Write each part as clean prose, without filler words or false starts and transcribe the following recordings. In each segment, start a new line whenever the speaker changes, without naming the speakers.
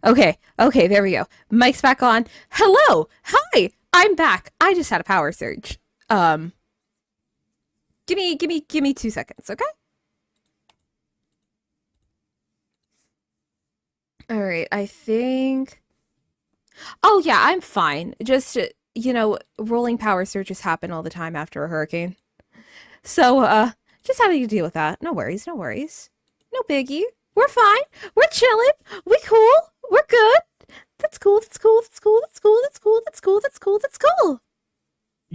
Okay, okay, there we go. Mic's back on. Hello! Hi! I'm back. I just had a power surge. Um, give me 2 seconds, okay? Alright, I think... Oh yeah, I'm fine. Just, rolling power surges happen all the time after a hurricane. So, just having to deal with that. No worries, no worries. No biggie. We're fine. We're chilling. We cool. We're good. That's cool. That's cool. That's cool. That's cool. That's cool. That's cool. That's cool. That's cool.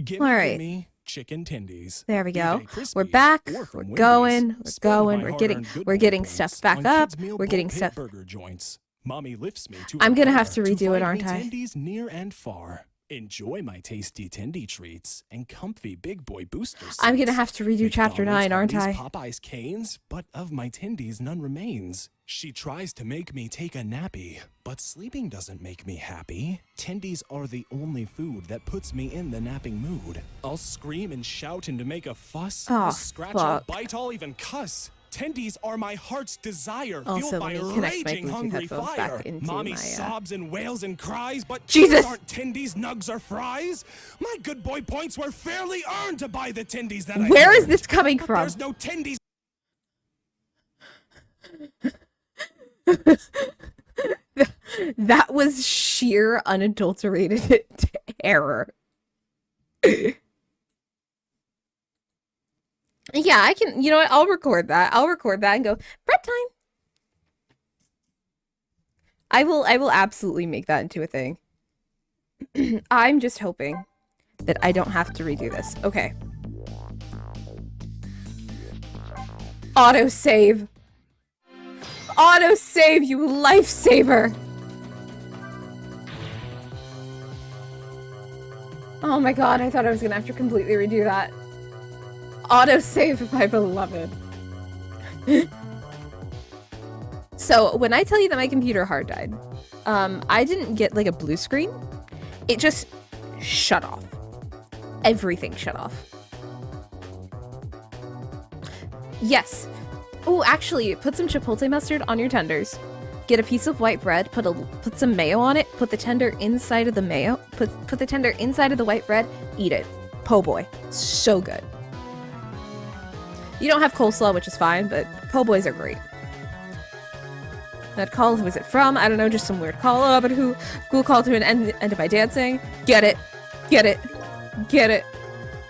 Gimme,
All right.
gimme chicken tendies.
There we go.
Crispies,
We're back.
or from
We're going.
Wendy's.
We're
Spend
going.
my
We're
hard-earned
getting.
good
We're
boy
getting
points
stuff back
on
up.
kids' meal
We're getting
bowl pit
stuff.
burger joints. Mommy lifts me to
I'm
her
gonna
car
have to redo it,
find
aren't
me
I?
tendies near and far. Enjoy my tasty tendy treats and comfy big boy booster seats.
I'm gonna have to redo chapter 9, aren't I?
Popeye's canes, but of my tendies none remains. She tries to make me take a nappy, but sleeping doesn't make me happy. Tendies are the only food that puts me in the napping mood. I'll scream and shout and to make a fuss.
Oh,
I'll scratch, I'll
fuck.
bite, I'll even cuss. Tendies are my heart's desire,
Also,
fueled by
let
a
me connect my
raging
Bluetooth
hungry
headphones
fire.
back into
Mommy
my,
sobs and wails and cries, but
Jesus!
those aren't tendies, nugs, or fries. My good boy points were fairly earned to buy the tendies that I
Where is
earned.
this coming
But
from?
there's no tendies.
That was sheer unadulterated terror. Yeah, I can, you know what? I'll record that. I'll record that and go, bread time. I will absolutely make that into a thing. I'm just hoping that I don't have to redo this. Okay. Autosave. Autosave, you lifesaver. Oh my god, I thought I was gonna have to completely redo that. Autosave, my beloved. So, when I tell you that my computer hard died, I didn't get like a blue screen. It just shut off. Everything shut off. Yes. Oh, actually, put some chipotle mustard on your tenders. Get a piece of white bread, put some mayo on it, put the tender inside of the mayo, put the tender inside of the white bread, eat it. Po' boy. So good. You don't have coleslaw, which is fine, but po' boys are great. That call, who was it from? I don't know, just some weird call. Oh, but who called to an end by dancing? Get it. Get it. Get it.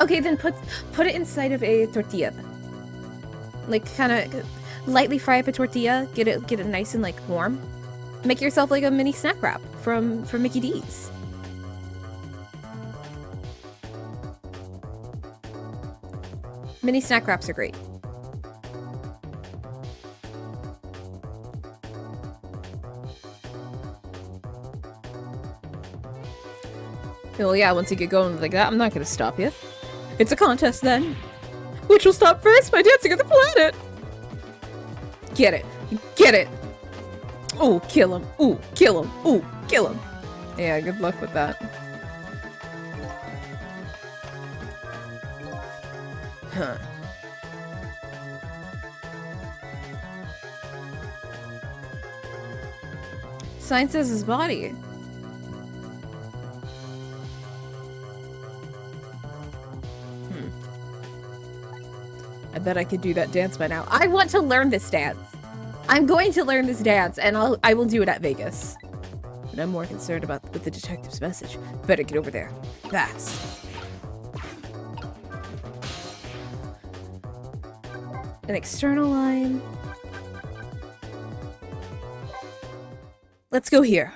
Okay, then put it inside of a tortilla. Like, kind of lightly fry up a tortilla, get it nice and like warm. Make yourself like a mini snack wrap from Mickey D's. Mini snack wraps are great. Well, yeah, once you get going like that, I'm not gonna stop you. It's a contest then. Which will stop first by dancing on the planet? Get it. Get it. Ooh, kill him. Ooh, kill him. Ooh, kill him. Yeah, good luck with that. Huh. Sign says his body. I bet I could do that dance by now. I want to learn this dance. I'm going to learn this dance, and I will do it at Vegas. But I'm more concerned with the detective's message. Better get over there. Fast. An external line. Let's go here.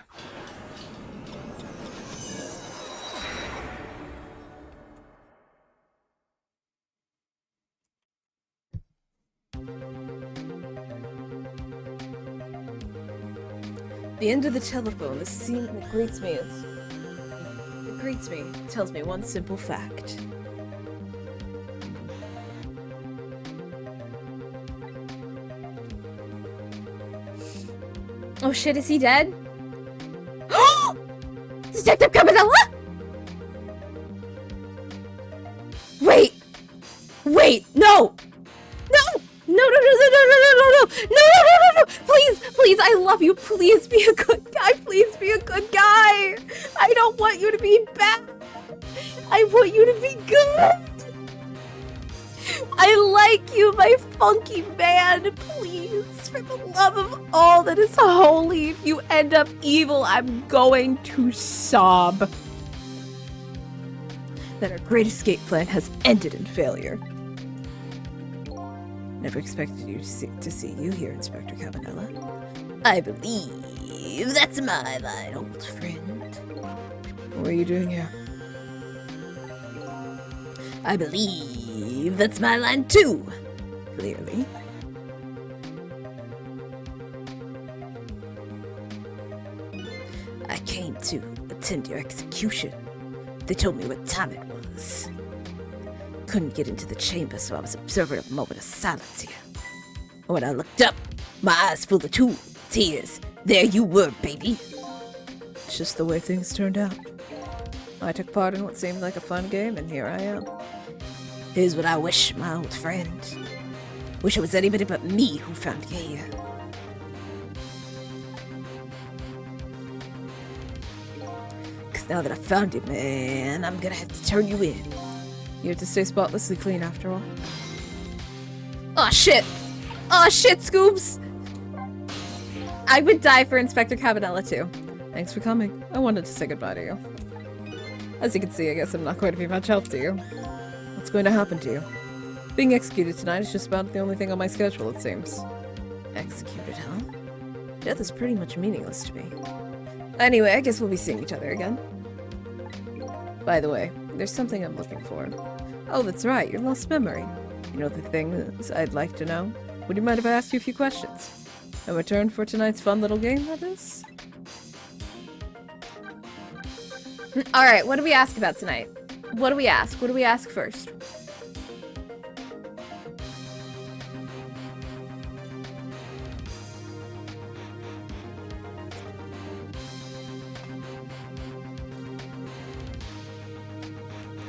The end of the telephone, the scene that greets me tells me one simple fact. Oh shit, is he dead? Detective Cabanella? Wait! Wait, no! No! No, no, no, no, no, no, no, no, no, no, no, no, no, no, please, please, I love you, please be a good guy, Please be a good guy. I don't want you to be bad. I want you to be good. I like you, my funky man. Please, for the love of all that is holy, if you end up evil, I'm going to sob. That our great escape plan has ended in failure. Never expected you to see you here, Inspector Cabanella. I believe that's my line, old friend. What are you doing here? I believe that's my line too, clearly. I came to attend your execution. They told me what time it was. Couldn't get into the chamber, so I was observing a moment of silence here. When I looked up, my eyes full of tears. There you were, baby. It's just the way things turned out. I took part in what seemed like a fun game, and here I am. Here's what I wish, my old friend. Wish it was anybody but me who found you here. Cause now that I found you, man, I'm gonna have to turn you in. You have to stay spotlessly clean after all. Aw, shit! Aw, shit, Scoobs! I would die for Inspector Cabanella, too. Thanks for coming. I wanted to say goodbye to you. As you can see, I guess I'm not going to be much help to you. What's going to happen to you? Being executed tonight is just about the only thing on my schedule, it seems. Executed, huh? Death is pretty much meaningless to me. Anyway, I guess we'll be seeing each other again. By the way, there's something I'm looking for. Oh, that's right, your lost memory. You know the things I'd like to know? Would you mind if I asked you a few questions? In return for tonight's fun little game, that is? Alright, what do we ask about tonight? What do we ask? What do we ask first?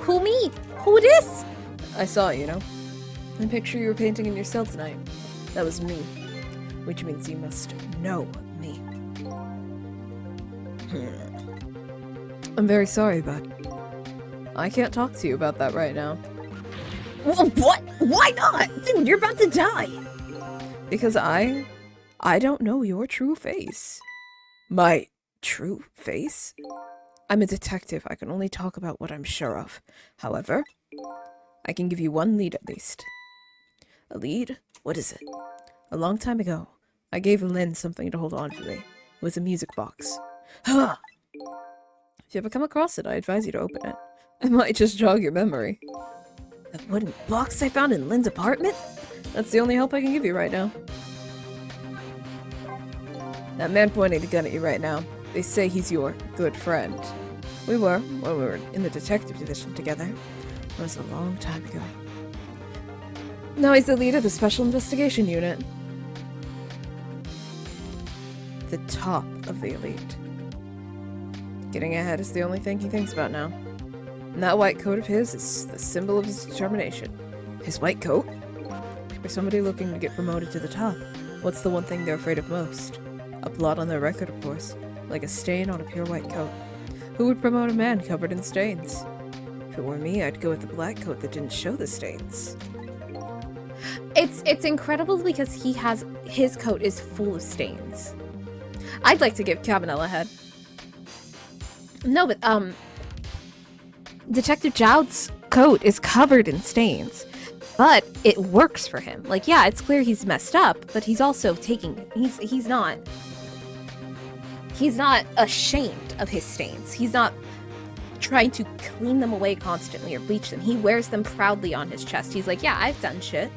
Who me? Who this? I saw it, you know. The picture you were painting in your cell tonight. That was me. Which means you must know me. I'm very sorry, bud. I can't talk to you about that right now. What? Why not? Dude, you're about to die! Because I don't know your true face. My true face? I'm a detective. I can only talk about what I'm sure of. However, I can give you one lead at least. A lead? What is it? A long time ago, I gave Lynn something to hold on for me. It was a music box. Huh! If you ever come across it, I advise you to open it. It might just jog your memory. That wooden box I found in Lynn's apartment? That's the only help I can give you right now. That man pointing the gun at you right now, they say he's your good friend. We were, when we were in the detective division together. It was a long time ago. Now he's the leader of the Special Investigation Unit. The top of the elite. Getting ahead is the only thing he thinks about now. And that white coat of his is the symbol of his determination. His white coat? For somebody looking to get promoted to the top, what's the one thing they're afraid of most? A blot on their record, of course. Like a stain on a pure white coat. Who would promote a man covered in stains? If it were me, I'd go with the black coat that didn't show the stains. It's incredible because his coat is full of stains. I'd like to give Cabanella a head. No, but, Detective Jowd's coat is covered in stains, but it works for him. Like, yeah, it's clear he's messed up, but he's also he's not ashamed of his stains. He's not trying to clean them away constantly or bleach them. He wears them proudly on his chest. He's like, yeah, I've done shit.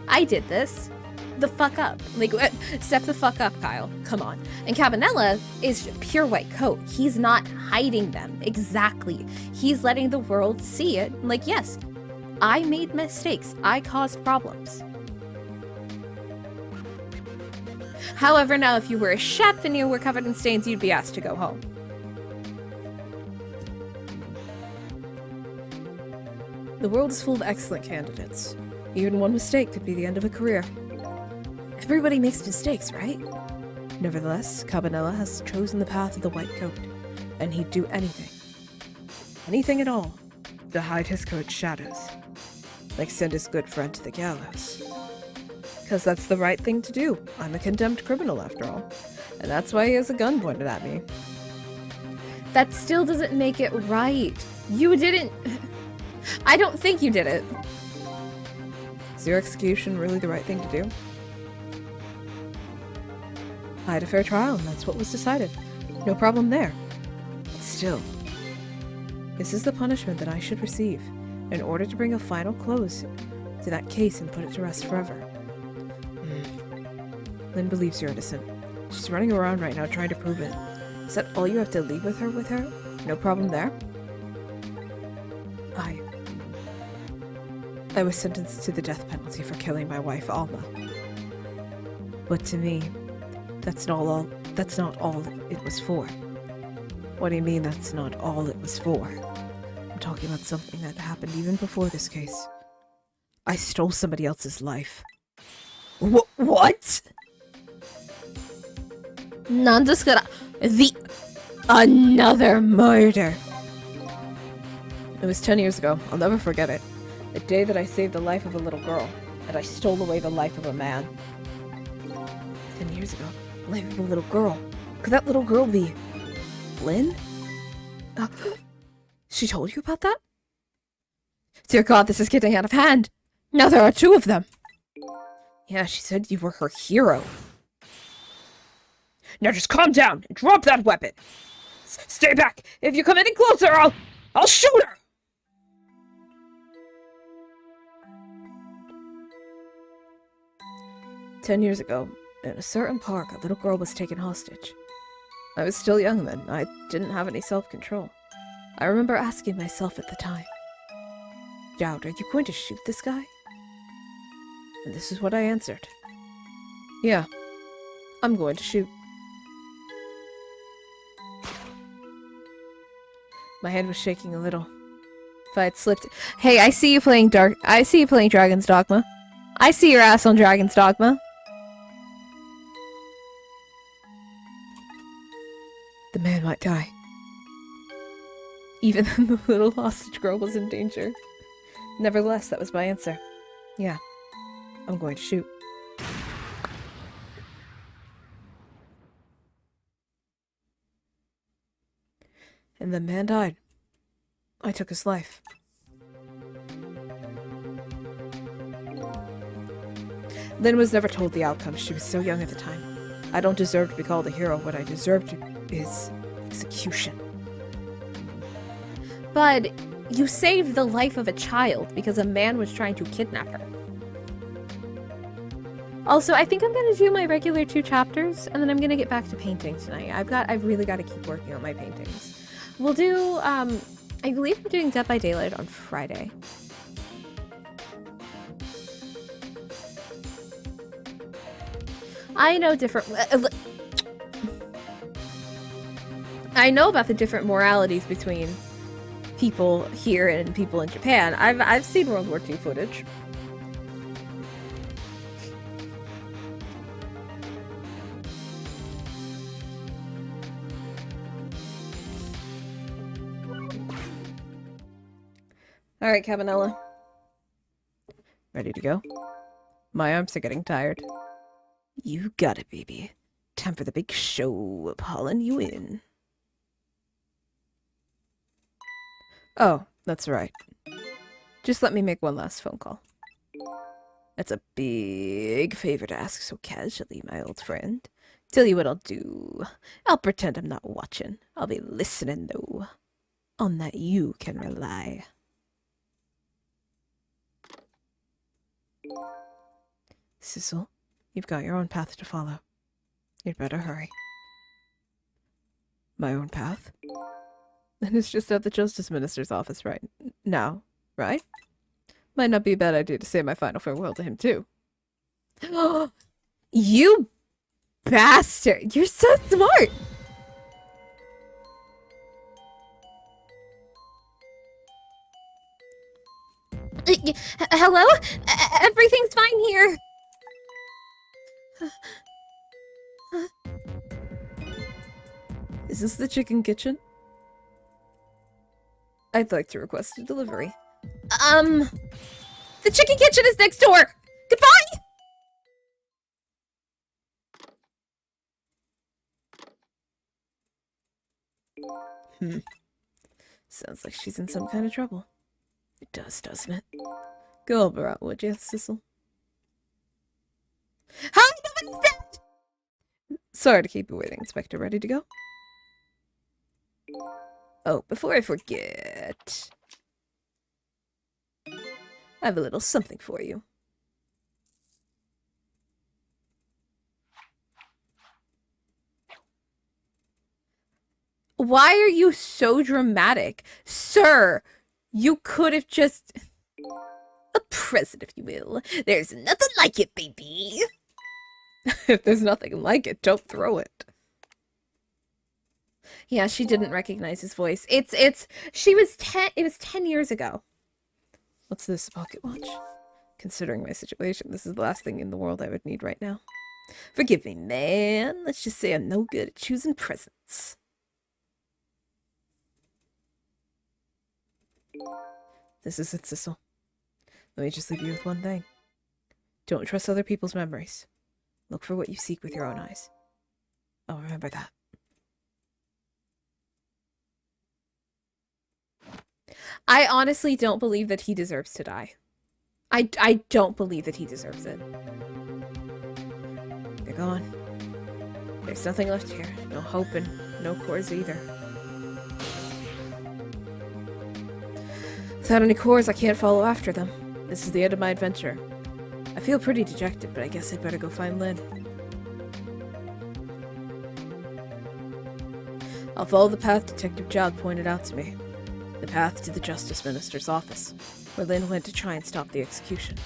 I did this. The fuck up. Like, step the fuck up, Kyle. Come on. And Cabanella is pure white coat. He's not hiding them. Exactly. He's letting the world see it. Like, yes, I made mistakes. I caused problems. However, now if you were a chef and you were covered in stains, you'd be asked to go home. The world is full of excellent candidates. Even one mistake could be the end of a career. Everybody makes mistakes, right? Nevertheless, Cabanela has chosen the path of the white coat, and he'd do anything, anything at all, to hide his coat's shadows, like send his good friend to the gallows. Because that's the right thing to do. I'm a condemned criminal, after all, and that's why he has a gun pointed at me. That still doesn't make it right. You didn't... I don't think you did it. Is your execution really the right thing to do? I had a fair trial, and that's what was decided. No problem there. But still, this is the punishment that I should receive in order to bring a final close to that case and put it to rest forever. Lynn believes you're innocent. She's running around right now trying to prove it. Is that all you have to leave with her? No problem there? I was sentenced to the death penalty for killing my wife, Alma. But to me, that's not all it was for. What do you mean that's not all it was for? I'm talking about something that happened even before this case. I stole somebody else's life. What? Another murder. It was 10 years ago. I'll never forget it. The day that I saved the life of a little girl, and I stole away the life of a man. 10 years ago, the life of a little girl. Could that little girl be Lynn? She told you about that? Dear God, this is getting out of hand. Now there are two of them. Yeah, she said you were her hero. Now just calm down and drop that weapon. Stay back. If you come any closer, I'll shoot her. "10 years ago, in a certain park, a little girl was taken hostage. I was still young then. I didn't have any self-control. I remember asking myself at the time, Dowd, are you going to shoot this guy? And this is what I answered. Yeah, I'm going to shoot. My hand was shaking a little. If I had slipped... Hey, I see you playing Dragon's Dogma. I see your ass on Dragon's Dogma. The man might die. Even then the little hostage girl was in danger. Nevertheless, that was my answer. Yeah, I'm going to shoot. And the man died. I took his life. Lynn was never told the outcome. She was so young at the time. I don't deserve to be called a hero. What I deserve is execution. But you saved the life of a child because a man was trying to kidnap her. Also, I think I'm gonna do my regular 2 chapters, and then I'm gonna get back to painting tonight. I've really got to keep working on my paintings. We'll do, I believe I'm doing Dead by Daylight on Friday. I know about the different moralities between people here and people in Japan. I've seen World War II footage. Alright, Cabanela. Ready to go? My arms are getting tired. You got it, baby. Time for the big show of hauling you in. Oh, that's right. Just let me make one last phone call. That's a big favor to ask so casually, my old friend. Tell you what I'll do. I'll pretend I'm not watching. I'll be listening, though. On that you can rely. Sissel, you've got your own path to follow. You'd better hurry. My own path? And it's just at the Justice Minister's office right now, right? Might not be a bad idea to say my final farewell to him, too. You bastard! You're so smart! Hello? Everything's fine here. Is this the chicken kitchen? I'd like to request a delivery. The chicken kitchen is next door! Goodbye! Sounds like she's in some kind of trouble. It does, doesn't it? Go help her out, would you, Sissel? Hi, nobody's dead! Sorry to keep you waiting, Inspector. Ready to go? Oh, before I forget, I have a little something for you. Why are you so dramatic? Sir, you could have just... A present, if you will. There's nothing like it, baby. If there's nothing like it, don't throw it. Yeah, she didn't recognize his voice. It was 10 years ago. What's this, a pocket watch? Considering my situation, this is the last thing in the world I would need right now. Forgive me, man. Let's just say I'm no good at choosing presents. This is it, Sissel. Let me just leave you with one thing. Don't trust other people's memories. Look for what you seek with your own eyes. Oh, remember that. I honestly don't believe that he deserves to die. I don't believe that he deserves it. They're gone. There's nothing left here. No hope and no cores either. Without any cores, I can't follow after them. This is the end of my adventure. I feel pretty dejected, but I guess I'd better go find Lynn. I'll follow the path Detective Jowd pointed out to me. The path to the Justice Minister's office, where Lynn went to try and stop the execution.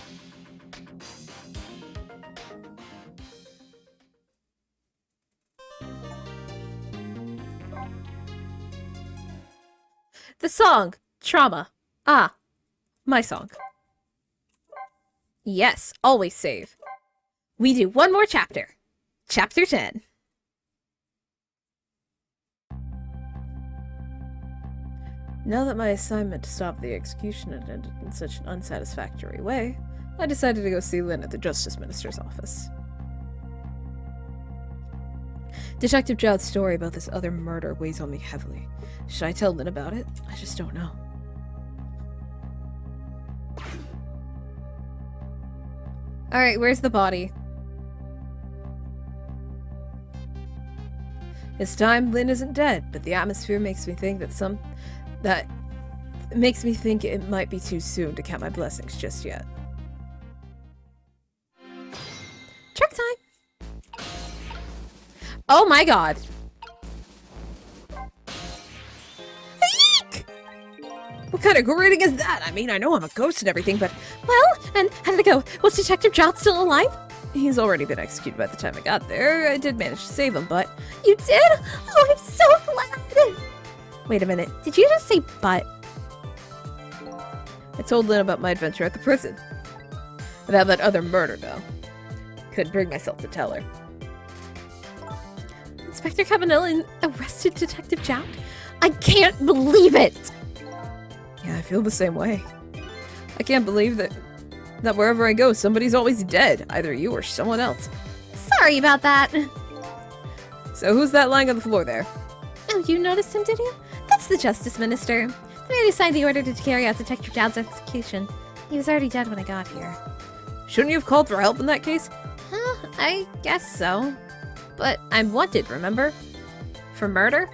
The song, Trauma. Ah, my song. Yes, always save. We do one more chapter. Chapter 10. Now that my assignment to stop the execution had ended in such an unsatisfactory way, I decided to go see Lynn at the Justice Minister's office. Detective Jowd's story about this other murder weighs on me heavily. Should I tell Lynn about it? I just don't know. Alright, where's the body? This time, Lynn isn't dead, but the atmosphere makes me think that makes me think it might be too soon to count my blessings just yet. Trick time! Oh my god! Eek! What kind of greeting is that? I mean, I know I'm a ghost and everything, but... Well, and how did it go? Was Detective Jowd still alive? He's already been executed by the time I got there. I did manage to save him, but... You did? Oh, I'm so glad! Wait a minute, did you just say but? I told Lynn about my adventure at the prison. About that other murder, though. Couldn't bring myself to tell her. Inspector Cabanilli arrested Detective Jowd? I can't believe it! Yeah, I feel the same way. I can't believe that wherever I go, somebody's always dead. Either you or someone else. Sorry about that. So who's that lying on the floor there? Oh, you noticed him, did you? That's the Justice Minister. The man who signed the order to carry out Detective Jowd's execution. He was already dead when I got here. Shouldn't you have called for help in that case? Huh, I guess so. But I'm wanted, remember? For murder?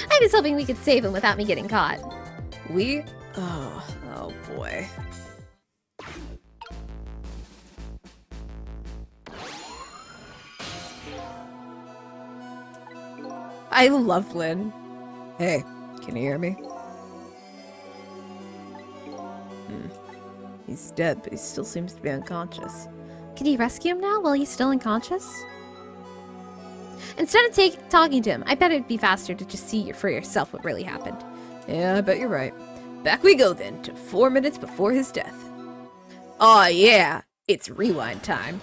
I was hoping we could save him without me getting caught. We? Oh boy. I love Lynn. Hey, can you hear me? He's dead, but he still seems to be unconscious. Can you rescue him now while he's still unconscious? Instead of talking to him, I bet it'd be faster to just see for yourself what really happened. Yeah, I bet you're right. Back we go then, to 4 minutes before his death. Aw yeah, it's rewind time.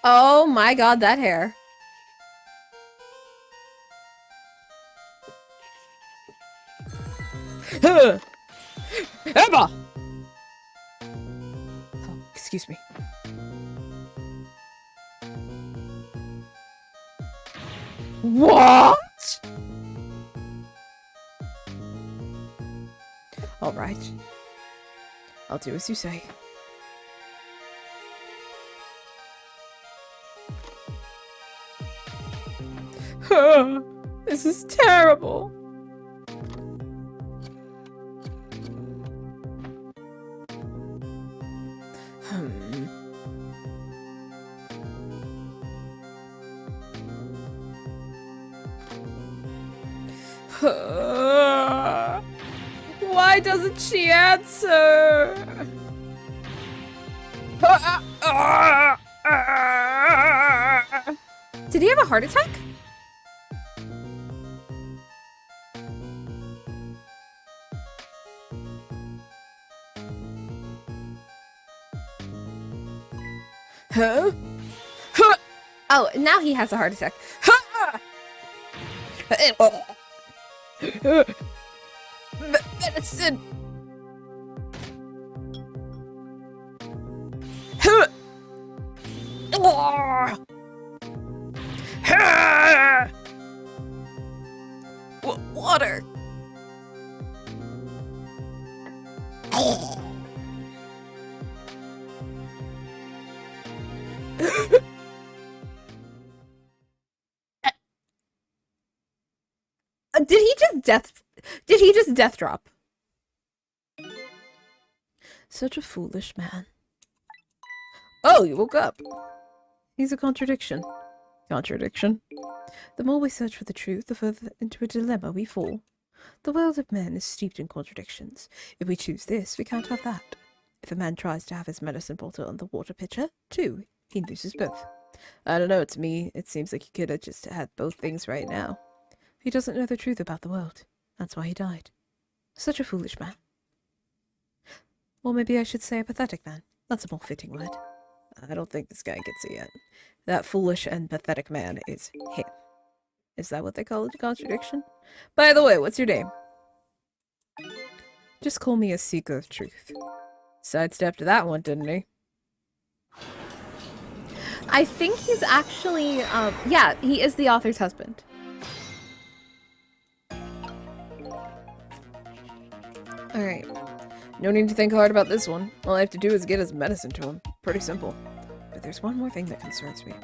Oh my god, that hair. Emma! Oh, excuse me. What? All right. I'll do as you say. This is terrible. Why doesn't she answer? Did he have a heart attack? Huh? Oh, now he has a heart attack. Medicine. Water. Did he just death drop? Such a foolish man. Oh, you woke up. He's a contradiction. Contradiction. The more we search for the truth, the further into a dilemma we fall. The world of men is steeped in contradictions. If we choose this, we can't have that. If a man tries to have his medicine bottle and the water pitcher, too, he loses both. I don't know, to me, it seems like he could have just had both things right now. He doesn't know the truth about the world. That's why he died. Such a foolish man. Or maybe I should say a pathetic man. That's a more fitting word. I don't think this guy gets it yet. That foolish and pathetic man is him. Is that what they call it, a contradiction? By the way, what's your name? Just call me a seeker of truth. Sidestepped that one, didn't he? I think he's actually, yeah, he is the author's husband. Alright. No need to think hard about this one. All I have to do is get his medicine to him. Pretty simple. But there's one more thing that concerns me.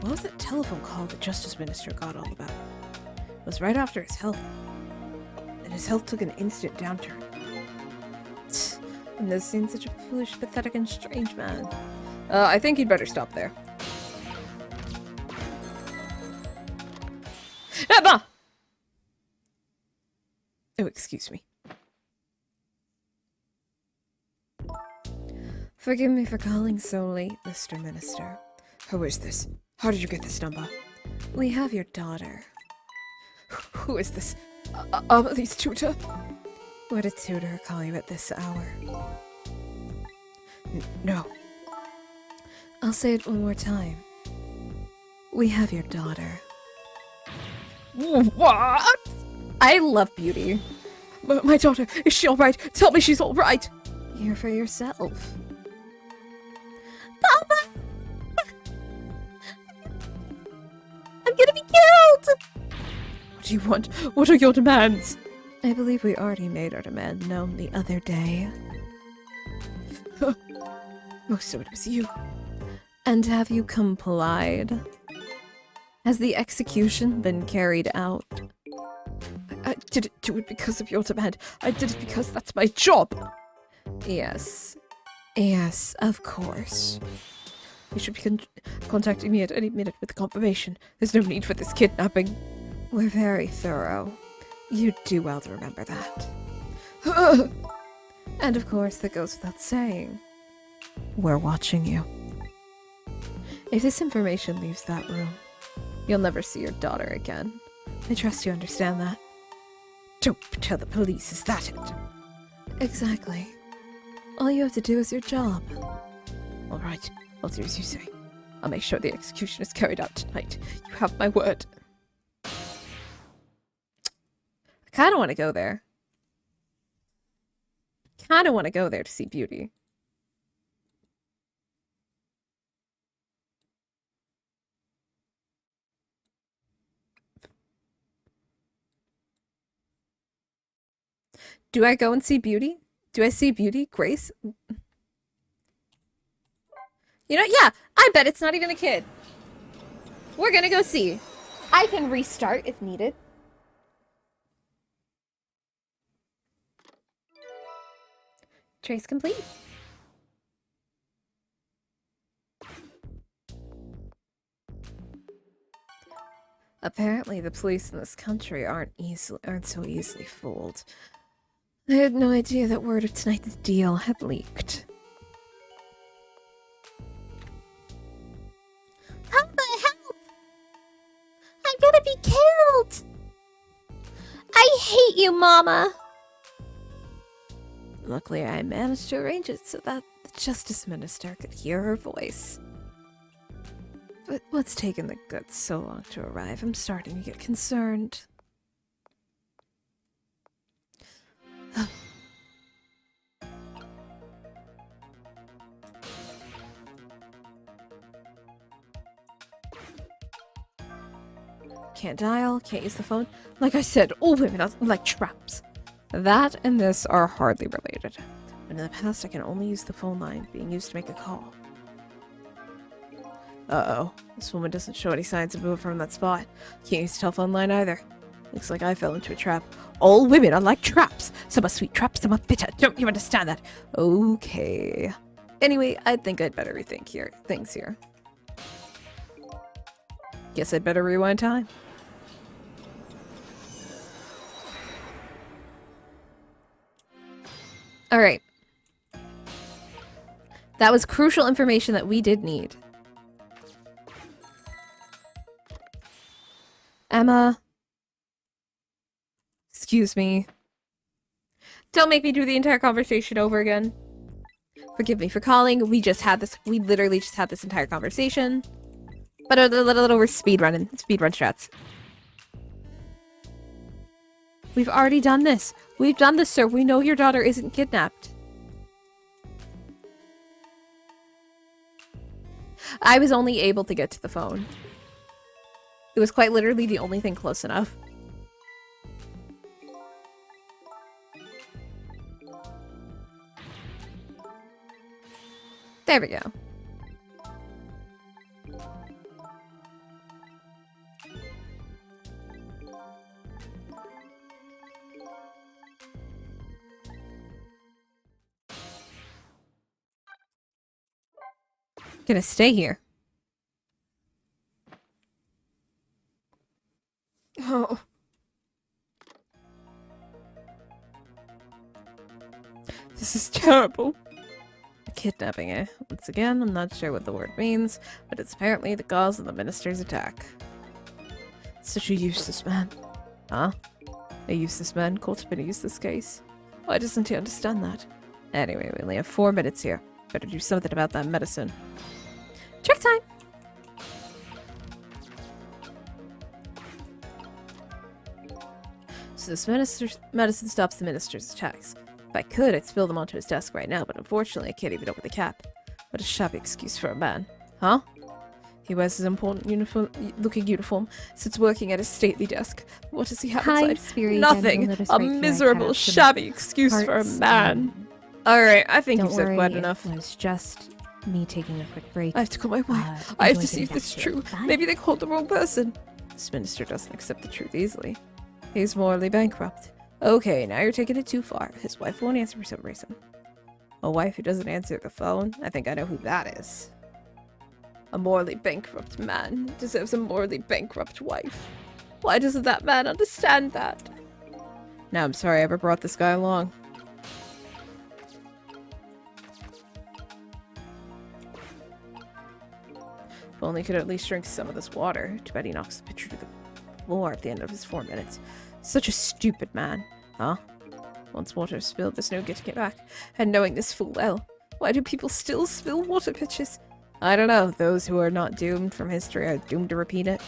What was that telephone call the Justice Minister got all about? It was right after his health. And his health took an instant downturn. And this seems such a foolish, pathetic, and strange man. I think he'd better stop there. Emma! Oh, excuse me. Forgive me for calling so late, Mr. Minister. Who is this? How did you get this number? We have your daughter. Who is this? Amelie's tutor? Would a tutor call you at this hour? No. I'll say it one more time. We have your daughter. What? I love beauty. My daughter, is she alright? Tell me she's alright! Hear for yourself. Papa! I'm gonna be killed! What do you want? What are your demands? I believe we already made our demand known the other day. Oh, so it was you. And have you complied? Has the execution been carried out? I didn't do it because of your demand. I did it because that's my job. Yes. Yes, of course. You should be contacting me at any minute with the confirmation. There's no need for this kidnapping. We're very thorough. You'd do well to remember that. And of course, that goes without saying. We're watching you. If this information leaves that room, you'll never see your daughter again. I trust you understand that. Don't tell the police, is that it? Exactly. All you have to do is your job. Alright, I'll do as you say. I'll make sure the execution is carried out tonight. You have my word. I kind of want to go there. Kind of want to go there to see Beauty. Do I go and see Beauty? Do I see Beauty? Grace? You know, yeah, I bet it's not even a kid. We're gonna go see. I can restart if needed. Trace complete. Apparently, the police in this country aren't so easily fooled. I had no idea that word of tonight's deal had leaked. Papa, help! I'm gonna be killed! I hate you, Mama! Luckily, I managed to arrange it so that the Justice Minister could hear her voice. But what's taken the goods so long to arrive? I'm starting to get concerned. Can't dial, can't use the phone. Like I said, all women are like traps. That and this are hardly related. But in the past, I can only use the phone line being used to make a call. Uh-oh. This woman doesn't show any signs of moving from that spot. Can't use the telephone line either. Looks like I fell into a trap. All women are like traps. Some are sweet traps, some are bitter. Don't you understand that? Okay. Anyway, I think I'd better rethink things here. Guess I'd better rewind time. Alright. That was crucial information that we did need. Emma. Excuse me. Don't make me do the entire conversation over again. Forgive me for calling. We literally just had this entire conversation. But a little we're speedrun strats. We've already done this. We've done this, sir. We know your daughter isn't kidnapped. I was only able to get to the phone. It was quite literally the only thing close enough. There we go. Gonna stay here. Oh. This is terrible. Kidnapping, eh? Once again, I'm not sure what the word means, but it's apparently the cause of the minister's attack. Such a useless man. Huh? A useless man caught up in a useless case? Why doesn't he understand that? Anyway, we only have 4 minutes here. Better do something about that medicine. Trick time! So this medicine stops the minister's attacks. If I could, I'd spill them onto his desk right now, but unfortunately I can't even open the cap. What a shabby excuse for a man. Huh? He wears his important looking uniform, sits working at his stately desk. What does he have inside?
Spiri,
nothing! A miserable, shabby excuse for a man. Alright, I think you've said quite enough.
It was just me taking a quick break.
I have to call my wife. I have to see if this is true. Maybe they called the wrong person. This minister doesn't accept the truth easily. He's morally bankrupt. Okay, now you're taking it too far. His wife won't answer for some reason. A wife who doesn't answer the phone? I think I know who that is. A morally bankrupt man deserves a morally bankrupt wife. Why doesn't that man understand that? Now I'm sorry I ever brought this guy along. If only he could at least drink some of this water. Too bad he knocks the pitcher to the floor at the end of his 4 minutes. Such a stupid man. Huh? Once water is spilled, there's no getting it back. And knowing this full well, why do people still spill water pitchers? I don't know. Those who are not doomed from history are doomed to repeat it.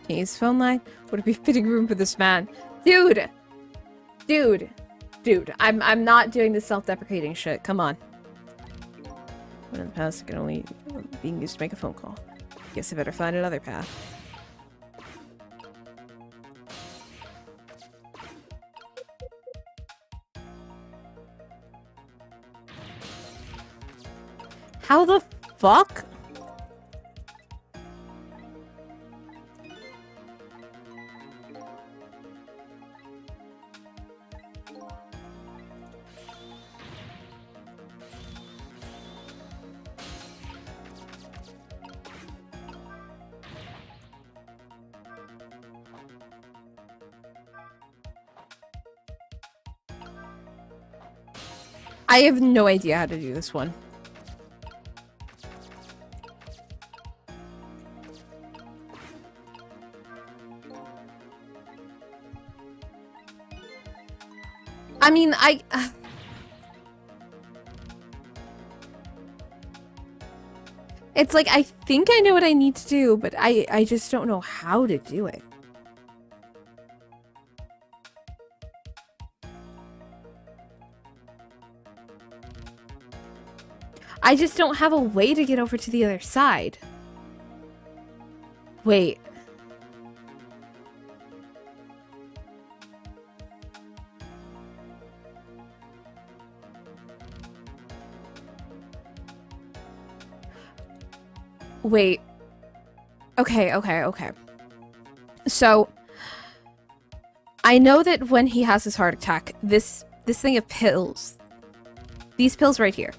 His phone line? Would it be fitting room for this man? Dude! Dude! Dude, I'm not doing this self-deprecating shit. Come on. When in the past, it can only being used to make a phone call. Guess I better find another path. How the fuck? I have no idea how to do this one. I mean, it's like, I think I know what I need to do, but I just don't know how to do it. I just don't have a way to get over to the other side. Wait. Wait. Okay. So, I know that when he has his heart attack, this thing of pills, these pills right here,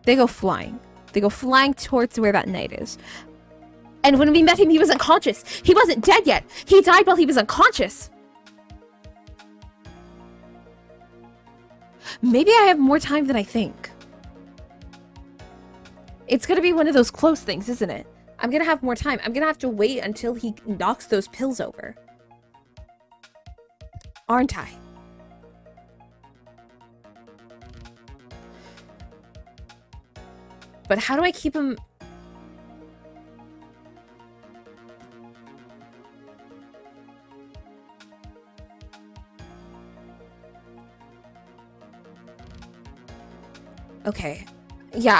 they go flying. They go flying towards where that knight is. And when we met him, he was unconscious. He wasn't dead yet. He died while he was unconscious. Maybe I have more time than I think. It's gonna be one of those close things, isn't it? I'm gonna have more time. I'm gonna have to wait until he knocks those pills over. Aren't I? But how do I keep him... Okay. Yeah,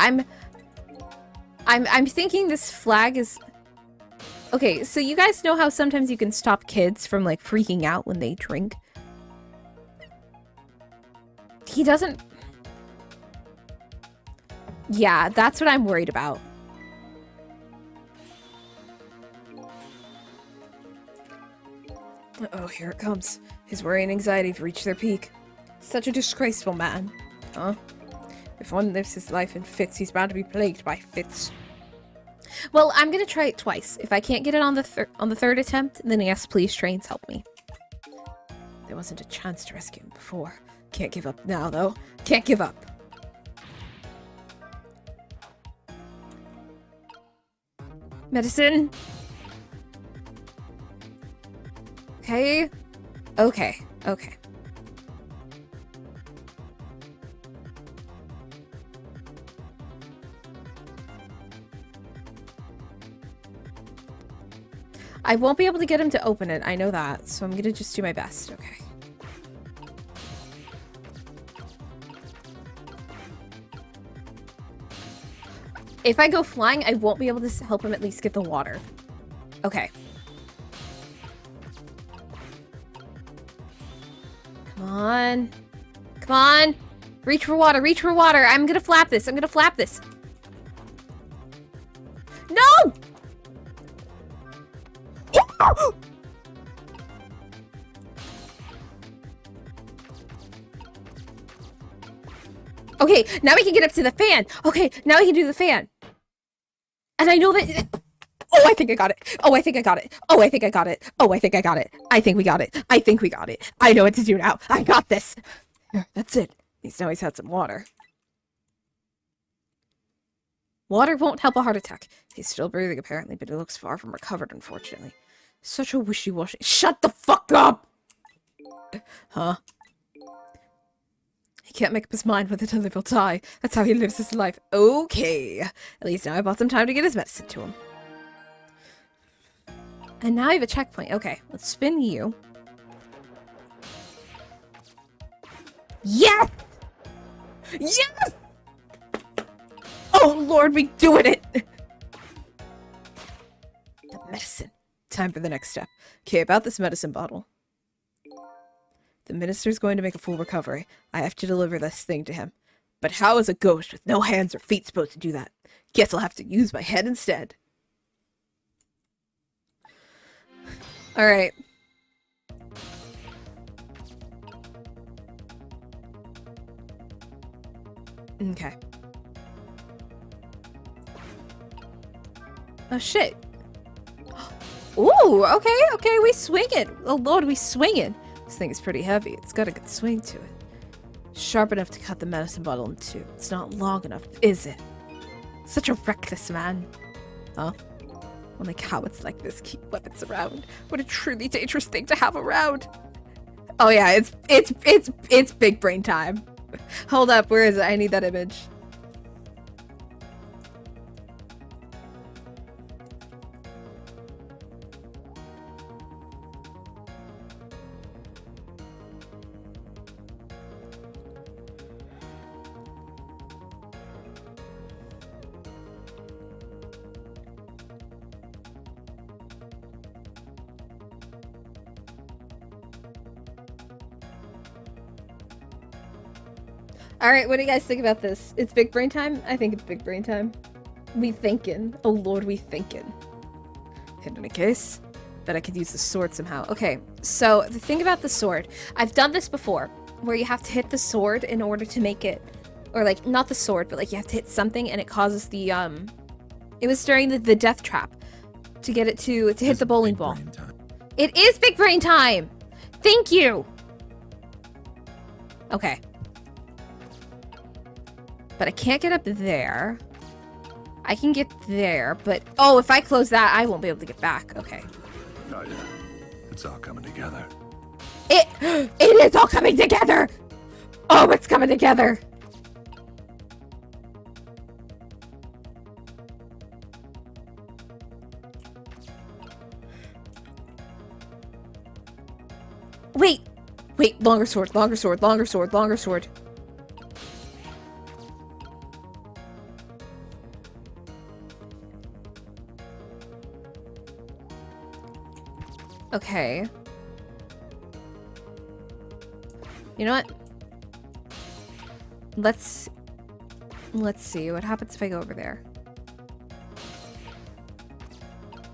I'm thinking this flag is... Okay, so you guys know how sometimes you can stop kids from, like, freaking out when they drink? He doesn't... Yeah, that's what I'm worried about. Oh, here it comes. His worry and anxiety have reached their peak. Such a disgraceful man. Huh? If one lives his life in fits, he's bound to be plagued by fits. Well, I'm gonna try it twice. If I can't get it on the third attempt, then yes, please, trains, help me. There wasn't a chance to rescue him before. Can't give up now, though. Can't give up. Medicine. Okay. Okay. I won't be able to get him to open it. I know that. So I'm gonna just do my best. Okay. If I go flying, I won't be able to help him at least get the water. Okay. Come on. Come on. Reach for water. Reach for water. I'm gonna flap this. I'm gonna flap this. No! Okay, now we can get up to the fan. Okay, now we can do the fan. And I know that... Oh, I think I got it. Oh, I think I got it. Oh, I think I got it. Oh, I think I got it. I think we got it. I think we got it. I know what to do now. I got this. That's it. Now he's had some water. Water won't help a heart attack. He's still breathing, apparently, but he looks far from recovered, unfortunately. Such a wishy-washy... Shut the fuck up! Huh? He can't make up his mind whether to live or die. That's how he lives his life. Okay. At least now I bought some time to get his medicine to him. And now I have a checkpoint. Okay, let's spin you. Yes! Yes! Oh, Lord, we doing it! The medicine. Time for the next step. Okay, about this medicine bottle. The minister's going to make a full recovery. I have to deliver this thing to him. But how is a ghost with no hands or feet supposed to do that? Guess I'll have to use my head instead. Alright. Okay. Oh, shit. Ooh, okay, we swing it. Oh, Lord, we swing it. This thing is pretty heavy. It's got a good swing to it. Sharp enough to cut the medicine bottle in two. It's not long enough, is it? Such a reckless man. Huh? Only cowards like this keep weapons around. What a truly dangerous thing to have around. Oh yeah, it's big brain time. Hold up, where is it? I need that image. Alright, what do you guys think about this? It's big brain time? I think it's big brain time. We thinking. Oh lord, we thinking. In any case, bet I could use the sword somehow. Okay, so the thing about the sword, I've done this before, where you have to hit the sword in order to make it, or like, not the sword, but like you have to hit something and it causes the, it was during the death trap to get it to hit the bowling ball. It is big brain time! Thank you! Okay. But I can't get up there. I can get there, but... Oh, if I close that, I won't be able to get back. Okay.
Oh, yeah. It's all coming together.
It is all coming together! Oh, it's coming together! Wait! Wait, longer sword, longer sword, longer sword, longer sword. Okay. You know what? Let's see what happens if I go over there.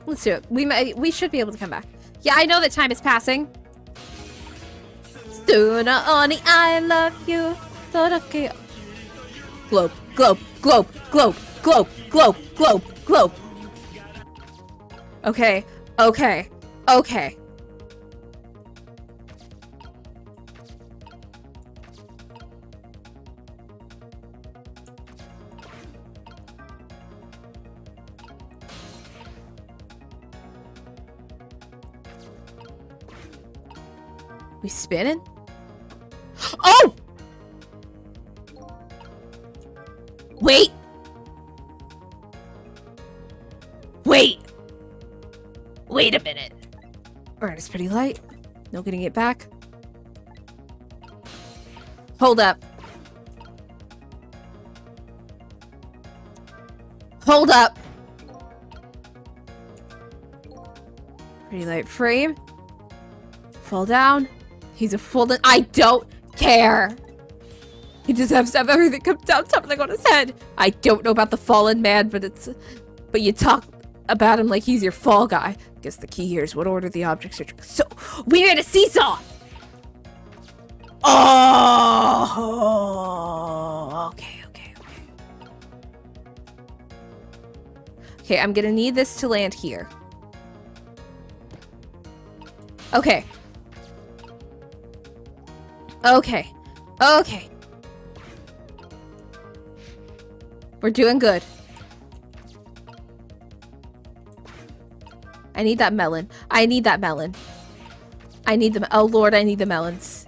Let's do it. We should be able to come back. Yeah, I know that time is passing. Sooner only I love you. Globe, globe, globe, globe, globe, globe, globe, globe. Okay, okay. Okay. We spinning? Oh! Wait! Wait! Wait a minute. Alright, it's pretty light. No getting it back. Hold up. Hold up. Pretty light frame. Fall down. He's a full... I don't care. He deserves to have everything come down tumbling on his head. I don't know about the fallen man, but it's... But you talk about him like he's your fall guy. Guess the key here is what order the objects are... So, we made a seesaw! Oh! Okay. Okay, I'm gonna need this to land here. Okay. Okay. Okay. We're doing good. I need that melon. I need that melon. I need the- oh lord, I need the melons.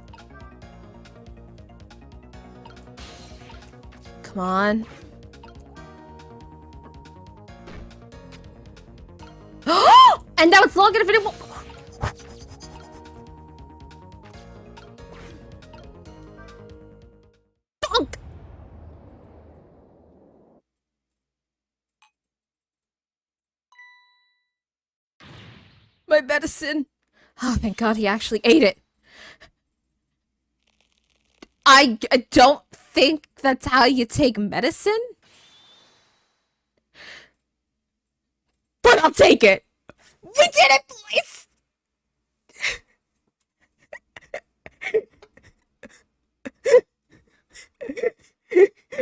Come on. And now it's long enough and it won't- Bonk! My medicine. Oh, thank God he actually ate it. I don't think that's how you take medicine. But I'll take it. We did it, boys!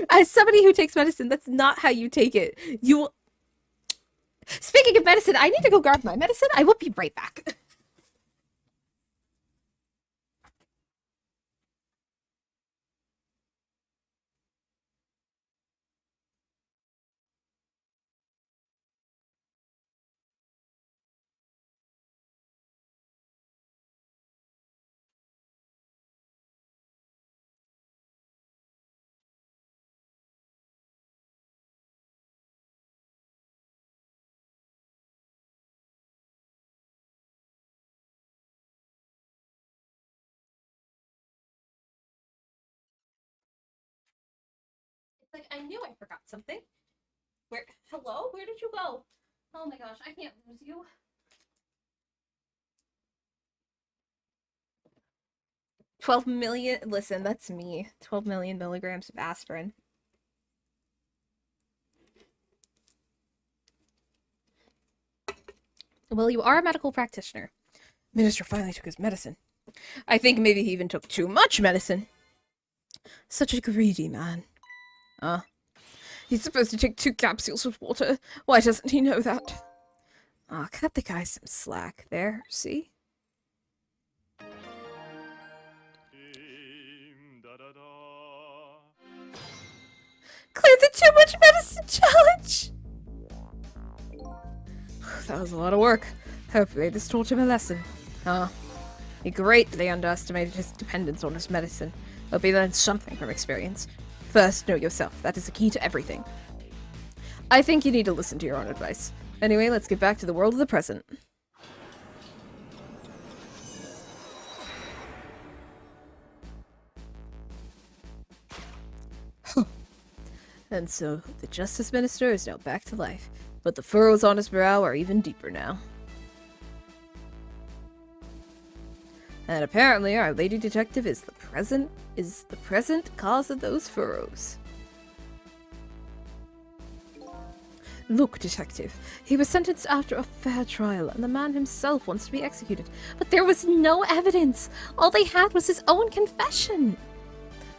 As somebody who takes medicine, that's not how you take it. You. Speaking of medicine, I need to go grab my medicine. I will be right back. It's like I knew I forgot something. Where? Hello? Where did you go? Oh my gosh, I can't lose you. 12 million. Listen, that's me. 12 million milligrams of aspirin. Well, you are a medical practitioner. Minister finally took his medicine. I think maybe he even took too much medicine. Such a greedy man. He's supposed to take 2 capsules of water. Why doesn't he know that? Cut the guy some slack there, see? Clear the too much medicine challenge! That was a lot of work. Hopefully this taught him a lesson. He greatly underestimated his dependence on his medicine. Hope he learned something from experience. First, know yourself. That is the key to everything. I think you need to listen to your own advice. Anyway, let's get back to the world of the present. And so, the Justice Minister is now back to life, but the furrows on his brow are even deeper now. And apparently our lady detective is the present cause of those furrows. Look, detective, he was sentenced after a fair trial, and the man himself wants to be executed. But there was no evidence. All they had was his own confession.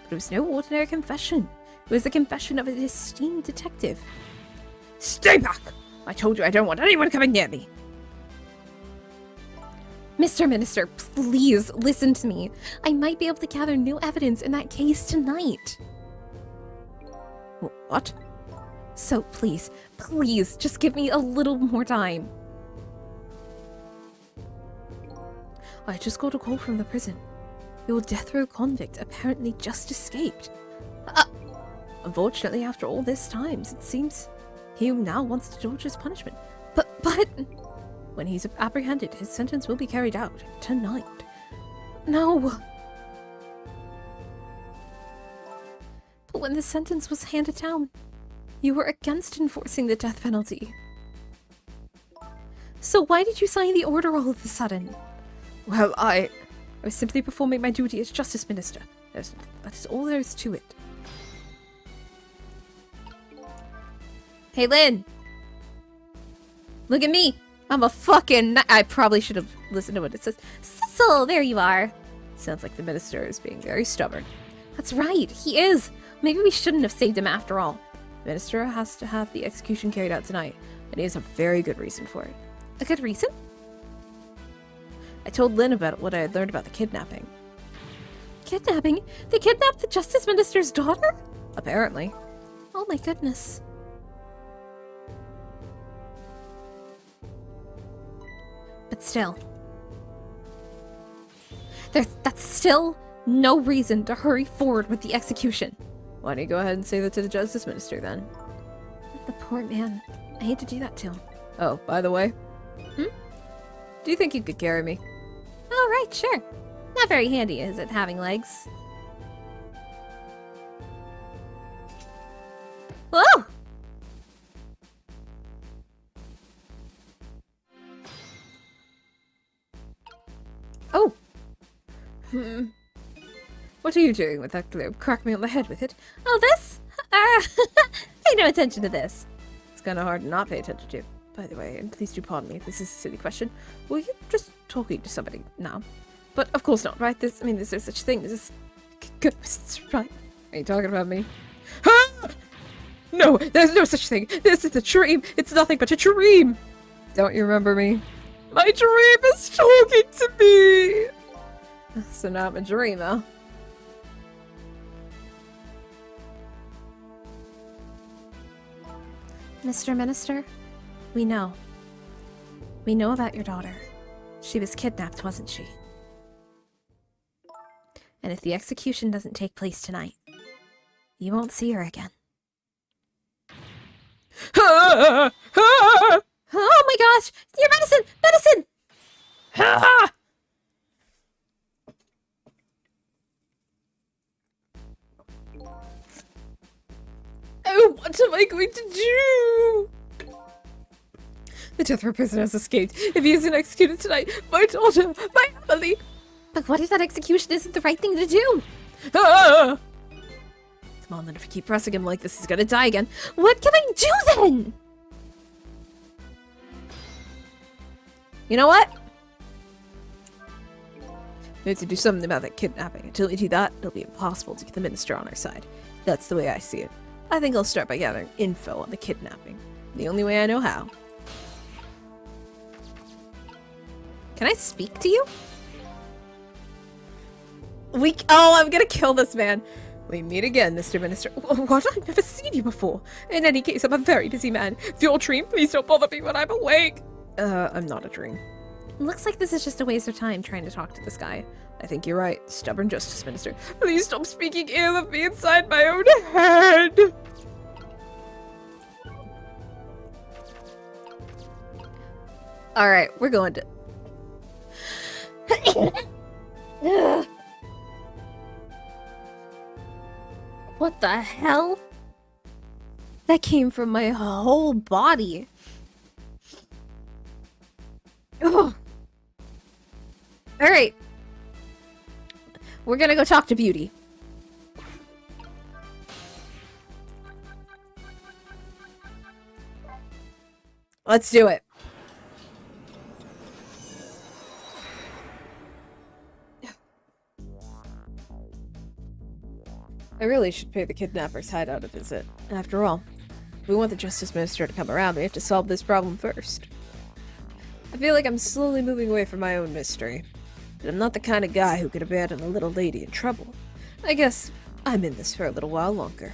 But it was no ordinary confession. It was the confession of an esteemed detective. Stay back! I told you I don't want anyone coming near me. Mr. Minister, please listen to me. I might be able to gather new evidence in that case tonight. What? So please, just give me a little more time. I just got a call from the prison. Your death row convict apparently just escaped. Unfortunately, after all this time, it seems he now wants to dodge his punishment. But when he's apprehended, his sentence will be carried out tonight. No. But when the sentence was handed down, you were against enforcing the death penalty. So why did you sign the order all of a sudden? Well, I was simply performing my duty as Justice Minister. That is all there is to it. Hey, Lynn! Look at me! I'm a fucking... I probably should have listened to what it says. Cecil, there you are! Sounds like the minister is being very stubborn. That's right, he is! Maybe we shouldn't have saved him after all. The minister has to have the execution carried out tonight. And he has a very good reason for it.
A good reason?
I told Lynn about what I had learned about the kidnapping.
Kidnapping? They kidnapped the Justice Minister's daughter?
Apparently.
Oh my goodness. But still. That's still no reason to hurry forward with the execution.
Why don't you go ahead and say that to the Justice Minister then?
The poor man. I hate to do that to him.
Oh, by the way. Do you think you could carry me?
Oh, right, sure. Not very handy, is it, having legs? Whoa!
Oh! What are you doing with that globe? Crack me on the head with it.
Oh, this? Pay no attention to this.
It's kind of hard to not pay attention to. By the way, and please do pardon me if this is a silly question. Were you just talking to somebody now? But of course not, right? There's no such thing as ghosts, right? Are you talking about me? Ah! No, there's no such thing. This is a dream. It's nothing but a dream. Don't you remember me? My dream is talking to me. So now I'm a dream, huh?
Mr. Minister, we know. We know about your daughter. She was kidnapped, wasn't she? And if the execution doesn't take place tonight, you won't see her again.
Ah! Ah!
Oh my gosh! Your medicine! Medicine!
Ah! Oh, what am I going to do? The death row prisoner has escaped. If he isn't executed tonight, my daughter, my Emily.
But what if that execution isn't the right thing to do?
Ah! Come on, then if we keep pressing him like this, he's gonna die again.
What can I do then?
You know what? We have to do something about that kidnapping. Until we do that, it'll be impossible to get the minister on our side. That's the way I see it. I think I'll start by gathering info on the kidnapping. The only way I know how. Can I speak to you? Oh, I'm gonna kill this man. We meet again, Mr. Minister. What? I've never seen you before. In any case, I'm a very busy man. If you're a dream, please don't bother me when I'm awake. I'm not a dream.
Looks like this is just a waste of time trying to talk to this guy.
I think you're right, stubborn Justice Minister. Please stop speaking ill of me inside my own head. Alright, we're going to...
What the hell?
That came from my whole body. Ugh. Alright. We're gonna go talk to Beauty. Let's do it. I really should pay the kidnapper's hideout a visit. After all, if we want the Justice Minister to come around, we have to solve this problem first. I feel like I'm slowly moving away from my own mystery. But I'm not the kind of guy who could abandon a little lady in trouble. I guess I'm in this for a little while longer.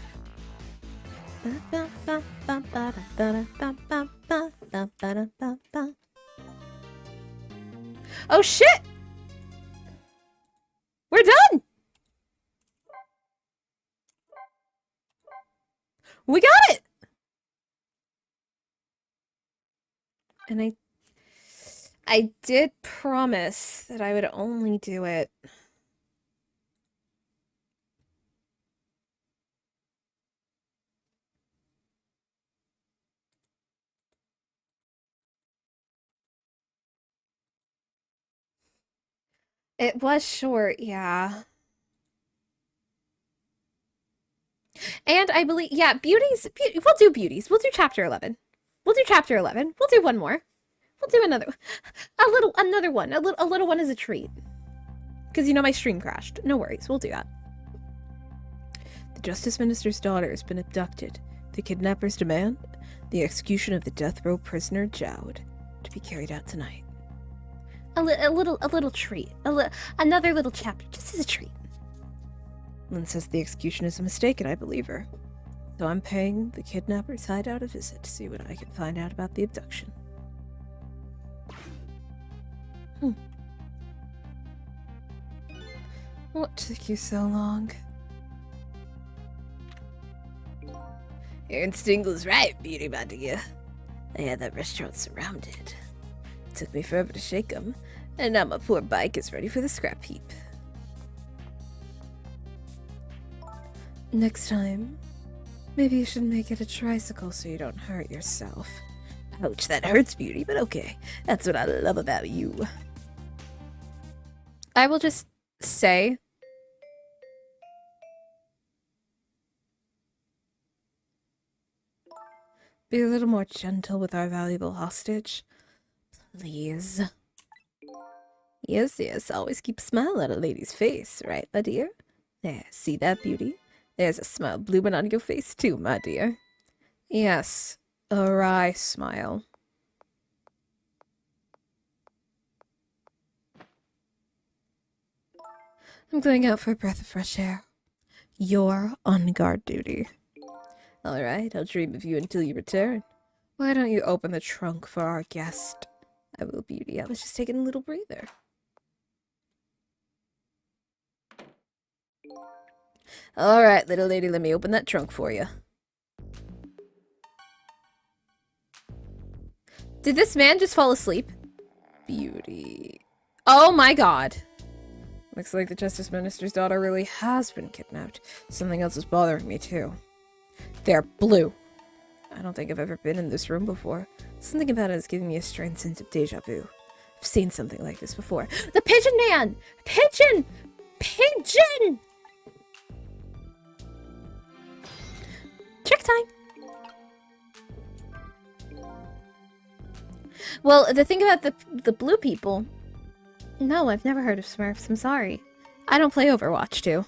Oh shit! We're done! We got it! And I did promise that I would only do it. It was short, yeah. And I believe, yeah, we'll do beauties. We'll do chapter 11. We'll do chapter 11. We'll do one more. We'll do another one. A little one is a treat. Because, you know, my stream crashed. No worries, we'll do that. The Justice Minister's daughter has been abducted. The kidnappers demand the execution of the death row prisoner Jowd to be carried out tonight.
A little treat. Another little chapter, just as a treat.
Lynn says the execution is a mistake, and I believe her. So I'm paying the kidnapper's hideout a visit to see what I can find out about the abduction. What took you so long? Your instinct was right, Beauty, my dear. I had that restaurant surrounded. It took me forever to shake them, and now my poor bike is ready for the scrap heap. Next time, maybe you should make it a tricycle so you don't hurt yourself. Ouch, that hurts, Beauty, but okay. That's what I love about you. I will just say... be a little more gentle with our valuable hostage. Please. Yes, yes, always keep a smile on a lady's face, right, my dear? There, see that, Beauty? There's a smile blooming on your face, too, my dear. Yes, a wry smile. I'm going out for a breath of fresh air. You're on guard duty. All right, I'll dream of you until you return. Why don't you open the trunk for our guest? I will, Beauty. I was just taking a little breather. All right, little lady, let me open that trunk for you. Did this man just fall asleep? Beauty. Oh my god. Looks like the Justice Minister's daughter really has been kidnapped. Something else is bothering me, too. They're blue. I don't think I've ever been in this room before. Something about it is giving me a strange sense of deja vu. I've seen something like this before. The Pigeon Man! Pigeon! Pigeon! Trick time! Well, the thing about the blue people... No, I've never heard of Smurfs. I'm sorry. I don't play Overwatch, too.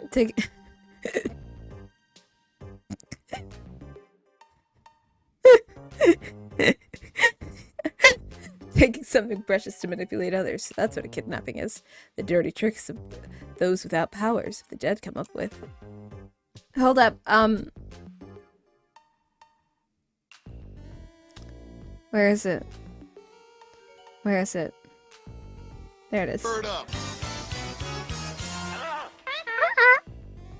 Take... Taking something precious to manipulate others. That's what a kidnapping is. The dirty tricks of those without powers the dead come up with. Hold up, where is it? Where is it? There it is.
Bird up.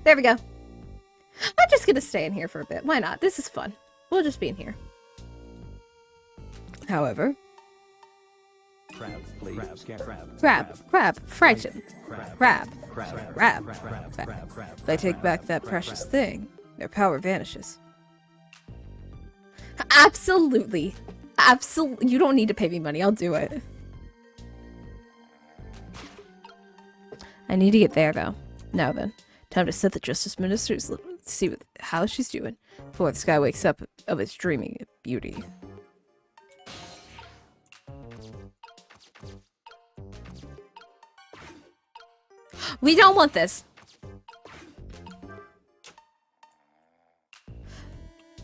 There we go. I'm just gonna stay in here for a bit. Why not? This is fun. We'll just be in here. However... Crab, frighten. Crab. If I take back that precious thing, their power vanishes. Absolutely. Absolutely. You don't need to pay me money. I'll do it. I need to get there, though. Now then. Time to set the Justice Minister's see how she's doing before this guy wakes up of his dreaming beauty. We don't want this.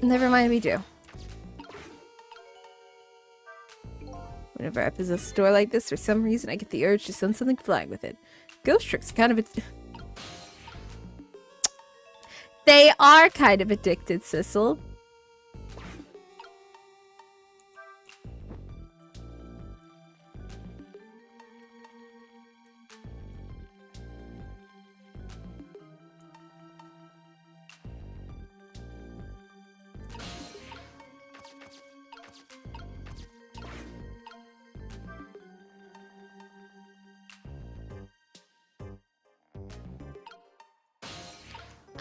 Never mind, we do. Whenever I possess a store like this, for some reason I get the urge to send something flying with it. Ghost tricks kind of They are kind of addicted, Sissel.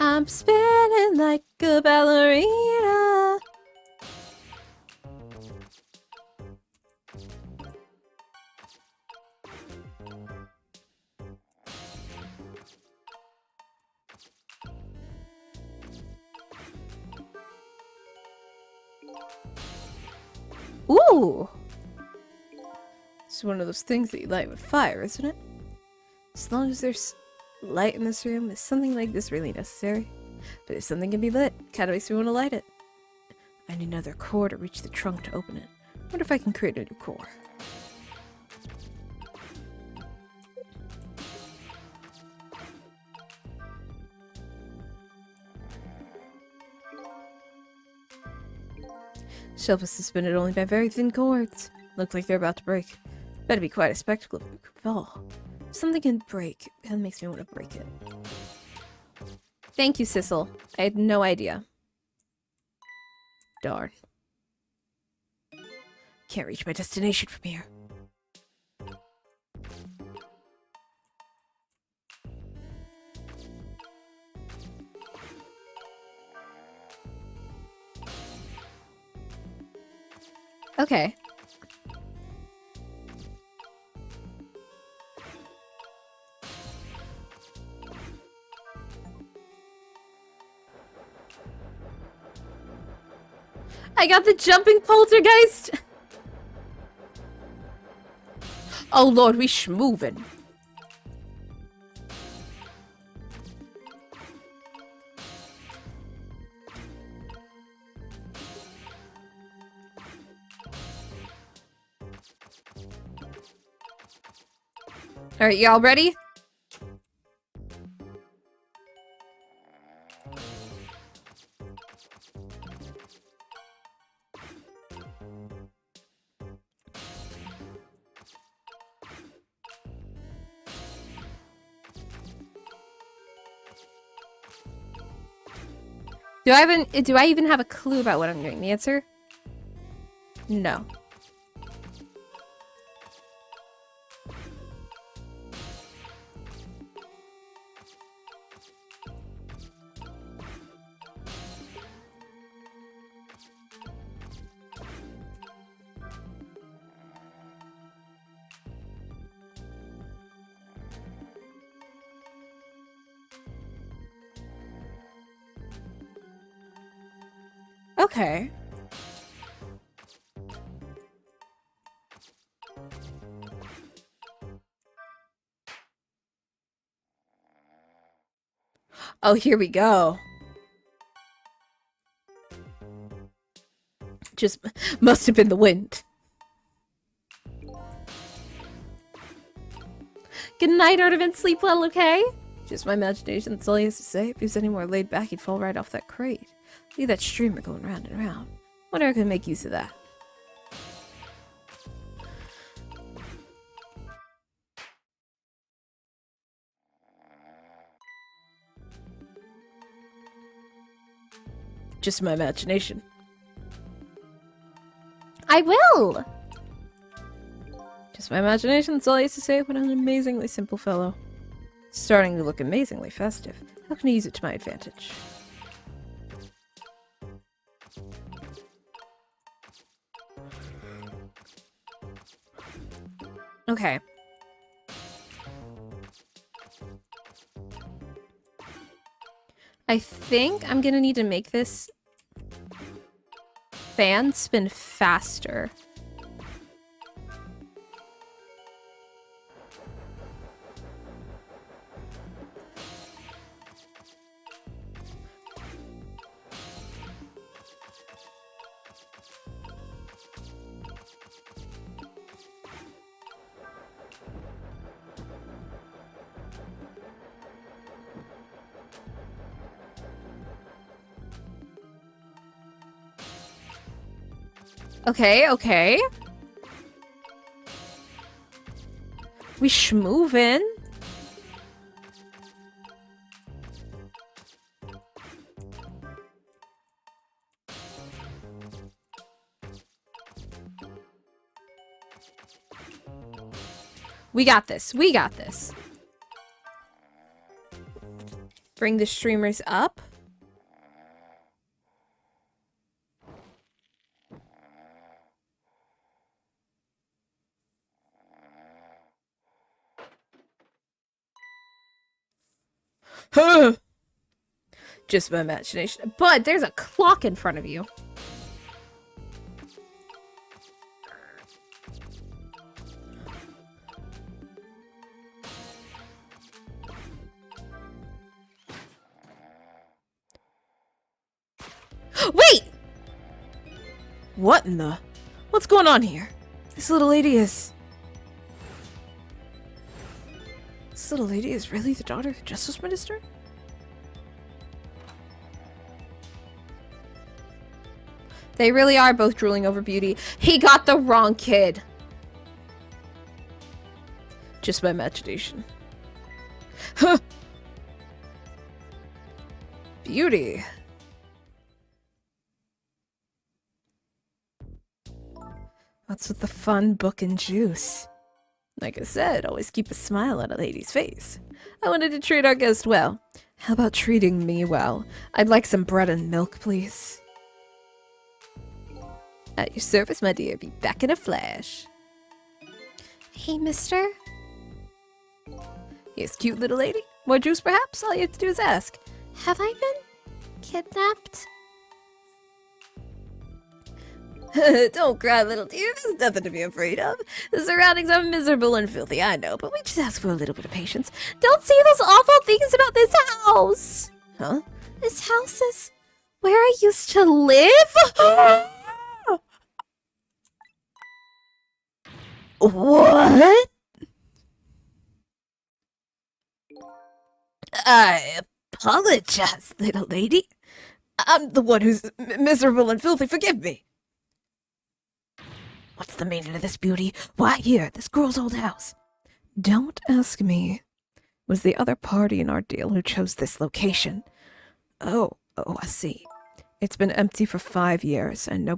I'm spinning like a ballerina. Ooh! It's one of those things that you light with fire, isn't it? As long as there's Light in this room? Is something like this really necessary? But if something can be lit, kinda makes me want to light it. I need another core to reach the trunk to open it. Wonder if I can create a new core. Shelf is suspended only by very thin cords. Look like they're about to break. Better be quite a spectacle if it could fall. If something can break, that makes me want to break it. Thank you, Sissel. I had no idea. Darn. Can't reach my destination from here. Okay. I got the jumping poltergeist! Oh lord, we schmoovin'. Alright, y'all ready? Do I even have a clue about what I'm doing? The answer? No. Okay. Oh, here we go. Just must have been the wind. Good night, Artivant. Sleep well, okay? Just my imagination, that's all he has to say. If he was any more laid back, he'd fall right off that crate. Leave that streamer going round and round. Wonder if I can make use of that. Just my imagination. I will! Just my imagination, that's all I used to say. What an amazingly simple fellow. Starting to look amazingly festive. How can I use it to my advantage? Okay. I think I'm gonna need to make this fan spin faster. Okay, okay. We schmoovin'. We got this. We got this. Bring the streamers up. Huh. Just my imagination. But there's a clock in front of you. Wait! What in the... What's going on here? This little lady is... This little lady is really the daughter of the Justice Minister? They really are both drooling over beauty. He got the wrong kid. Just my imagination. Huh. Beauty. What's with the fun book and juice? Like I said, always keep a smile on a lady's face. I wanted to treat our guest well. How about treating me well? I'd like some bread and milk, please. At your service, my dear. Be back in a flash.
Hey, mister?
Yes, cute little lady. More juice, perhaps? All you have to do is ask.
Have I been kidnapped?
Don't cry, little dear. There's nothing to be afraid of. The surroundings are miserable and filthy, I know, but we just ask for a little bit of patience.
Don't say those awful things about this house!
Huh?
This house is where I used to live?
What? I apologize, little lady. I'm the one who's miserable and filthy. Forgive me. What's the meaning of this, beauty? Why here, this girl's old house? Don't ask me. It was the other party in our deal who chose this location. Oh, I see. It's been empty for 5 years, and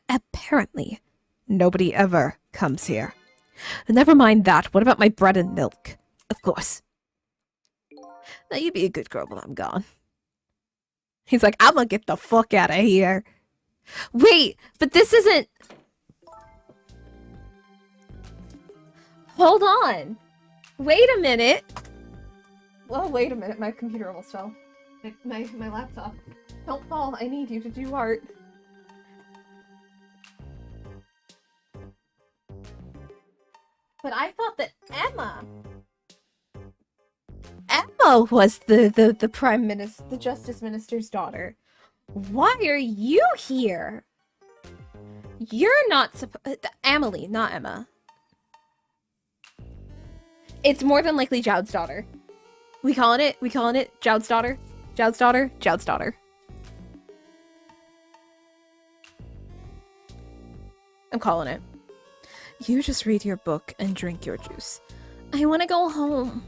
apparently, nobody ever comes here. Never mind that. What about my bread and milk? Of course. Now you be a good girl while I'm gone. He's like, I'm gonna get the fuck out of here. Wait, but this isn't... Hold on. Wait a minute. Well, wait a minute. My computer almost fell. My laptop. Don't fall. I need you to do art. But I thought that Emma was the prime minister, the justice minister's daughter. Why are you here? You're not Emily, not Emma. It's more than likely Jowd's daughter. We calling it Jowd's daughter. Jowd's daughter. Jowd's daughter. I'm calling it. You just read your book and drink your juice. I want to go home.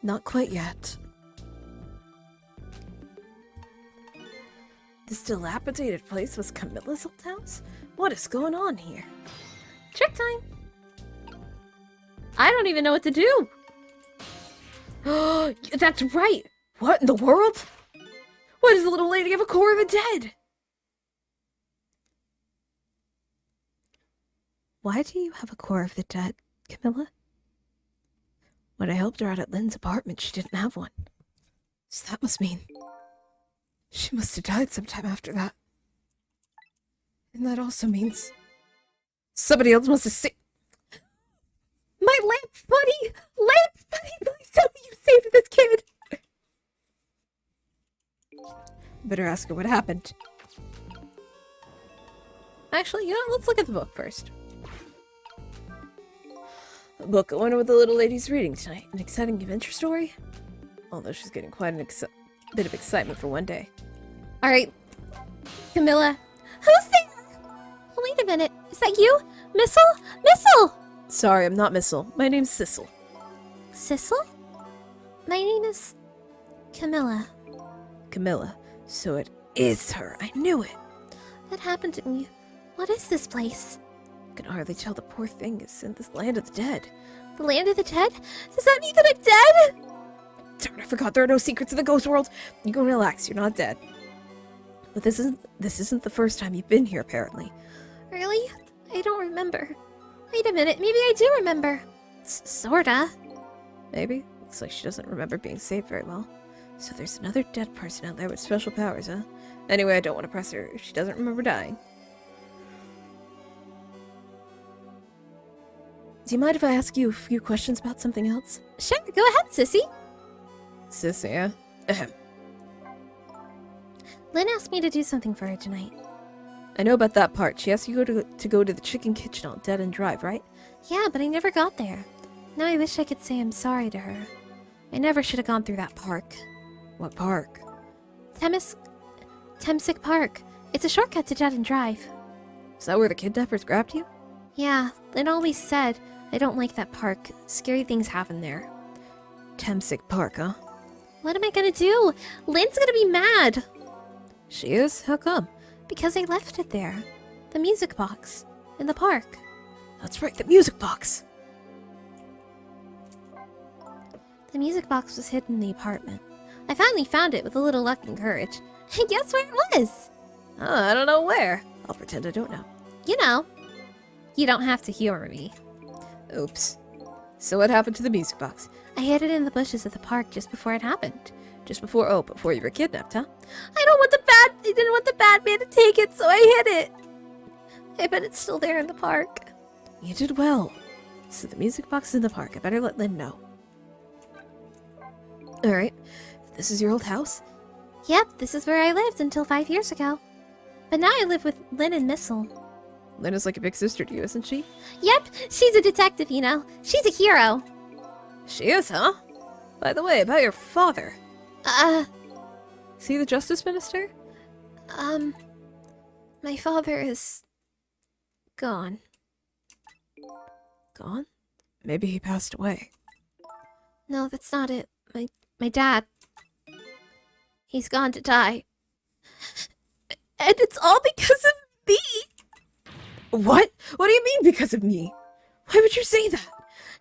Not quite yet. This dilapidated place was Camilla's old house? What is going on here? Check time. I don't even know what to do. That's right. What in the world? Why does the little lady have a core of the dead? Why do you have a core of the dead, Camilla? When I helped her out at Lynn's apartment, she didn't have one. So that must mean she must have died sometime after that. And that also means somebody else must have seen... My lamp buddy! Lamp buddy! Please tell me you saved this kid! Better ask her what happened. Actually, you know, let's look at the book first. Book, I wonder what the little lady's reading tonight. An exciting adventure story? Although she's getting quite a bit of excitement for one day. Alright, Camilla.
Who's there? Oh, wait a minute. Is that you? Missile? Missile!
Sorry, I'm not Missile. My name's Sissel.
Sissel? My name is Camilla.
Camilla. So it is her. I knew it.
What happened to me? What is this place?
I can hardly tell. The poor thing is in this land of the dead.
The land of the dead? Does that mean that I'm dead?
Darn, I forgot there are no secrets in the ghost world. You can relax. You're not dead. But this isn't the first time you've been here, apparently.
Really? I don't remember. Wait a minute. Maybe I do remember. Sorta.
Maybe. Looks like she doesn't remember being saved very well. So there's another dead person out there with special powers, huh? Anyway, I don't want to press her if she doesn't remember dying. Do you mind if I ask you a few questions about something else?
Sure, go ahead, sissy.
Sissy, yeah? Ahem.
Lynn asked me to do something for her tonight.
I know about that part. She asked you to go to the chicken kitchen on Dead End Drive, right?
Yeah, but I never got there. Now I wish I could say I'm sorry to her. I never should have gone through that park.
What park?
Temsic Park. It's a shortcut to Dead End Drive.
Is that where the kidnappers grabbed you?
Yeah, Lynn always said, I don't like that park. Scary things happen there.
Temsic Park, huh?
What am I gonna do? Lynn's gonna be mad!
She is? How come?
Because I left it there. The music box. In the park.
That's right, the music box.
The music box was hidden in the apartment. I finally found it with a little luck and courage. And guess where it was?
I don't know where. I'll pretend I don't know.
You know. You don't have to humor me.
Oops. So what happened to the music box?
I hid it in the bushes of the park just before it happened.
Before you were kidnapped, huh?
I didn't want the bad man to take it, so I hid it. I bet it's still there in the park.
You did well. So the music box is in the park. I better let Lynn know. Alright. This is your old house?
Yep, this is where I lived until 5 years ago. But now I live with Lynn and Missile.
Lynn is like a big sister to you, isn't she?
Yep, she's a detective, you know. She's a hero.
She is, huh? By the way, about your father. Is he the Justice Minister?
My father is gone.
Gone? Maybe he passed away.
No, that's not it. My dad. He's gone to die. And it's all because of me!
What? What do you mean because of me? Why would you say that?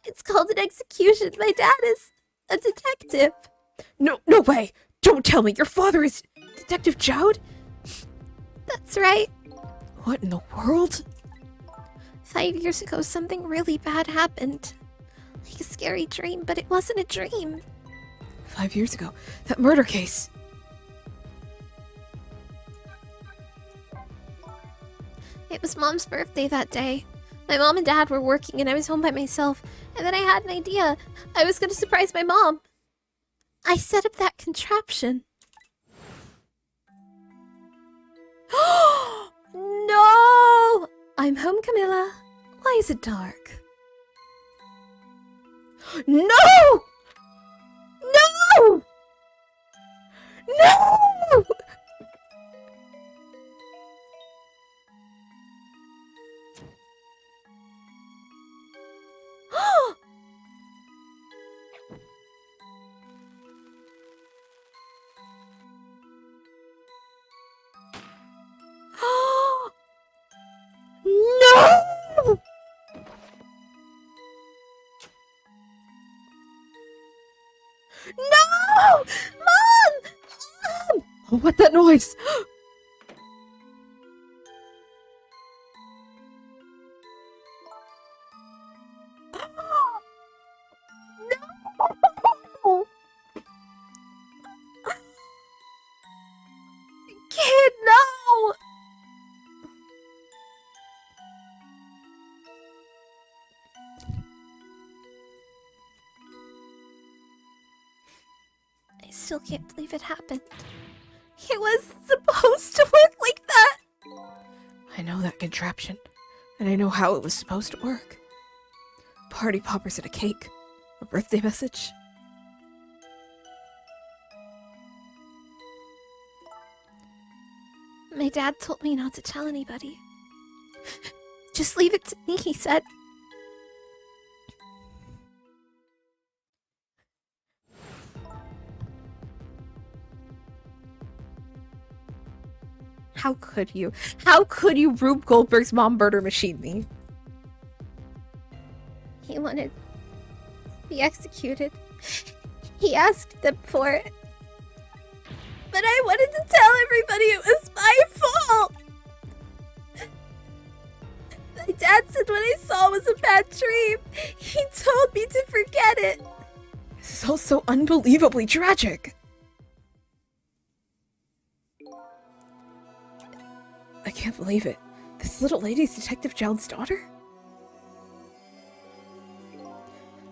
It's called an execution. My dad is a detective.
No way! Don't tell me your father is Detective Jowd?
That's right.
What in the world?
5 years ago, something really bad happened. Like a scary dream, but it wasn't a dream.
5 years ago, that murder case.
It was Mom's birthday that day. My mom and dad were working and I was home by myself. And then I had an idea. I was going to surprise my mom. I set up that contraption. No! I'm home, Camilla. Why is it dark?
No! No! No! No!
No! Mom!
Oh, what that noise?
No! Kid, no! I still can't believe it happened. It was supposed to work like that!
I know that contraption, and I know how it was supposed to work. Party poppers and a cake. A birthday message.
My dad told me not to tell anybody. Just leave it to me, he said.
How could you? How could you Rube Goldberg's mom murder machine me?
He wanted to be executed. He asked them for it. But I wanted to tell everybody it was my fault! My dad said what I saw was a bad dream. He told me to forget it.
This is all so unbelievably tragic. I can't believe it. This little lady's Detective Jowd's daughter?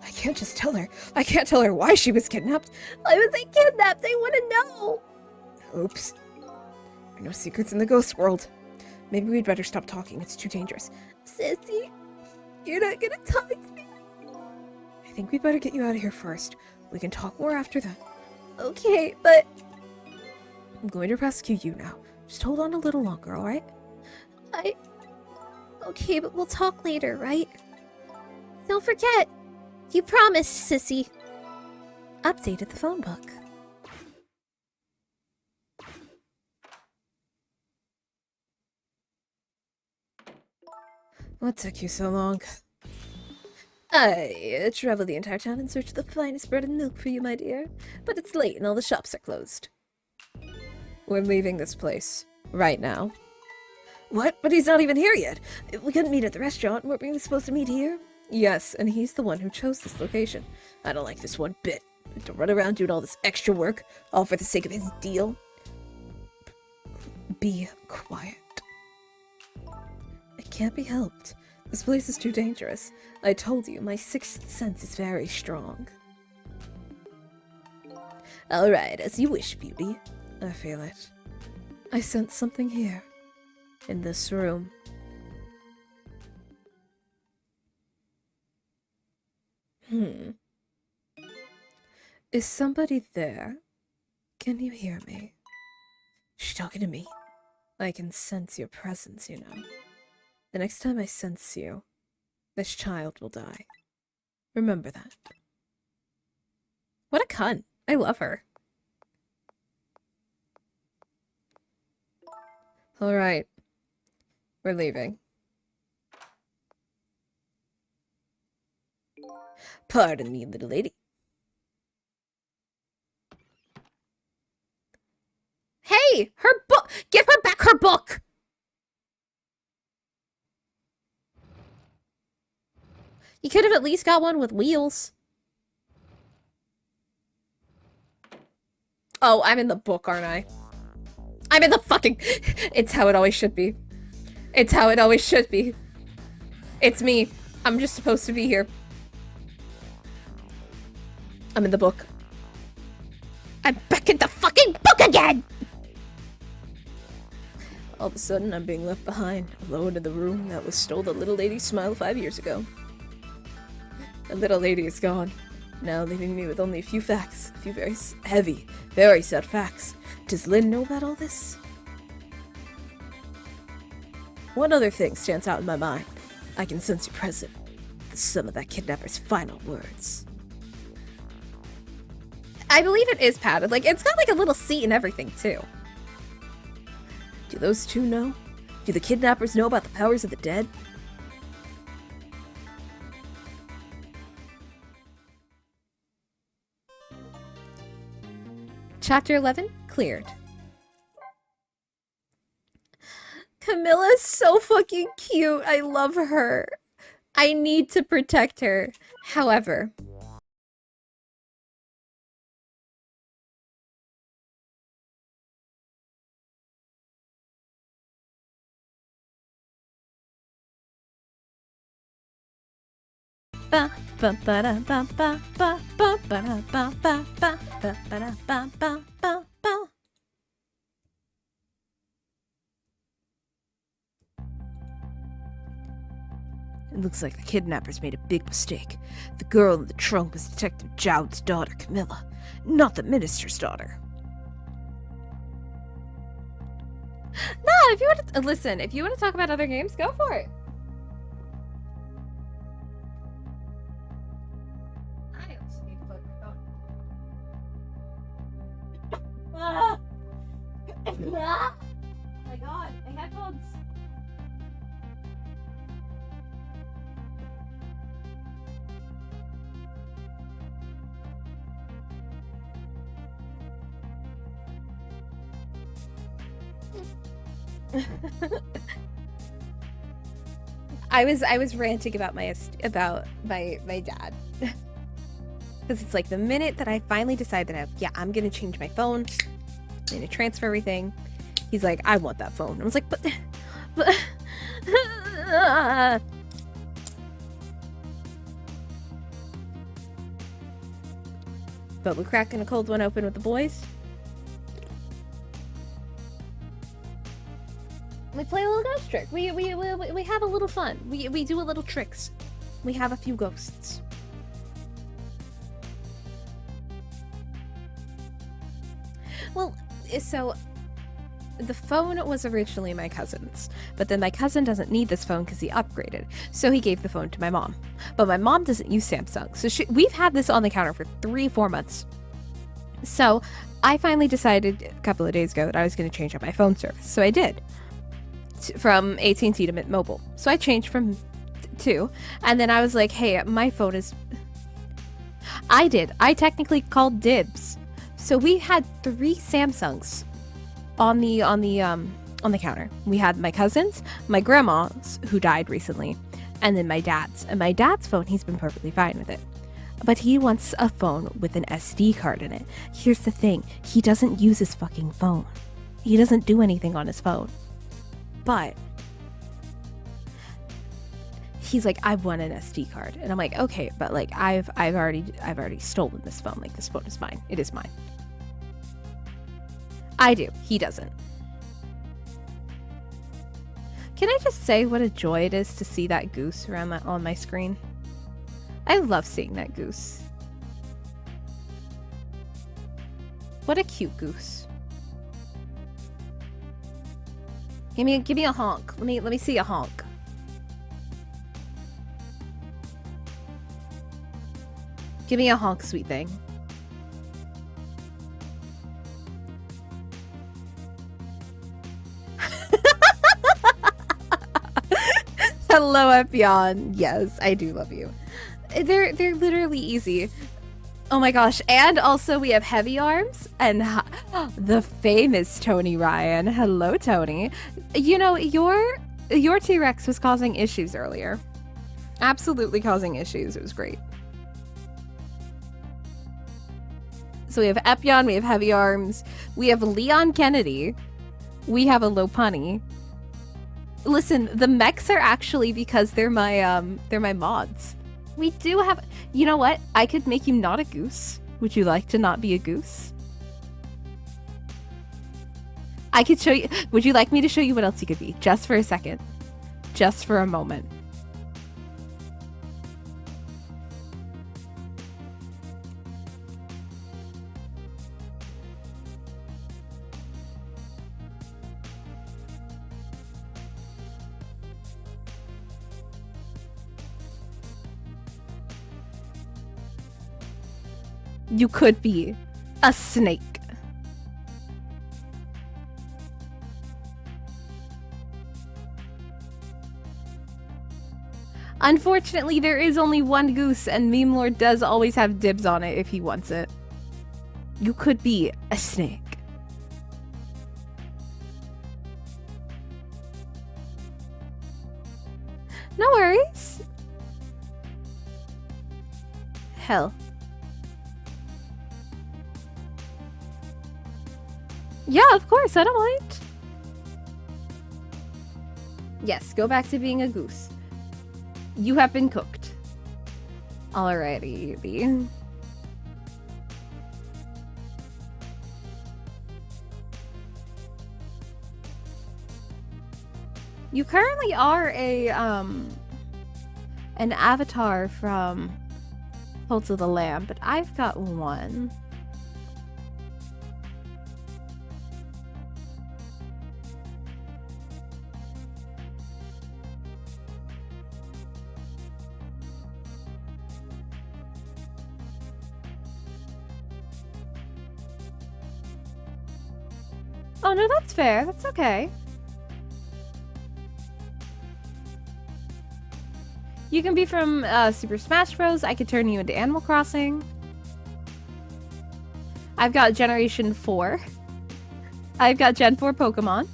I can't just tell her. I can't tell her why she was kidnapped.
Why was I kidnapped? I want to know.
Oops. are no secrets in the ghost world. Maybe we'd better stop talking. It's too dangerous.
Sissy, you're not gonna talk to me.
I think we'd better get you out of here first. We can talk more after that.
Okay, but
I'm going to rescue you now. Just hold on a little longer, alright?
Okay, but we'll talk later, right? Don't forget. You promised, Sissy.
Updated the phone book. What took you so long? I traveled the entire town in search of the finest bread and milk for you, my dear. But it's late and all the shops are closed. We're leaving this place. Right now. What? But he's not even here yet. We couldn't meet at the restaurant. Weren't we supposed to meet here? Yes, and he's the one who chose this location. I don't like this one bit. To run around doing all this extra work, all for the sake of his deal. Be quiet. It can't be helped. This place is too dangerous. I told you, my sixth sense is very strong. Alright, as you wish, beauty. I feel it. I sense something here. In this room. Is somebody there? Can you hear me? She's talking to me. I can sense your presence, you know. The next time I sense you, this child will die. Remember that. What a cunt. I love her. Alright. We're leaving. Pardon me, little lady.
Hey, her book! Give her back her book! You could have at least got one with wheels.
Oh, I'm in the book, aren't I? I'm in the fucking... It's how it always should be. It's how it always should be. It's me. I'm just supposed to be here. I'm in the book.
I'm back in the fucking book again!
All of a sudden, I'm being left behind, alone in the room that was stole the little lady's smile 5 years ago. The little lady is gone, now leaving me with only a few facts, a few very heavy, very sad facts. Does Lynn know about all this? One other thing stands out in my mind. I can sense you present. The sum of that kidnapper's final words. I believe it is padded. Like, it's got like a little seat and everything, too. Do those two know? Do the kidnappers know about the powers of the dead? Chapter 11, cleared. Camilla's so fucking cute. I love her. I need to protect her. However... It looks like the kidnappers made a big mistake. The girl in the trunk was Detective Jowd's daughter, Camilla, not the minister's daughter. No, if you want to listen, if you want to talk about other games, go for it. I also need to plug my phone. Ah! Oh my god, my headphones. I was ranting about my dad. Because it's like the minute that I finally decide that I'm gonna change my phone, I'm gonna transfer everything, he's like, I want that phone. I was like, but but we're cracking a cold one open with the boys. We play a little ghost trick. We have a little fun. We do a little tricks. We have a few ghosts. Well, so the phone was originally my cousin's, but then my cousin doesn't need this phone because he upgraded, so he gave the phone to my mom. But my mom doesn't use Samsung, so we've had this on the counter for 3-4 months. So I finally decided a couple of days ago that I was going to change up my phone service, so I did. From AT&T to Mint Mobile. So I changed from two, and then I was like, hey, my phone is... I technically called dibs. So we had 3 Samsungs on the counter. We had my cousin's, my grandma's, who died recently, and then my dad's. And my dad's phone, he's been perfectly fine with it. But he wants a phone with an SD card in it. Here's the thing, he doesn't use his fucking phone. He doesn't do anything on his phone. But he's like, I want an SD card. And I'm like, okay, but like I've already stolen this phone. Like, this phone is mine. It is mine. I do. He doesn't. Can I just say what a joy it is to see that goose around on my screen? I love seeing that goose. What a cute goose. Give me a honk. Let me see a honk. Give me a honk, sweet thing. Hello, Epion. Yes, I do love you. They're literally easy. Oh my gosh. And also we have heavy arms and the famous Tony Ryan. Hello, Tony. You know, your T-Rex was causing issues earlier. Absolutely causing issues. It was great. So we have Epion, we have heavy arms, we have Leon Kennedy, we have a Lopunny. Listen, the mechs are actually because they're my mods. We do have, you know what? I could make you not a goose. Would you like to not be a goose? I could show you, would you like me to show you what else you could be? Just for a second. Just for a moment. You could be a snake. Unfortunately, there is only one goose, and Meme Lord does always have dibs on it if he wants it. You could be a snake. No worries. Hell. Yeah, of course, I don't mind. Yes, go back to being a goose. You have been cooked. Alrighty, B. You currently are an avatar from Cult of the Lamb, but I've got one. Oh, no, that's fair. That's okay. You can be from Super Smash Bros. I could turn you into Animal Crossing. I've got Generation 4. I've got Gen 4 Pokemon.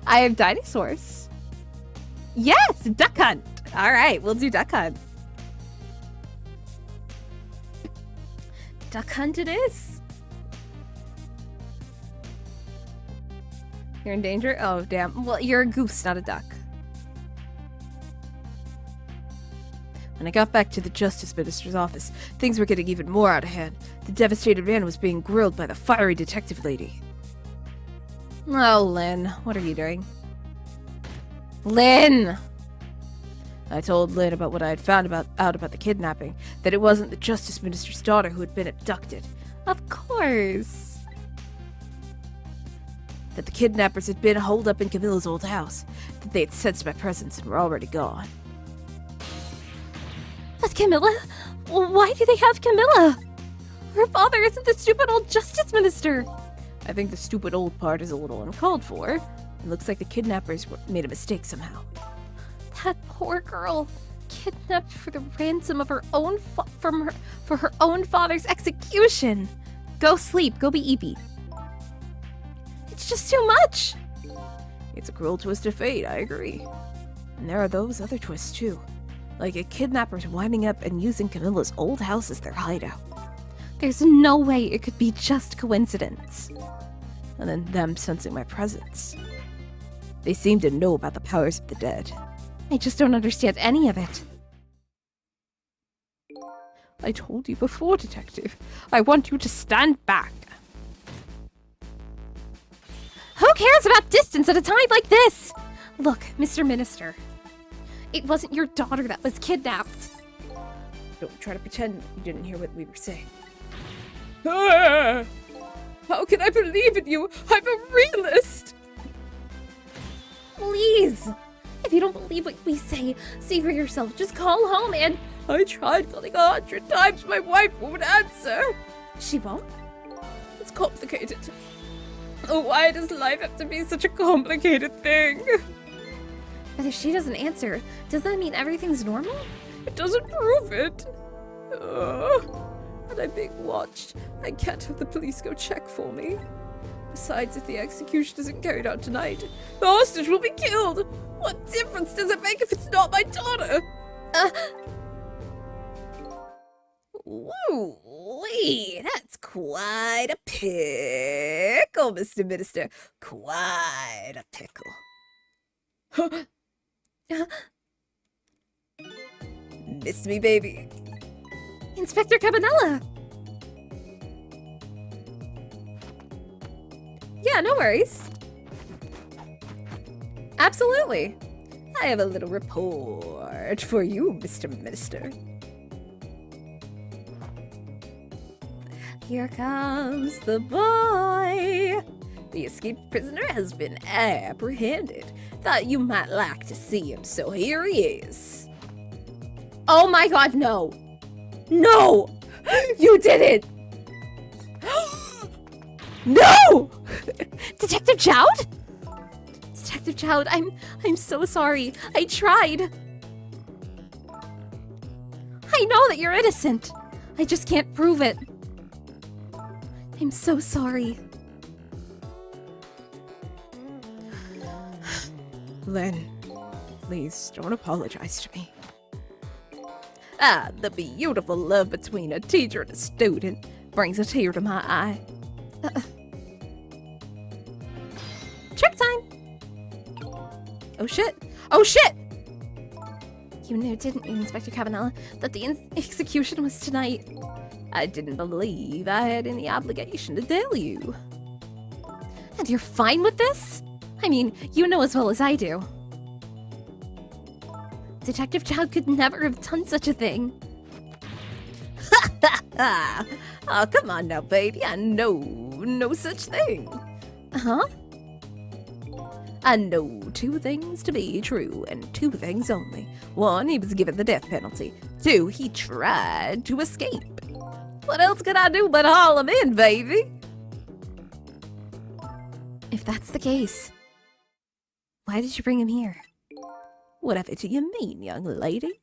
I have dinosaurs. Yes! Duck Hunt! Alright, we'll do Duck Hunt. Duck Hunt it is. You're in danger? Oh, damn. Well, you're a goose, not a duck. When I got back to the Justice Minister's office, things were getting even more out of hand. The devastated man was being grilled by the fiery detective lady. Oh, Lynn, what are you doing? Lynn! I told Lynn about what I had found out about the kidnapping, that it wasn't the Justice Minister's daughter who had been abducted. Of course. That the kidnappers had been holed up in Camilla's old house, that they had sensed my presence and were already gone.
But Camilla? Why do they have Camilla? Her father isn't the stupid old Justice Minister.
I think the stupid old part is a little uncalled for. It looks like the kidnappers made a mistake somehow.
That poor girl, kidnapped for the ransom of her own for her own father's execution.
Go sleep. Go be eepy.
It's just too much.
It's a cruel twist of fate, I agree. And there are those other twists too. Like a kidnappers winding up and using Camilla's old house as their hideout.
There's no way it could be just coincidence.
And then them sensing my presence. They seem to know about the powers of the dead.
I just don't understand any of it.
I told you before, Detective. I want you to stand back.
Who cares about distance at a time like this? Look, Mr. Minister. It wasn't your daughter that was kidnapped.
Don't try to pretend you didn't hear what we were saying. Ah! How can I believe in you? I'm a realist!
Please! If you don't believe what we say, see for yourself. Just call home and...
I tried calling 100 times, my wife won't answer.
She won't?
It's complicated. Oh, why does life have to be such a complicated thing?
But if she doesn't answer, does that mean everything's normal?
It doesn't prove it. And I'm being watched. I can't have the police go check for me. Besides, if the execution isn't carried out tonight, the hostage will be killed. What difference does it make if it's not my daughter? Woo-wee, that's quite a pickle, Mr. Minister. Quite a pickle. Miss me, baby.
Inspector Cabanella!
Yeah, no worries. Absolutely. I have a little report for you, Mr. Minister. Here comes the boy. The escaped prisoner has been apprehended. Thought you might like to see him, so here he is. Oh my god, no. No! You did it! No!
Detective Chowd? Detective Chowd, I'm so sorry. I tried. I know that you're innocent. I just can't prove it. I'm so sorry.
Lynn, please don't apologize to me. Ah, the beautiful love between a teacher and a student brings a tear to my eye.
Trick time!
Oh shit! Oh shit!
You knew, didn't you, Inspector Cabanella, that the execution was tonight?
I didn't believe I had any obligation to tell you.
And you're fine with this? I mean, you know as well as I do. Detective Chowd could never have done such a thing.
Oh, come on now, baby. I know no such thing.
Huh?
I know two things to be true, and two things only. One, he was given the death penalty. Two, he tried to escape. What else could I do but haul him in, baby?
If that's the case, why did you bring him here?
Whatever do you mean, young lady?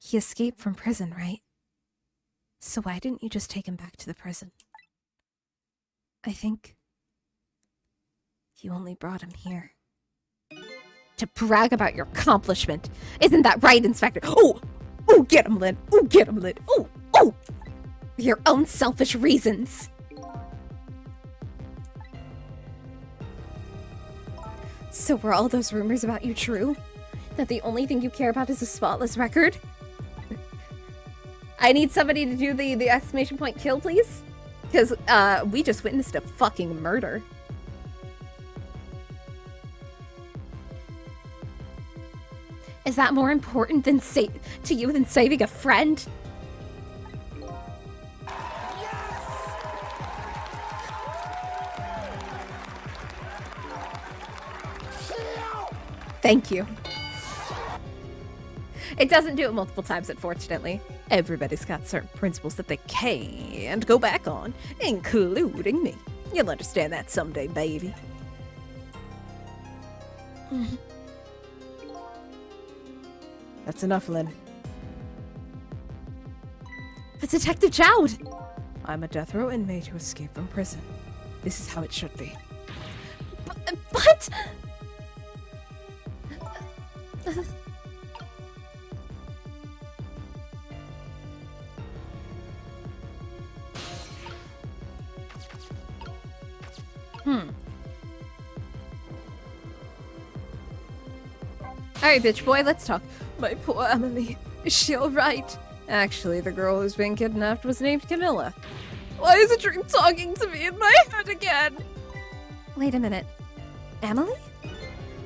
He escaped from prison, right? So why didn't you just take him back to the prison? I think you only brought him here
to brag about your accomplishment. Isn't that right, Inspector? Oh! Oh, get him, Lynn! Oh, get him, Lynn! Oh! Oh! For your own selfish reasons.
So were all those rumors about you true? That the only thing you care about is a spotless record?
I need somebody to do the exclamation point kill, please. Because we just witnessed a fucking murder.
Is that more important than to you than saving a friend?
Thank you. It doesn't do it multiple times, unfortunately. Everybody's got certain principles that they can't go back on, including me. You'll understand that someday, baby. That's enough, Lynn.
But Detective Jowd!
I'm a death row inmate who escaped from prison. This is how it should be.
But...
Alright, bitch boy, let's talk. My poor Emily. Is she alright? Actually, the girl who's been kidnapped was named Camilla. Why is a dream talking to me in my head again?
Wait a minute. Emily?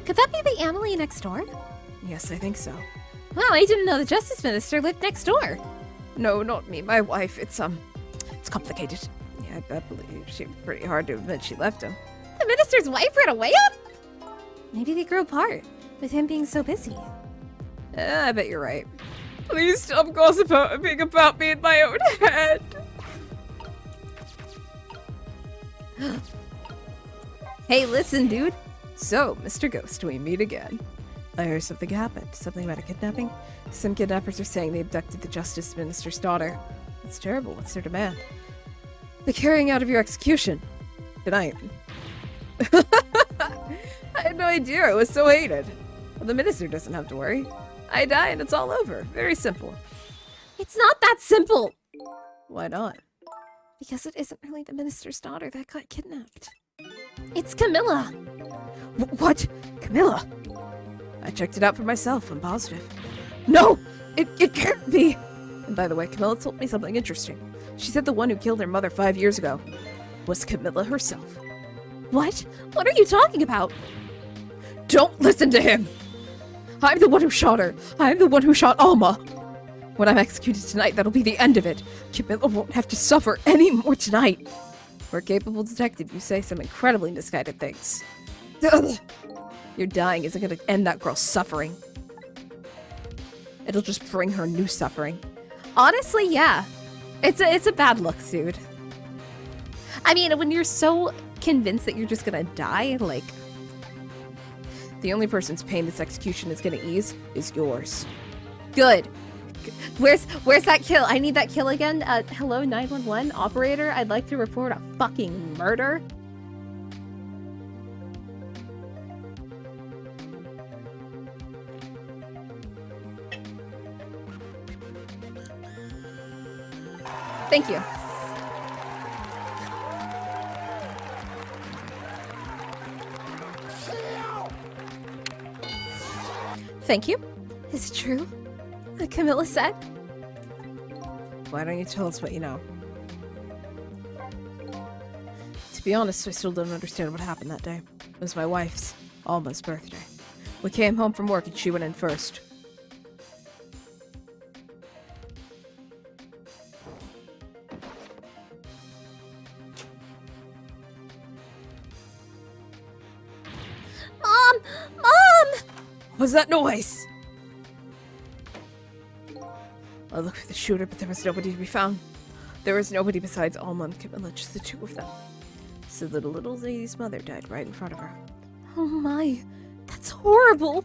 Could that be the Emily next door?
Yes, I think so.
Wow, I didn't know the Justice Minister lived next door.
No, not me. My wife. It's complicated. Yeah, I believe she's pretty hard to admit she left him.
The Minister's wife ran away on him? Maybe they grew apart, with him being so busy.
I bet you're right. Please stop gossiping about me in my own head. Hey, listen, dude. So, Mr. Ghost, we meet again. I heard something happened. Something about a kidnapping? Some kidnappers are saying they abducted the Justice Minister's daughter. It's terrible. What's their demand? The carrying out of your execution. Tonight. I had no idea it was so hated. Well, the minister doesn't have to worry. I die and it's all over. Very simple.
It's not that simple!
Why not?
Because it isn't really the Minister's daughter that got kidnapped. It's Camilla!
What? Camilla? I checked it out for myself. I'm positive. No! It can't be! And by the way, Camilla told me something interesting. She said the one who killed her mother 5 years ago was Camilla herself.
What? What are you talking about?
Don't listen to him! I'm the one who shot her. I'm the one who shot Alma. When I'm executed tonight, that'll be the end of it. Camilla won't have to suffer any more tonight. For a capable detective, you say some incredibly misguided things. Ugh. Your dying isn't going to end that girl's suffering. It'll just bring her new suffering. Honestly, yeah. It's a bad look, dude. I mean, when you're so convinced that you're just gonna die, like... The only person's pain this execution is gonna ease is yours. Good. Where's that kill? I need that kill again. Hello, 911 operator. I'd like to report a fucking murder. Thank you. Thank you.
Is it true? Like Camilla said?
Why don't you tell us what you know? To be honest, I still don't understand what happened that day. It was my wife's, Alma's birthday. We came home from work and she went in first.
Mom! Mom!
What was that noise? I looked for the shooter, but there was nobody to be found. There was nobody besides Alma and Camilla, just the two of them. So the little lady's mother died right in front of her.
Oh my, that's horrible!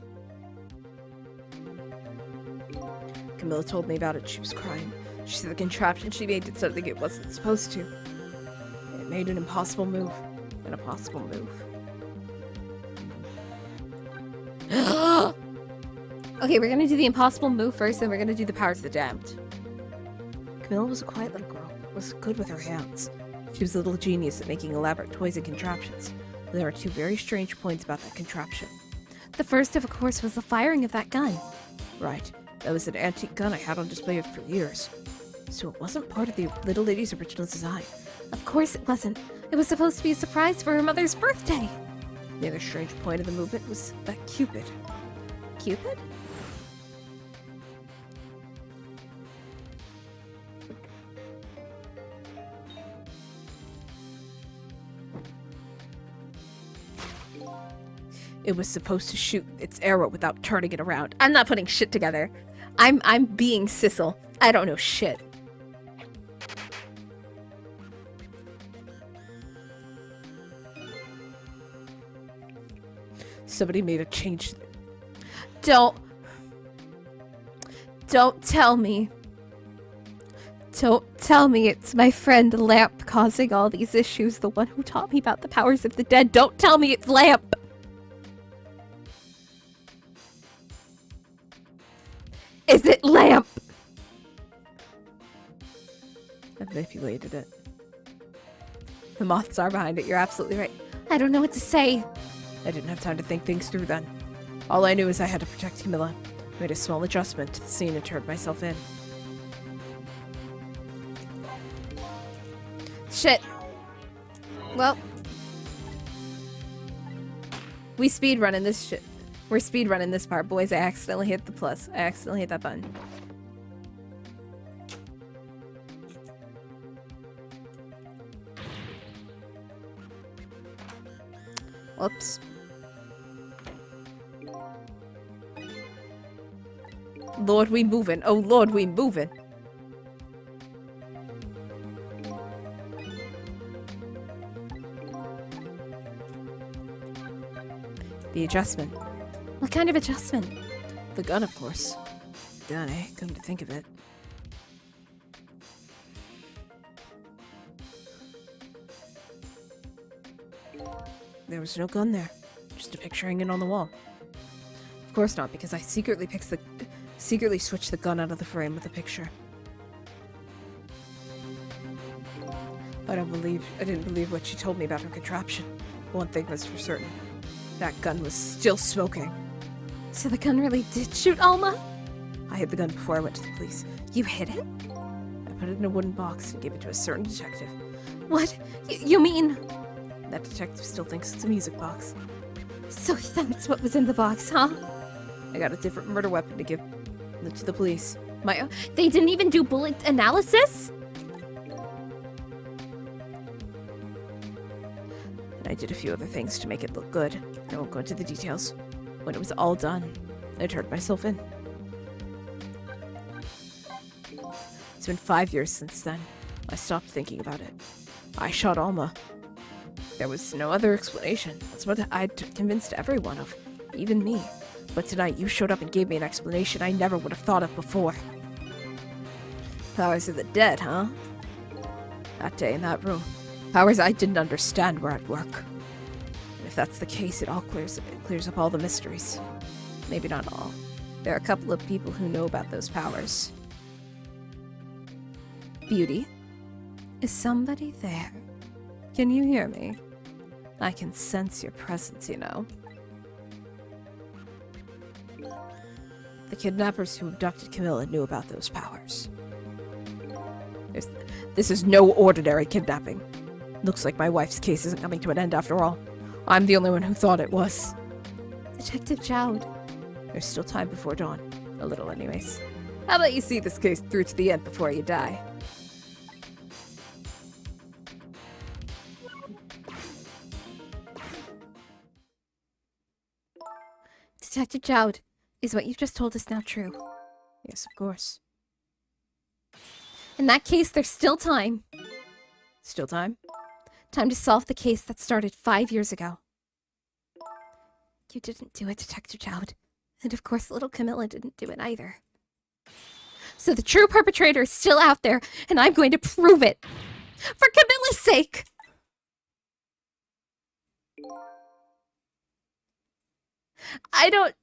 Camilla told me about it. She was crying. She said the contraption she made did something it wasn't supposed to. It made an impossible move. An impossible move. Okay, we're gonna do the impossible move first, then we're gonna do the powers of the damned. Camilla was a quiet little girl, was good with her hands. She was a little genius at making elaborate toys and contraptions. But there were two very strange points about that contraption.
The first, of course, was the firing of that gun.
Right, that was an antique gun I had on display for years. So it wasn't part of the little lady's original design.
Of course it wasn't. It was supposed to be a surprise for her mother's birthday.
The other strange point of the movement was that Cupid.
Cupid?
It was supposed to shoot its arrow without turning it around. I'm not putting shit together. I'm being Sissel. I don't know shit. Somebody made a change. Don't tell me. Don't tell me it's my friend Lamp causing all these issues, the one who taught me about the powers of the dead. Don't tell me it's Lamp! Is it Lamp? I manipulated it. The moths are behind it, you're absolutely right. I don't know what to say. I didn't have time to think things through then. All I knew is I had to protect Camilla. I made a small adjustment to the scene and turned myself in. Shit. Well. We speedrunning this shit. We're speedrunning this part, boys. I accidentally hit the plus. I accidentally hit that button. Whoops. Lord, we moving. Oh, Lord, we moving. The adjustment. What kind of adjustment? The gun, of course. Done, eh? Come to think of it. There was no gun there. Just a picture hanging on the wall. Of course not, because I secretly switched the gun out of the frame with the picture. I didn't believe what she told me about her contraption. One thing was for certain. That gun was still smoking. So the gun really did shoot Alma? I hid the gun before I went to the police. You hid it? I put it in a wooden box and gave it to a certain detective. What? You mean... That detective still thinks it's a music box. So that's what was in the box, huh? I got a different murder weapon to give to the police. They didn't even do bullet analysis? And I did a few other things to make it look good. I won't go into the details. When it was all done, I turned myself in. It's been 5 years since then. I stopped thinking about it. I shot Alma. There was no other explanation. That's what I'd convinced everyone of, even me. But tonight you showed up and gave me an explanation I never would have thought of before. Powers of the dead, huh? That day in that room, powers I didn't understand were at work. And if that's the case, it clears up all the mysteries. Maybe not all. There are a couple of people who know about those powers. Beauty? Is somebody there? Can you hear me? I can sense your presence, you know. The kidnappers who abducted Camilla knew about those powers. This is no ordinary kidnapping. Looks like my wife's case isn't coming to an end after all. I'm the only one who thought it was. Detective Jowd. There's still time before dawn. A little anyways. How about you see this case through to the end before you die? Detective Jowd, is what you've just told us now true? Yes, of course. In that case, there's still time. Still time? Time to solve the case that started 5 years ago. You didn't do it, Detective Jowd. And of course, little Camilla didn't do it either. So the true perpetrator is still out there, and I'm going to prove it. For Camilla's sake! I don't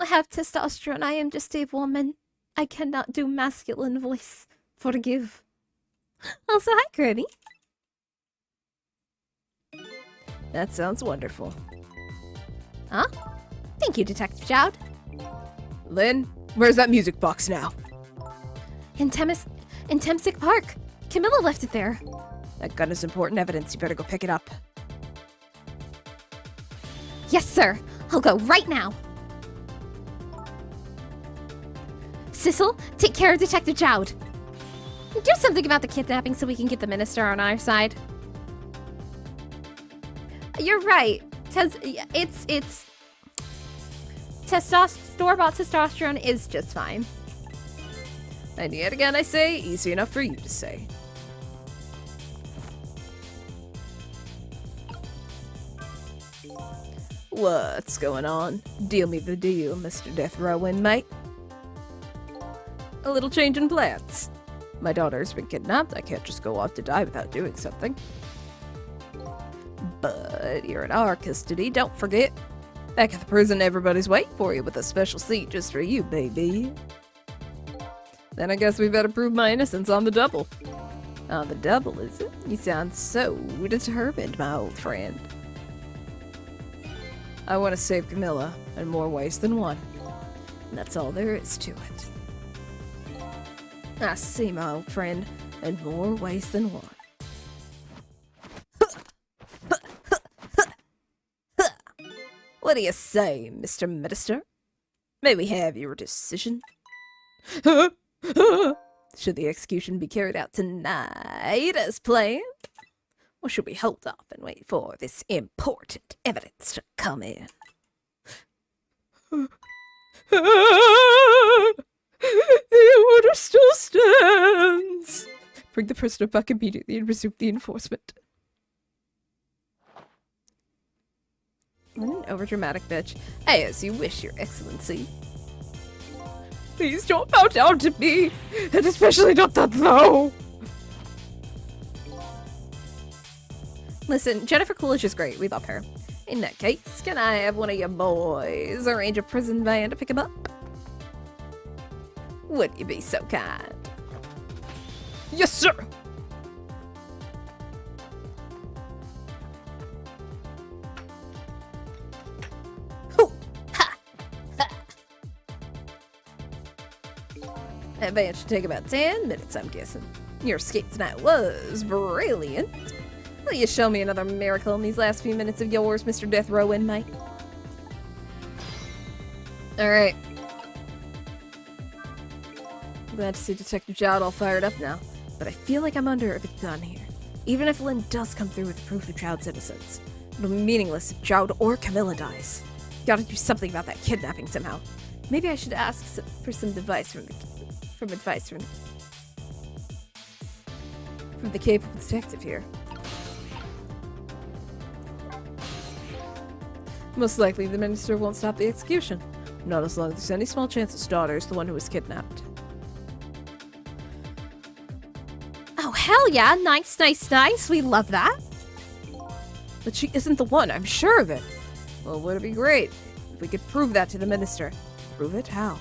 have testosterone. I am just a woman. I cannot do masculine voice. Forgive. Also, hi, Kirby. That sounds wonderful. Huh? Thank you, Detective Jowd. Lynn, where's that music box now? In Temsic Park. Camilla left it there. That gun is important evidence. You better go pick it up. Yes, sir. I'll go right now. Sissel, take care of Detective Jowd. Do something about the kidnapping so we can get the minister on our side. You're right. it's store-bought testosterone is just fine. And yet again, I say, easy enough for you to say. What's going on? Deal me the deal, Mr. Death Row inmate. A little change in plans. My daughter's been kidnapped. I can't just go off to die without doing something. But you're in our custody, don't forget. Back at the prison, everybody's waiting for you with a special seat just for you, baby. Then I guess we better prove my innocence on the double. On the double, is it? You sound so determined, my old friend. I want to save Camilla in more ways than one. And that's all there is to it. I see, my old friend, in more ways than one. What do you say, Mr. Minister? May we have your decision? Should the execution be carried out tonight as planned? Or should we hold off and wait for this important evidence to come in? The order still stands. Bring the prisoner back immediately and resume the enforcement. What an overdramatic bitch. As you wish, Your Excellency. Please don't bow down to me, and especially not that low. Listen, Jennifer Coolidge is great. We love her. In that case, can I have one of your boys arrange a prison van to pick him up? Would you be so kind? Yes, sir! Hoo! Ha! Ha! That van should take about 10 minutes, I'm guessing. Your escape tonight was brilliant. Will you show me another miracle in these last few minutes of yours, Mr. Death Row inmate? Alright. Glad to see Detective Jowd all fired up now, but I feel like I'm under the gun here. Even if Lynn does come through with proof of Jowd's innocence, it'll be meaningless if Jowd or Camilla dies. Gotta do something about that kidnapping somehow. Maybe I should ask for some advice from the capable detective here. Most likely the minister won't stop the execution. Not as long as there's any small chance his daughter is the one who was kidnapped.
Oh, hell yeah. Nice, nice, nice. We love that.
But she isn't the one, I'm sure of it. Well, would it be great if we could prove that to the minister? Prove it? How?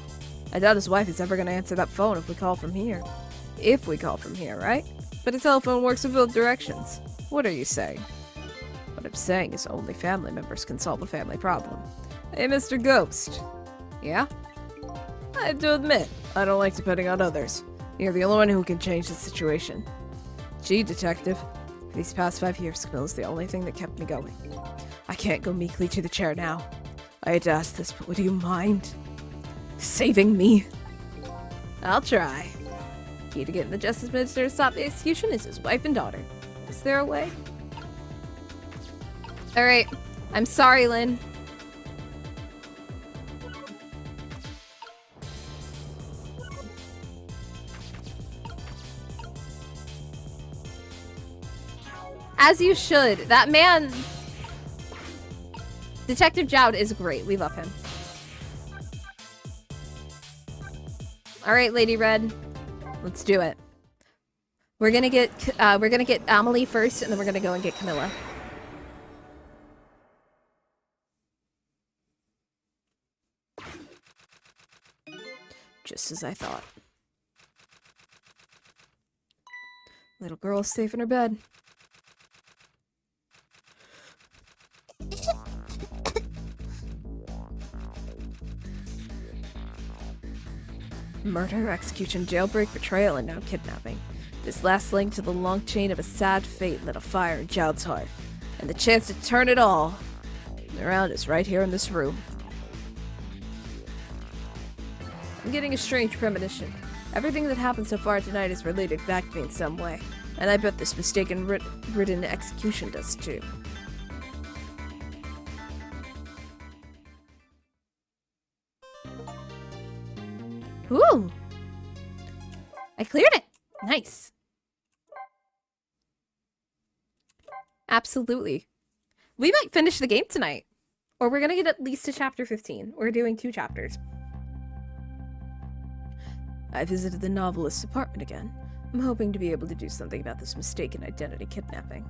I doubt his wife is ever going to answer that phone if we call from here. If we call from here, right? But a telephone works in both directions. What are you saying? What I'm saying is only family members can solve a family problem. Hey, Mr. Ghost. Yeah? I have to admit, I don't like depending on others. You're the only one who can change the situation. Gee, detective. For these past 5 years, Camilla's the only thing that kept me going. I can't go meekly to the chair now. I hate to ask this, but would you mind saving me? I'll try. Key to getting the Justice Minister to stop the execution is his wife and daughter. Is there a way? Alright. I'm sorry, Lynn. As you should. That man... Detective Jowd is great. We love him. Alright, Lady Red. Let's do it. We're gonna get Amelie first, and then we're gonna go and get Camilla. Just as I thought. Little girl is safe in her bed. Murder, execution, jailbreak, betrayal, and now kidnapping. This last link to the long chain of a sad fate lit a fire in Jowd's heart. And the chance to turn it all around is right here in this room. I'm getting a strange premonition. Everything that happened so far tonight is related back to me in some way. And I bet this mistaken written execution does too. Ooh. I cleared it. Nice. Absolutely. We might finish the game tonight. Or we're going to get at least to chapter 15. We're doing 2 chapters. I visited the novelist's apartment again. I'm hoping to be able to do something about this mistaken identity kidnapping.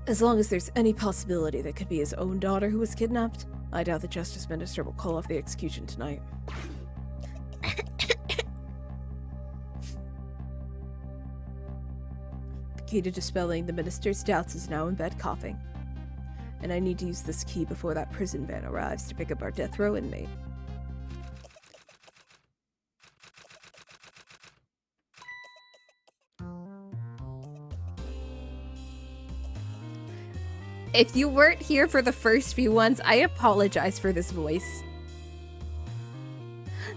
As long as there's any possibility that could be his own daughter who was kidnapped, I doubt the Justice Minister will call off the execution tonight. The key to dispelling the Minister's doubts is now in bed coughing. And I need to use this key before that prison van arrives to pick up our death row inmate. If you weren't here for the first few ones, I apologize for this voice.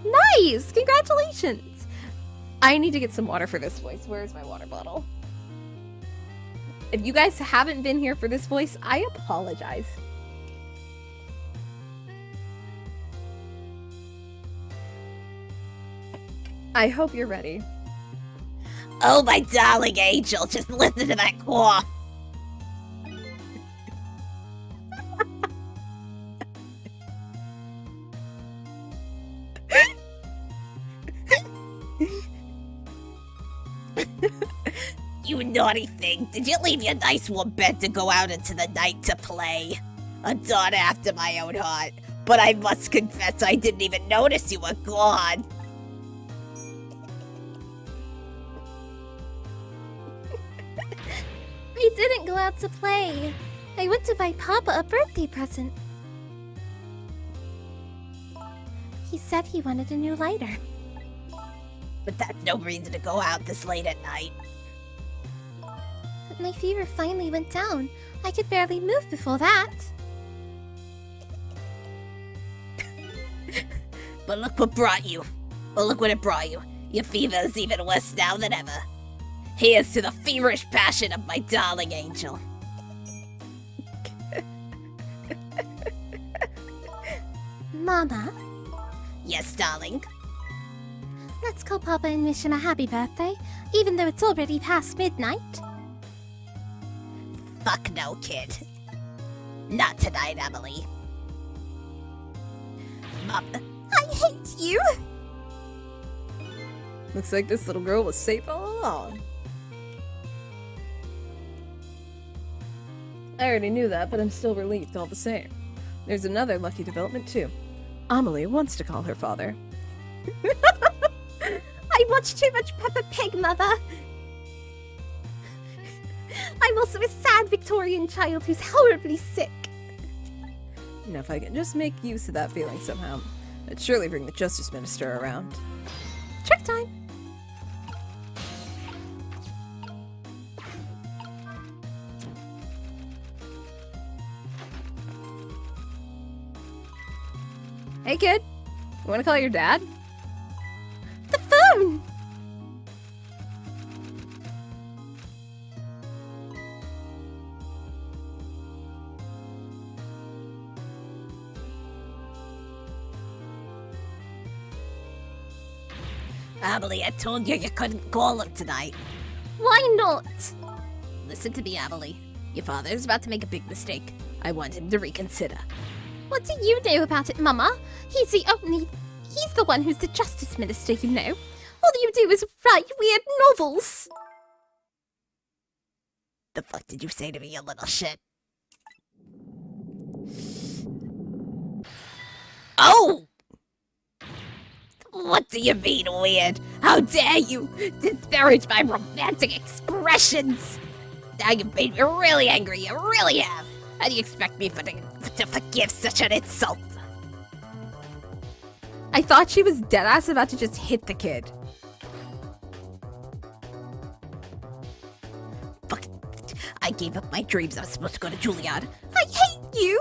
Nice! Congratulations! I need to get some water for this voice. Where's my water bottle? If you guys haven't been here for this voice, I apologize. I hope you're ready.
Oh, my darling angel, just listen to that claw. You naughty thing. Did you leave your nice warm bed to go out into the night to play? A daughter after my own heart. But I must confess I didn't even notice you were gone. I didn't go out to play. I went to buy Papa a birthday present. He said he wanted a new lighter. But that's no reason to go out this late at night. But my fever finally went down. I could barely move before that. But look what brought you. Well, look what it brought you. Your fever is even worse now than ever. Here's to the feverish passion of my darling angel. Mama? Yes, darling? Let's call Papa and wish him a happy birthday, even though it's already past midnight. Fuck no, kid. Not tonight, Emily. Mom, I hate you!
Looks like this little girl was safe all along. I already knew that, but I'm still relieved all the same. There's another lucky development, too. Amelie wants to call her father.
I watched too much Peppa Pig, Mother. I'm also a sad Victorian child who's horribly sick.
Now, if I can just make use of that feeling somehow, I'd surely bring the Justice Minister around.
Trick time.
Hey, kid. You want to call your dad?
The phone! Emily, I told you couldn't call him tonight. Why not? Listen to me, Emily. Your father is about to make a big mistake. I want him to reconsider. What do you know about it, Mama? He's the one who's the Justice Minister, you know. All you do is write weird novels. The fuck did you say to me, you little shit? Oh! What do you mean, weird? How dare you disparage my romantic expressions? Now you've made me really angry, you really have. How do you expect me to forgive such an insult?
I thought she was deadass about to just hit the kid.
Fuck. I gave up my dreams I was supposed to go to Juilliard. I hate you!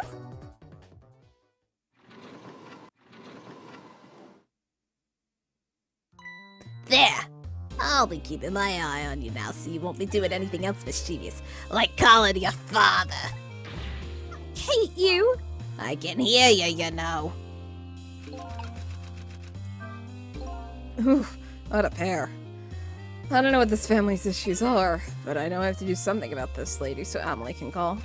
There. I'll be keeping my eye on you now so you won't be doing anything else mischievous, like calling your father. I hate you! I can hear you, you know.
Ooh, what a pair. I don't know what this family's issues are, but I know I have to do something about this lady so Emily can call.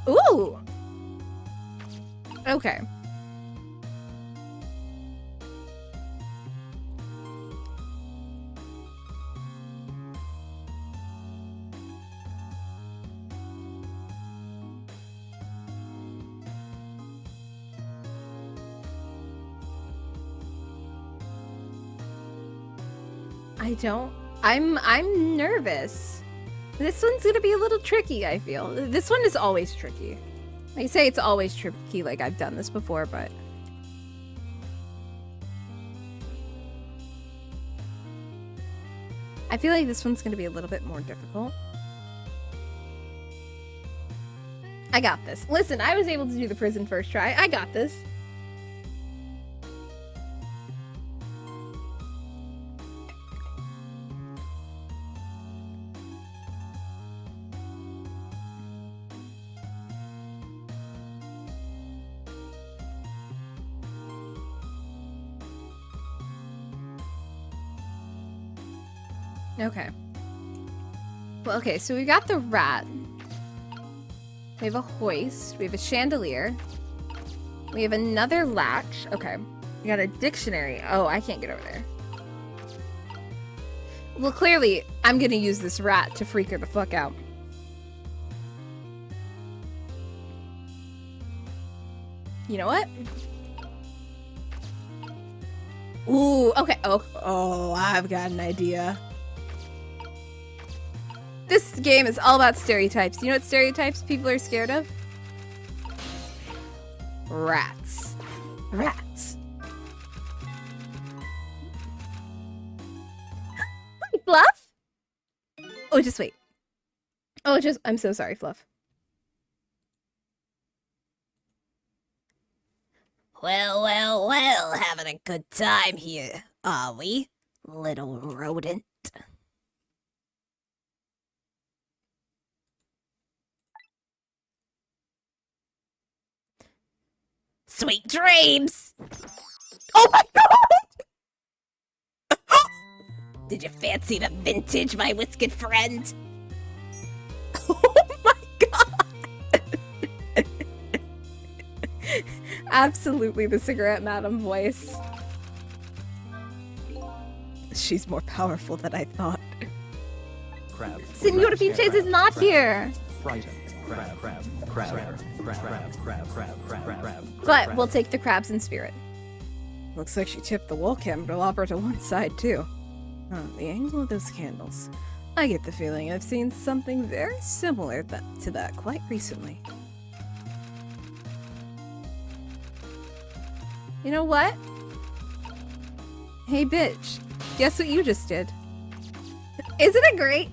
Ooh! Okay. I'm nervous. This one's gonna be a little tricky, I feel. This one is always tricky. I say it's always tricky, like I've done this before, but... I feel like this one's gonna be a little bit more difficult. I got this. Listen, I was able to do the prison first try. I got this. Okay. Well, okay, so we got the rat. We have a hoist. We have a chandelier. We have another latch. Okay. We got a dictionary. Oh, I can't get over there. Well, clearly, I'm gonna use this rat to freak her the fuck out. You know what? Ooh, okay. Oh, I've got an idea. This game is all about stereotypes. You know what stereotypes people are scared of? Rats. Rats. Hi, Fluff. Oh, just wait. Oh, I'm so sorry, Fluff.
Well, having a good time here, are we, little rodent? Sweet dreams!
Oh my god!
Did you fancy the vintage, my whiskered friend?
Oh my god! Absolutely the cigarette madam voice. She's more powerful than I thought.
Crab.
Senor Pinches is not here! But we'll take the crabs in spirit. Looks like she tipped the wall candelabra to one side, too. Oh, the angle of those candles. I get the feeling I've seen something very similar to that quite recently. You know what? Hey, bitch. Guess what you just did? Isn't it great?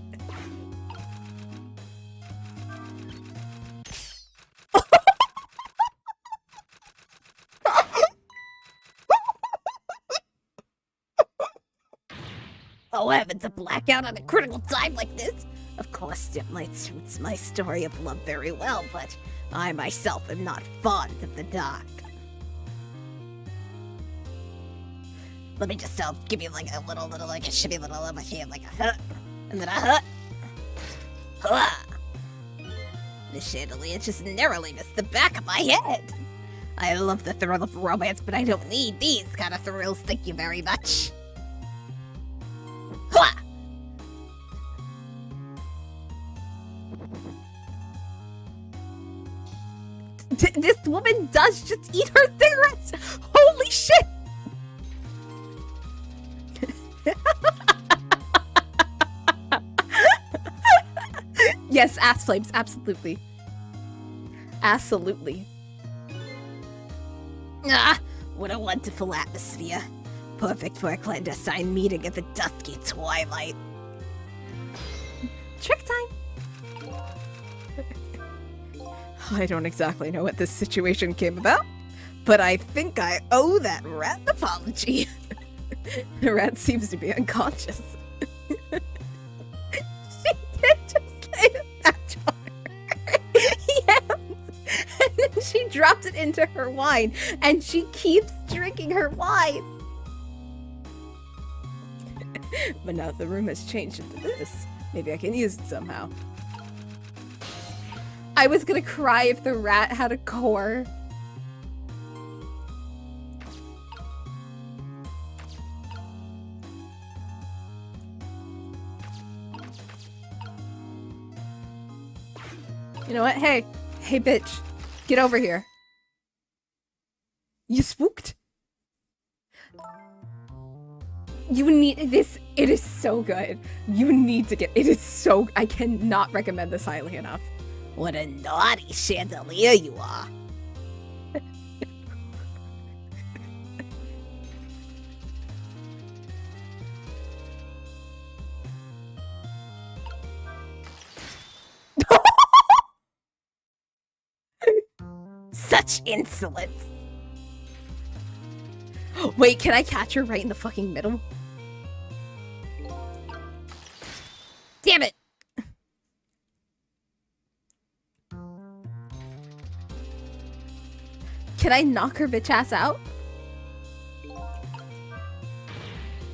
Oh heavens, a blackout at a critical time like this? Of course, dimlight suits my story of love very well, but I myself am not fond of the dark. Let me just give you like a little, like a shimmy little of my hand, like a and then a The chandelier just narrowly missed the back of my head. I love the thrill of romance, but I don't need these kind of thrills, thank you very much.
This woman does just eat her cigarettes! Holy shit! Yes, ass flames, absolutely. Absolutely.
Ah, what a wonderful atmosphere. Perfect for a clandestine meeting at the dusky twilight.
Trick time! I don't exactly know what this situation came about, but I think I owe that rat an apology. The rat seems to be unconscious. She did just lay the match on her. Yes. And then she dropped it into her wine, and she keeps drinking her wine. But now the room has changed into this. Maybe I can use it somehow. I was gonna cry if the rat had a core. You know what? Hey, bitch. Get over here. You spooked? You need this. It is so good. You need to get it. Is so. I cannot recommend this highly enough.
What a naughty chandelier you are. Such insolence.
Wait, can I catch her right in the fucking middle?
Damn it.
Can I knock her bitch ass out?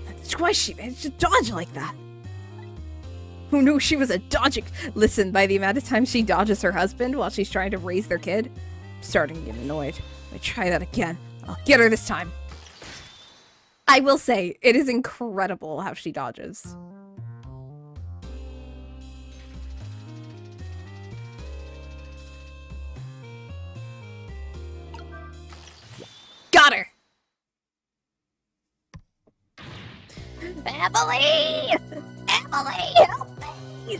That's why she managed to dodge like that. Who knew she was a dodging? Listen, by the amount of time she dodges her husband while she's trying to raise their kid, I'm starting to get annoyed. I try that again. I'll get her this time. I will say, it is incredible how she dodges. Got her!
Emily! Emily, help me!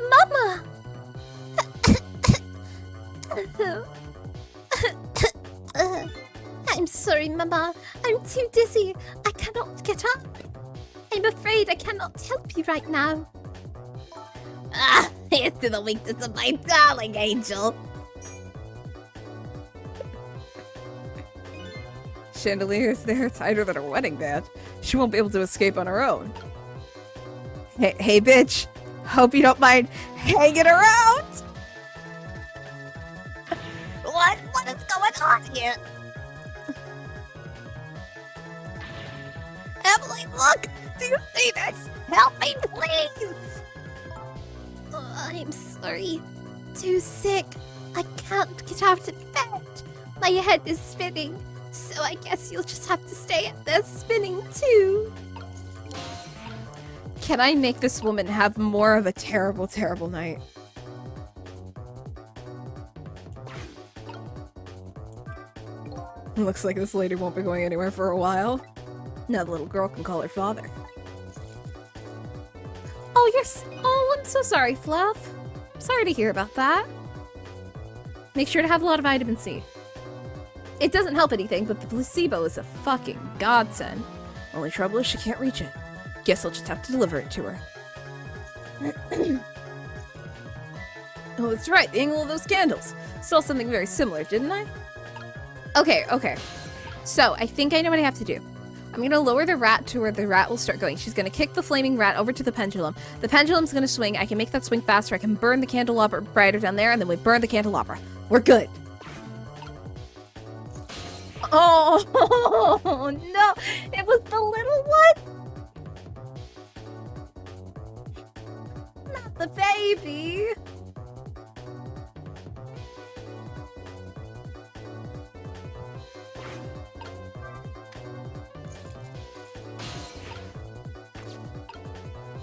Mama! I'm sorry, Mama. I'm too dizzy. I cannot get up. I'm afraid I cannot help you right now. Ah, here's to the weakness of my darling angel.
Chandelier's there tighter than her wedding band. She won't be able to escape on her own. Hey, bitch. Hope you don't mind hanging around.
What is going on here? Emily, look! Do you see this? Help me, please! I'm sorry. Too sick. I can't get out of bed. My head is spinning. So I guess you'll just have to stay up there spinning too.
Can I make this woman have more of a terrible, terrible night? Looks like this lady won't be going anywhere for a while. Now the little girl can call her father. Oh, I'm so sorry, Fluff. Sorry to hear about that. Make sure to have a lot of vitamin C. It doesn't help anything, but the placebo is a fucking godsend. Only trouble is she can't reach it. Guess I'll just have to deliver it to her. Oh, that's right, the angle of those candles. Saw something very similar, didn't I? Okay. So, I think I know what I have to do. I'm gonna lower the rat to where the rat will start going. She's gonna kick the flaming rat over to the pendulum. The pendulum's gonna swing. I can make that swing faster. I can burn the candelabra brighter down there, and then we burn the candelabra. We're good. Oh, no! It was the little one! Not the baby!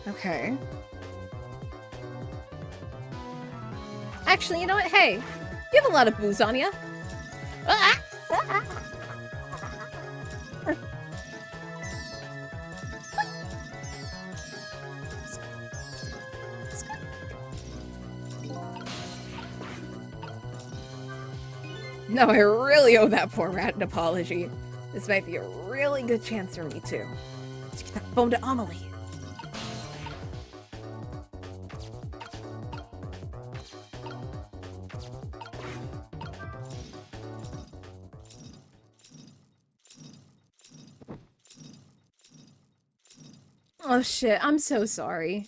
Okay. Actually, you know what? Hey, you have a lot of booze on you. No, I really owe that poor rat an apology. This might be a really good chance for me, too. Let's get that phone to Amelie. Oh shit, I'm so sorry.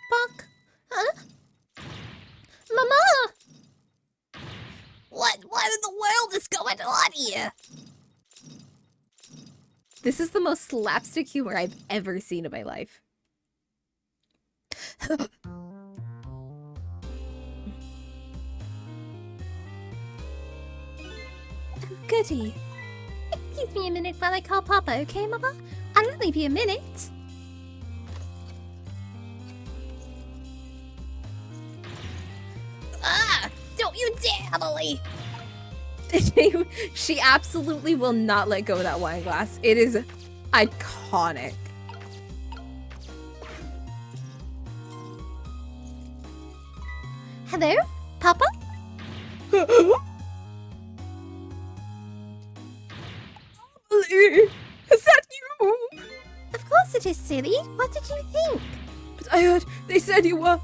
Buck? Huh? Mama! What in the world is going on here?
This is the most slapstick humor I've ever seen in my life.
Goody. Excuse me a minute while I call Papa, okay, Mama? I'll only be a minute. Ah! Don't you dare, Emily!
She absolutely will not let go of that wine glass. It is iconic.
Hello? Papa?
Is that you?
Of course it is, silly. What did you think?
But I heard they said you were.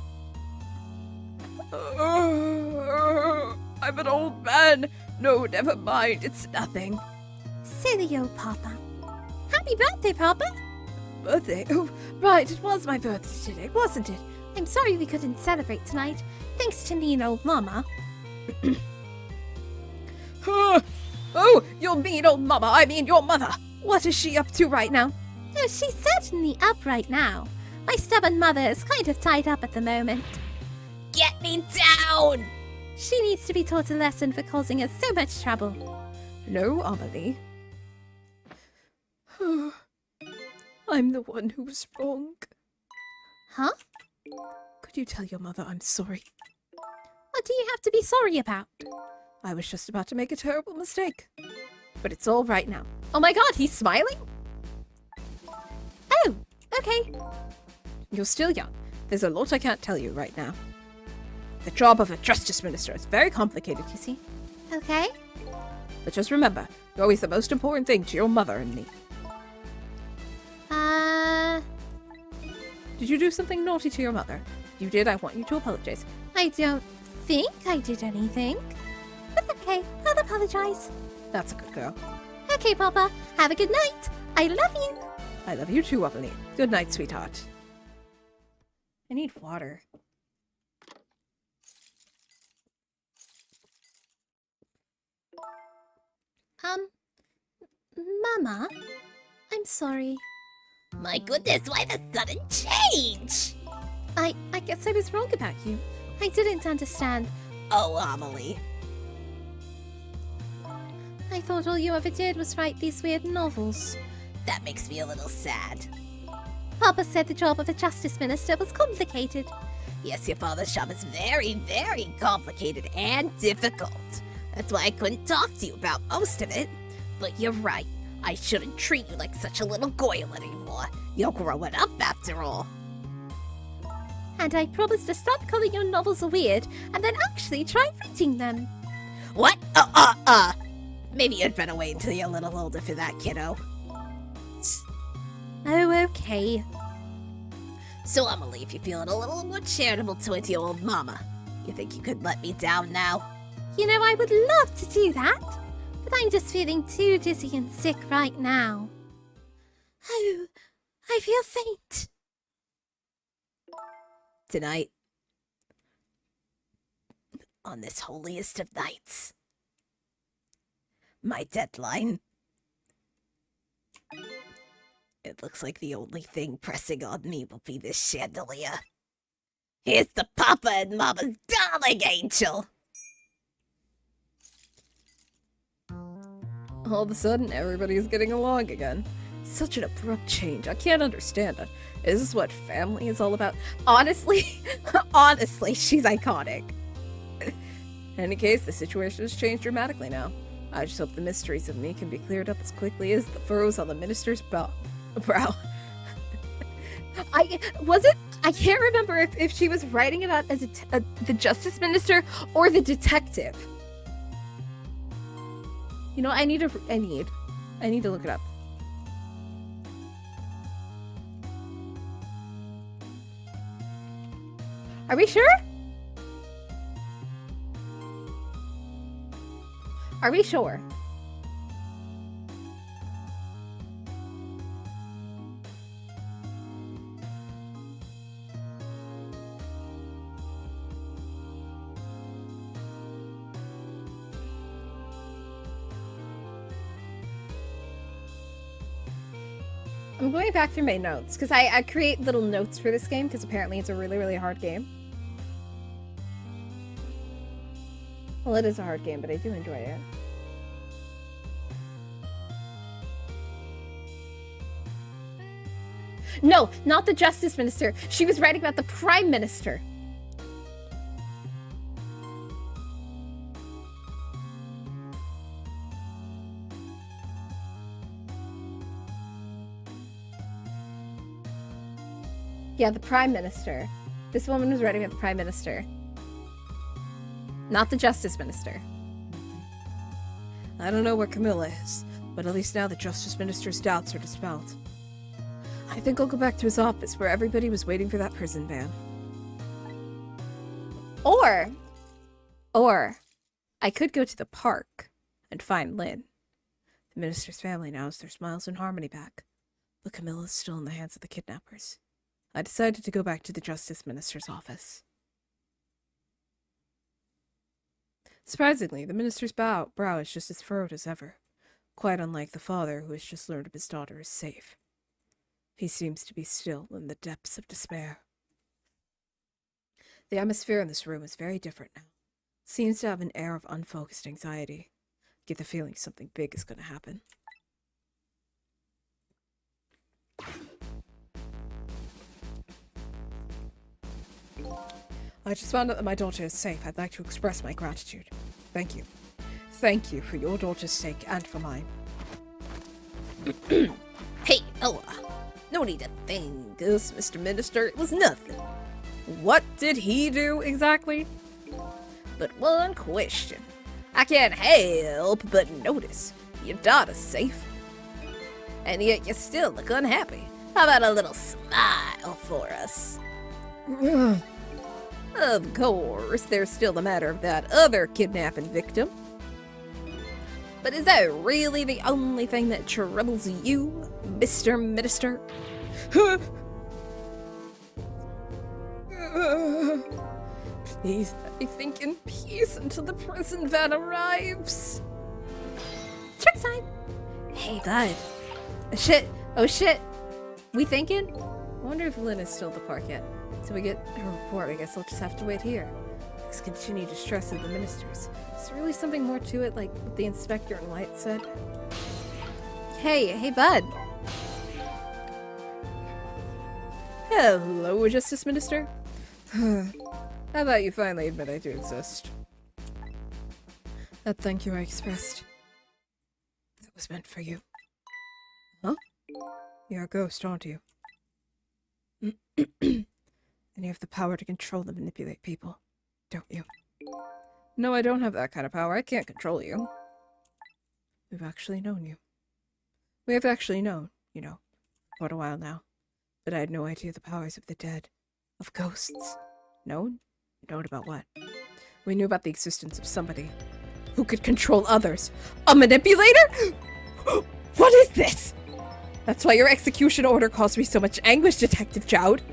I'm an old man. No, never mind. It's nothing.
Silly old Papa. Happy birthday, Papa!
Birthday? Oh, right. It was my birthday today, wasn't it?
I'm sorry we couldn't celebrate tonight, thanks to mean old Mama.
Oh, your mean old mama. I mean your mother. What is she up to right now?
Oh, she's certainly up right now. My stubborn mother is kind of tied up at the moment. Get me down! She needs to be taught a lesson for causing us so much trouble.
No, Amelie. I'm the one who was wrong.
Huh?
Could you tell your mother I'm sorry?
What do you have to be sorry about?
I was just about to make a terrible mistake. But it's all right now. Oh my god, he's smiling?
Oh, okay.
You're still young. There's a lot I can't tell you right now. The job of a justice minister is very complicated, you see.
Okay.
But just remember, you're always the most important thing to your mother and me. Did you do something naughty to your mother? If you did, I want you to apologize.
I don't think I did anything. But okay, I'll apologize.
That's a good girl.
Okay, Papa. Have a good night. I love you.
I love you too, Amelie. Good night, sweetheart. I need water.
Mama? I'm sorry. My goodness, why the sudden change? I guess I was wrong about you. I didn't understand. Oh, Amelie. I thought all you ever did was write these weird novels. That makes me a little sad. Papa said the job of a justice minister was complicated. Yes, your father's job is very, very complicated and difficult. That's why I couldn't talk to you about most of it. But you're right. I shouldn't treat you like such a little goyle anymore. You're growing up after all. And I promise to stop calling your novels weird and then actually try reading them. What? Maybe you'd better wait until you're a little older for that, kiddo. Oh, okay. So, Emily, if you're feeling a little more charitable towards your old mama, you think you could let me down now? You know, I would love to do that, but I'm just feeling too dizzy and sick right now. Oh, I feel faint. Tonight, on this holiest of nights, my deadline. It looks like the only thing pressing on me will be this chandelier. Here's the Papa and Mama's darling angel!
All of a sudden, everybody's getting along again. Such an abrupt change. I can't understand it. Is this what family is all about? Honestly, honestly, she's iconic. In any case, the situation has changed dramatically now. I just hope the mysteries of me can be cleared up as quickly as the furrows on the minister's brow. I can't remember if she was writing about as the justice minister or the detective. You know, I need to look it up. Are we sure? Are we sure? I'm going back through my notes because I create little notes for this game because apparently it's a really, really hard game. Well, it is a hard game, but I do enjoy it. No, not the Justice Minister. She was writing about the Prime Minister. Yeah, the Prime Minister. This woman was writing about the Prime Minister. Not the Justice Minister. I don't know where Camilla is, but at least now the Justice Minister's doubts are dispelled. I think I'll go back to his office where everybody was waiting for that prison van. Or, I could go to the park and find Lynn. The minister's family now has their smiles and harmony back, but Camilla's still in the hands of the kidnappers. I decided to go back to the Justice Minister's office. Surprisingly, the minister's brow is just as furrowed as ever, quite unlike the father who has just learned his daughter is safe. He seems to be still in the depths of despair. The atmosphere in this room is very different now. Seems to have an air of unfocused anxiety. Get the feeling something big is going to happen. I just found out that my daughter is safe. I'd like to express my gratitude. Thank you. Thank you for your daughter's sake and for mine.
Hey, Noah. No need to thank us, Mr. Minister. It was nothing.
What did he do exactly?
But one question. I can't help but notice your daughter's safe. And yet you still look unhappy. How about a little smile for us? Of course, there's still the matter of that other kidnapping victim. But is that really the only thing that troubles you, Mr. Minister?
Please, I think in peace until the prison van arrives.
Check time. Hey, bud. Oh shit.
We thinking? I wonder if Lynn is still at the park yet. Till we get her report, I guess I'll just have to wait here. This continued distress of the ministers. Is there really something more to it, like what the inspector and White said? Hey, bud. Hello, Justice Minister. How about you finally admit I do exist? That thank you I expressed. That was meant for you. Huh? You're a ghost, aren't you? And you have the power to control and manipulate people, don't you? No, I don't have that kind of power. I can't control you. We've actually known you. We have actually known, you know, for a while now. But I had no idea the powers of the dead, of ghosts. Known? Known about what? We knew about the existence of somebody who could control others. A manipulator? What is this? That's why your execution order caused me so much anguish, Detective Jowd.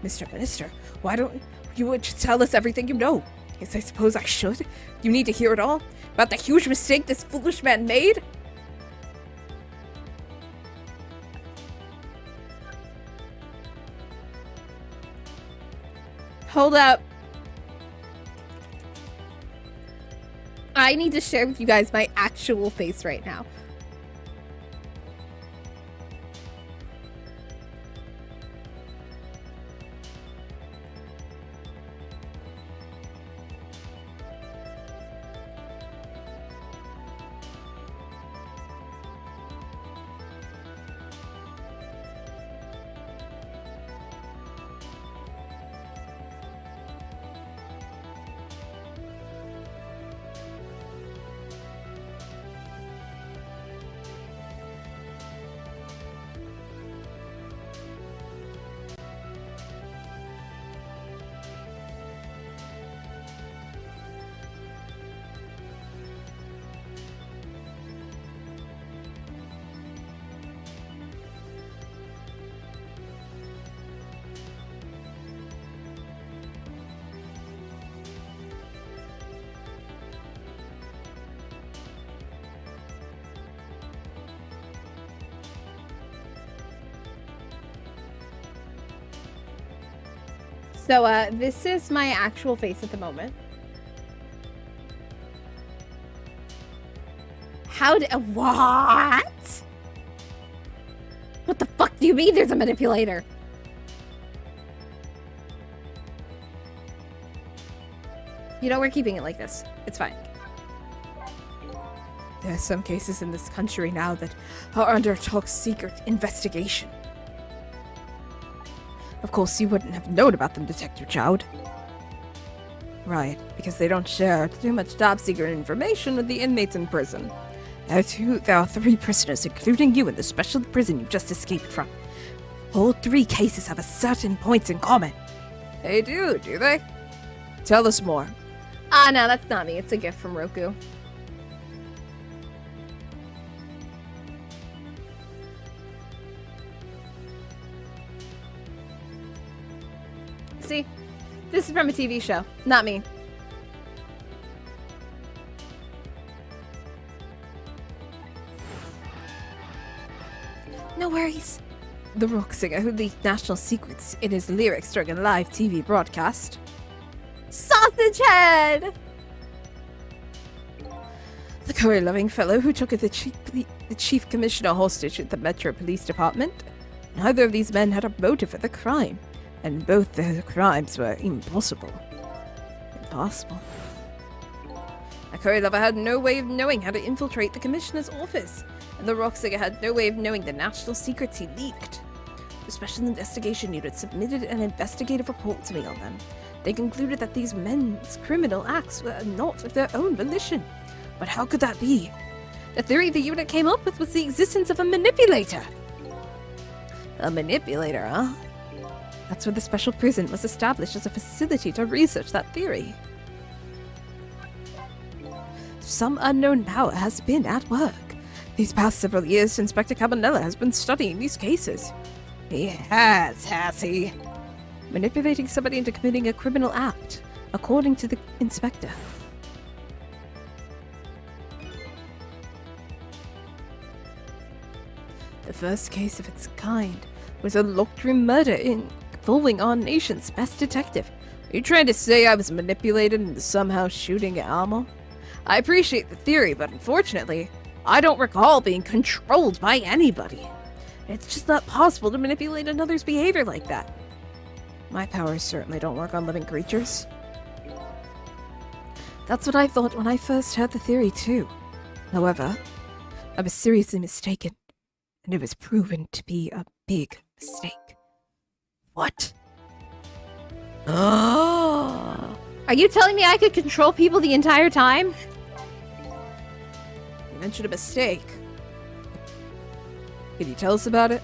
Mr. Minister, why don't you just tell us everything you know? Yes, I suppose I should. You need to hear it all? About the huge mistake this foolish man made? Hold up. I need to share with you guys my actual face right now. So, this is my actual face at the moment.
What? What the fuck do you mean there's a manipulator?
You know, we're keeping it like this. It's fine. There are some cases in this country now that are under top secret investigation. Of course, you wouldn't have known about them, Detective Chowd. Right, because they don't share too much top secret information with the inmates in prison. There are 3 prisoners, including you, in the special prison you just escaped from. All 3 cases have a certain points in common. They do they? Tell us more. Ah, no, that's not me. It's a gift from Roku. See? This is from a TV show, not me. No worries. The rock singer who leaked national secrets in his lyrics during a live TV broadcast. Sausage head! The curry-loving fellow who took the chief commissioner hostage at the Metro Police Department. Neither of these men had a motive for the crime, and both their crimes were impossible. Impossible. The curry lover had no way of knowing how to infiltrate the commissioner's office, and the rock singer had no way of knowing the national secrets he leaked. The Special Investigation Unit submitted an investigative report to me on them. They concluded that these men's criminal acts were not of their own volition. But how could that be? The theory the unit came up with was the existence of a manipulator. A manipulator, huh? That's where the special prison was established as a facility to research that theory. Some unknown power has been at work. These past several years, Inspector Cabanella has been studying these cases. He has he? Manipulating somebody into committing a criminal act, according to the inspector. The first case of its kind was a locked-room murder involving our nation's best detective. Are you trying to say I was manipulated into somehow shooting at Alma? I appreciate the theory, but unfortunately, I don't recall being controlled by anybody. It's just not possible to manipulate another's behavior like that. My powers certainly don't work on living creatures. That's what I thought when I first heard the theory, too. However, I was seriously mistaken, and it was proven to be a big mistake. What?
Are you telling me I could control people the entire time?
You mentioned a mistake. Can you tell us about it?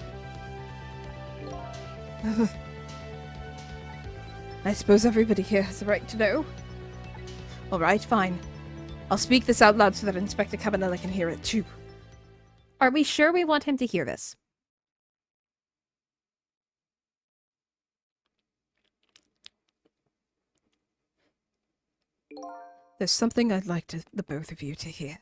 I suppose everybody here has the right to know. Alright, fine. I'll speak this out loud so that Inspector Cabanella can hear it too. Are we sure we want him to hear this? There's something I'd like the both of you to hear.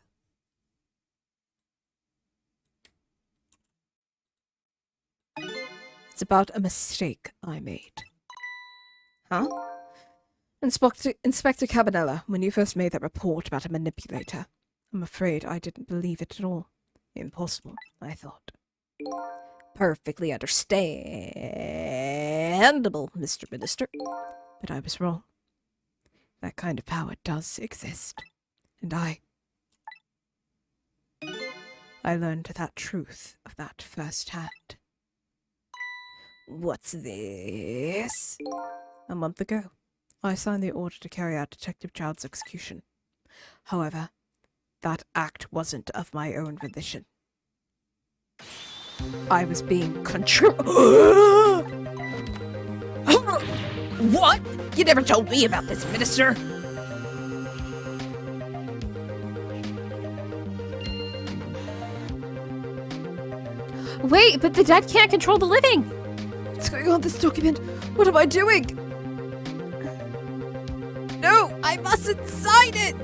It's about a mistake I made. Huh? Inspector Cabanella, when you first made that report about a manipulator, I'm afraid I didn't believe it at all. Impossible, I thought. Perfectly understandable, Mr. Minister. But I was wrong. That kind of power does exist. And I learned that truth of that firsthand. What's this? A month ago, I signed the order to carry out Detective Child's execution. However, that act wasn't of my own volition. I was being controlled. What? You never told me about this, Minister.
Wait, but the dead can't control the living!
What's going on this document? What am I doing? No, I mustn't sign it!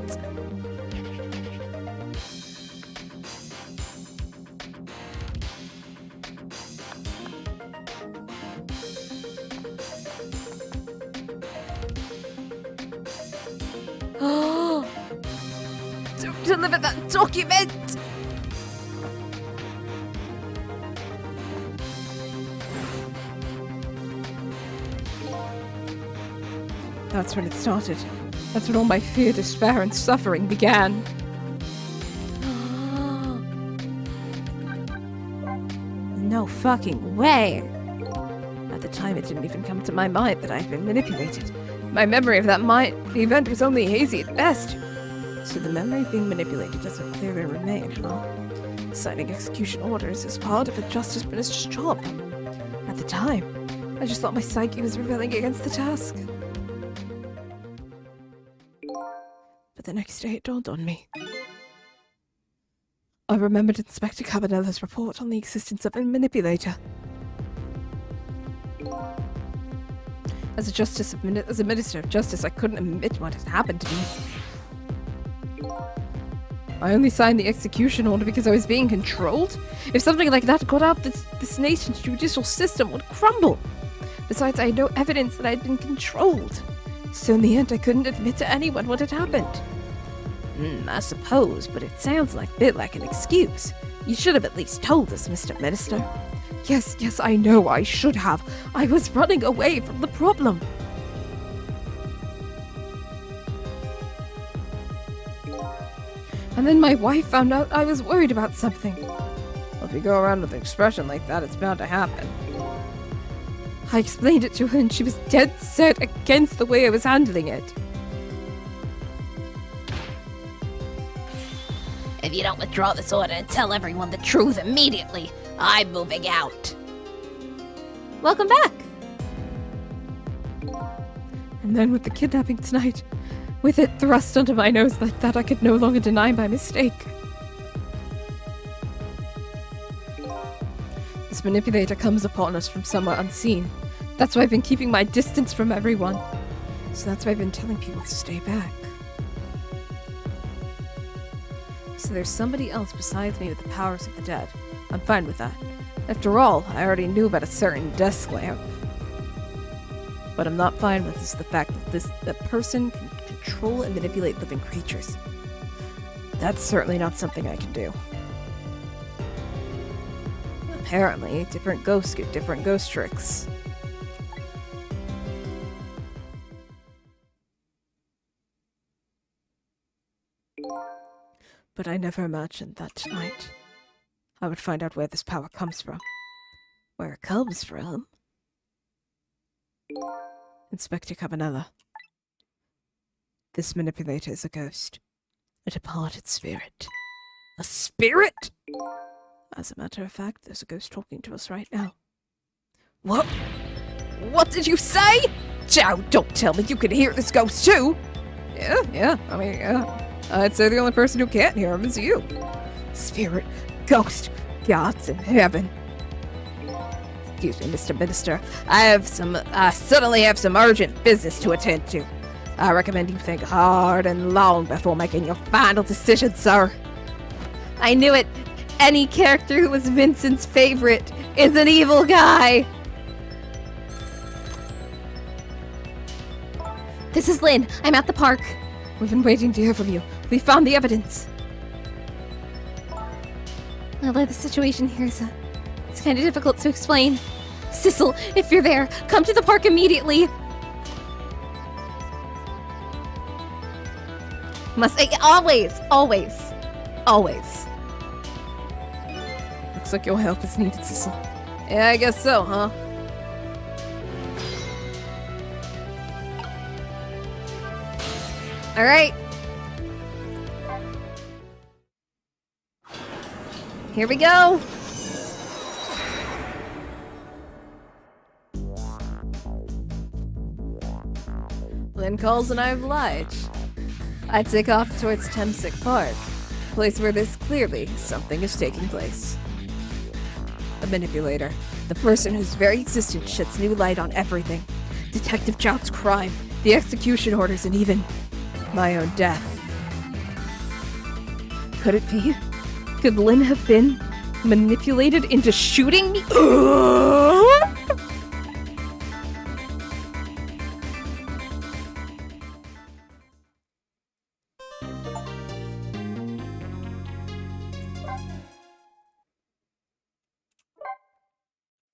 Don't deliver that document! That's when it started. That's when all my fear, despair, and suffering began. No fucking way! At the time, it didn't even come to my mind that I'd been manipulated. My memory of that event was only hazy at best. So the memory of being manipulated doesn't clearly remain, huh? Signing execution orders is part of a justice minister's job. At the time, I just thought my psyche was rebelling against the task. But the next day it dawned on me. I remembered Inspector Cabanella's report on the existence of a manipulator. As a minister of justice, I couldn't admit what had happened to me. I only signed the execution order because I was being controlled. If something like that got out, this nation's judicial system would crumble. Besides, I had no evidence that I'd been controlled. So in the end, I couldn't admit to anyone what had happened. I suppose, but it sounds like a bit like an excuse. You should have at least told us, Mr. Minister. Yes, I know I should have. I was running away from the problem. And then my wife found out I was worried about something. Well, if you go around with an expression like that, it's bound to happen. I explained it to her and she was dead set against the way I was handling it.
If you don't withdraw this order and tell everyone the truth immediately, I'm moving out.
Welcome back! And then with the kidnapping tonight, with it thrust under my nose like that, I could no longer deny my mistake. This manipulator comes upon us from somewhere unseen. That's why I've been keeping my distance from everyone. So that's why I've been telling people to stay back. So there's somebody else besides me with the powers of the dead. I'm fine with that. After all, I already knew about a certain desk lamp. What I'm not fine with is the fact that that person can control and manipulate living creatures. That's certainly not something I can do. Apparently, different ghosts get different ghost tricks. But I never imagined that tonight I would find out where this power comes from. Where it comes from? Inspector Cabanella. This manipulator is a ghost. A departed spirit. A spirit? As a matter of fact, there's a ghost talking to us right now. What? What did you say? Joe, don't tell me you can hear this ghost too! Yeah, I'd say the only person who can't hear him is you. Spirit, ghost, gods in heaven. Excuse me, Mr. Minister. I suddenly have some urgent business to attend to. I recommend you think hard and long before making your final decision, sir. I knew it. Any character who was Vincent's favorite is an evil guy.
This is Lynn. I'm at the park.
We've been waiting to hear from you. We found the evidence.
Although the situation here is it's kind of difficult to explain. Sissel, if you're there, come to the park immediately. Always.
Looks like your help is needed, Sissel. Yeah, I guess so, huh?
All right. Here we go.
Lynn calls and I oblige. I take off towards Temsick Park, a place where there's clearly something is taking place. A manipulator, the person whose very existence sheds new light on everything. Detective Jout's crime, the execution orders, and even my own death. Could it be? Could Lynn have been manipulated into shooting me?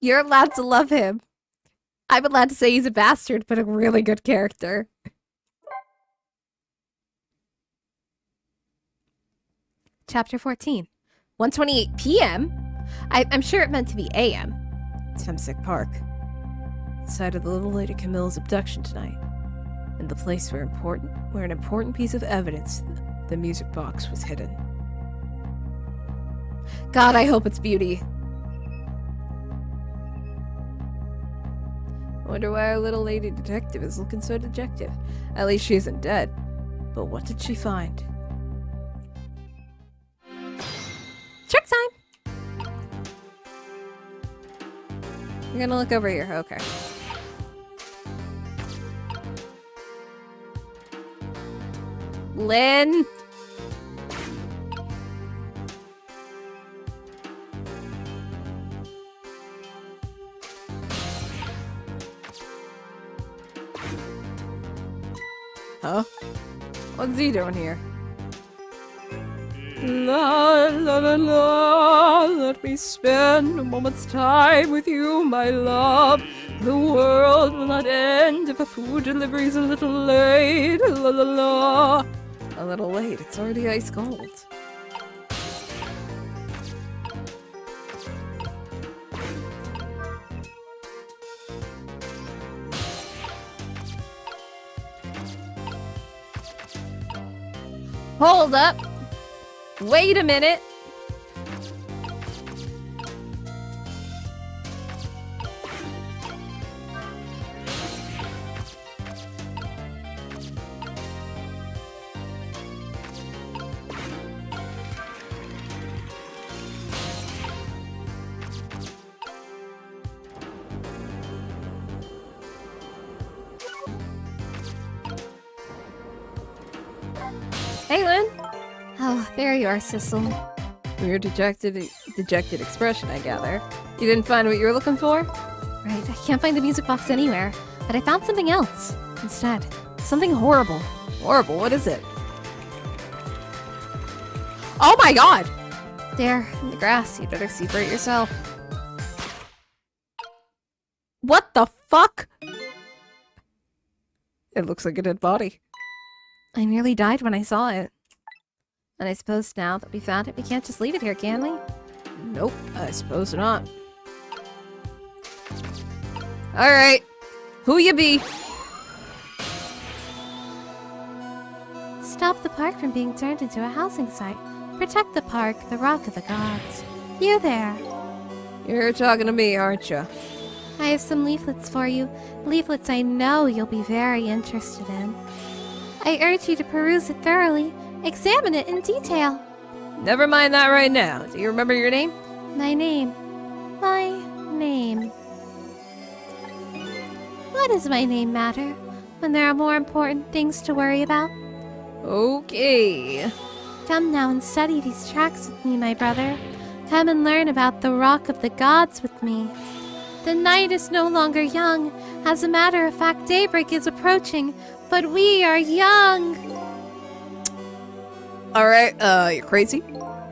You're allowed to love him. I'm allowed to say he's a bastard, but a really good character. Chapter 14. 1:28 p.m.? I'm sure it meant to be a.m. Temsick Park. The site of the little lady Camille's abduction tonight. And the place where an important piece of evidence, the music box, was hidden. God, I hope it's Beauty. Wonder why our little lady detective is looking so dejected. At least she isn't dead. But what did she find? Trick time! I'm gonna look over here. Okay. Lynn! Huh? What's he doing here? La la la la, let me spend a moment's time with you, my love. The world will not end if a food delivery's a little late. La la la. A little late, it's already ice cold. Hold up! Wait a minute! Hey, Lynn! Oh, there you are, Sissel. Weird dejected expression, I gather. You didn't find what you were looking for? Right, I can't find the music box anywhere, but I found something else instead. Something horrible. Horrible? What is it? Oh my god! There, in the grass. You better see for it yourself. What the fuck? It looks like a dead body. I nearly died when I saw it. And I suppose now that we found it, we can't just leave it here, can we? Nope, I suppose not. Alright, who you be? Stop the park from being turned into a housing site. Protect the park, the rock of the gods. You there. You're talking to me, aren't you? I have some leaflets for you. Leaflets I know you'll be very interested in. I urge you to peruse it thoroughly. Examine it in detail. Never mind that right now. Do you remember your name? My name. My name. What does my name matter when there are more important things to worry about? Okay. Come now and study these tracks with me, my brother. Come and learn about the rock of the gods with me. The night is no longer young. As a matter of fact, daybreak is approaching, but we are young. Alright, you're crazy.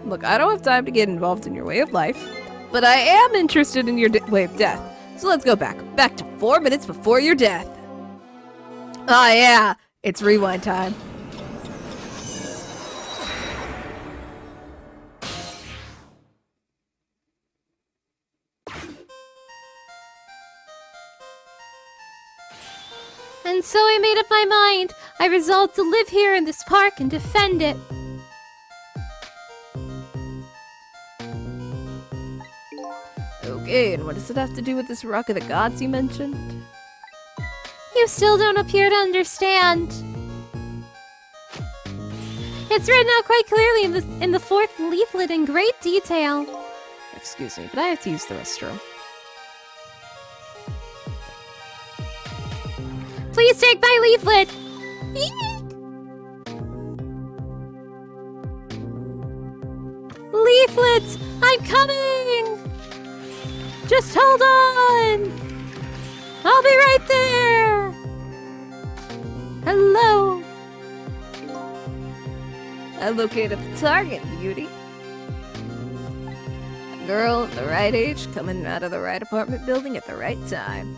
Look, I don't have time to get involved in your way of life, but I am interested in your way of death. So let's go back to 4 minutes before your death. Ah, yeah, it's rewind time. And so I made up my mind. I resolved to live here in this park and defend it. Okay, and what does it have to do with this rock of the gods you mentioned? You still don't appear to understand. It's written out quite clearly in the fourth leaflet in great detail. Excuse me, but I have to use the restroom. Please take my leaflet! Eek! Leaflets! I'm coming! Just hold on! I'll be right there! Hello! I located the target, beauty. Girl at the right age, coming out of the right apartment building at the right time.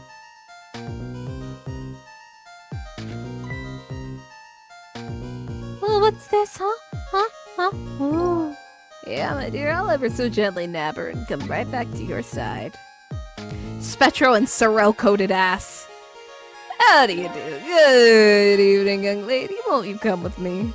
Well, what's this, huh? Ooh.
Yeah, my dear, I'll ever so gently nab her and come right back to your side. Spectro and Sorrel-coated ass. How do you do? Good evening, young lady. Won't you come with me?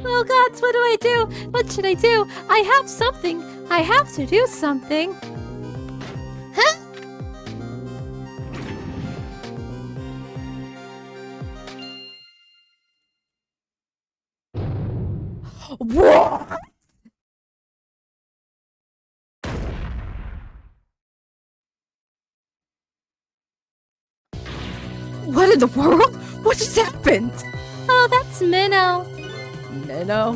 Oh gods, what do I do? What should I do? I have something. I have to do something. Huh?
What? What in the world? What just happened?
Oh, that's Minnow.
Minnow?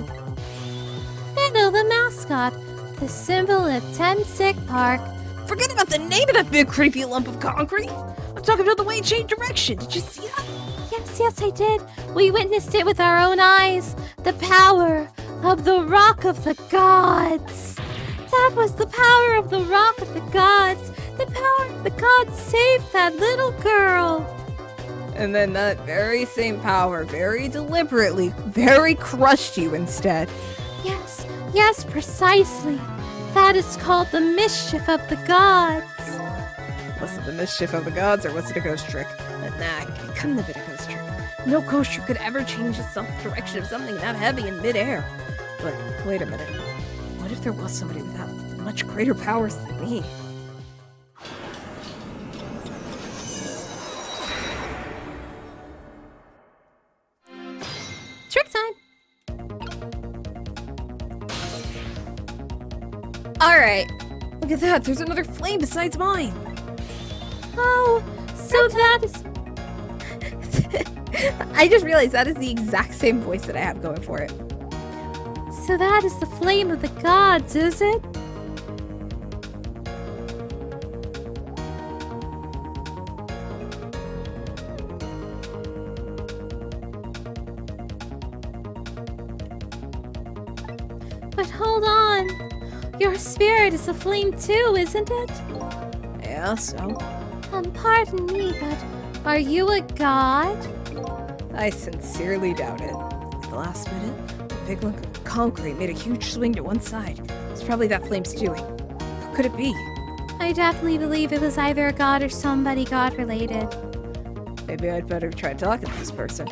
Minnow, the mascot. The symbol of Sick Park.
Forget about the name of that big creepy lump of concrete. I'm talking about the way it changed direction. Did you see that?
Yes, I did. We witnessed it with our own eyes. The power of the Rock of the Gods. That was the power of the Rock of the Gods. The power of the Gods saved that little girl.
And then that very same power, very deliberately, very crushed you instead.
Yes, precisely. That is called the mischief of the gods.
Was it the mischief of the gods, or was it a ghost trick? Nah, it couldn't have been a ghost trick. No ghost trick could ever change the direction of something that heavy in midair. But wait a minute. What if there was somebody without much greater powers than me?
Trick time.
Alright. Look at that, there's another flame besides mine.
Oh, so that is...
I just realized that is the exact same voice that I have going for it.
So that is the flame of the gods, is it? But hold on. Your spirit is a flame too, isn't it?
Yeah, so?
Pardon me, but are you a god?
I sincerely doubt it. At the last minute, the big lump of concrete made a huge swing to one side. It's probably that flame's doing. Who could it be?
I definitely believe it was either a god or somebody god-related.
Maybe I'd better try talking to this person.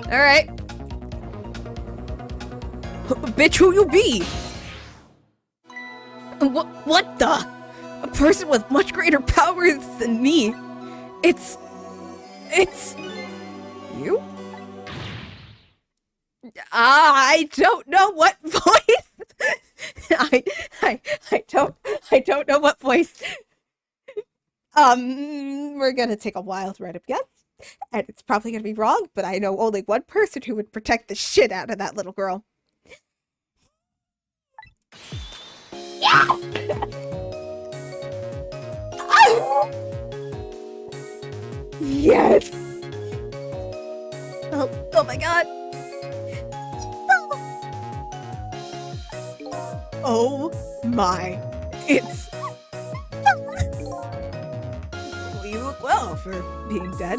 Alright. Bitch, who you be? What the? A person with much greater powers than me. It's you? I don't know what voice. I don't know what voice. We're gonna take a wild random guess, and it's probably gonna be wrong, but I know only one person who would protect the shit out of that little girl. Yeah! Yes! Oh my god! Oh my! It's... Well, you look well for being dead.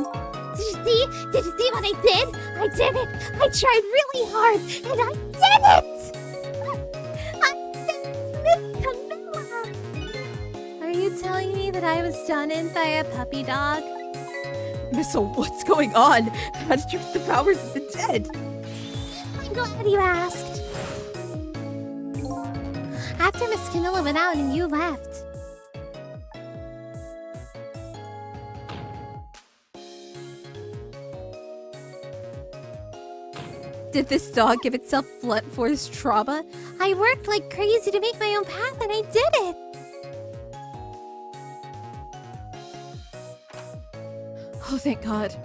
Did you see? Did you see what I did? I did it! I tried really hard, and I did it! I saved Miss Camilla! Are you telling me that I was done in by a puppy dog?
Missile, what's going on? How did you get the powers of the dead?
I'm glad you asked. After Miss Camilla went out and you left.
Did this dog give itself blunt force trauma?
I worked like crazy to make my own path and I did it.
Oh, thank God.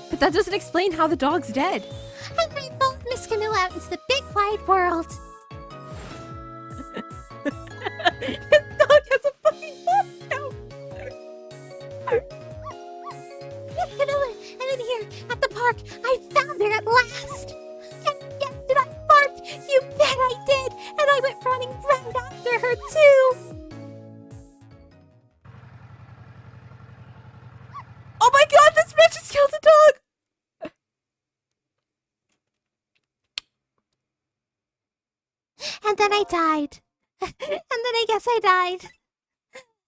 But that doesn't explain how the dog's dead.
And I followed Miss Camilla out into the big wide world.
This dog has a fucking mouth now.
Miss Camilla, and in here at the park. I found her at last. And yes, did I fart? You bet I did. And I went running right after her too.
Oh my god, this bitch just killed a dog!
And then I died. And then I guess I died.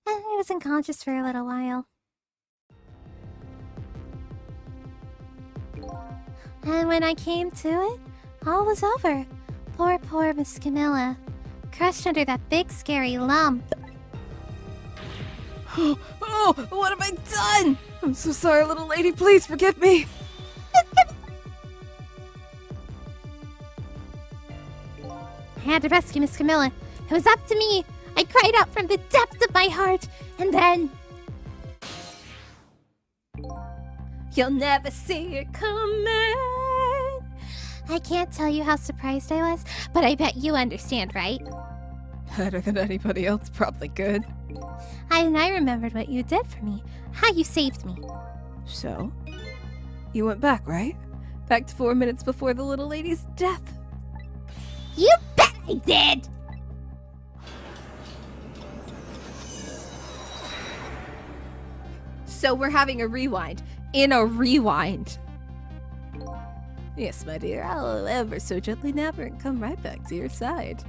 And I was unconscious for a little while. And when I came to it, all was over. Poor Miss Camilla. Crushed under that big scary lump.
Oh, what have I done? I'm so sorry, little lady. Please forgive me.
I had to rescue Miss Camilla. It was up to me. I cried out from the depths of my heart. And then...
You'll never see it coming.
I can't tell you how surprised I was, but I bet you understand, right?
Better than anybody else probably could.
I remembered what you did for me. How you saved me.
So? You went back, right? Back to 4 minutes before the little lady's death.
You bet I did!
So we're having a rewind. In a rewind. Yes, my dear, I'll ever so gently nap her and come right back to your side.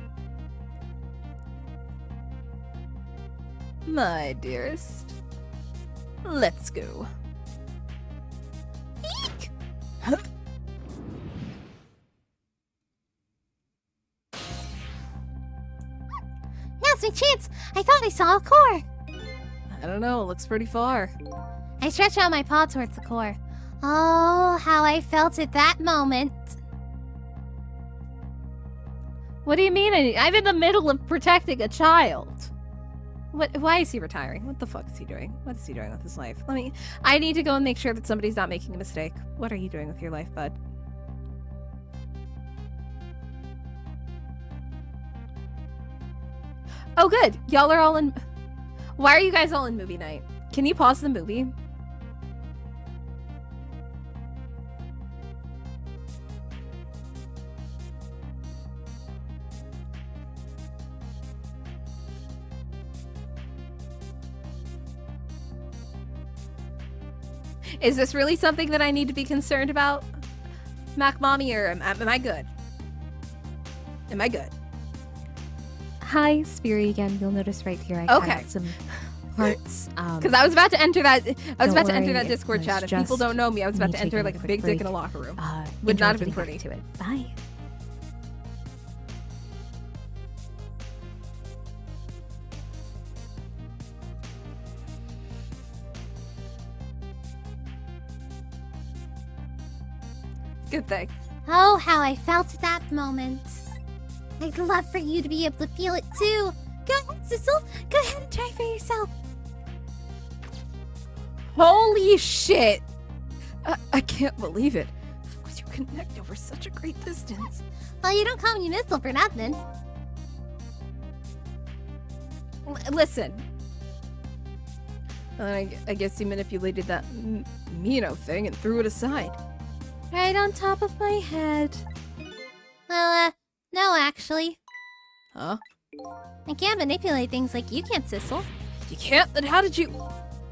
My dearest, let's go.
Eek!
Huh?
Now's my chance! I thought I saw a core!
I don't know, it looks pretty far.
I stretched out my paw towards the core. Oh, how I felt at that moment.
What do you mean? I'm in the middle of protecting a child. What? Why is he retiring? What the fuck is he doing? What is he doing with his life? I need to go and make sure that somebody's not making a mistake. What are you doing with your life, bud? Oh, good. Y'all are all in... Why are you guys all in movie night? Can you pause the movie? Is this really something that I need to be concerned about, Mac Mommy, or am I good? Am I good?
Hi, Spiri again. You'll notice right here I
Okay.
got some hearts.
Because I was about to enter that. I was
Don't
about to enter
worry,
that Discord
it
chat.
was
If people
just
don't know me, I was about
me
to enter
taking
like
a
a
quick
big dick in a
break.
locker room. Would
Enjoy
not have been
getting back
pretty.
to it. Bye.
Good thing.
Oh, how I felt at that moment. I'd love for you to be able to feel it too. Go ahead, Sissel. Go ahead and try for yourself.
Holy shit! I can't believe it. How could you connect over such a great distance?
Well, you don't call me Missile for nothing.
Listen. I guess you manipulated that Mino thing and threw it aside.
Right on top of my head. Well, no, actually.
Huh?
I can't manipulate things like you can, Sissel.
You can't? Then how did you...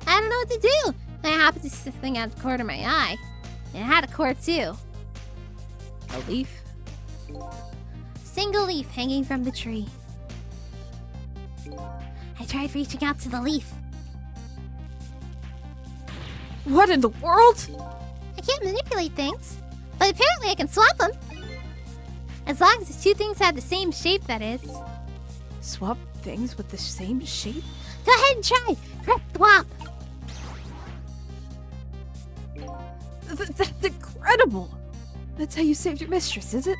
I don't know what to do. I happened to see the thing out of the corner of my eye. It had a core too.
A leaf?
Single leaf hanging from the tree. I tried reaching out to the leaf.
What in the world?
I can't manipulate things, but apparently I can swap them. As long as the two things have the same shape, that is.
Swap things with the same shape?
Go ahead and try. Press swap.
That's incredible! That's how you saved your mistress, is it?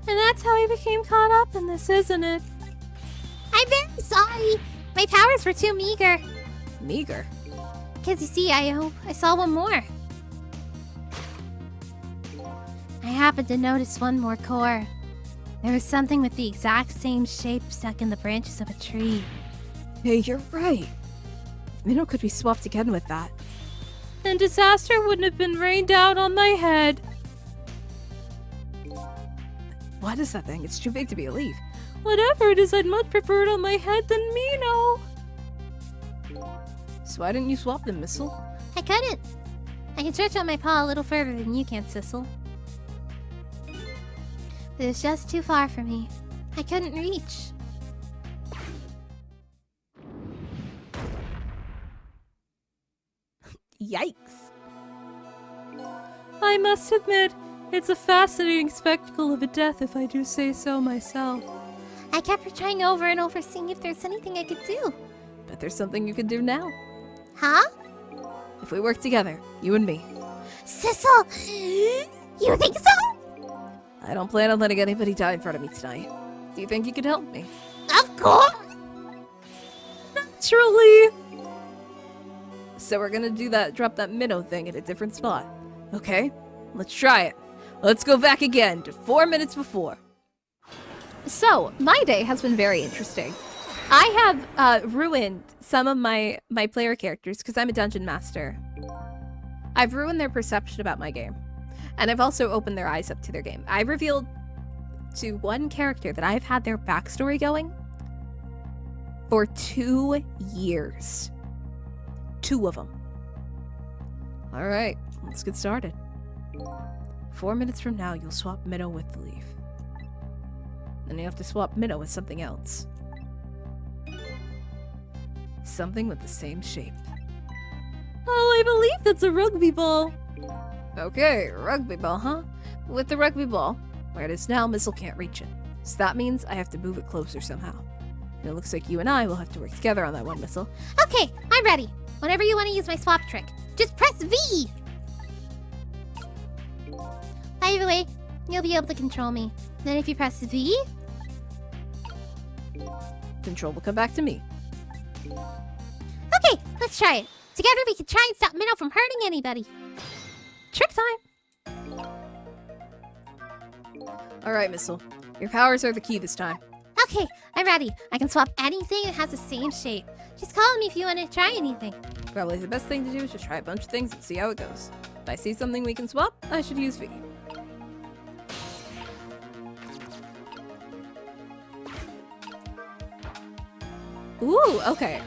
And that's how he became caught up in this, isn't it?
I'm very sorry. My powers were too meager.
Meager?
Because you see, I saw one more. I happened to notice one more core. There was something with the exact same shape stuck in the branches of a tree.
Hey, you're right. Minnow could be swapped again with that. then disaster wouldn't have been rained down on my head. What is that thing? It's too big to be a leaf. Whatever it is, I'd much prefer it on my head than Mino. So why didn't you swap them, Missile?
I couldn't. I can stretch out my paw a little further than you can, Sissel. But it was just too far for me. I couldn't reach.
Yikes. I must admit, it's a fascinating spectacle of a death if I do say so myself.
I kept trying over and over, seeing if there's anything I could do.
But there's something you can do now.
Huh?
If we work together, you and me.
Sissel! You think so?
I don't plan on letting anybody die in front of me tonight. Do you think you could help me?
Of course!
Naturally! So we're gonna do that, drop that minnow thing at a different spot. Okay? Let's try it. Let's go back again to 4 minutes before. So, my day has been very interesting. I have ruined some of my player characters because I'm a dungeon master. I've ruined their perception about my game. And I've also opened their eyes up to their game. I revealed to one character that I've had their backstory going for 2 years. 2 of them. Alright, let's get started. 4 minutes from now, you'll swap Minnow with the leaf. Then you have to swap Minnow with something else. Something with the same shape. Oh, I believe that's a rugby ball. Okay, rugby ball, huh? With the rugby ball, where it is now, Missile can't reach it. So that means I have to move it closer somehow. And it looks like you and I will have to work together on that one, Missile.
Okay, I'm ready. Whenever you want to use my swap trick, just press V! By the way, you'll be able to control me. Then if you press V...
Control will come back to me.
Okay, let's try it. Together we can try and stop Minnow from hurting anybody. Trick time!
Alright, Missile. Your powers are the key this time.
Okay, I'm ready. I can swap anything that has the same shape. Just call me if you want to try anything.
Probably the best thing to do is just try a bunch of things and see how it goes. If I see something we can swap, I should use V. Ooh, okay.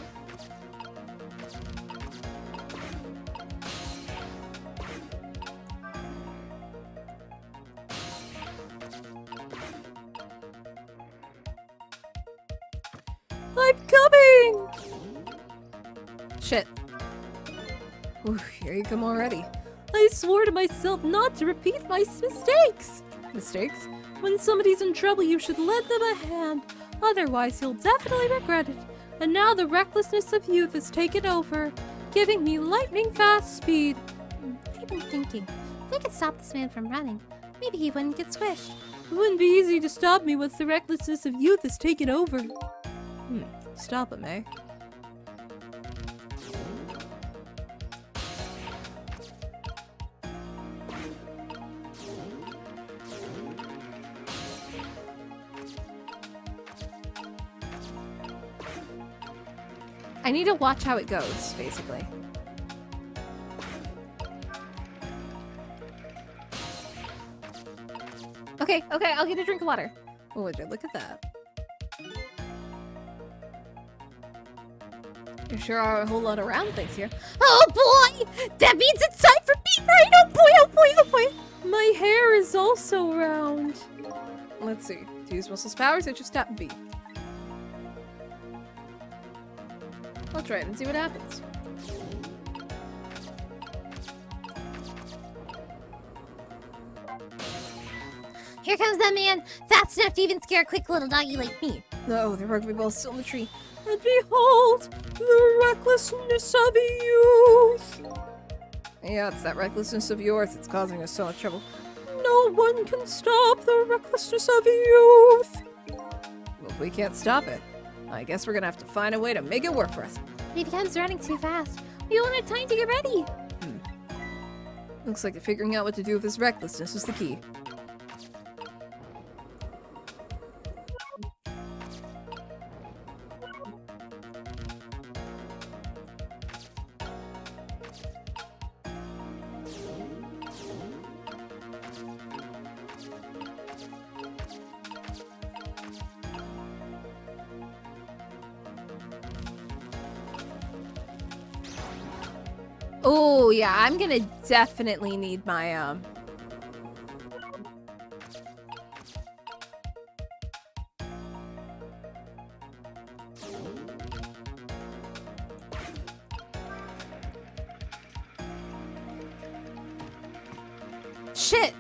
I'm coming! Shit. Ooh, here you come already. I swore to myself not to repeat my mistakes. Mistakes? When somebody's in trouble, you should lend them a hand. Otherwise, you'll definitely regret it. And now the recklessness of youth has taken over, giving me lightning fast speed.
I've been thinking, if I could stop this man from running, maybe he wouldn't get squished.
It wouldn't be easy to stop me once the recklessness of youth has taken over. Stop him, eh? I need to watch how it goes, basically. Okay, I'll get a drink of water. Oh, look at that. There sure are a whole lot of round things here.
Oh boy! That means it's time for me, right? Oh boy, oh boy, oh boy!
My hair is also round. Let's see. To use Missle's powers, I just tap V. I'll try it and see what happens.
Here comes that man, fast enough to even scare a quick little doggy like me.
No, the rugby ball's still in the tree. And behold, the recklessness of youth. Yeah, it's that recklessness of yours that's causing us so much trouble. No one can stop the recklessness of youth. Well, if we can't stop it, I guess we're gonna have to find a way to make it work for us.
But he becomes running too fast. We won't have time to get ready.
Looks like figuring out what to do with his recklessness is the key. Oh, yeah, I'm gonna definitely need my, Shit!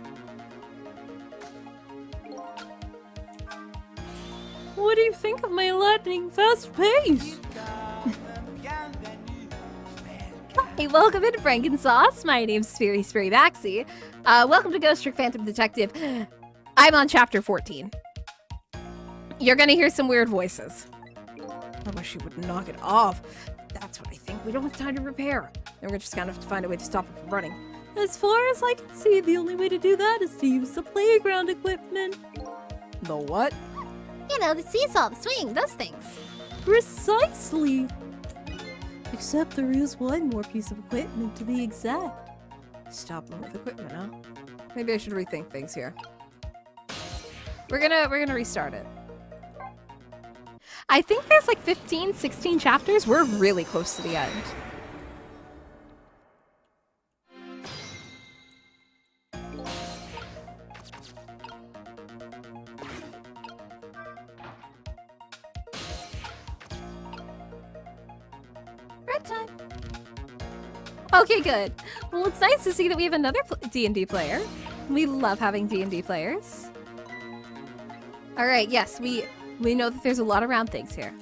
What do you think of my lightning fast pace?
Hey, welcome into Frankensauce. My name's Spiri Maxie. Welcome to Ghost Trick Phantom Detective.
I'm on chapter 14. You're gonna hear some weird voices. I wish you would knock it off. That's what I think. We don't have time to repair. And we're just gonna have to find a way to stop it from running. As far as I can see, the only way to do that is to use the playground equipment. The what?
You know, the seesaw, the swing, those things.
Precisely. Except there is one more piece of equipment to be exact. Stopping with equipment, huh? Maybe I should rethink things here. We're gonna restart it. I think there's like 15, 16 chapters. We're really close to the end.
Red time.
Okay, good. Well, it's nice to see that we have another D&D player. We love having D&D players. All right, yes, we know that there's a lot of round things here.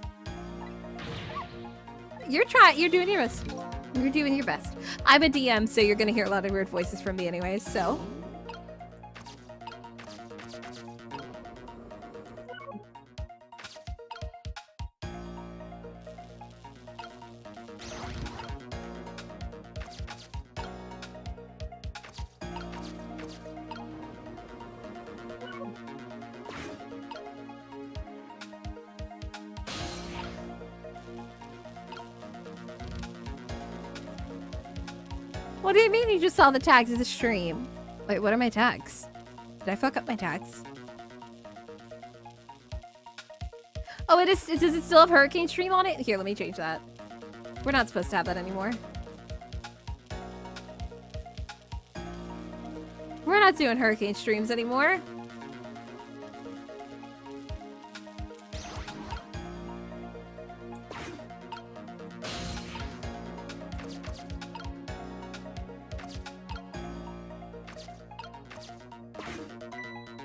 You're doing your best. You're doing your best. I'm a DM, so you're gonna hear a lot of weird voices from me anyways, so. What do you mean you just saw the tags of the stream? Wait, what are my tags? Did I fuck up my tags? Oh, it is. Does it still have Hurricane Stream on it? Here, let me change that. We're not supposed to have that anymore. We're not doing Hurricane Streams anymore.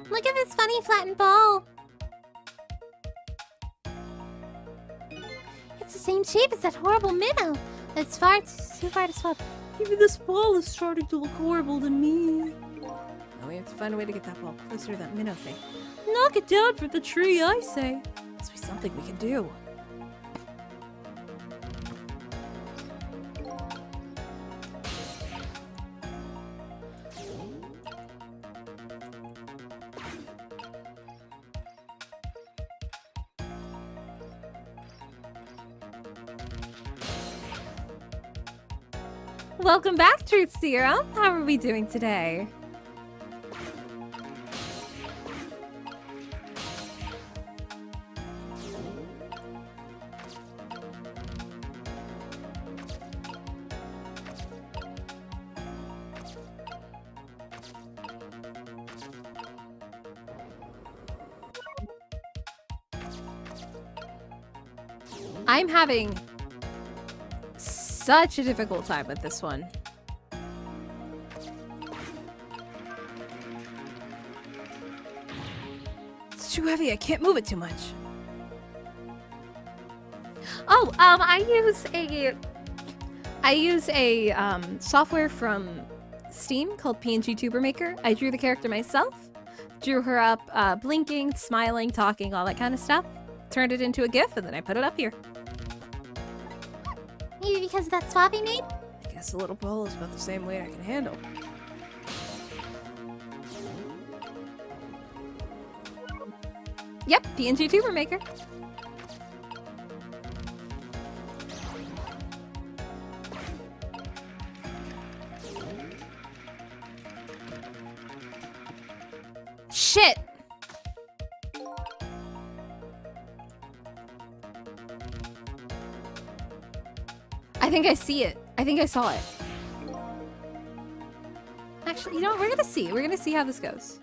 Look at this funny flattened ball. It's the same shape as that horrible minnow. It's too far to swap.
Even this ball is starting to look horrible to me. Now we have to find a way to get that ball closer to that minnow thing. Knock it down from the tree, I say. Must be something we can do. Welcome back, Truth Serum. How are we doing today? I'm having such a difficult time with this one. It's too heavy. I can't move it too much. Oh, I use a software from Steam called PNG Tuber Maker. I drew the character myself, drew her up blinking, smiling, talking, all that kind of stuff. Turned it into a GIF, and then I put it up here.
Maybe because of that swap he made?
I guess a little ball is about the same weight I can handle. Yep, PNG Tuber Maker. Shit! I think I see it. I think I saw it. Actually, you know what? We're gonna see. We're gonna see how this goes.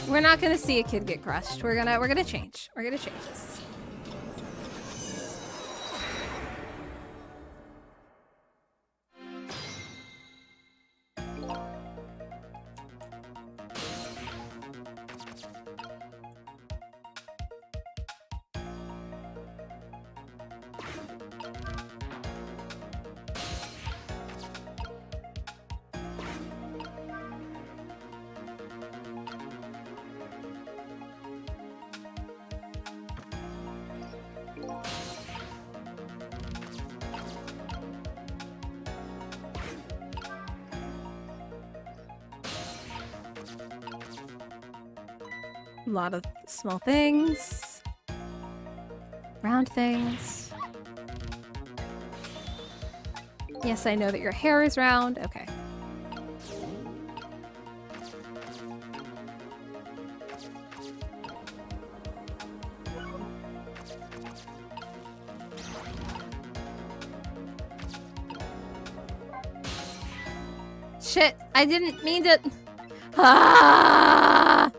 We're not gonna see a kid get crushed. We're gonna change. We're gonna change this. A lot of small things. Round things. Yes, I know that your hair is round. Okay. Shit, I didn't mean to... Ah!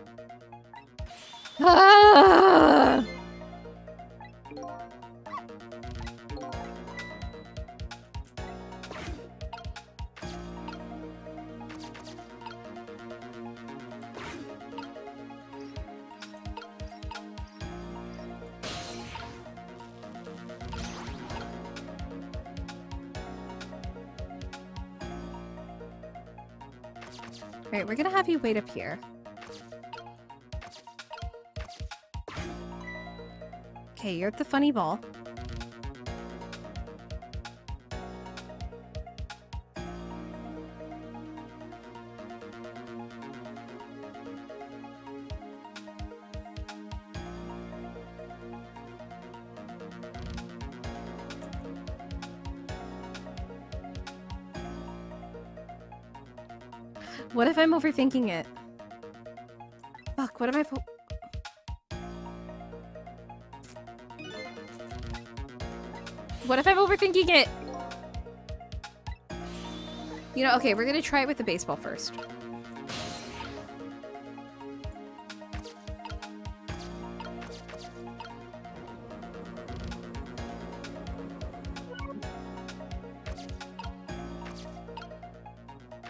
Ah! Alright, we're gonna have you wait up here. Okay, you're at the funny ball. What if I'm overthinking it? Fuck, what am I... What if I'm overthinking it? You know, okay, we're gonna try it with the baseball first.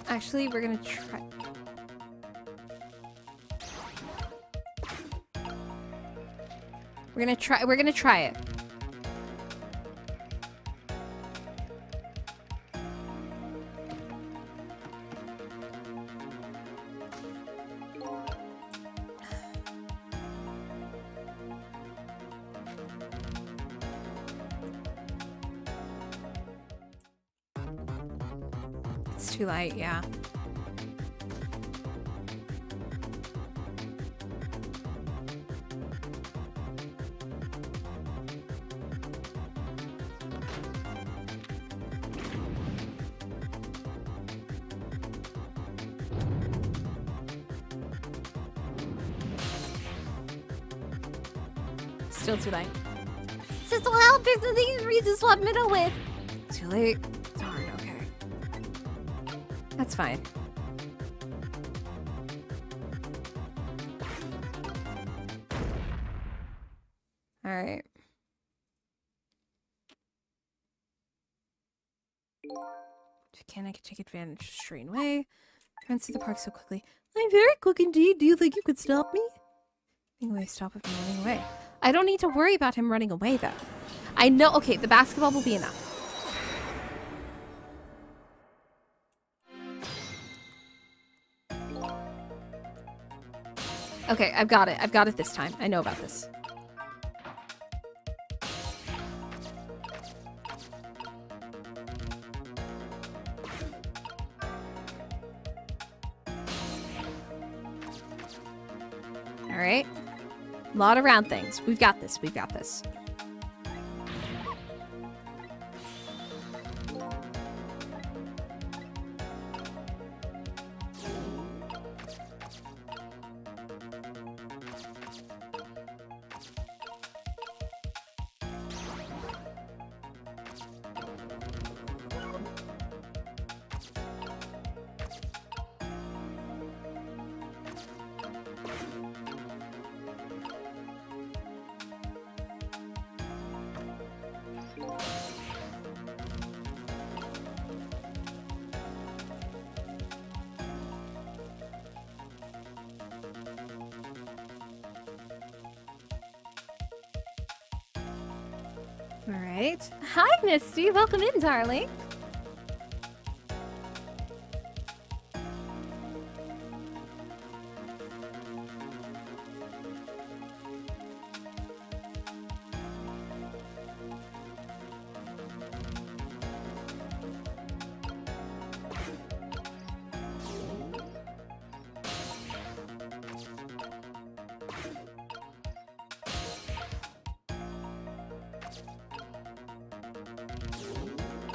Actually, we're gonna try... We're gonna try it. It's too light, yeah. Still too light.
Sister, how big do these read to swap middle with?
Too late. Darn, okay. That's fine. Alright. Can I take advantage straight away? Runs through the park so quickly. I'm very quick indeed. Do you think you could stop me? Anyway, stop him from running away. I don't need to worry about him running away, though. I know... Okay, the basketball will be enough. Okay, I've got it. I've got it this time. I know about this. All right. A lot of round things. We've got this. We've got this.
All right. Hi, Misty. Welcome in, darling.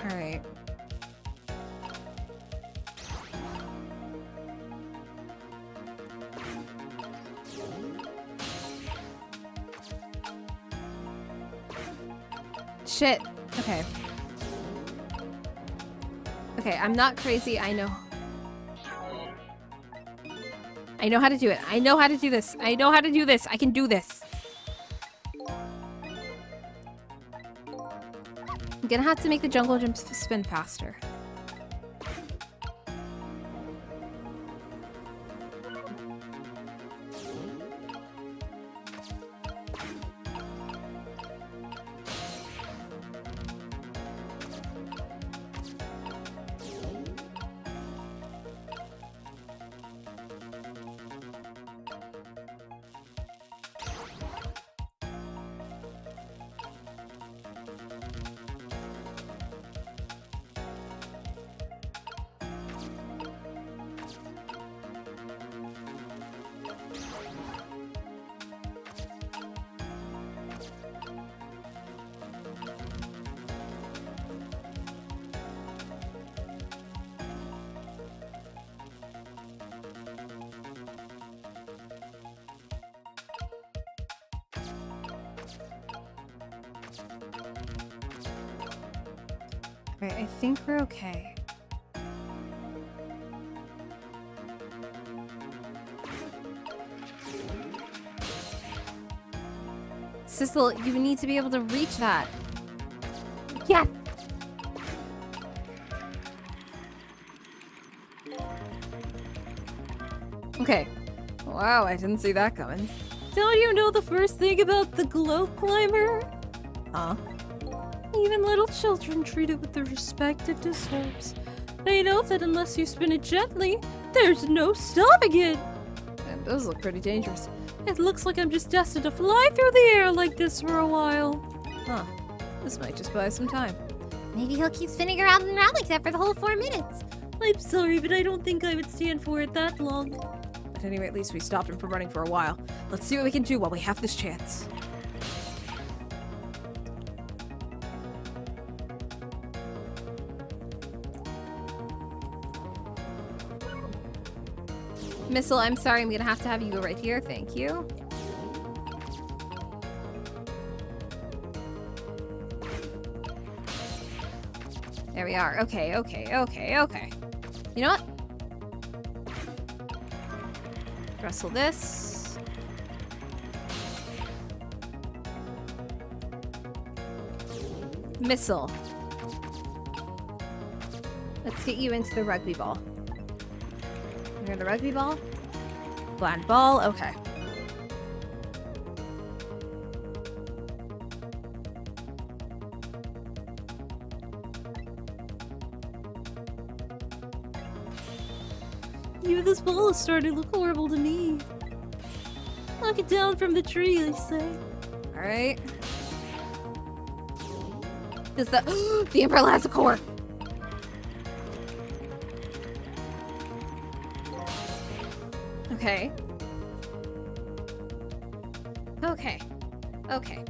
All right. Shit. Okay. Okay, I'm not crazy. I know how to do it. I know how to do this. I know how to do this. I can do this. I'm gonna have to make the jungle jump spin faster. Right, I think we're okay. Sissel, you need to be able to reach that. Yeah. Okay. Wow, I didn't see that coming. Don't you know the first thing about the globe climber? Huh? Even little children treat it with the respect it deserves. They know that unless you spin it gently, there's no stopping it. That does look pretty dangerous. It looks like I'm just destined to fly through the air like this for a while. Huh. This might just buy some time.
Maybe he'll keep spinning around and around like that for the whole 4 minutes.
I'm sorry, but I don't think I would stand for it that long. But anyway, at least we stopped him from running for a while. Let's see what we can do while we have this chance. Missile, I'm sorry, I'm gonna have to have you go right here. Thank you. There we are. Okay, okay, okay, okay. You know what? Wrestle this. Missile. Let's get you into the rugby ball. You're the rugby ball? Bland ball? Okay. Even this ball is starting to look horrible to me. Knock it down from the tree, I say. Alright. Does the the umbrella has a core! Okay. Okay. Okay.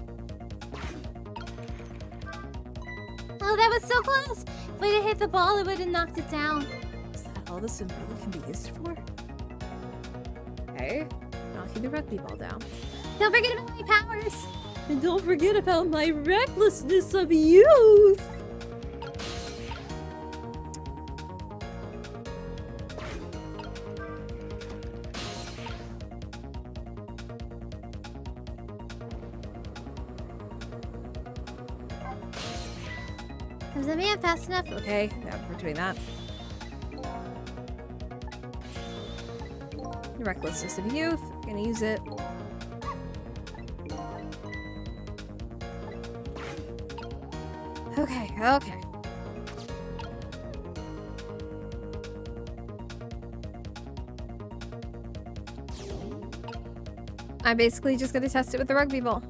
Oh, that was so close! If we'd have hit the ball, it would have knocked it down.
Is that all this umbrella can be used for? Okay. Knocking the rugby ball down.
Don't forget about my powers!
And don't forget about my recklessness of youth!
Is that man fast enough?
Okay, yeah, we're doing that. Recklessness of youth. Gonna use it.
Okay, okay. I'm basically just gonna test it with the rugby ball.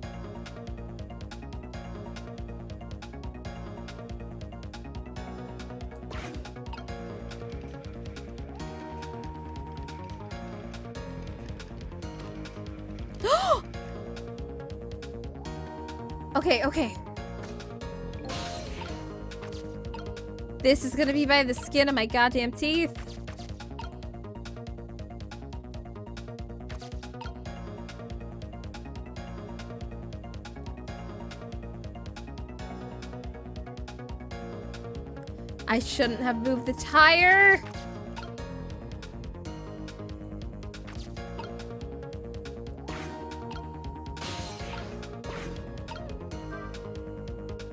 Okay, okay. This is gonna be by the skin of my goddamn teeth. I shouldn't have moved the tire.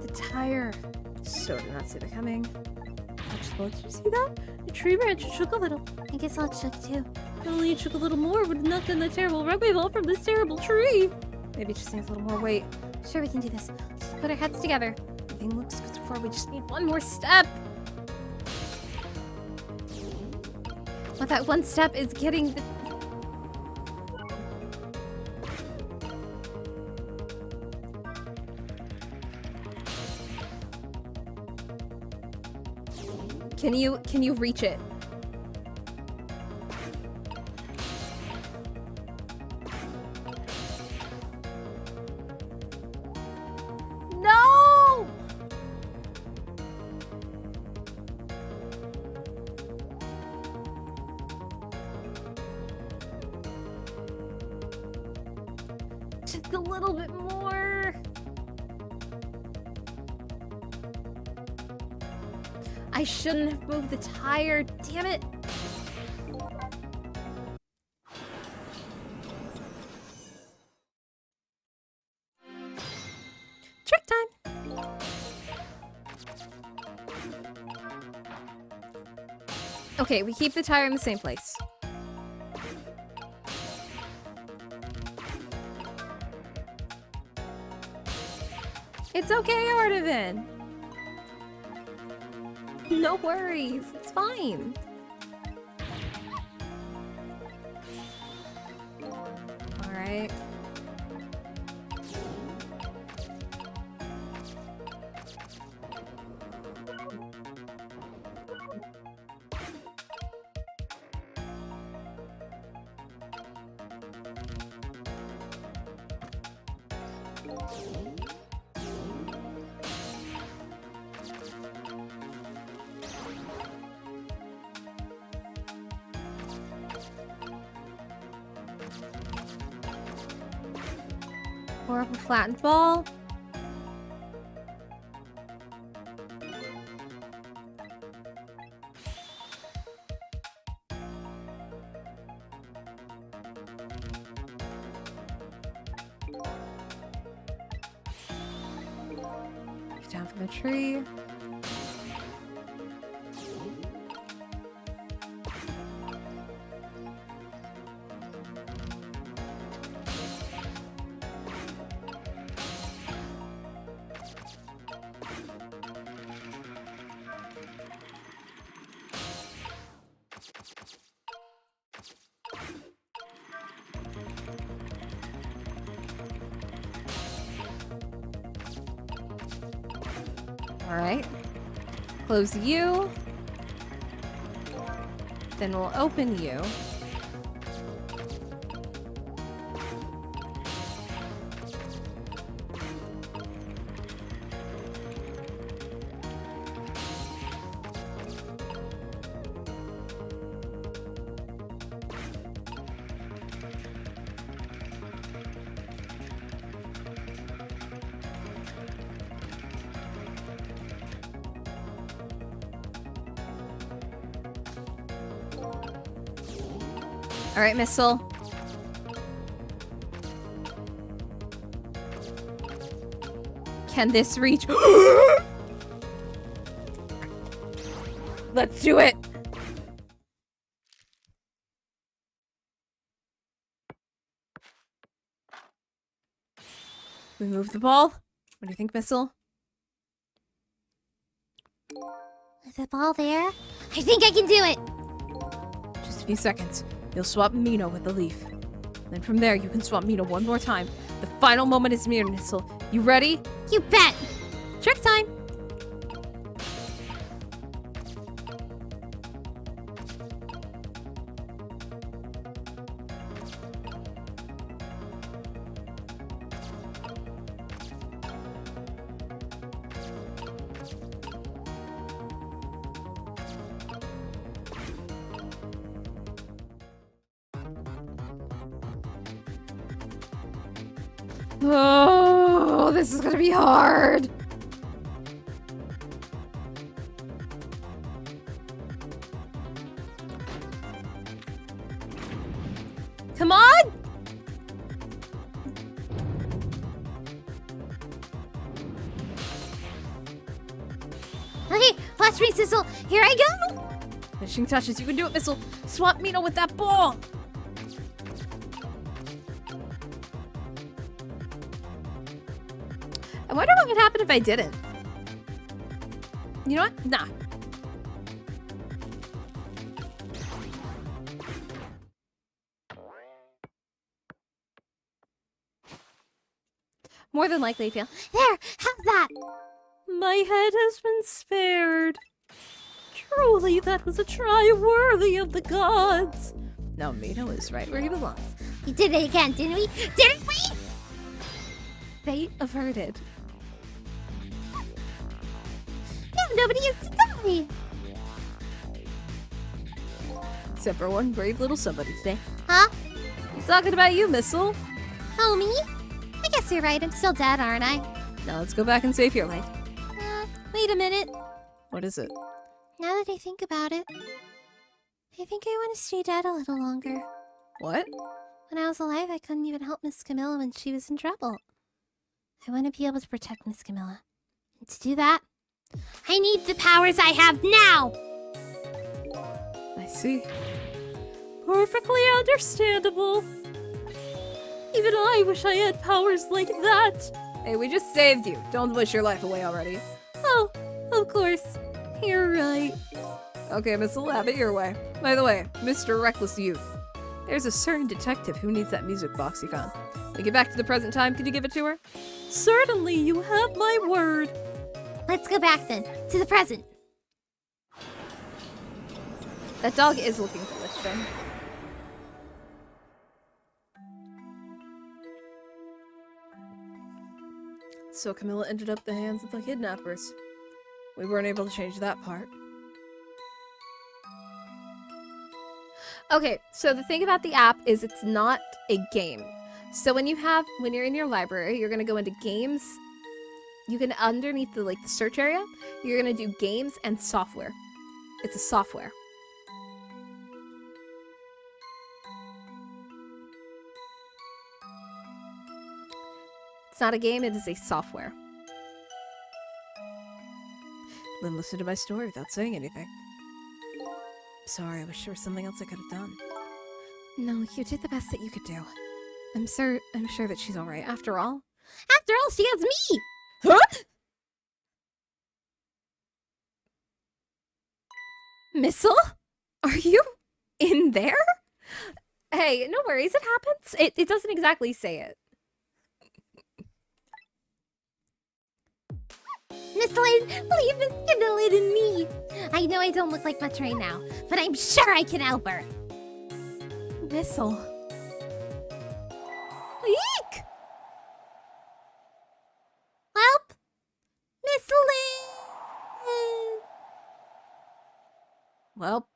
The tire. So did not see that coming. Did you see that? The tree branch shook a little.
I guess I'll check too.
If only it shook a little more, would have knocked in the terrible rugby ball from this terrible tree. Maybe it just needs a little more weight.
Sure, we can do this. Just put our heads together.
Everything looks good so far. We just need one more step. But that one step is getting the... Can you reach it? No! Just a little bit more. I shouldn't have moved the tire. Damn it. Trick time. Okay, we keep the tire in the same place. It's okay, Artivan. No worries, it's fine. All right. Horrible flattened ball. Get down from the tree. All right. Close you. Then we'll open you. All right, missile. Can this reach? Let's do it. We move the ball. What do you think, missile?
Is the ball there? I think I can do it!
Just a few seconds. You'll swap Mino with the leaf. Then from there, you can swap Mino one more time. The final moment is near, Missile. You ready?
You bet!
Trick time! Oh, this is gonna be hard. Come on!
Okay, watch me, Sizzle. Here I go!
Finishing touches, you can do it, Missile. Swap Mino with that ball. I wonder what would happen if I didn't. You know what? Nah. More than likely, fail.
There, how's that?
My head has been spared. Truly, that was a try worthy of the gods. Now Mino is right where he belongs.
We did it again, didn't we? Didn't we?
Fate averted.
Now nobody has to die.
Except for one brave little somebody today.
Huh?
I'm talking about you, Missile.
Oh, me? I guess you're right. I'm still dead, aren't I?
Now let's go back and save your life.
Wait a minute.
What is it?
Now that I think about it, I think I want to stay dead a little longer.
What?
When I was alive, I couldn't even help Miss Camilla when she was in trouble. I want to be able to protect Miss Camilla. And to do that, I need the powers I have now!
I see. Perfectly understandable. Even I wish I had powers like that. Hey, we just saved you. Don't wish your life away already.
Oh, of course. You're right.
Okay, Missile, have it your way. By the way, Mr. Reckless Youth, there's a certain detective who needs that music box you found. We get back to the present time, could you give it to her?
Certainly, you have my word.
Let's go back then, to the present.
That dog is looking foolish, Ben. So Camilla ended up in the hands of the kidnappers. We weren't able to change that part. Okay, so the thing about the app is it's not a game. So when you're in your library, you're gonna go into games. You can, underneath the search area, you're gonna do games and software. It's a software. It's not a game, it is a software. Then listen to my story without saying anything. Sorry, I wish there was something else I could have done. No, you did the best that you could do. I'm sure that she's alright. After all,
She has me!
huh? Missile? Are you in there? Hey, no worries, it happens. It doesn't exactly say it.
Miss Lynn, leave Miss Camilla and me. I know I don't look like much right now, but I'm sure I can help her.
Missile. Eek!
Help! Miss Lynn!
Well,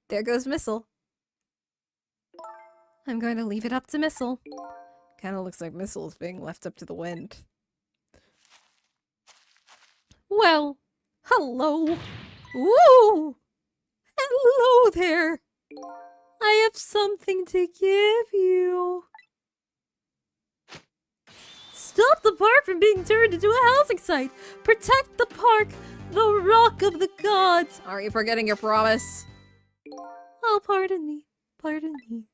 there goes Missile. I'm going to leave it up to Missile. Kind of looks like Missile is being left up to the wind. Well, hello. Woo! Hello there. I have something to give you.
Stop the park from being turned into a housing site. Protect the park, the rock of the gods.
Aren't you forgetting your promise?
Oh, pardon me. Pardon me.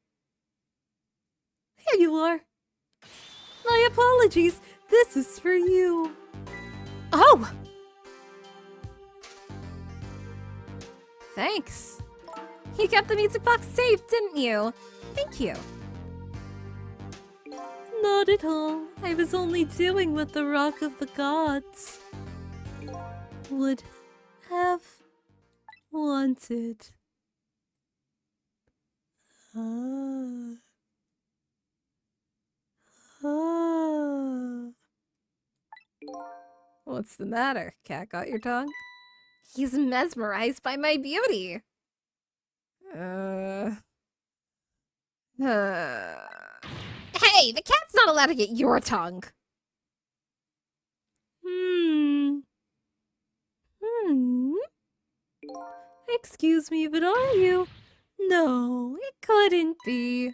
Here you are. My apologies. This is for you.
Oh!
thanks. You kept the music box safe, didn't you? Thank you. Not at all. I was only doing what the Rock of the Gods would have wanted. What's the matter? Cat got your tongue?
He's mesmerized by my beauty.
Uh...
Hey, the cat's not allowed to get your tongue.
Excuse me, but are you? No, it couldn't be.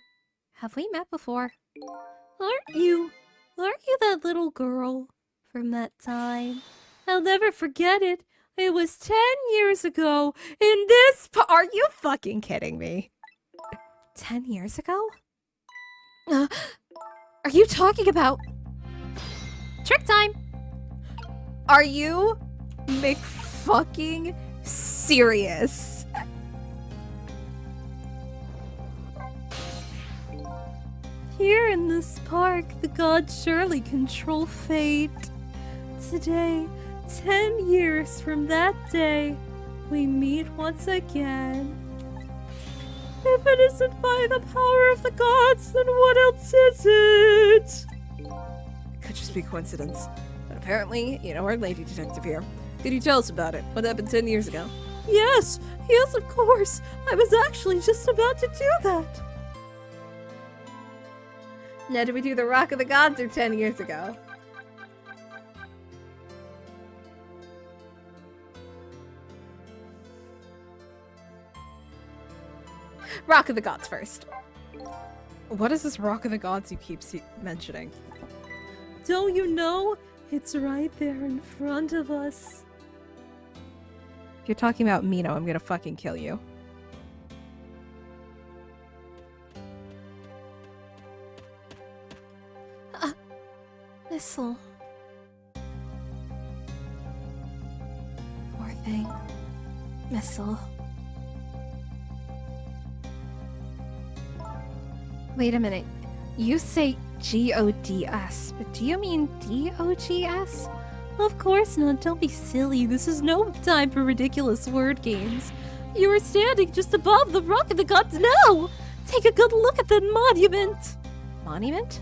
Have we met before? Aren't you that little girl from that time? I'll never forget it. It was 10 years ago in this
Are you fucking kidding me?
10 years ago? Are you talking about trick time?
Are you fucking serious?
Here in this park, the gods surely control fate. Today, 10 years from that day, we meet once again. If it isn't by the power of the gods, then what else is it?
It could just be coincidence. But apparently, our lady detective here. Could you tell us about it? What happened 10 years ago?
Yes, of course. I was actually just about to do that.
Now, did we do the Rock of the Gods or 10 years ago? Rock of the Gods first. What is this Rock of the Gods you keep mentioning?
Don't you know? It's right there in front of us.
If you're talking about Mino, I'm gonna fucking kill you.
Missile. Poor thing. Missile.
Wait a minute. You say G-O-D-S, but do you mean D-O-G-S?
Of course not. Don't be silly. This is no time for ridiculous word games. You are standing just above the Rock of the Gods now! Take a good look at the monument!
Monument?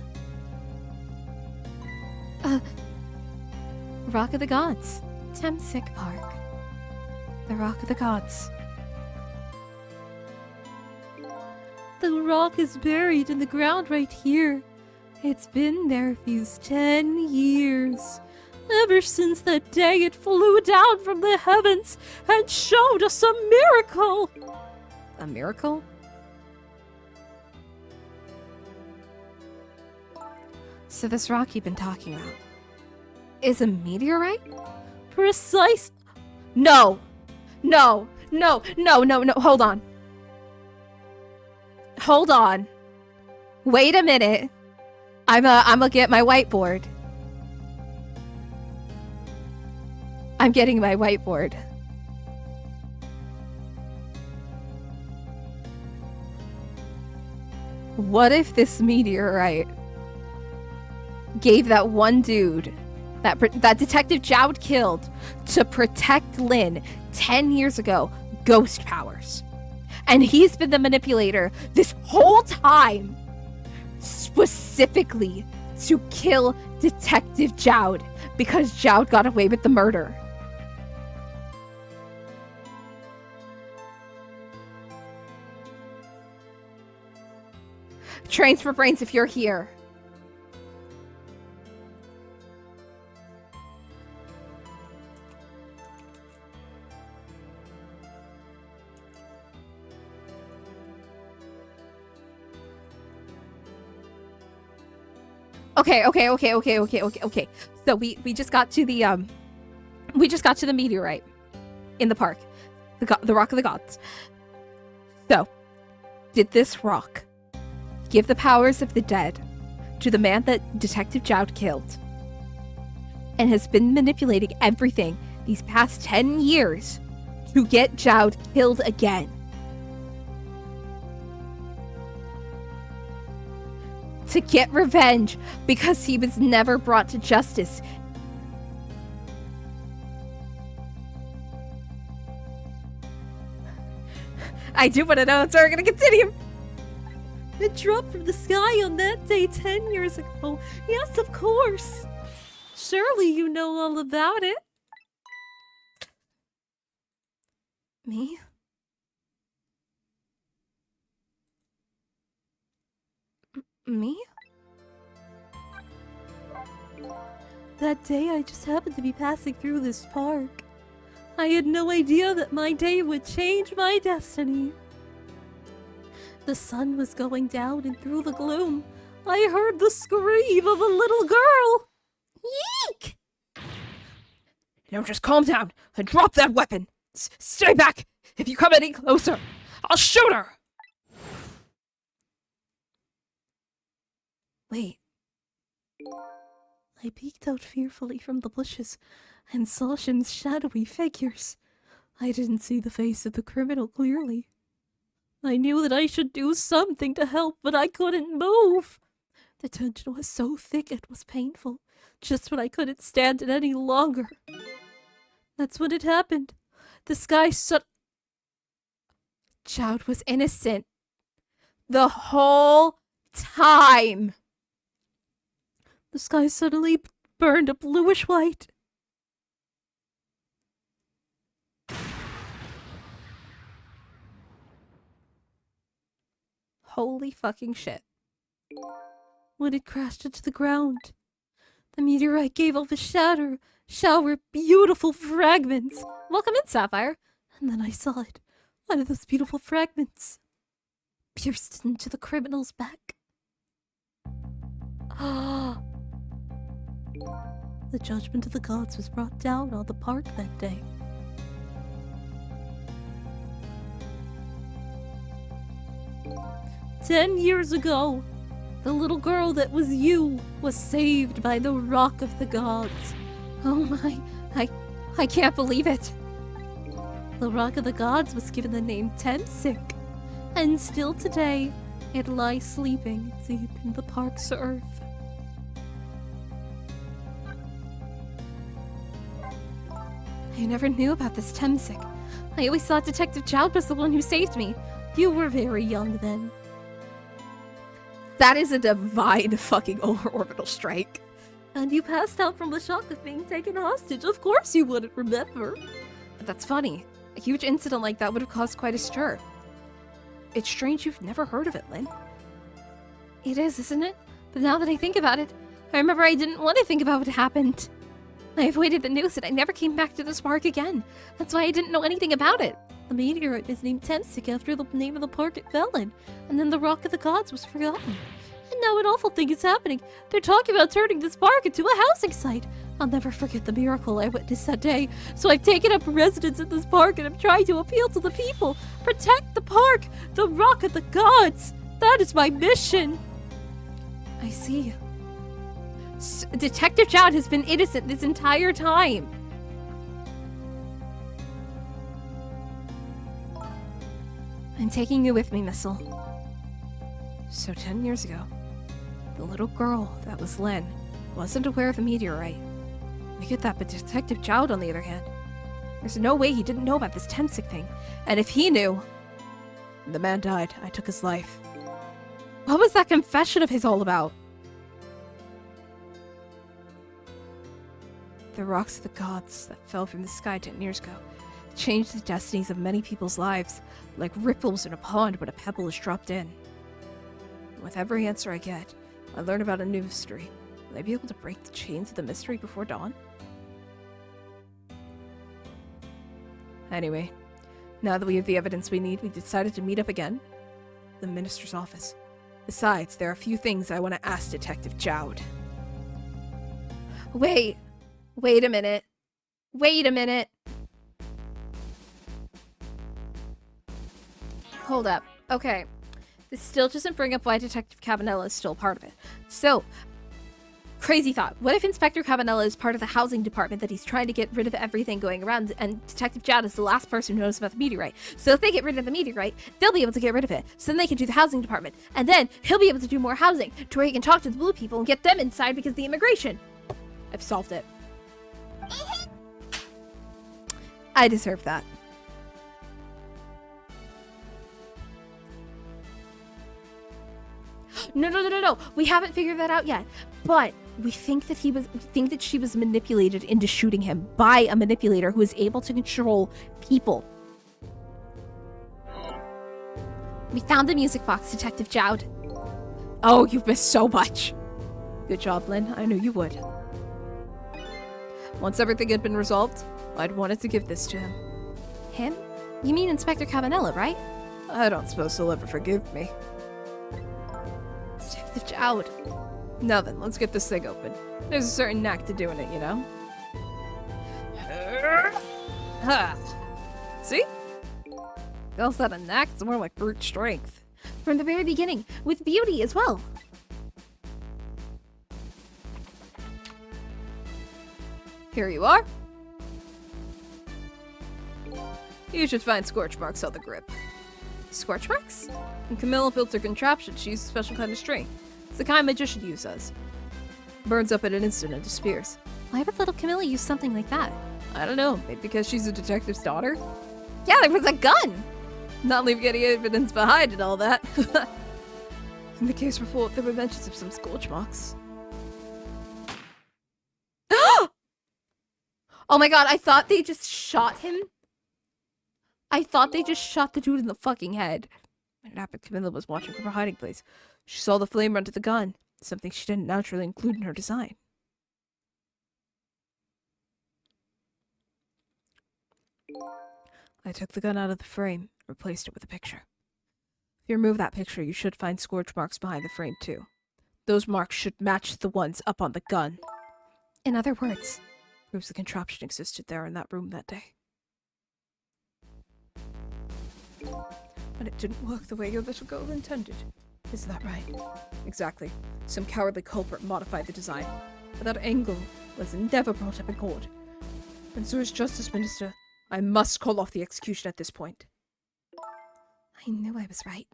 Rock of the Gods. Temsic Park. The Rock of the Gods.
The rock is buried in the ground right here. It's been there these 10 years. Ever since that day it flew down from the heavens and showed us a miracle.
A miracle? So this rock you've been talking about is a meteorite?
Precise.
No! No! No! No! No! No! Hold on. Hold on. Wait a minute. I'm gonna get my whiteboard. I'm getting my whiteboard. What if this meteorite gave that one dude that Detective Jowd killed to protect Lynn 10 years ago ghost powers? And he's been the manipulator this whole time, specifically to kill Detective Jowd because Jowd got away with the murder. Trains for brains if you're here. Okay. So we just got to the meteorite in the park, the Rock of the Gods. So, did this rock give the powers of the dead to the man that Detective Jowd killed, and has been manipulating everything these past 10 years to get Jowd killed again. To get revenge because he was never brought to justice. I do want to know, so we're gonna continue.
It dropped from the sky on that day 10 years ago. Yes, of course. Surely you know all about it.
Me? Me?
That day I just happened to be passing through this park. I had no idea that my day would change my destiny. The sun was going down, and through the gloom, I heard the scream of a little girl. Yeek!
Now just calm down and drop that weapon. Stay back! If you come any closer, I'll shoot her! Wait.
I peeked out fearfully from the bushes and saw some shadowy figures. I didn't see the face of the criminal clearly. I knew that I should do something to help, but I couldn't move. The tension was so thick it was painful, just when I couldn't stand it any longer. That's when it happened. The sky shut.
Jowd was innocent. The whole time.
The sky suddenly burned a bluish white.
Holy fucking shit.
When it crashed into the ground, the meteorite gave off a shower of beautiful fragments.
Welcome in, Sapphire.
And then I saw it. One of those beautiful fragments pierced into the criminal's back. The judgment of the gods was brought down on the park that day. "10 years ago, the little girl that was you was saved by the rock of the gods.
Oh my, I can't believe it.
The rock of the gods was given the name Temsik, and still today it lies sleeping deep in the park's earth.
I never knew about this Temsik. I always thought Detective Jowd was the one who saved me.
You were very young then.
That is a divine fucking orbital strike.
And you passed out from the shock of being taken hostage. Of course you wouldn't remember.
But that's funny. A huge incident like that would have caused quite a stir. It's strange you've never heard of it, Lynn.
It is, isn't it? But now that I think about it, I remember I didn't want to think about what happened. I avoided the news and I never came back to this park again. That's why I didn't know anything about it. The meteorite is named Temsik after the name of the park it fell in, and then the Rock of the Gods was forgotten. And now an awful thing is happening. They're talking about turning this park into a housing site. I'll never forget the miracle I witnessed that day, so I've taken up residence in this park and I'm trying to appeal to the people. Protect the park, the Rock of the Gods. That is my mission.
I see. Detective Jowd has been innocent this entire time. I'm taking you with me, Missile. So 10 years ago, the little girl that was Lynn wasn't aware of the meteorite. We get that, but Detective Jowd, on the other hand, there's no way he didn't know about this Temsik thing. And if he knew, the man died. I took his life. What was that confession of his all about? The rocks of the gods that fell from the sky 10 years ago changed the destinies of many people's lives, like ripples in a pond when a pebble is dropped in. With every answer I get, I learn about a new mystery. Will I be able to break the chains of the mystery before dawn? Anyway, now that we have the evidence we need, we decided to meet up again. The minister's office. Besides, there are a few things I want to ask Detective Jowd. Wait a minute. Wait a minute. Hold up. Okay. This still doesn't bring up why Detective Cabanella is still part of it. So, Crazy thought. What if Inspector Cabanella is part of the housing department that he's trying to get rid of everything going around, and Detective Jad is the last person who knows about the meteorite? So if they get rid of the meteorite, they'll be able to get rid of it. So then they can do the housing department. And then he'll be able to do more housing to where he can talk to the blue people and get them inside because of the immigration. I've solved it. I deserve that. No. We haven't figured that out yet. But we think that she was manipulated into shooting him by a manipulator who is able to control people. We found the music box, Detective Jowd. Oh, you've missed so much. Good job, Lynn. I knew you would. Once everything had been resolved, I'd wanted to give this to him. Him? You mean Inspector Cabanella, right? I don't suppose he'll ever forgive me. Detective Jowd. Now then, let's get this thing open. There's a certain knack to doing it, you know? See? Girls had a knack, it's more like brute strength. From the very beginning, with beauty as well. Here you are. You should find scorch marks on the grip. Scorch marks? When Camilla built her contraption, she used a special kind of string. It's the kind magician uses. Burns up in an instant and disappears. Why would little Camilla use something like that? I don't know. Maybe because she's a detective's daughter? Yeah, there was a gun! Not leaving any evidence behind and all that. In the case report, there were mentions of some scorch marks. Oh my god, I thought they just shot him. I thought they just shot the dude in the fucking head. When it happened, Camilla was watching from her hiding place. She saw the flame run to the gun, something she didn't naturally include in her design. I took the gun out of the frame, replaced it with a picture. If you remove that picture, you should find scorch marks behind the frame too. Those marks should match the ones up on the gun. In other words, proves the contraption existed there in that room that day. But it didn't work the way your little girl intended. Is that right? Exactly. Some cowardly culprit modified the design. But that angle was never brought up in court. And so as Justice Minister, I must call off the execution at this point. I knew I was right.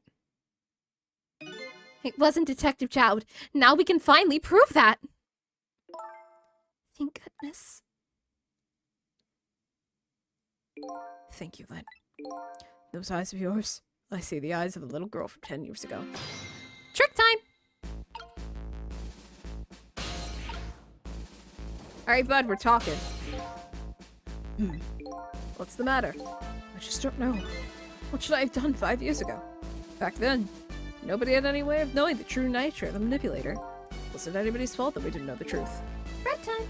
It wasn't Detective Jowd. Now we can finally prove that! Thank goodness. Thank you, Lynn. Those eyes of yours, I see the eyes of a little girl from 10 years ago. Trick time! Alright, bud, we're talking. What's the matter? I just don't know. What should I have done 5 years ago? Back then, nobody had any way of knowing the true nature of the manipulator. It wasn't anybody's fault that we didn't know the truth.
Red time.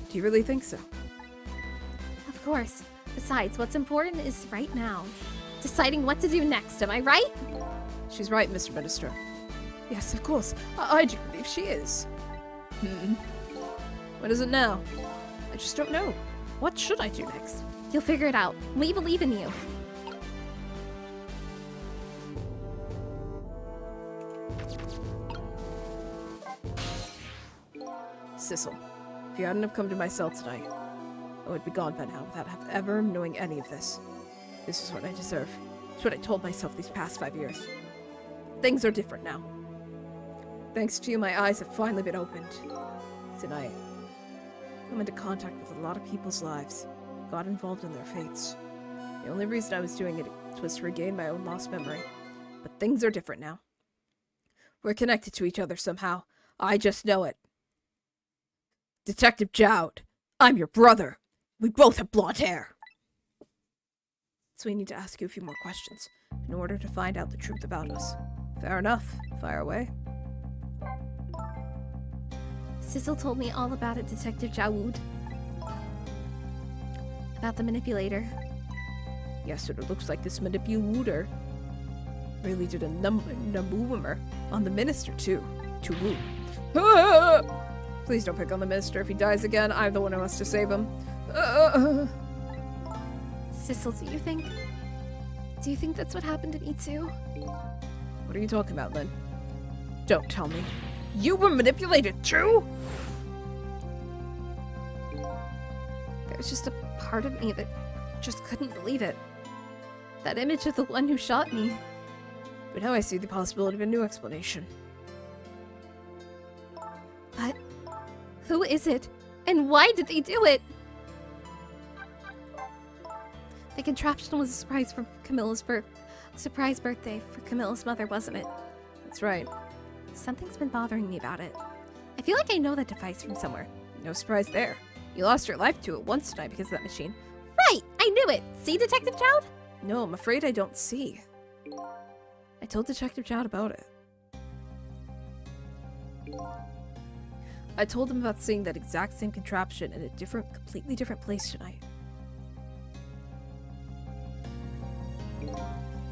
Do you really think so?
Of course. Besides, what's important is right now. Deciding what to do next, am I right?
She's right, Mr. Minister. Yes, of course. I do believe she is. What is it now? I just don't know. What should I do next?
You'll figure it out. We believe in you.
Sissel, if you hadn't have come to my cell tonight, I would be gone by now without ever knowing any of this. This is what I deserve. It's what I told myself these past 5 years. Things are different now. Thanks to you, my eyes have finally been opened. Tonight, I'm into contact with a lot of people's lives, got involved in their fates. The only reason I was doing it was to regain my own lost memory. But things are different now. We're connected to each other somehow. I just know it. Detective Jowd, I'm your brother. We both have blonde hair. So we need to ask you a few more questions in order to find out the truth about us. Fair enough. Fire away.
Sissel told me all about it, Detective Jowd. About the manipulator.
Yes, and it looks like this manipulator really did a number on the minister, too. To woo. Please don't pick on the minister. If he dies again, I'm the one who has to save him.
Sissel, do you think that's what happened to me too?
What are you talking about, Lynn? Don't tell me.
You were manipulated too?
There was just a part of me that just couldn't believe it. That image of the one who shot me.
But now I see the possibility of a new explanation.
But who is it? And why did they do it? The contraption was a surprise for Camilla's surprise birthday for Camilla's mother, wasn't it?
That's right.
Something's been bothering me about it. I feel like I know that device from somewhere.
No surprise there. You lost your life to it once tonight because of that machine.
Right, I knew it. See, Detective Child?
No, I'm afraid I don't see. I told Detective Chowd about it. I told him about seeing that exact same contraption in a completely different place tonight.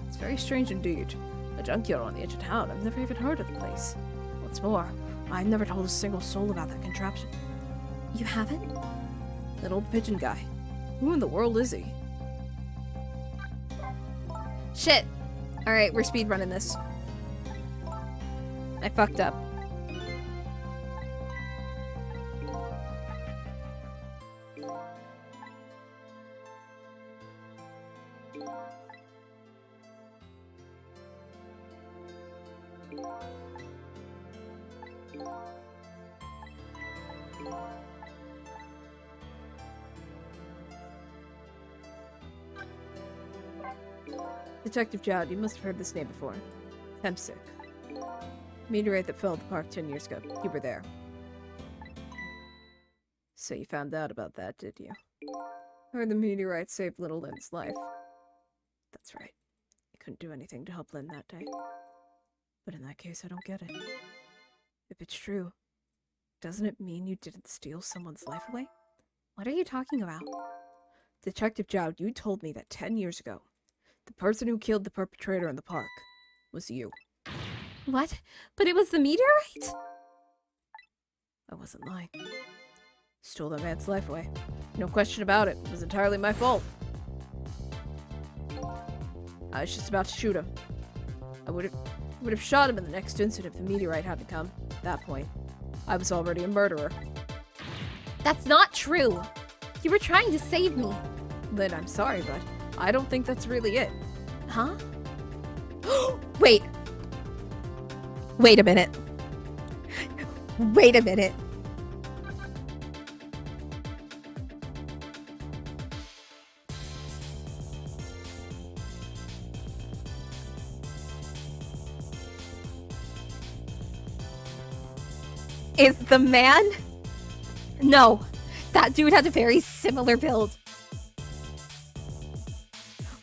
It's very strange indeed. A junkyard on the edge of town. I've never even heard of the place. What's more, I've never told a single soul about that contraption.
You haven't?
That old pigeon guy. Who in the world is he?
Shit! Alright, we're speedrunning this. I fucked up.
Detective Chowd, you must have heard this name before. Hempsick. Meteorite that fell at the park 10 years ago. You were there. So you found out about that, did you? Heard the meteorite saved little Lynn's life. That's right. I couldn't do anything to help Lynn that day. But in that case, I don't get it. If it's true, doesn't it mean you didn't steal someone's life away?
What are you talking about?
Detective Chowd, you told me that 10 years ago, the person who killed the perpetrator in the park was you.
What? But it was the meteorite?
I wasn't lying. Stole that man's life away. No question about it. It was entirely my fault. I was just about to shoot him. I would have shot him in the next instant if the meteorite hadn't come. At that point, I was already a murderer.
That's not true! You were trying to save me.
Lynn, I'm sorry, but I don't think that's really it.
Huh? Wait. Wait a minute. Wait a minute. Is the man? No. That dude had a very similar build.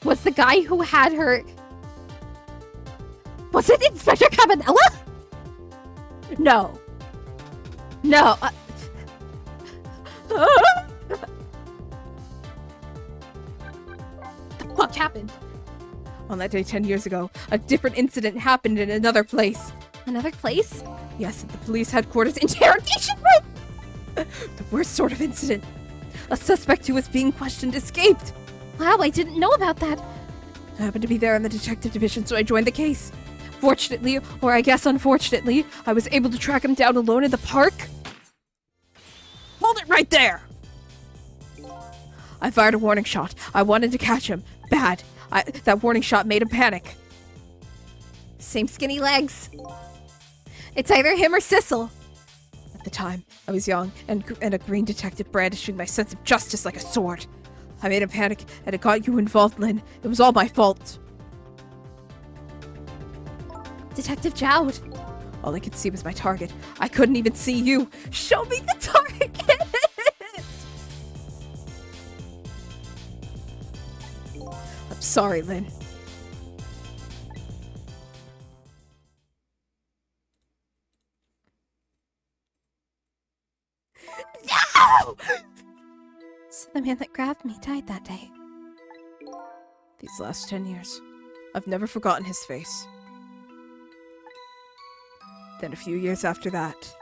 Was the guy who had her... Was it Inspector Cabanella? No. No. What happened?
On that day 10 years ago, a different incident happened in another place.
Another place?
Yes, at the police headquarters interrogation room! The worst sort of incident. A suspect who was being questioned escaped.
Wow, I didn't know about that.
I happened to be there in the detective division, so I joined the case. Fortunately, or I guess unfortunately, I was able to track him down alone in the park. Hold it right there! I fired a warning shot. I wanted to catch him. Bad. That warning shot made him panic.
Same skinny legs. It's either him or Sissel.
At the time, I was young and a green detective brandishing my sense of justice like a sword. I made him panic, and it got you involved, Lynn. It was all my fault.
Detective Chowd.
All I could see was my target. I couldn't even see you. Show me the target! I'm sorry, Lynn.
No! So the man that grabbed me died that day.
These last 10 years, I've never forgotten his face. Then a few years after that,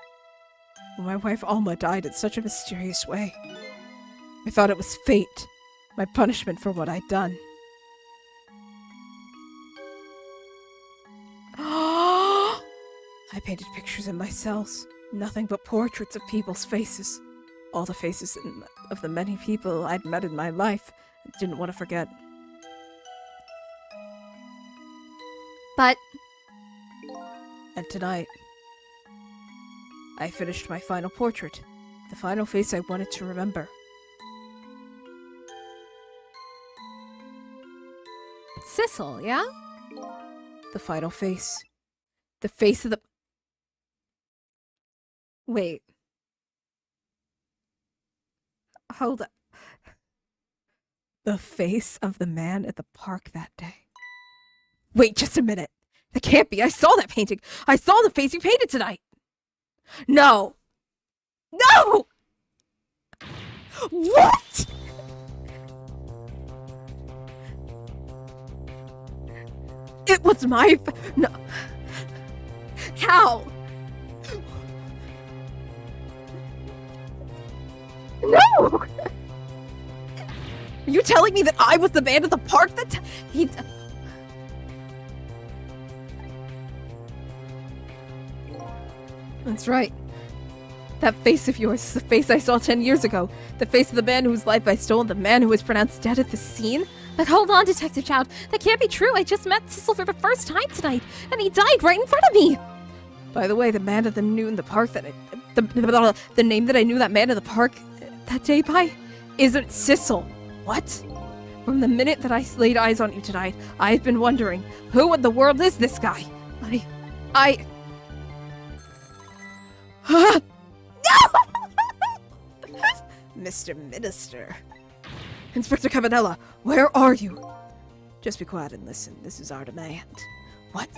when my wife Alma died in such a mysterious way, I thought it was fate, my punishment for what I'd done. I
I painted pictures in my cells. Nothing but portraits of people's faces. All the faces of the many people I'd met in my life and didn't want to forget.
But
And tonight, I finished my final portrait. The final face I wanted to remember.
Sissel, yeah?
The final face. The face of the...
Wait. Hold up.
The face of the man at the park that day. Wait just a minute. That can't be. I saw that painting. I saw the face you painted tonight. No. No! What? It was my... No. How? No! Are you telling me that I was the man at the park that he... That's right. That face of yours is the face I saw 10 years ago. The face of the man whose life I stole and the man who was pronounced dead at the scene.
But hold on, Detective Child. That can't be true. I just met Sissel for the first time tonight, and he died right in front of me.
By the way, the man at the park that the name that I knew that man in the park that day by isn't Sissel. What? From the minute that I laid eyes on you tonight, I've been wondering, who in the world is this guy? No! Mr. Minister. Inspector Cabanella, where are you? Just be quiet and listen. This is our demand. What?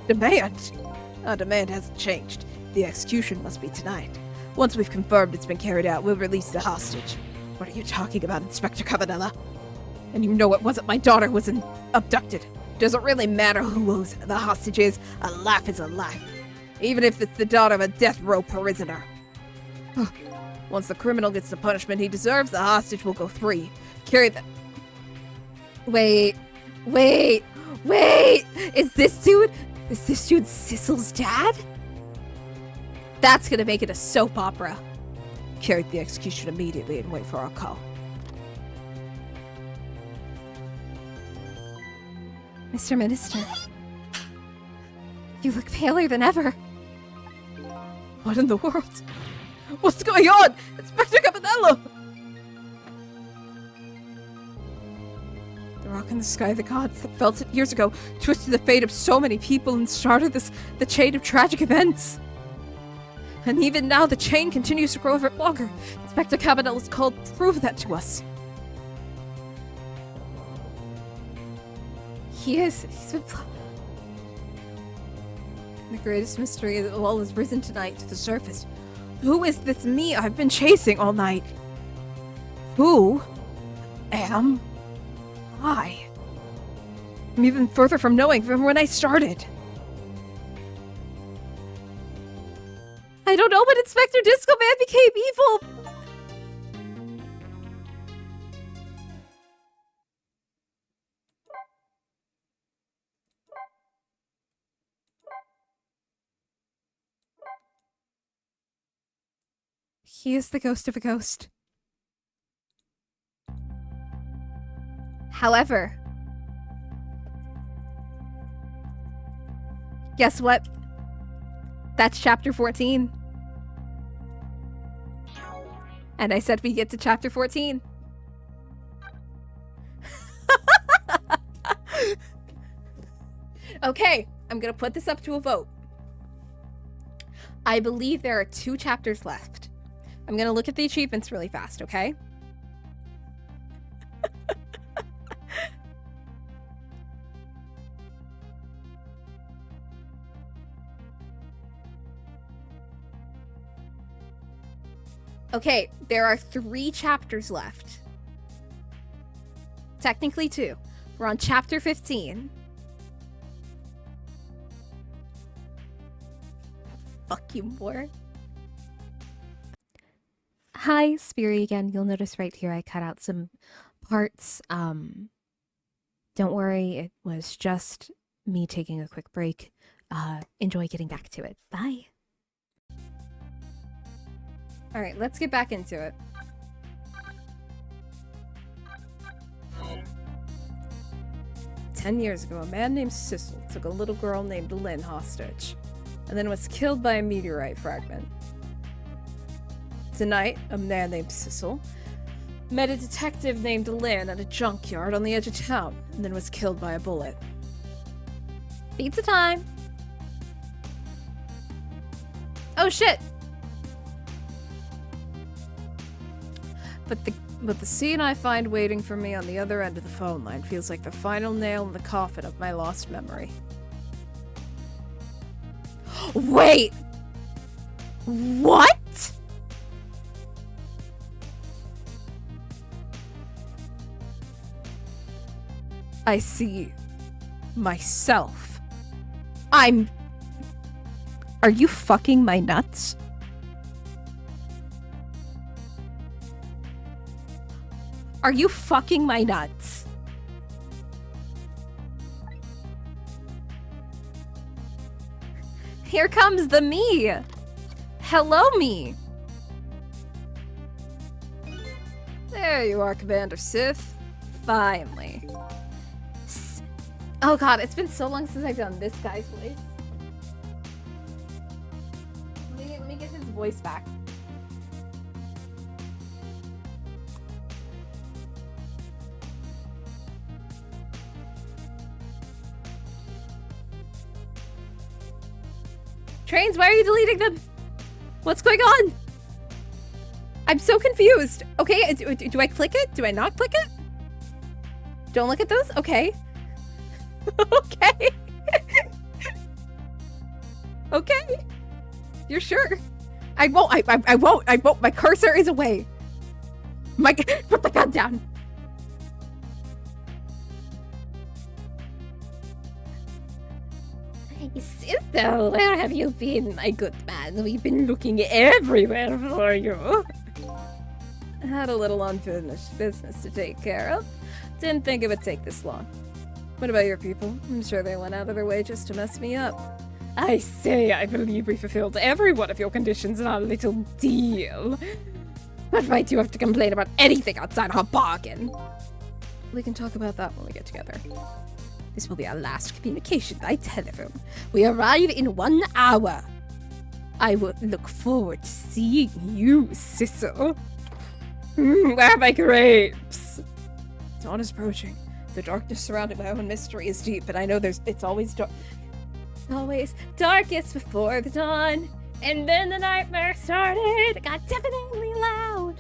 Demand? Our demand hasn't changed. The execution must be tonight. Once we've confirmed it's been carried out, we'll release the hostage. What are you talking about, Inspector Cabanella? And you know it wasn't my daughter who was abducted. Does it really matter who the hostage is? A life is a life. Even if it's the daughter of a death row prisoner. Once the criminal gets the punishment he deserves, the hostage will go free. Carry the...
Wait. Is this dude Sissel's dad? That's gonna make it a soap opera.
Carry the execution immediately and wait for our call.
Mr. Minister, you look paler than ever.
What in the world? What's going on? Inspector Cabanello! The rock in the sky, the gods that felt it years ago, twisted the fate of so many people and started the chain of tragic events. And even now, the chain continues to grow ever longer. Inspector Cabanello's called to prove that to us.
He's been... The greatest mystery of all has risen tonight to the surface.
Who is this me I've been chasing all night? Who am I? I'm even further from knowing from when I started.
I don't know, but Inspector Disco Man became evil!
He is the ghost of a ghost.
However, guess what? That's chapter 14. And I said we get to chapter 14. Okay, I'm gonna put this up to a vote. I believe there are 2 chapters left. I'm gonna look at the achievements really fast, okay? Okay, there are 3 chapters left. Technically 2. We're on chapter 15. Fuck you more. Hi, Spiri again. You'll notice right here I cut out some parts. Don't worry, it was just me taking a quick break.
enjoy getting back to it. Bye.
All right, let's get back into it. "10 years ago, a man named Sissel took a little girl named Lynn hostage, and then was killed by a meteorite fragment. Tonight, a man named Sissel met a detective named Lynn at a junkyard on the edge of town, and then was killed by a bullet. Pizza time! Oh shit! But the scene I find waiting for me on the other end of the phone line feels like the final nail in the coffin of my lost memory." Wait! What? I see myself. Are you fucking my nuts? Are you fucking my nuts? Here comes the me. Hello, me. There you are, Commander Sith. Finally. Oh god, it's been so long since I've done this guy's voice. Let me get his voice back. Trains, why are you deleting them? What's going on? I'm so confused. Okay, do I click it? Do I not click it? Don't look at those? Okay. Okay. Okay. You're sure? I won't. I won't. My cursor is away. Put the gun down.
Sister, where have you been, my good man? We've been looking everywhere for you.
I had a little unfinished business to take care of. Didn't think it would take this long. What about your people? I'm sure they went out of their way just to mess me up.
I say, I believe we fulfilled every one of your conditions in our little deal. What right do you have to complain about anything outside our bargain?
We can talk about that when we get together.
This will be our last communication by telephone. We arrive in 1 hour. I will look forward to seeing you, Sissel. Where are my grapes?
Dawn is approaching. The darkness surrounding my own mystery is deep, but I know it's always dark.
Always darkest before the dawn. And then the nightmare started. It got deafeningly loud.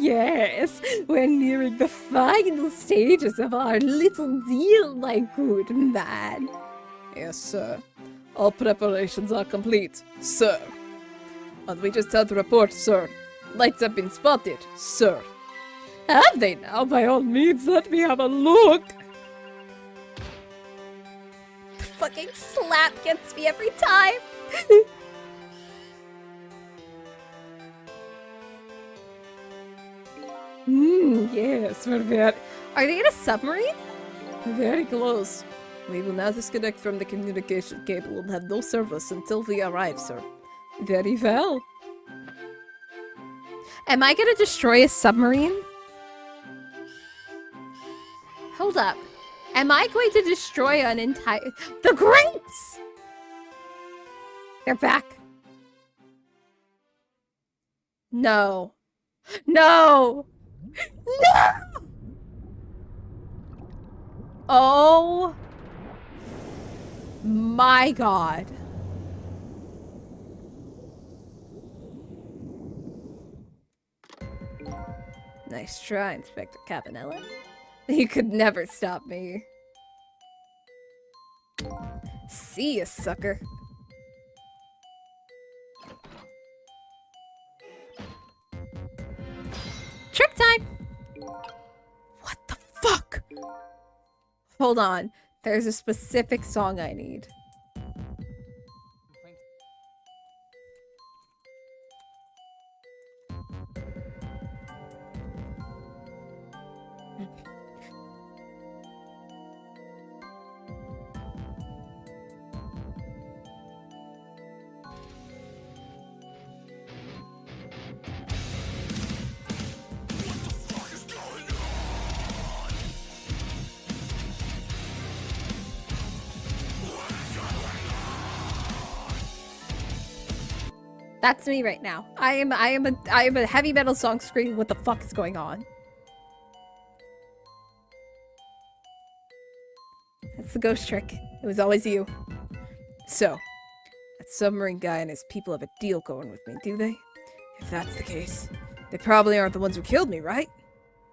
Yes, we're nearing the final stages of our little deal, my good man.
Yes, sir. All preparations are complete, sir. And we just had to report, sir. Lights have been spotted, sir.
Have they now? By all means, let me have a look. The fucking slap gets me every time. Yes, we're very...
Are they in a submarine?
Very close.
We will now disconnect from the communication cable and have no service until we arrive, sir.
Very well.
Am I gonna destroy a submarine? Hold up. Am I going to destroy an entire... The grapes! They're back. No. No! No! Oh my god. Nice try, Inspector Cabanella. You could never stop me. See ya, sucker. Trick time! What the fuck? Hold on. There's a specific song I need.
That's me right now. I am a heavy metal song screaming, what the fuck is going on? That's the ghost trick. It was always you. So, that submarine guy and his people have a deal going with me, do they? If that's the case, they probably aren't the ones who killed me, right?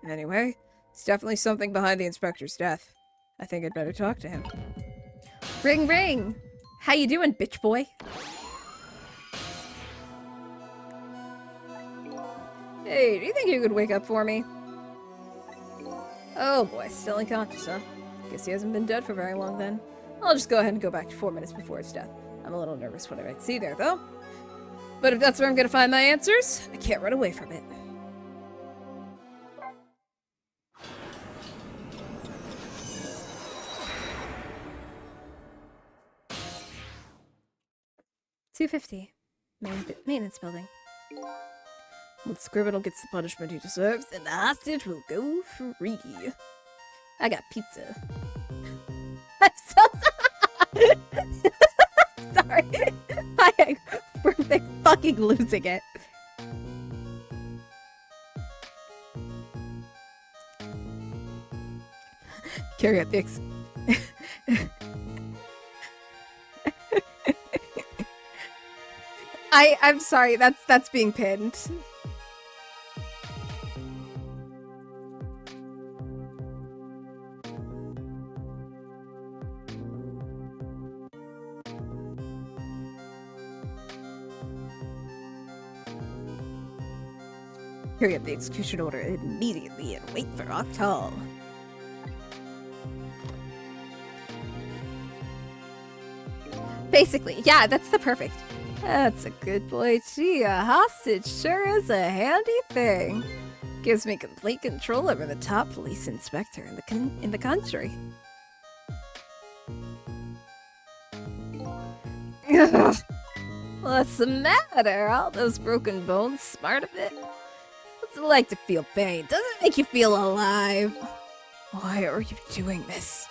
Anyway, it's definitely something behind the inspector's death. I think I'd better talk to him. Ring ring! How you doing, bitch boy? Hey, do you think you could wake up for me? Oh boy, still unconscious, huh? Guess he hasn't been dead for very long then. I'll just go ahead and go back to 4 minutes before his death. I'm a little nervous what I might see there, though. But if that's where I'm gonna find my answers, I can't run away from it. $250. Maintenance building. Once the criminal gets the punishment he deserves, then the hostage will go free. I got pizza. I'm so sorry. We're fucking losing it. Carry out the I'm sorry, that's being pinned. Carry out the execution order immediately and wait for our call. Basically, yeah, that's the perfect. That's a good boy, gee, a hostage sure is a handy thing. Gives me complete control over the top police inspector in the country. Ugh. What's the matter? All those broken bones smart a bit? What's it like to feel pain? Does it make you feel alive? Why are you doing this?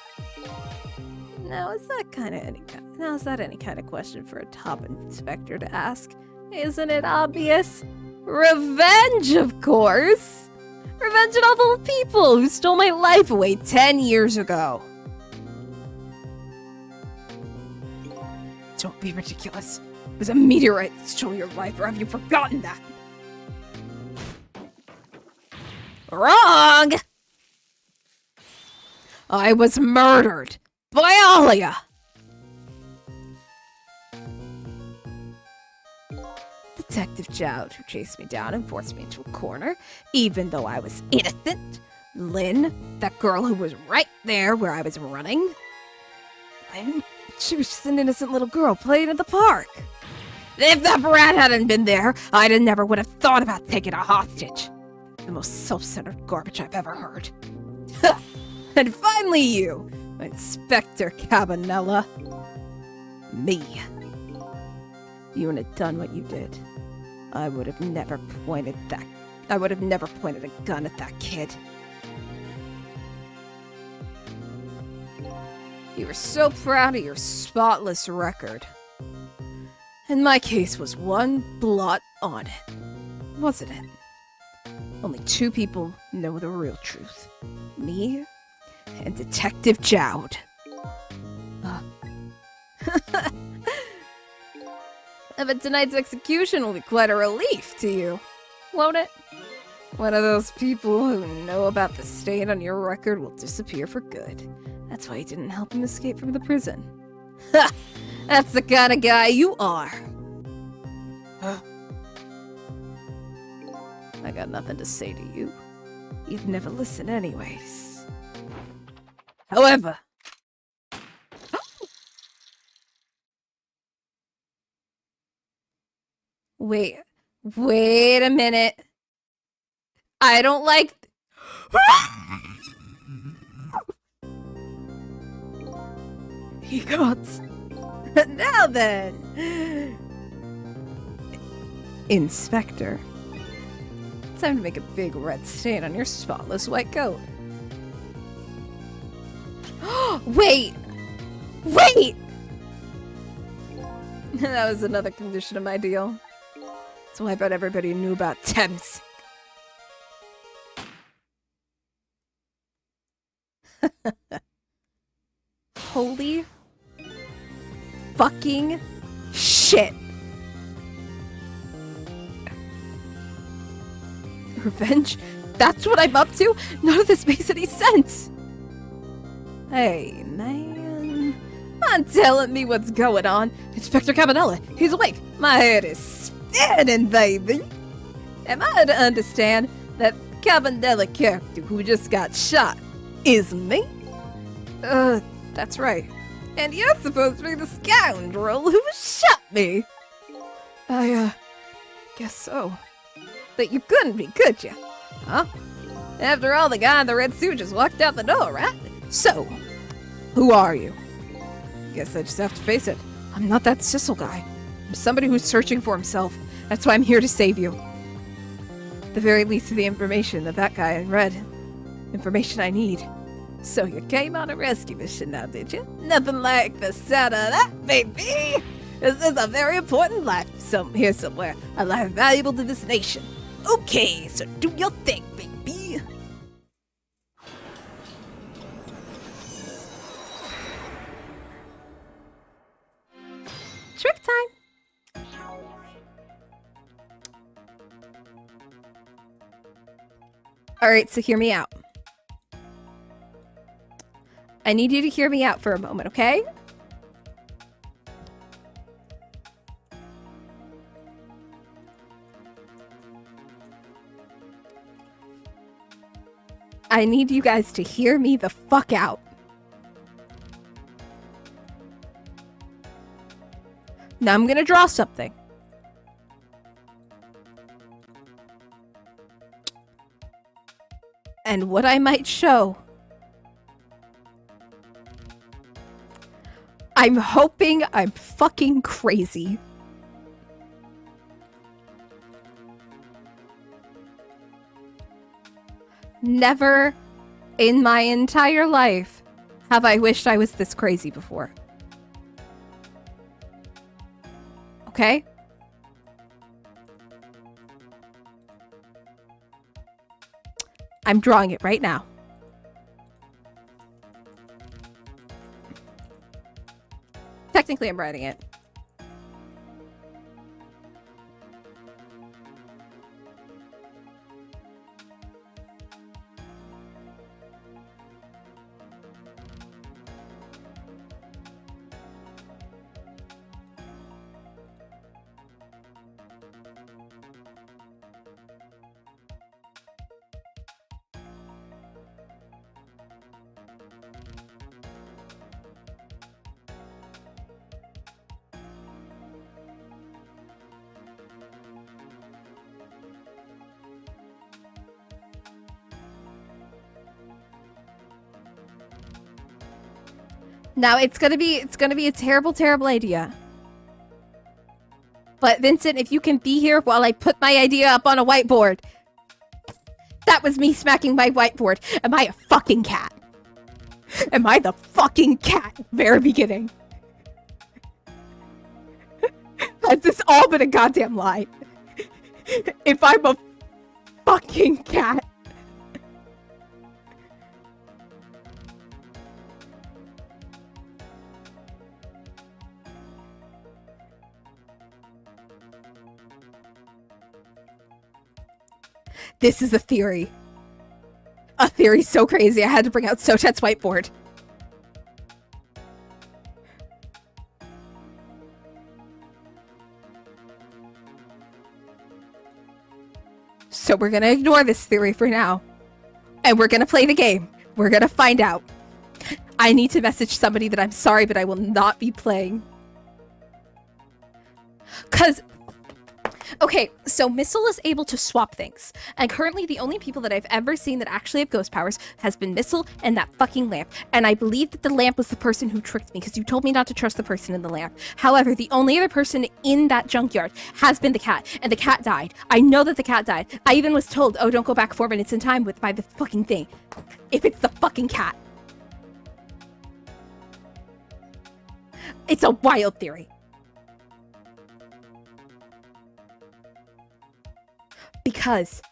Now, is that any kind of question for a top inspector to ask? Isn't it obvious? Revenge, of course! Revenge on all the people who stole my life away 10 years ago. Don't be ridiculous. It was a meteorite that stole your life, or have you forgotten that? Wrong! I was murdered by all of ya! Detective Jowd, who chased me down and forced me into a corner, even though I was innocent. Lynn, that girl who was right there where I was running. Lynn, she was just an innocent little girl playing in the park. If that brat hadn't been there, I'd never would have thought about taking a hostage. The most self-centered garbage I've ever heard. And finally you, Inspector Cabanella. Me. You wouldn't have done what you did. I would have never pointed a gun at that kid. You were so proud of your spotless record. And my case was one blot on it, wasn't it? Only 2 people know the real truth. Me and Detective Jowd. But tonight's execution will be quite a relief to you, won't it? One of those people who know about the stain on your record will disappear for good. That's why you didn't help him escape from the prison. Ha! That's the kind of guy you are. I got nothing to say to you. You'd never listen anyways. However... Wait a minute. I don't like... He got... Now then... Inspector. Time to make a big red stain on your spotless white coat. Wait! That was another condition of my deal.
So I bet everybody knew about Thames.
Holy fucking shit. Revenge? That's what I'm up to? None of this makes any sense. Hey, man. Not telling me what's going on. Inspector Cabanella, he's awake. My head is spinning, baby. Am I to understand that Cabanella character who just got shot is me? That's right. And you're supposed to be the scoundrel who shot me. I guess so. But you couldn't be, could you? Huh? After all, the guy in the red suit just walked out the door, right? So, who are you? Guess I just have to face it. I'm not that Sissel guy. I'm somebody who's searching for himself. That's why I'm here to save you. The very least of the information of that guy in red. Information I need. So you came on a rescue mission now, did you? Nothing like the sound of that, baby! This is a very important life here somewhere. A life valuable to this nation. Okay, so do your thing, baby. Trick time. Alright, so hear me out. I need you to hear me out for a moment, okay? I need you guys to hear me the fuck out. Now I'm gonna draw something. And what I might show, I'm hoping I'm fucking crazy. Never in my entire life have I wished I was this crazy before. Okay? I'm drawing it right now. Technically, I'm writing it. Now it's gonna be a terrible, terrible idea. But Vincent, if you can be here while I put my idea up on a whiteboard. That was me smacking my whiteboard. Am I a fucking cat? Am I the fucking cat? Very beginning. Has this all been a goddamn lie? If I'm a fucking cat. This is a theory. A theory so crazy I had to bring out Sotet's whiteboard. So we're gonna ignore this theory for now. And we're gonna play the game. We're gonna find out. I need to message somebody that I'm sorry, but I will not be playing. 'Cause... Okay, so Missile is able to swap things. And currently the only people that I've ever seen that actually have ghost powers has been Missile and that fucking lamp. And I believe that the lamp was the person who tricked me because you told me not to trust the person in the lamp. However, the only other person in that junkyard has been the cat. And the cat died. I know that the cat died. I even was told, oh, don't go back 4 minutes in time by the fucking thing. If it's the fucking cat. It's a wild theory. Because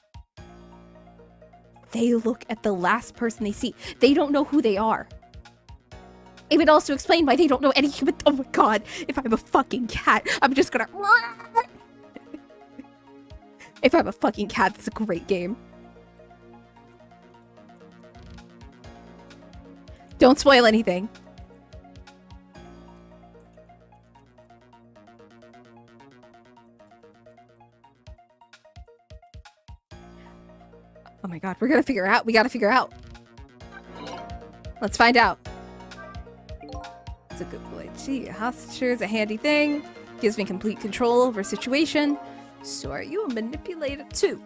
they look at the last person they see. They don't know who they are. It would also explain why they don't know any human. Oh my god, if I'm a fucking cat, I'm just gonna. If I'm a fucking cat, that's a great game. Don't spoil anything. Oh my god, we're gonna figure out. We gotta figure out. Let's find out. It's a good boy. Gee, a hostage is a handy thing. Gives me complete control over a situation. So are you a manipulator too?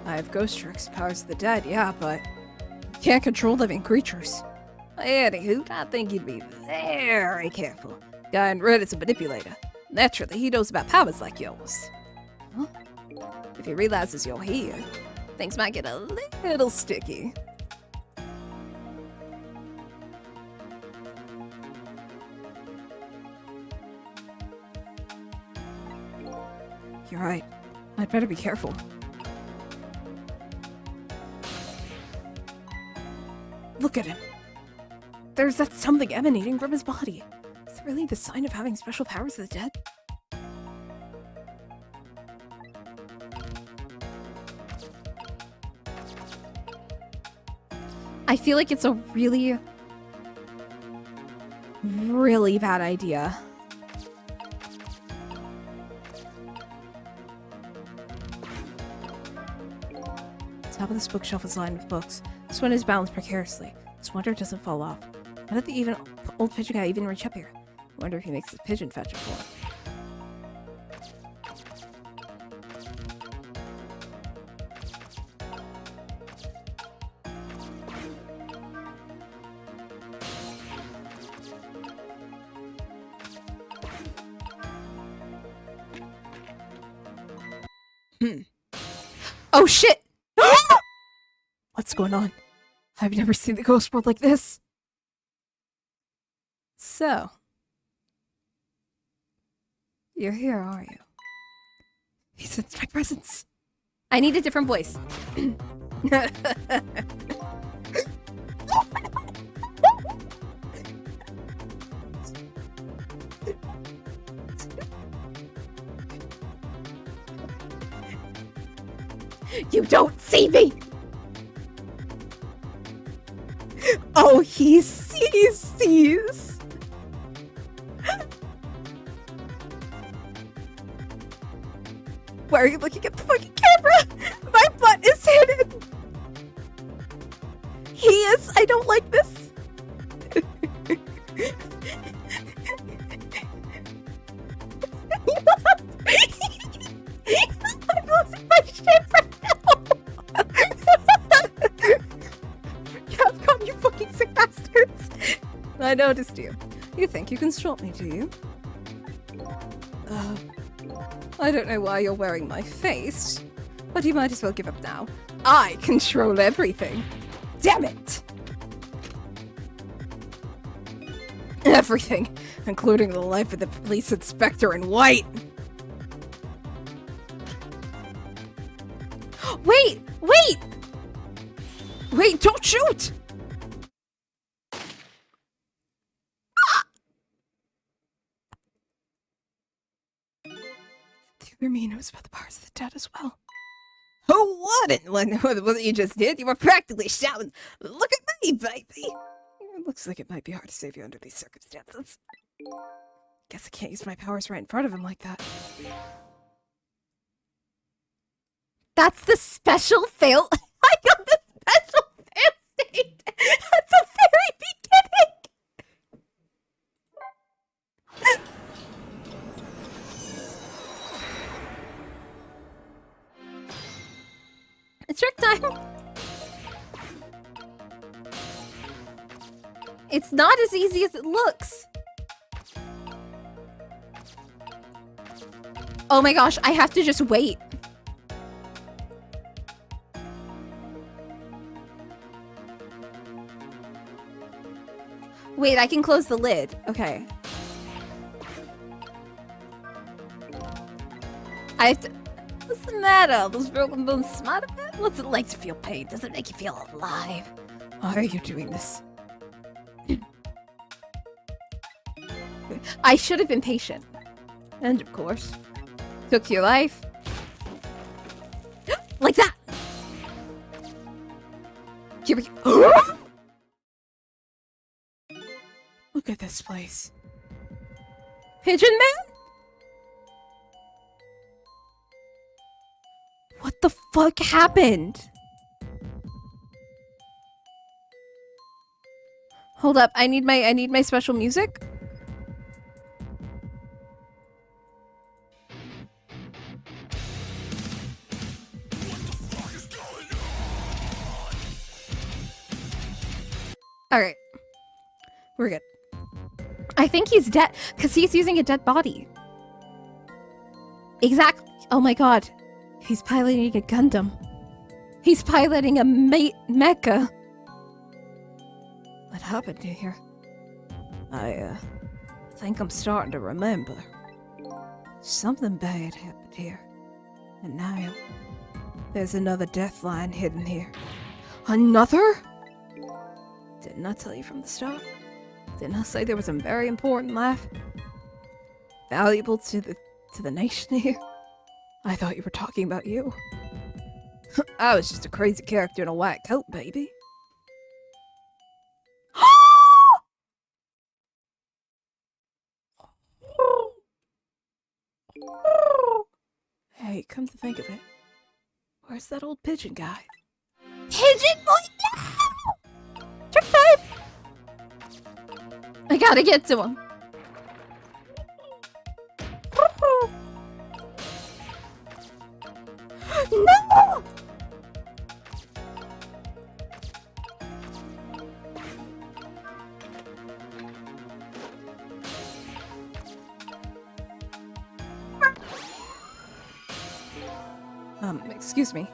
I have ghost tricks, powers of the dead, yeah, but can't control living creatures. Anywho, I think you'd be very careful. Guy in red is a manipulator. Naturally, he knows about powers like yours. Huh? If he realizes you're here, things might get a little sticky. You're right. I'd better be careful. Look at him. There's that something emanating from his body. Is it really the sign of having special powers of the dead? I feel like it's a really, really bad idea. The top of this bookshelf is lined with books. This one is balanced precariously. This wonder it doesn't fall off. How did the old pigeon guy even reach up here? I wonder if he makes his pigeon fetch it for him. Oh shit! What's going on? I've never seen the ghost world like this. So, you're here, are you? He sensed my presence. I need a different voice. You don't see me! Oh, he sees. Why are you looking at the fucking camera? My butt is hidden. He is. I don't like this. I'm losing my shit right now. Capcom, you fucking sick bastards. I noticed you. You think you can stop me, do you? I don't know why you're wearing my face, but you might as well give up now. I control everything. Damn it! Everything, including the life of the police inspector in white. Wait! Wait! Wait, don't shoot! The other me knows about the powers of the dead as well. Oh, what you just did? You were practically shouting, "Look at me, baby!" It looks like it might be hard to save you under these circumstances. Guess I can't use my powers right in front of him like that. That's the special fail. I got the special fail state at the very beginning. It's trick time. It's not as easy as it looks. Oh my gosh, I have to just wait. Wait, I can close the lid. Okay.
What's the matter? Those broken bones smart a bit? What's it like to feel pain? Does it make you feel alive?
Why are you doing this? I should have been patient. And of course, took your life.
Like that!
Here we go. Look at this place. Pigeon Man? What the fuck happened? Hold up, I need my special music. Alright. We're good. I think he's dead, because he's using a dead body. Exactly. Oh my god. He's piloting a Gundam. He's piloting a mecha. What happened here? I think I'm starting to remember. Something bad happened here. And now, there's another death line hidden here. Another? Didn't I tell you from the start? Didn't I say there was a very important life? Valuable to the nation here? I thought you were talking about you. I was just a crazy character in a white coat, baby. Hey, come to think of it, where's that old pigeon guy?
Pigeon boy, no!
Trick time! I gotta get to him. No! Excuse me.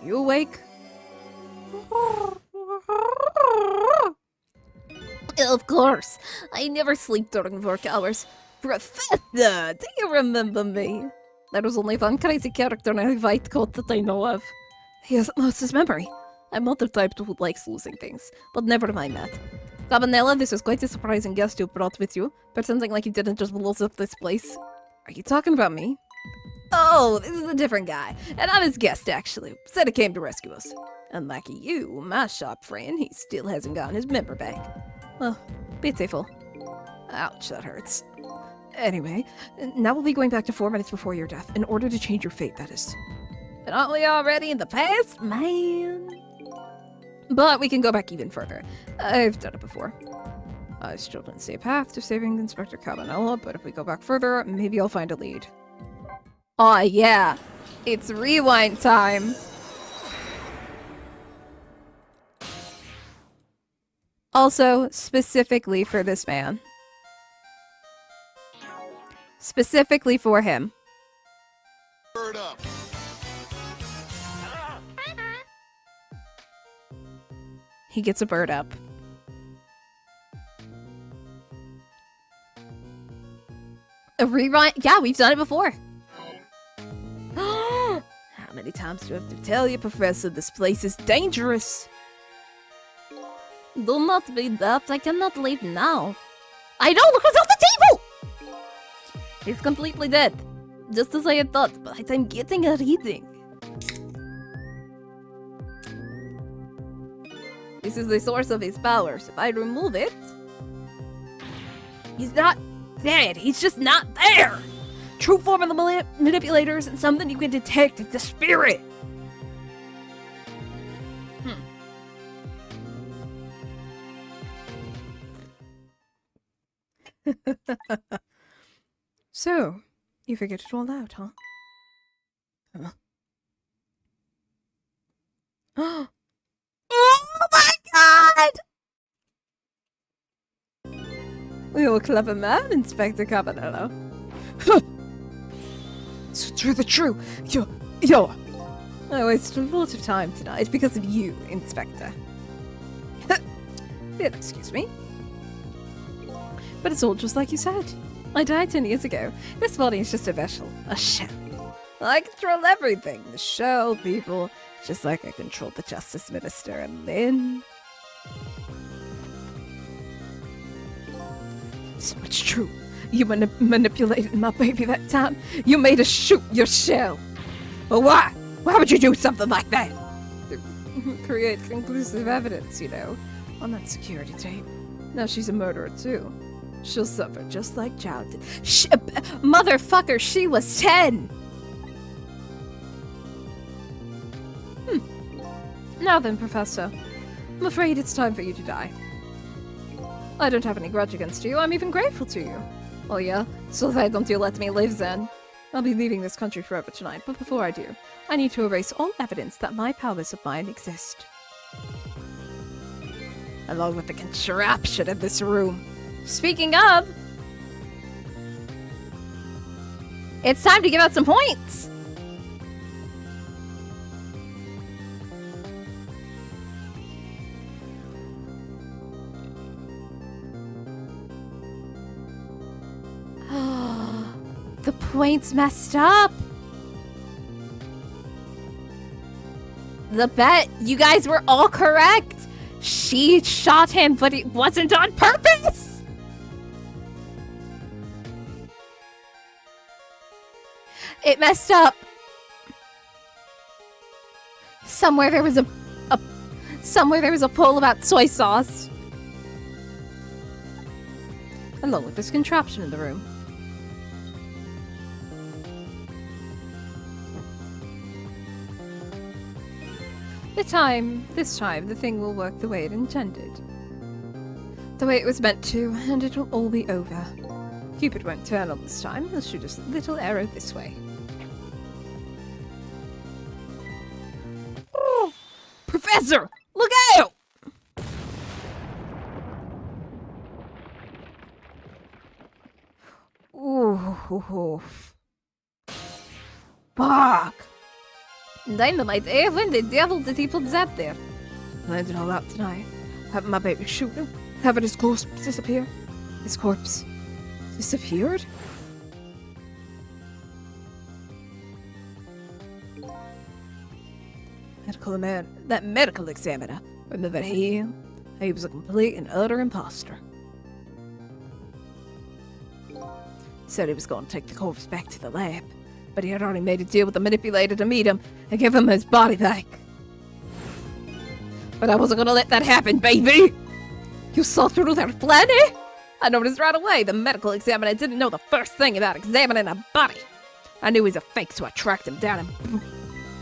You awake?
Of course. I never sleep during work hours. Professor, do you remember me? There was only one crazy character in a white coat that I know of.
He hasn't lost his memory.
I'm not the type who likes losing things, but never mind that. Cabanella, this is quite a surprising guest you brought with you, pretending like you didn't just blow up this place.
Are you talking about me?
Oh, this is a different guy, and I'm his guest, actually. Said he came to rescue us. Unlike you, my shop friend, he still hasn't gotten his member back. Well, pitiful. Ouch, that hurts.
Anyway, now we'll be going back to 4 minutes before your death, in order to change your fate, that is.
But aren't we already in the past, man?
But we can go back even further. I've done it before. I still didn't see a path to saving Inspector Cabanella, but if we go back further, maybe I'll find a lead.
Oh yeah, it's rewind time.
Also, specifically for this man. Specifically for him.
Bird up.
He gets a bird up.
A rewind? Yeah, we've done it before. How many times do I have to tell you, Professor, this place is dangerous? Do not be daft. I cannot leave now. I know, look what's on the table! He's completely dead. Just as I had thought, but I'm getting a reading. This is the source of his powers. If I remove it... He's not dead. He's just not there. True form of the manipulator isn't something you can detect. It's a spirit.
So, you figured it all out, huh?
Oh my god!
You're a clever man, Inspector Cabanella. It's true. You're. I wasted a lot of time tonight because of you, Inspector. Excuse me. But it's all just like you said.
I died 10 years ago. This body is just a vessel, a shell. I control everything. The show, people, just like I controlled the Justice Minister and Lynn. So it's true. You manipulated my baby that time. You made us shoot your shell. But why? Why would you do something like that? Create conclusive evidence, you know, on that security tape. Now she's a murderer too. She'll suffer just like Child did. Motherfucker, she was 10! Now then, Professor. I'm afraid it's time for you to die. I don't have any grudge against you. I'm even grateful to you. Oh yeah? So why don't you let me live then? I'll be leaving this country forever tonight, but before I do, I need to erase all evidence that my powers of mine exist. Along with the contraption in this room. Speaking of, it's time to give out some points! The points messed up! The bet, you guys were all correct! She shot him, but it wasn't on purpose! It messed up. Somewhere there was a poll about soy sauce. Along with this contraption in the room. This time, the thing will work the way it intended. The way it was meant to, and it'll all be over. Cupid won't turn on this time, he'll shoot us a little arrow this way. Oh, Professor! Look out! Ooh. Fuck! Dynamite, when the devil did he put that there? Planned it all out tonight. Having my baby shoot him. Having his corpse disappear. His corpse disappeared? That medical examiner. Remember he was a complete and utter imposter. Said he was going to take the corpse back to the lab. But he had already made a deal with the manipulator to meet him and give him his body back. But I wasn't gonna let that happen, baby! You saw through their plan, eh? I noticed right away the medical examiner didn't know the first thing about examining a body. I knew he was a fake, so I tracked him down and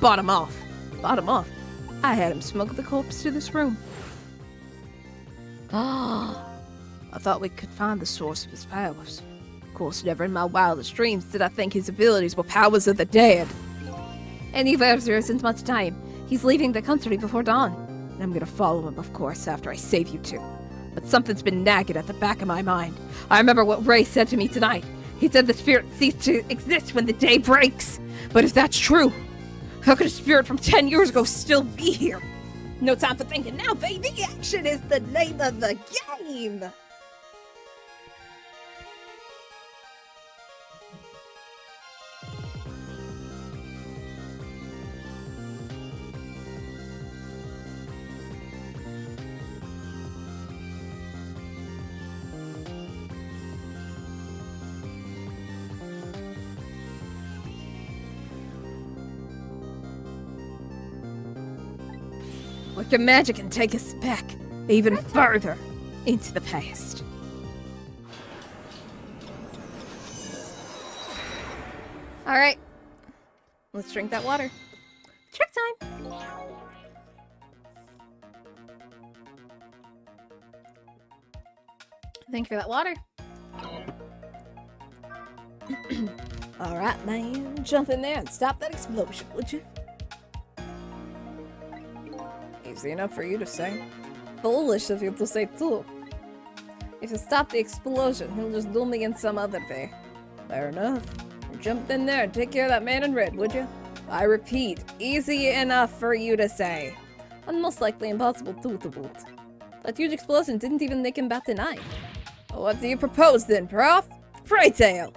bought him off. I had him smuggle the corpse to this room. I thought we could find the source of his powers. Of course, never in my wildest dreams did I think his abilities were powers of the dead. Anywhere there isn't much time. He's leaving the country before dawn. And I'm gonna follow him, of course, after I save you two. But something's been nagging at the back of my mind. I remember what Ray said to me tonight. He said the spirit ceased to exist when the day breaks. But if that's true, how could a spirit from 10 years ago still be here? No time for thinking now, baby! Action is the name of the game! Work your magic and take us back, even further, into the past. Alright. Let's drink that water. Trick time! Thank you for that water. Alright, man. Jump in there and stop that explosion, would you? Easy enough for you to say. Foolish of you to say too. If you stop the explosion, he'll just do me in some other way. Fair enough. Jump in there and take care of that man in red, would you? I repeat, easy enough for you to say. And most likely impossible too to boot. That huge explosion didn't even make him bat an eye. What do you propose then, Prof? Pray tell.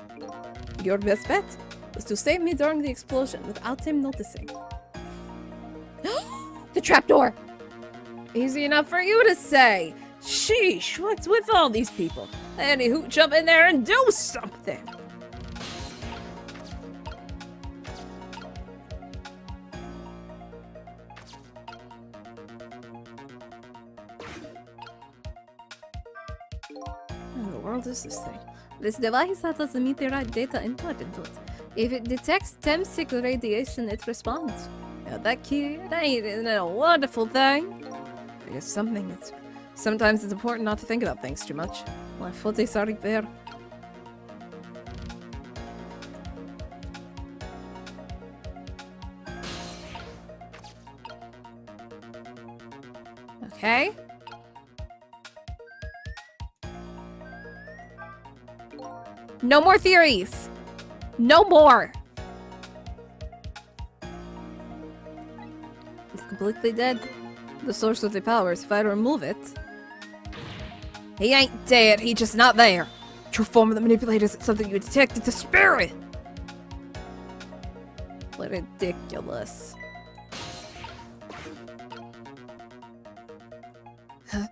Your best bet was to save me during the explosion without him noticing.
The trapdoor!
Easy enough for you to say. Sheesh, what's with all these people? Anywho, jump in there and do something. What in the world is this thing? This device that has the meteorite data input into it. If it detects tempsic radiation, it responds. Now that key, isn't it a wonderful thing? I guess sometimes it's important not to think about things too much. My foot is already there. Okay. No more theories. No more. It's completely dead. The source of the powers, if I remove it. He ain't dead, he just not there. True form of the manipulator isn't something you detect, it's a spirit. Ridiculous. Huh?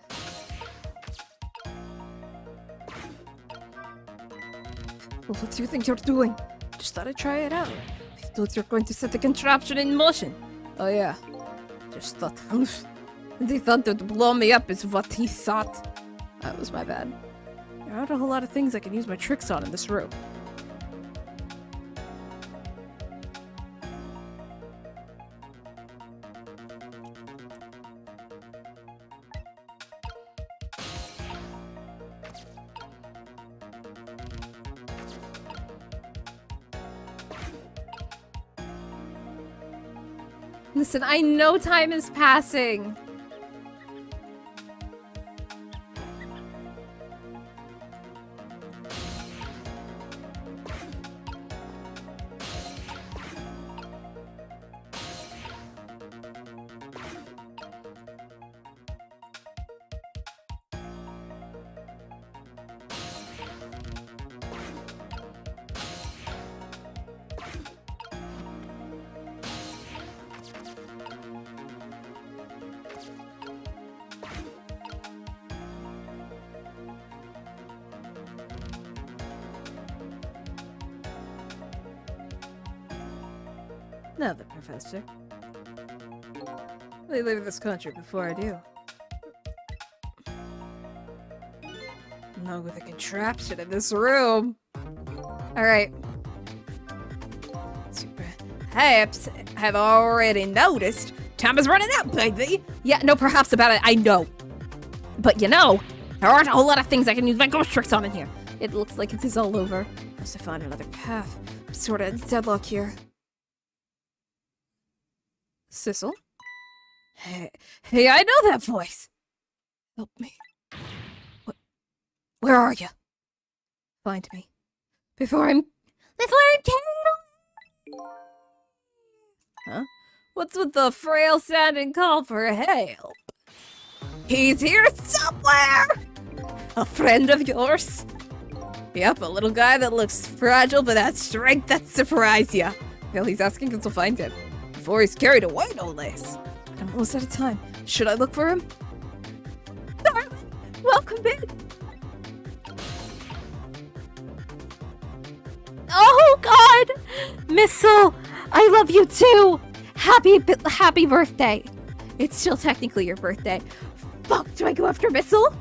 Well, what do you think you're doing? Just thought I'd try it out. You thought you're going to set the contraption in motion. Oh yeah. Just thought. They thought they'd blow me up is what he thought. That was my bad. There aren't a whole lot of things I can use my tricks on in this room. Listen, I know time is passing. Now then, Professor. Let me leave this country before I do. Not with a contraption in this room. Alright. Perhaps have already noticed. Time is running out, baby. Yeah, no, perhaps about it, I know. But you know, there aren't a whole lot of things I can use my ghost tricks on in here. It looks like it is all over. Must have found another path. I'm sorta in deadlock here. Sissel? Hey, I know that voice! Help me. Where are you? Find me. Before I'm killed! Huh? What's with the frail sounding call for help? He's here somewhere! A friend of yours? Yep, a little guy that looks fragile but has strength that surprise ya. Well, he's asking us to find him. Before he's carried away, no less. I'm almost out of time. Should I look for him? Darling, welcome in. Oh God, Missile, I love you too. Happy birthday. It's still technically your birthday. Fuck, do I go after Missile?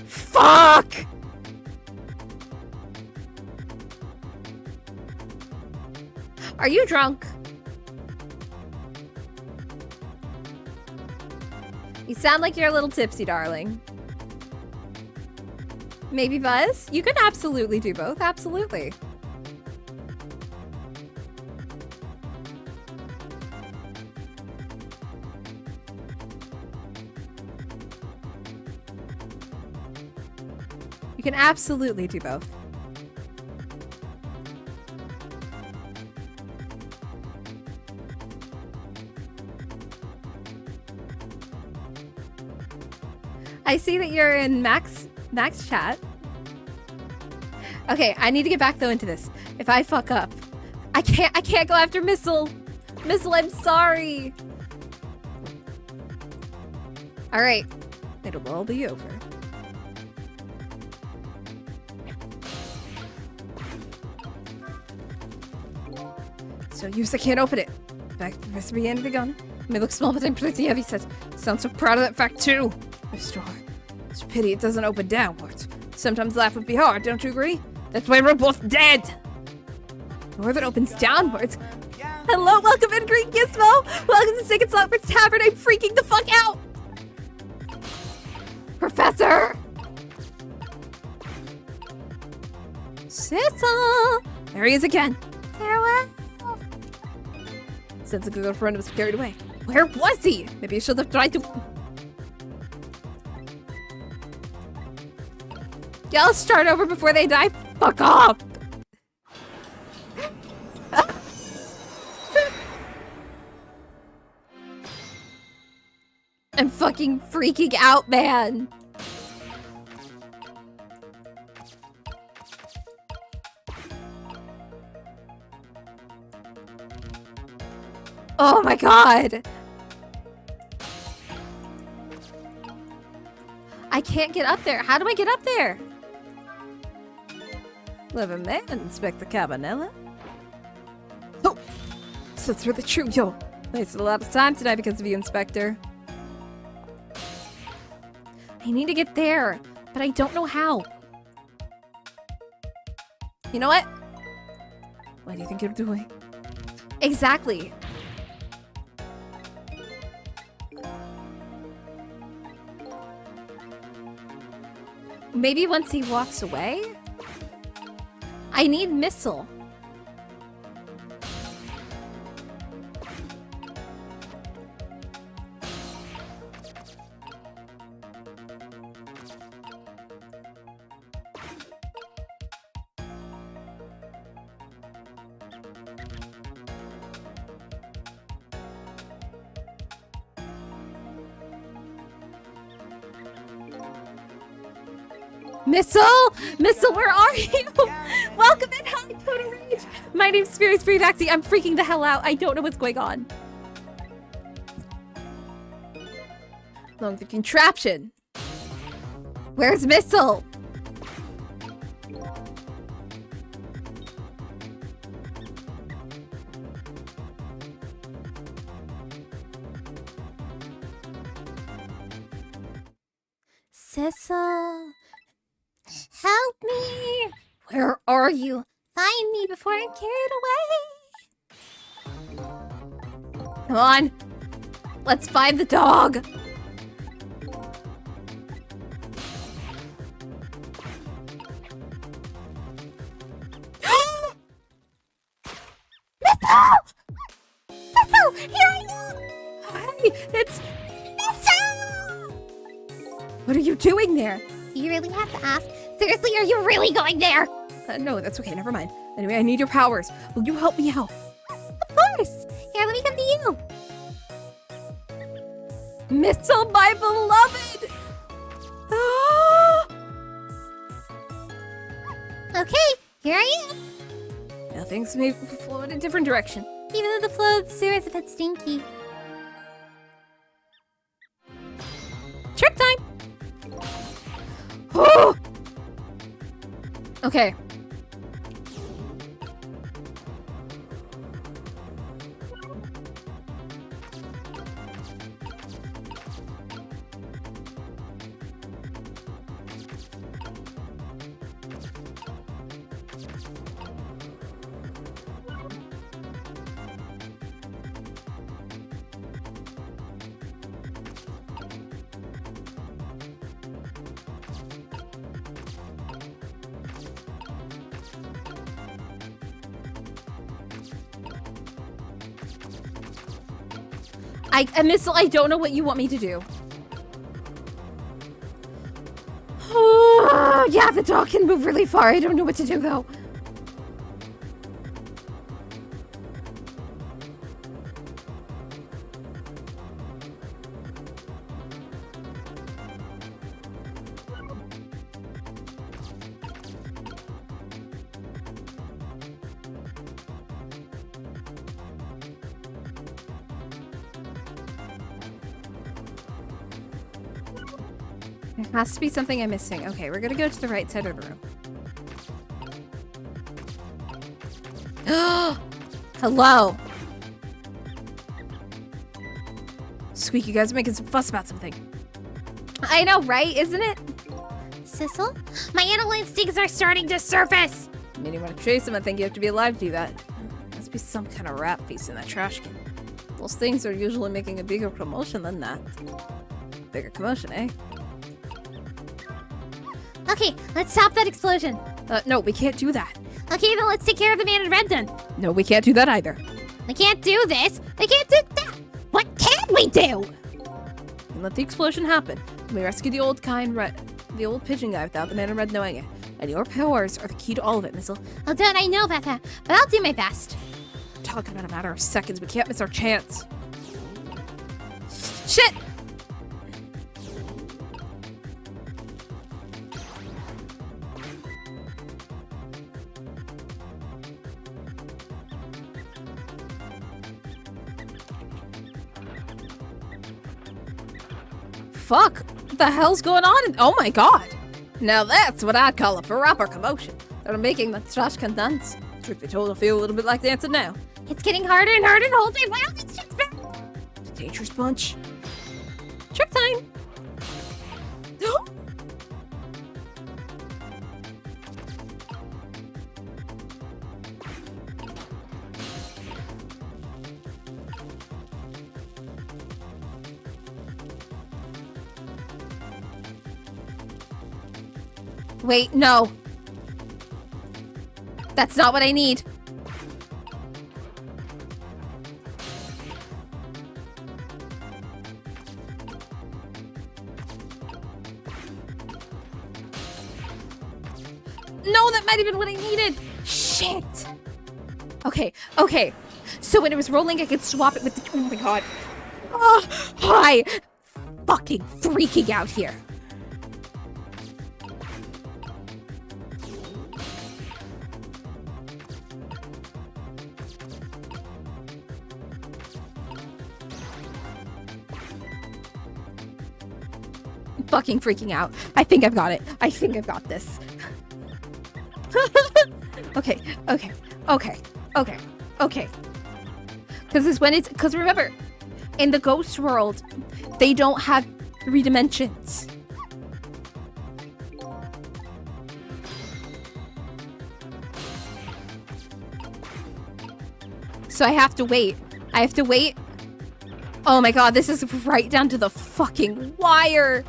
Fuck! Are you drunk? You sound like you're a little tipsy, darling. Maybe Buzz? You can absolutely do both, absolutely. You can absolutely do both.
I see that you're in Max chat. Okay, I need to get back though into this. If I fuck up, I can't go after Missile. Missile, I'm sorry. All right, it'll all be over. So use I can't open it. Back to the recipe end of the gun. It may look small, but I'm pretty heavy set. Sounds so proud of that fact too. It's a pity it doesn't open downwards. Sometimes life would be hard, don't you agree? That's why we're both dead. Door that opens downwards. Hello, welcome in, Green Gizmo. Welcome to Second Songbird Tavern. I'm freaking the fuck out. Professor. Sissel. There he is again. Farewell. Since the girlfriend was carried away. Where was he? Maybe I should have tried to... Yeah, let's start over before they die. Fuck off! I'm fucking freaking out, man. Oh my god! I can't get up there. How do I get up there? Living man, Inspector Cabanella. Oh! So it's really true, yo. Wasted a lot of time tonight because of you, Inspector. I need to get there, but I don't know how. You know what? What do you think you're doing? Exactly. Maybe once he walks away? I need Missile. Missile! Missile, where are you? Welcome in, hi, Total Rage! My name's Spiri, Spiri Taxi. I'm freaking the hell out. I don't know what's going on. Along the contraption. Where's Missile? Sissel. Help me! Where are you? Find me before I'm carried away! Come on! Let's find the dog! Missile! Missile! Here I am! Hi, it's Missile! What are you doing there?
You really have to ask? Seriously, are you really going there?
No, that's okay, never mind. Anyway, I need your powers. Will you help me out?
Of course! Here, let me come to you!
Missile, my beloved!
Okay, here I am!
Now things may flow in a different direction.
Even though the flow of the sewer is a bit stinky.
Trick time! Oh! Okay. Missile, I don't know what you want me to do. Oh, yeah, the dog can move really far. I don't know what to do, though. There has to be something I'm missing. Okay, we're gonna go to the right side of the room. Hello! Squeak, you guys are making some fuss about something. I know, right? Isn't it?
Sissel, my animal instincts are starting to surface.
I mean, you want to chase him, I think you have to be alive to do that. Must be some kind of rat feast in that trash can. Those things are usually making a bigger commotion than that. Bigger commotion, eh?
Okay, let's stop that explosion.
No, we can't do that.
Okay, then let's take care of the man in red then.
No, we can't do that either.
I can't do this. I can't do that. What can we do?
And let the explosion happen. And we rescue the old pigeon guy without the man in red knowing it. And your powers are the key to all of it, Missile.
Oh, Dad, I know about that, but I'll do my best.
We're talking about a matter of seconds. We can't miss our chance. Shit! Fuck! What the hell's going on? Oh my god! Now that's what I'd call a proper commotion. They're making the trash can dance. Truth be told, I feel a little bit like dancing now.
It's getting harder and harder to hold my wow, this shit's bad.
Dangerous bunch. Trick time! Wait, no. That's not what I need. No, that might have been what I needed. Shit. Okay, okay. So when it was rolling, I could swap it with the... Oh my god. Oh, hi. Fucking freaking out here. Fucking freaking out. I think I've got it. I think I've got this. Okay, okay, okay, okay, okay. Because remember, in the ghost world, they don't have 3 dimensions. So I have to wait. I have to wait. Oh my god, this is right down to the fucking wire.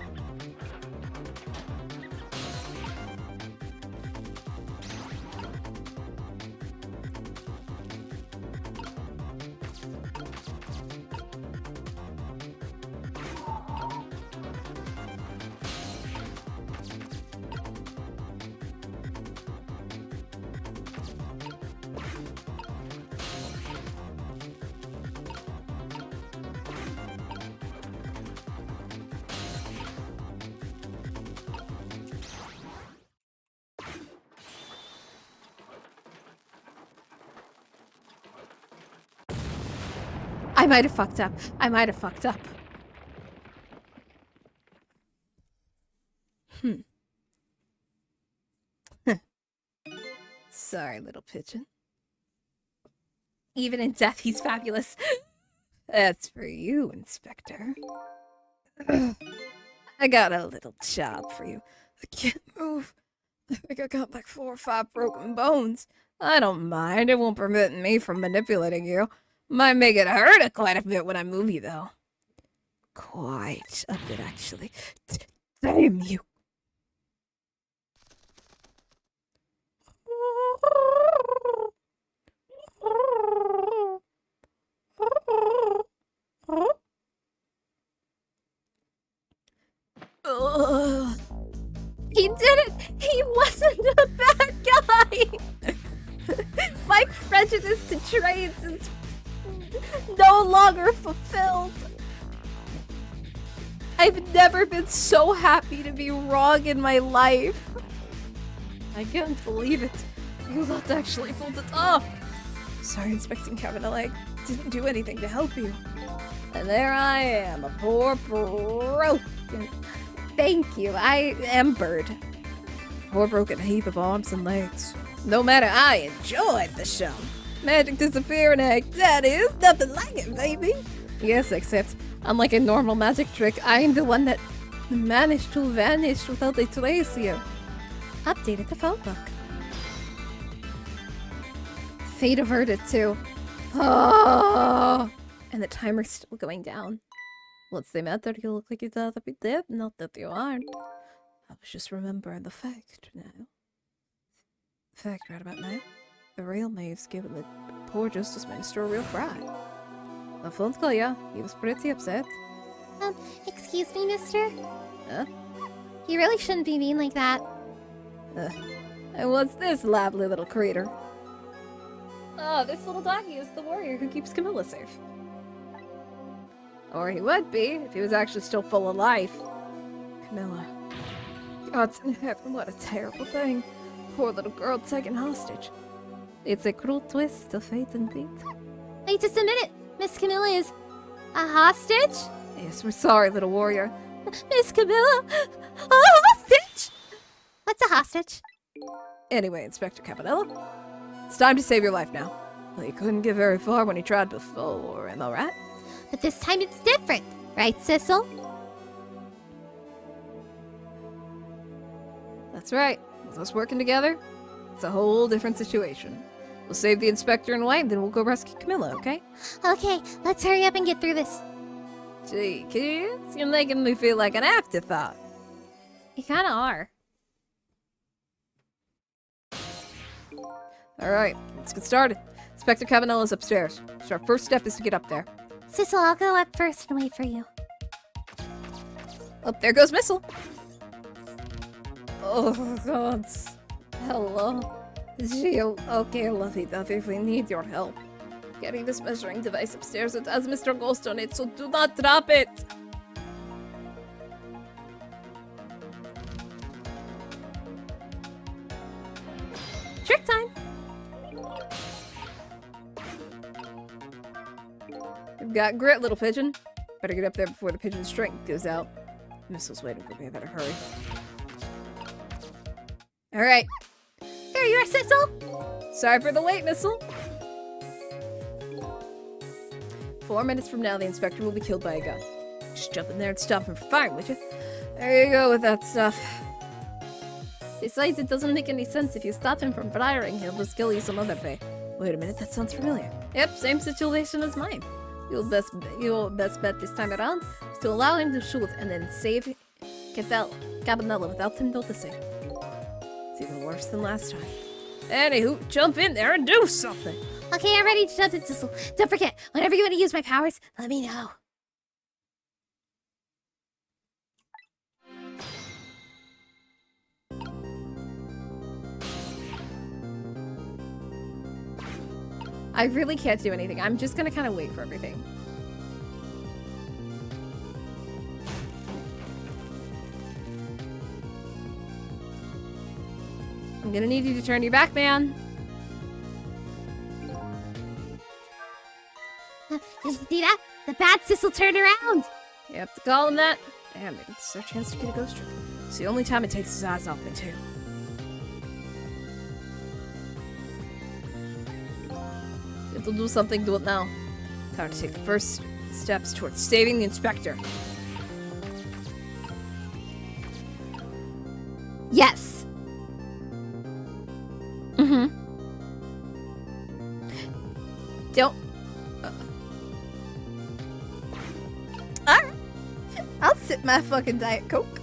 I might have fucked up. I might have fucked up. Sorry, little pigeon. Even in death, he's fabulous. That's for you, Inspector. I got a little job for you. I can't move. I think I got like 4 or 5 broken bones. I don't mind. It won't prevent me from manipulating you. Might make it hurt quite a bit when I move you, though. Quite a bit, actually. Damn you. He did it! He wasn't a bad guy! My prejudice to trades is no longer fulfilled. I've never been so happy to be wrong in my life. I can't believe it. You lot actually pulled it off. Sorry, Inspecting Kavanaugh, I didn't do anything to help you. And there I am, a poor, broken
Thank you, I am Bird. Or broken a heap of arms and legs. No matter, I enjoyed the show. Magic disappearing act, that is nothing like it, baby. Yes, except, unlike a normal magic trick, I'm the one that managed to vanish without a trace here. Updated the phone book. Fate averted too. Oh! And the timer's still going down. What's the matter? You look like you thought to be dead. Not that you aren't. I was just remembering the fact now. Fact right about now. The real Maeve's given the poor Justice Minister a real fright. My phone call, yeah. He was pretty upset.
Excuse me, mister?
Huh?
You really shouldn't be mean like that.
And what's this lively little creature? Oh, this little doggy is the warrior who keeps Camilla safe. Or he would be, if he was actually still full of life. Camilla. God's in heaven, what a terrible thing. Poor little girl taken hostage. It's a cruel twist of fate indeed.
Wait just a minute. Miss Camilla is a hostage?
Yes, we're sorry, little warrior.
Miss Camilla? A hostage? What's a hostage?
Anyway, Inspector Cabanella, it's time to save your life now. Well, you couldn't get very far when you tried before, am I right?
But this time it's different, right, Sissel?
That's right. With us working together, it's a whole different situation. We'll save the Inspector and White, then we'll go rescue Camilla, okay?
Okay, let's hurry up and get through this.
Gee, kids, you're making me feel like an afterthought.
You kinda are.
Alright, let's get started. Inspector Cabanella's upstairs, so our first step is to get up there.
Sissel, I'll go up first and wait for you.
Oh, there goes Missile. Oh, God. Hello. Gio, okay, lovey-dovey, we need your help. Getting this measuring device upstairs, it has Mr. Ghost on it, so do not drop it!
Trick time!
You've got grit, little pigeon. Better get up there before the pigeon's strength goes out. Missile's waiting for me, I better hurry. Alright.
There you are, Sissel!
Sorry for the wait, Missile. 4 minutes from now, the Inspector will be killed by a gun. Just jump in there and stop him from firing, would you? There you go with that stuff. Besides, it doesn't make any sense. If you stop him from firing, he'll just kill you some other way. Wait a minute, that sounds familiar. Yep, same situation as mine. Your best bet this time around is to allow him to shoot and then save Cabanella without him noticing. It's even worse than last time. Anywho, jump in there and do something!
Okay, I'm ready to jump in, Sissel. Don't forget, whenever you want to use my powers, let me know.
I really can't do anything. I'm just gonna kind of wait for everything. I'm gonna need you to turn your back, man.
Did you see that? The bad Sissel turned around!
You have to call him that. Damn, maybe this is our chance to get a ghost trick. It's the only time it takes his eyes off me, too. If they'll do something, do it now. Time to take the first steps towards saving the Inspector.
Yes. Mm-hmm.
Don't... Alright. I'll sip my fucking Diet Coke.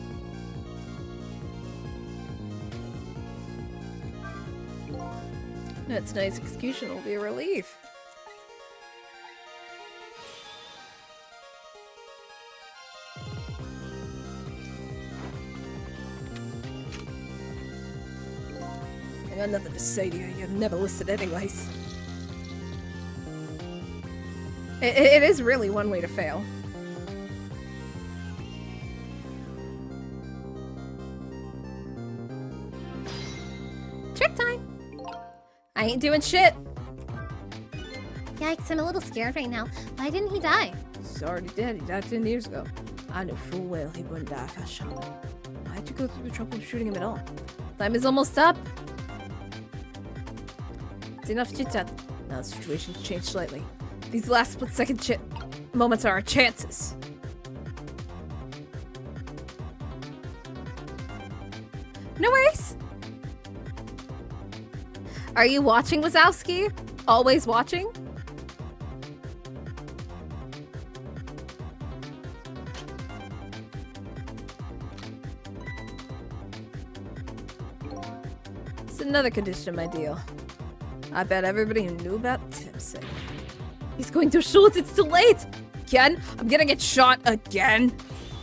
That tonight's execution will be a relief. I got nothing to say to you. You've never listened anyways. It is really one way to fail.
Trick time!
I ain't doing shit.
Yikes, I'm a little scared right now. Why didn't he die?
He's already dead. He died 10 years ago.
I knew full well he wouldn't die if I shot him. Why'd you go through the trouble of shooting him at all? Time is almost up. It's enough chit-chat. Now the situation's changed slightly. These last split-second moments are our chances. No worries. Are you watching, Wazowski? Always watching? It's another condition of my deal. I bet everybody who knew about Tim's sick. He's going to shoot, it's too late! Again? I'm gonna get shot again?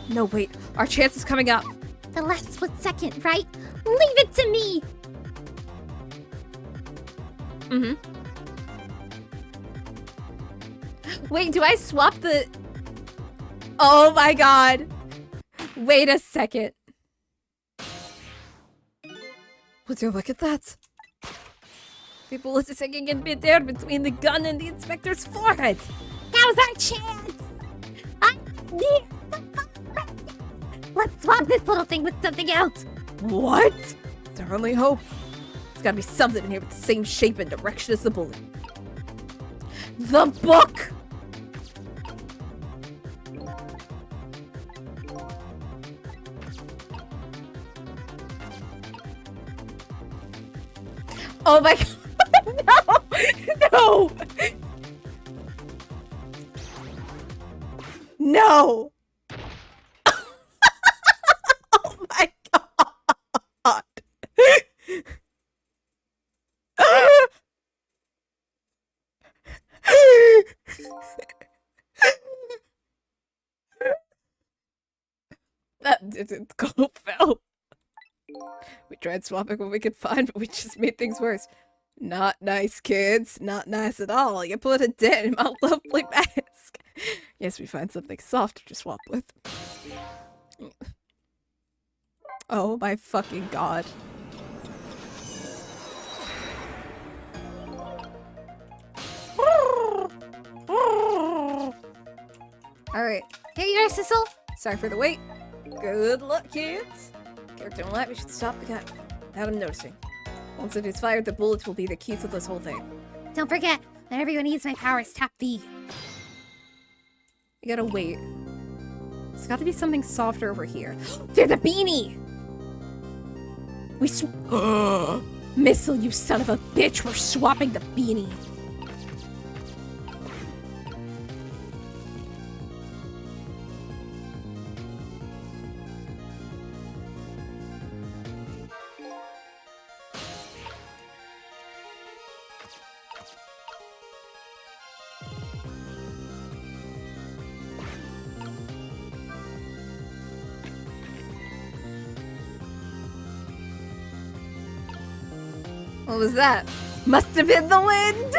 No, wait, our chance is coming up.
The last split second, right? Leave it to me!
Mm-hmm. Wait, do I swap the... Oh my god! Wait a second. Would you look at that? The bullet is hanging in midair between the gun and the inspector's forehead.
Now's our chance! I need the fire. Let's swap this little thing with something else.
What? It's our only hope. There's gotta be something in here with the same shape and direction as the bullet. The book! Oh my god! No! No! Oh my god! That didn't go well. We tried swapping what we could find, but we just made things worse. Not nice, kids. Not nice at all. You put a dent in my lovely mask. Yes, we find something softer to swap with. Oh my fucking god. Alright.
Here you are, Sissel.
Sorry for the wait. Good luck, kids. Character on light, we should stop the gun without him noticing. Once it is fired, the bullets will be the key to this whole thing.
Don't forget, when everyone needs my powers, tap V.
You gotta wait. There's gotta be something softer over here. There's a beanie! We Missile, you son of a bitch! We're swapping the beanie! What was that? Must have been the wind!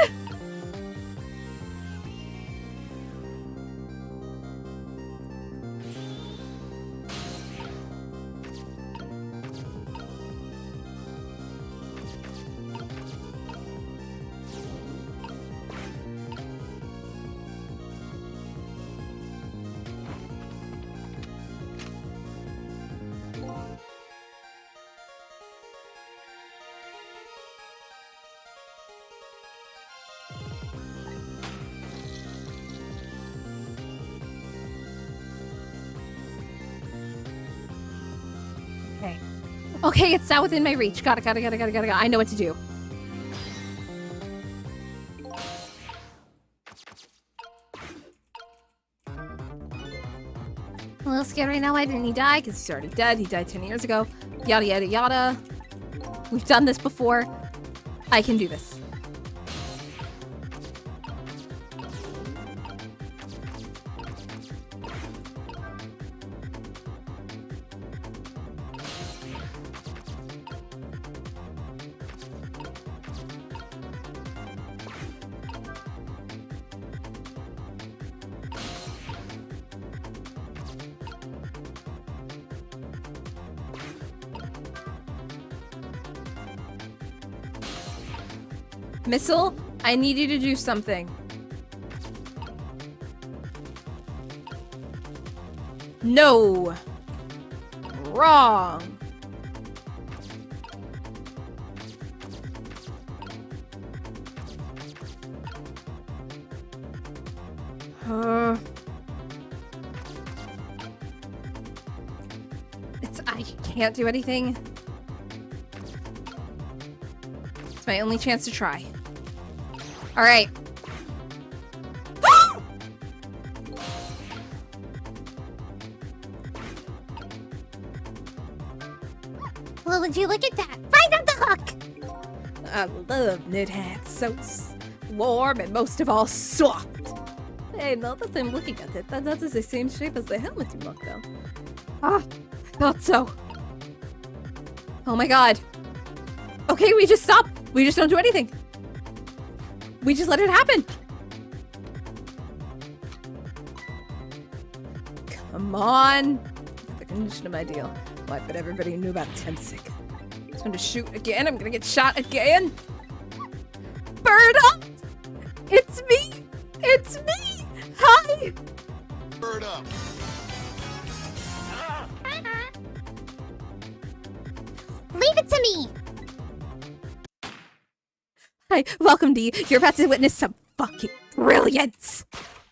Okay, it's now within my reach. Got it. I know what to do.
I'm a little scared right now. Why didn't he die?
Because he's already dead. He died 10 years ago. Yada, yada, yada. We've done this before. I can do this. Missile, I need you to do something. No! Wrong! I can't do anything. It's my only chance to try. Alright.
Well, would you look at that? Right on the hook!
I love knit hats. So warm and most of all soft. Hey, now that I'm looking at it, that is the same shape as the helmet you knocked down. Ah, I thought so. Oh my god. Okay, we just stop. We just don't do anything. We just let it happen. Come on. The condition of my deal. Why, but everybody knew about Tempsick. I'm gonna shoot again. I'm gonna get shot again. Bird up! It's me! It's me! Hi!
Bird up.
Leave it to me!
Hi, welcome D. You're about to witness some fucking brilliance.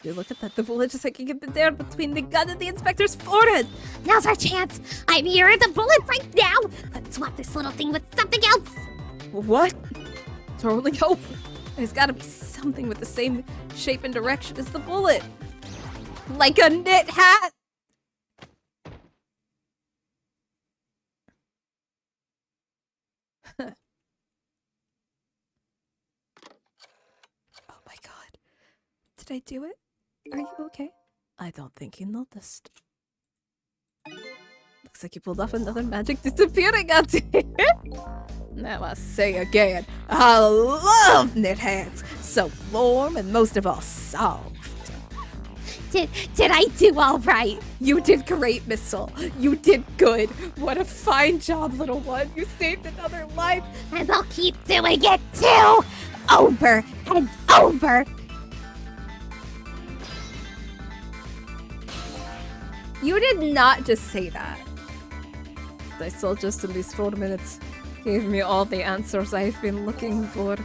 You look at that, the bullet just hanging in the air between the gun and the inspector's forehead.
Now's our chance! I'm here at the bullet right now! Let's swap this little thing with something else!
What? It's our only hope. There's gotta be something with the same shape and direction as the bullet. Like a knit hat. Oh my god. Did I do it? Are you okay? I don't think you noticed. Looks like you pulled off another magic disappearing activity. Now I say again, I love knit hats. So warm and most of all soft.
Did I do all right?
You did great, Miss Soul. You did good. What a fine job, little one. You saved another life.
And I'll keep doing it too! Over and over!
You did not just say that. I saw just in these 4 minutes gave me all the answers I've been looking for.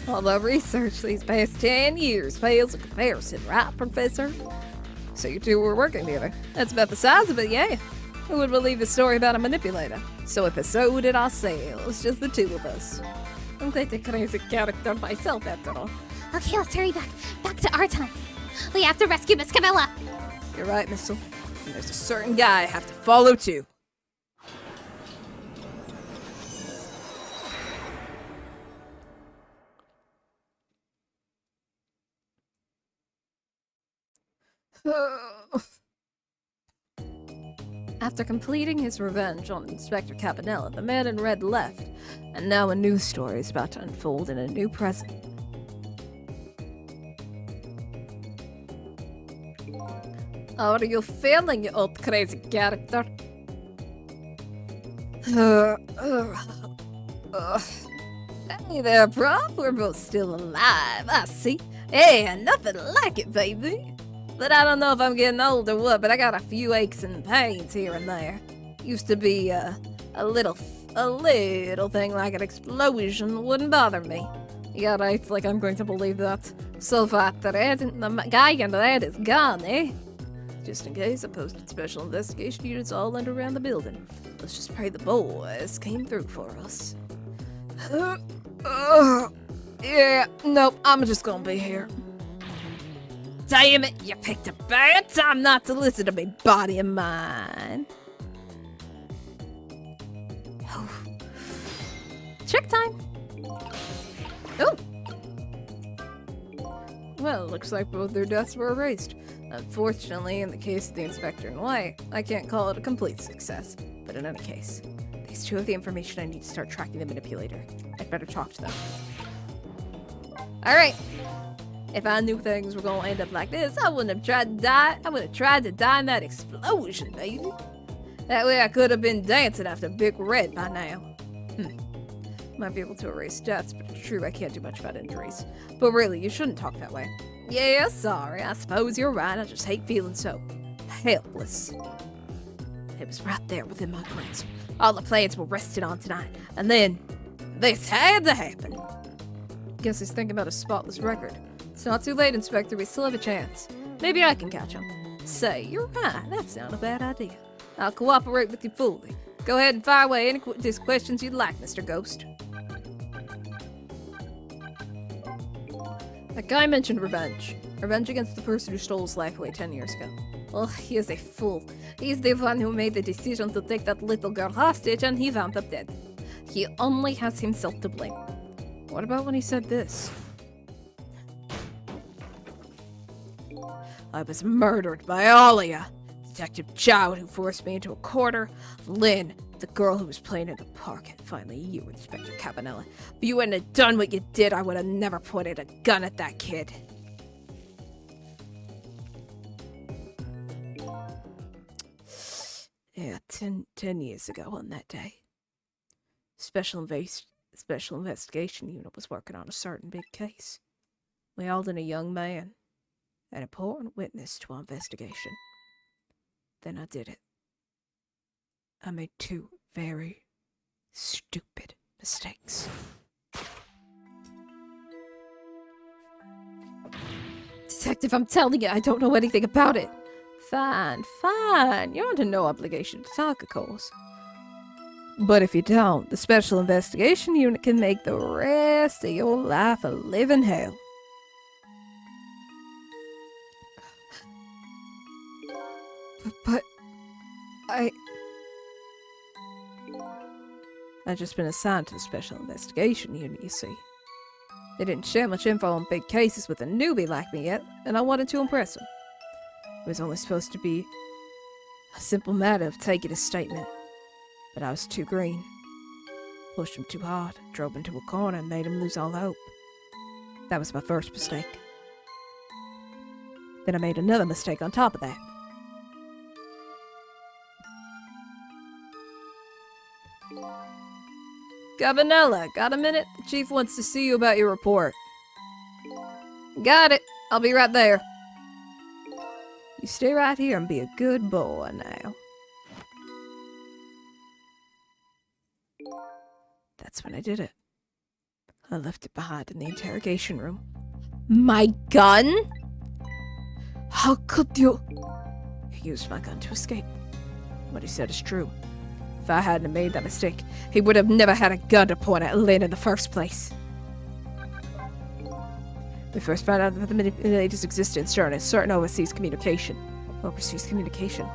All the research these past 10 years pales in comparison, right, Professor? So you two were working together. That's about the size of it, yeah. Who would believe the story about a manipulator? So episode I say it was just the two of us. I'm quite a crazy character myself, after all.
Okay, let's hurry back. Back to our time. We have to rescue Miss Camilla.
You're right, Missile. And there's a certain guy I have to follow too. After completing his revenge on Inspector Cabanella, the man in red left, and now a new story is about to unfold in a new present. How are you feeling, you old crazy character? Hey there, Prof. We're both still alive. I see. Hey, nothing like it, baby. But I don't know if I'm getting old or what, but I got a few aches and pains here and there. Used to be a little thing like an explosion wouldn't bother me. Yeah, right, like I'm going to believe that. So far, the guy in red is gone, eh? Just in case, I posted special investigation units all under around the building. Let's just pray the boys came through for us. Yeah, nope, I'm just gonna be here. Damn it, you picked a bad time not to listen to me, body and mind. Oh. Check time. Oh. Well, looks like both their deaths were erased. Unfortunately, in the case of the Inspector in white, I can't call it a complete success. But in any case, these two have the information I need to start tracking the manipulator. I'd better talk to them. Alright. If I knew things were gonna end up like this, I wouldn't have tried to die. I would have tried to die in that explosion, baby. That way I could have been dancing after Big Red by now. Might be able to erase deaths, but it's true I can't do much about injuries. But really, you shouldn't talk that way. Yeah, sorry, I suppose you're right. I just hate feeling so
helpless. It was right there within my grasp. All the plans were rested on tonight. And then, this had to happen. Guess he's thinking about a spotless record. It's not too late, Inspector. We still have a chance. Maybe I can catch him. Say, you're right. That's not a bad idea. I'll cooperate with you fully. Go ahead and fire away any questions you'd like, Mr. Ghost. That guy mentioned revenge. Revenge against the person who stole his life away 10 years ago. Well, he is a fool. He's the one who made the decision to take that little girl hostage and he wound up dead. He only has himself to blame. What about when he said this? I was murdered by all of ya. Detective Chowd, who forced me into a corner. Lynn, the girl who was playing in the park. And finally you, Inspector Cabanella. If you hadn't have done what you did, I would have never pointed a gun at that kid. Yeah, 10 years ago on that day. Special Investigation Unit was working on a certain big case. We hauled in a young man, an important witness to our investigation. Then I did it. I made 2 very stupid mistakes. Detective, I'm telling you, I don't know anything about it. Fine. You're under no obligation to talk, of course. But if you don't, the Special Investigation Unit can make the rest of your life a living hell. But I've just been assigned to the Special Investigation Unit, you see. They didn't share much info on big cases with a newbie like me yet, and I wanted to impress them. It was only supposed to be a simple matter of taking a statement, but I was too green. Pushed him too hard, drove him into a corner, and made him lose all hope. That was my first mistake. Then I made another mistake on top of that. Gabanella, got a minute? The chief wants to see you about your report. Got it. I'll be right there. You stay right here and be a good boy now. That's when I did it. I left it behind in the interrogation room. My gun? How could you? He used my gun to escape. What he said is true. If I hadn't made that mistake, he would have never had a gun to point at Lynn in the first place. We first found out about the manipulator's existence during a certain overseas communication. Overseas communication?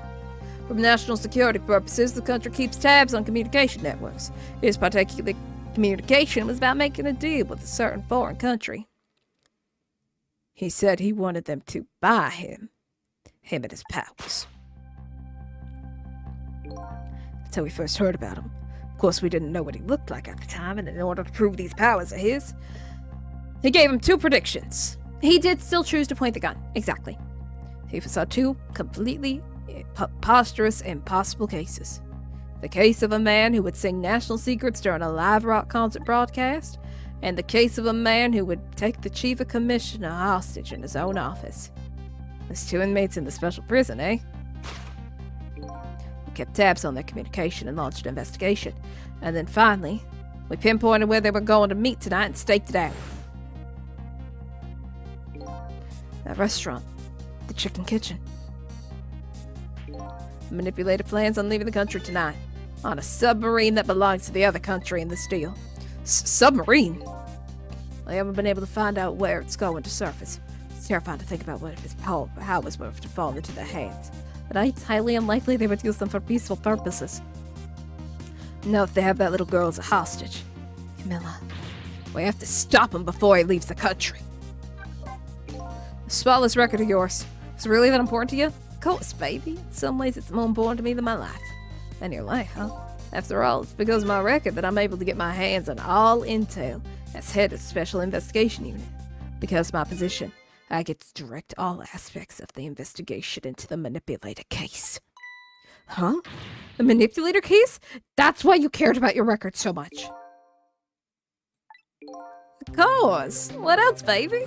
For national security purposes, the country keeps tabs on communication networks. His particular communication was about making a deal with a certain foreign country. He said he wanted them to buy him and his powers. That's how we first heard about him. Of course, we didn't know what he looked like at the time, and in order to prove these powers of his, he gave him 2 predictions. He did still choose to point the gun. Exactly. He foresaw 2 completely preposterous, impossible cases. The case of a man who would sing national secrets during a live rock concert broadcast, and the case of a man who would take the chief of commissioner hostage in his own office. There's 2 inmates in the special prison, eh? We kept tabs on their communication and launched an investigation. And then finally, we pinpointed where they were going to meet tonight and staked it out. That restaurant. The Chicken Kitchen. The manipulator plans on leaving the country tonight. On a submarine that belongs to the other country in this deal. Submarine? I haven't been able to find out where it's going to surface. It's terrifying to think about what if its powers were to fall into their hands. But it's highly unlikely they would use them for peaceful purposes. Now if they have that little girl as a hostage. Camilla, we have to stop him before he leaves the country. The spotless record of yours. Is it really that important to you? Of course, baby. In some ways it's more important to me than my life. And your life, huh? After all, it's because of my record that I'm able to get my hands on all intel as head of the Special Investigation Unit. Because of my position, I get to direct all aspects of the investigation into the manipulator case. Huh? The manipulator case? That's why you cared about your record so much. Of course. What else, baby?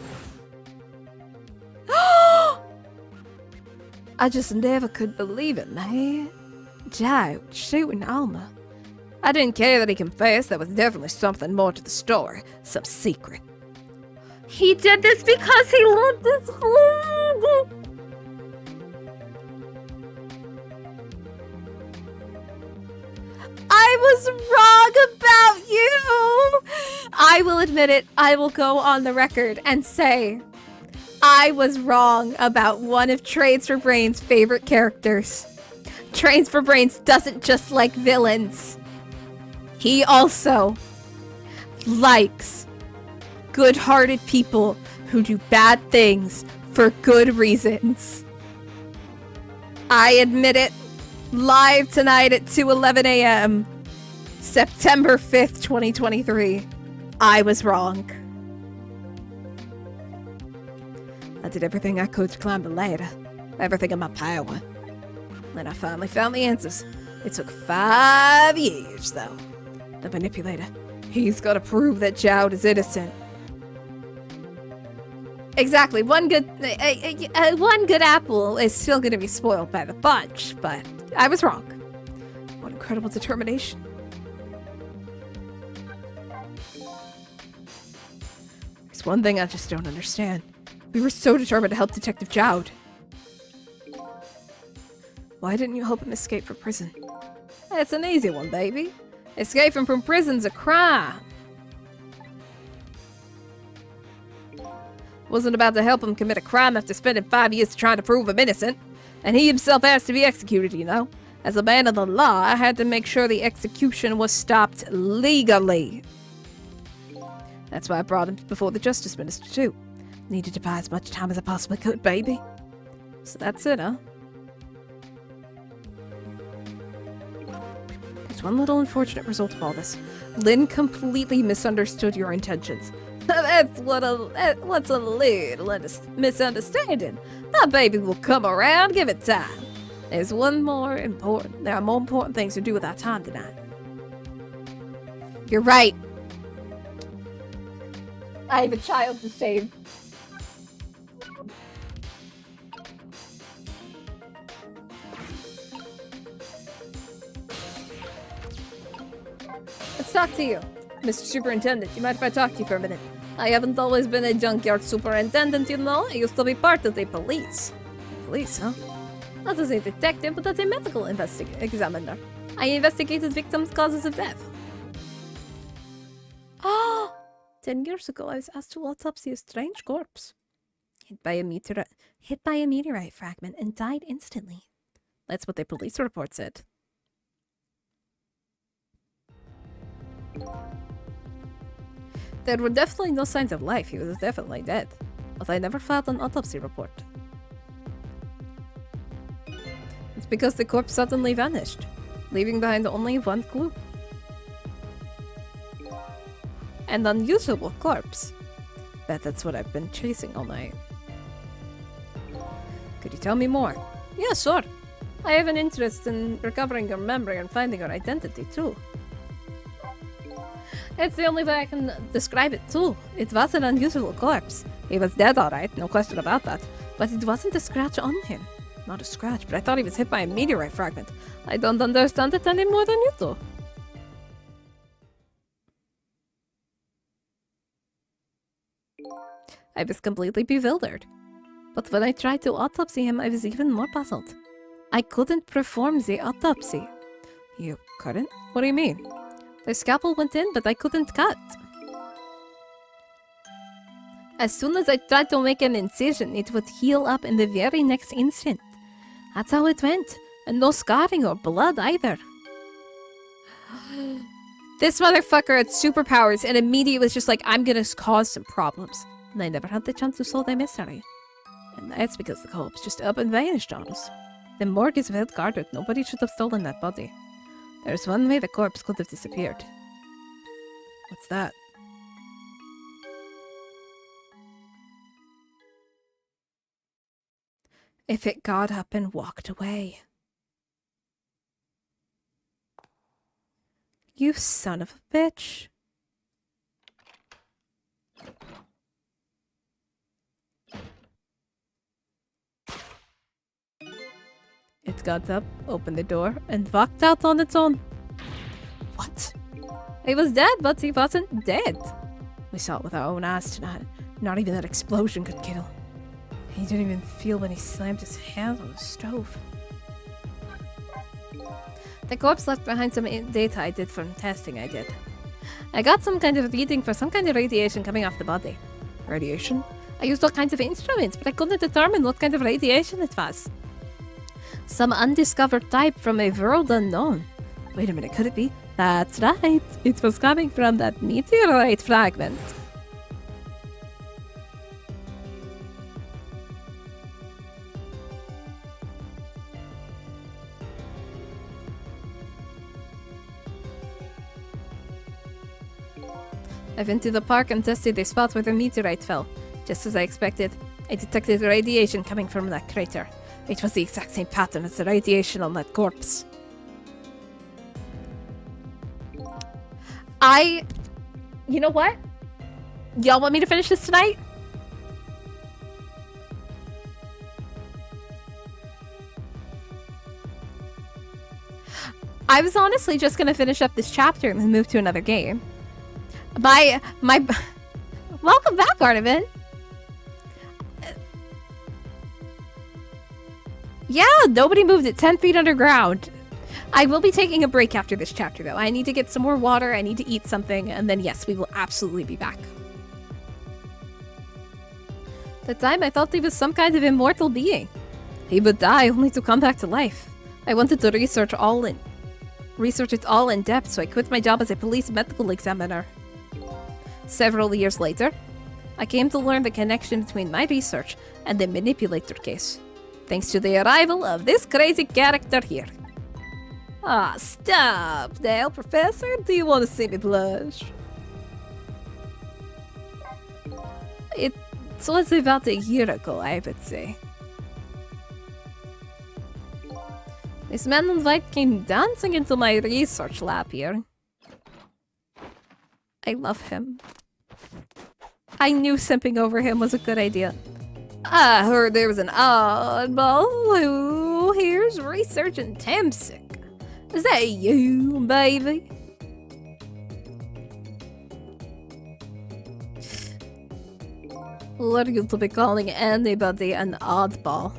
I just never could believe it, man. Joe shooting Alma. I didn't care that he confessed. There was definitely something more to the story. Some secret.
He did this because he loved his friend.
I was wrong about you! I will admit it. I will go on the record and say I was wrong about one of Trades for Brains' favorite characters. Trades for Brains doesn't just like villains. He also likes good-hearted people who do bad things for good reasons. I admit it. Live tonight at 2:11 a.m. September 5th, 2023. I was wrong. I did everything I could to climb the ladder. Everything in my power. Then I finally found the answers. It took 5 years, though. The manipulator. He's got to prove that Jowd is innocent. Exactly. One good apple is still going to be spoiled by the bunch, but I was wrong. What incredible determination. There's one thing I just don't understand. We were so determined to help Detective Jowd. Why didn't you help him escape from prison? It's an easy one, baby. Escaping from prison's a crime. Wasn't about to help him commit a crime after spending 5 years trying to prove him innocent. And he himself asked to be executed, you know. As a man of the law, I had to make sure the execution was stopped legally. That's why I brought him before the Justice Minister, too. Needed to buy as much time as I possibly could, baby. So that's it, huh? There's one little unfortunate result of all this. Lynn completely misunderstood your intentions. That's what's a little misunderstanding. That baby will come around, give it time. There are more important things to do with our time tonight. You're right. I have a child to save. Let's talk to you, Mr. Superintendent. You mind if I talk to you for a minute? I haven't always been a junkyard superintendent, you know. I used to be part of the police. Police, huh? Not as a detective, but as a medical examiner. I investigated victims' causes of death. Ah! 10 years ago, I was asked to autopsy a strange corpse. Hit by a meteorite fragment and died instantly. That's what the police report said. There were definitely no signs of life. He was definitely dead. But I never filed an autopsy report. It's because the corpse suddenly vanished, leaving behind only one clue. An unusual corpse. Bet that's what I've been chasing all night. Could you tell me more? Yeah, sure. I have an interest in recovering your memory and finding your identity, too. It's the only way I can describe it, too. It was an unusual corpse. He was dead, alright, no question about that. But it wasn't a scratch on him. Not a scratch, but I thought he was hit by a meteorite fragment. I don't understand it any more than you do. I was completely bewildered. But when I tried to autopsy him, I was even more puzzled. I couldn't perform the autopsy. You couldn't? What do you mean? The scalpel went in, but I couldn't cut. As soon as I tried to make an incision, it would heal up in the very next instant. That's how it went. And no scarring or blood either. This motherfucker had superpowers and immediately was just like, I'm gonna cause some problems. And I never had the chance to solve the mystery. And that's because the corpse just up and vanished on us. The morgue is well guarded. Nobody should have stolen that body. There's one way the corpse could have disappeared. What's that? If it got up and walked away. You son of a bitch. It got up, opened the door, and walked out on its own. What? He was dead, but he wasn't dead. We saw it with our own eyes tonight. Not even that explosion could kill him. He didn't even feel when he slammed his hand on the stove. The corpse left behind some data I did from testing I did. I got some kind of reading for some kind of radiation coming off the body. Radiation? I used all kinds of instruments, but I couldn't determine what kind of radiation it was. Some undiscovered type from a world unknown. Wait a minute, could it be? That's right. It was coming from that meteorite fragment. I went to the park and tested the spot where the meteorite fell. Just as I expected, I detected radiation coming from that crater. It was the exact same pattern as the radiation on that corpse. You know what? Y'all want me to finish this tonight? I was honestly just gonna finish up this chapter and then move to another game. Welcome back, Arnivan. Yeah, nobody moved it 10 feet underground. I will be taking a break after this chapter, though. I need to get some more water, I need to eat something, and then yes, we will absolutely be back. That time I thought he was some kind of immortal being. He would die only to come back to life. I wanted to research it all in depth, so I quit my job as a police medical examiner. Several years later, I came to learn the connection between my research and the manipulator case, thanks to the arrival of this crazy character here. Ah, stop, Dale, Professor. Do you want to see me blush? It was about a year ago, I would say. This man in white came dancing into my research lab here. I love him. I knew simping over him was a good idea. I heard there was an oddball who here's researching Tamsic. Is that you, baby? What are you to be calling anybody an oddball?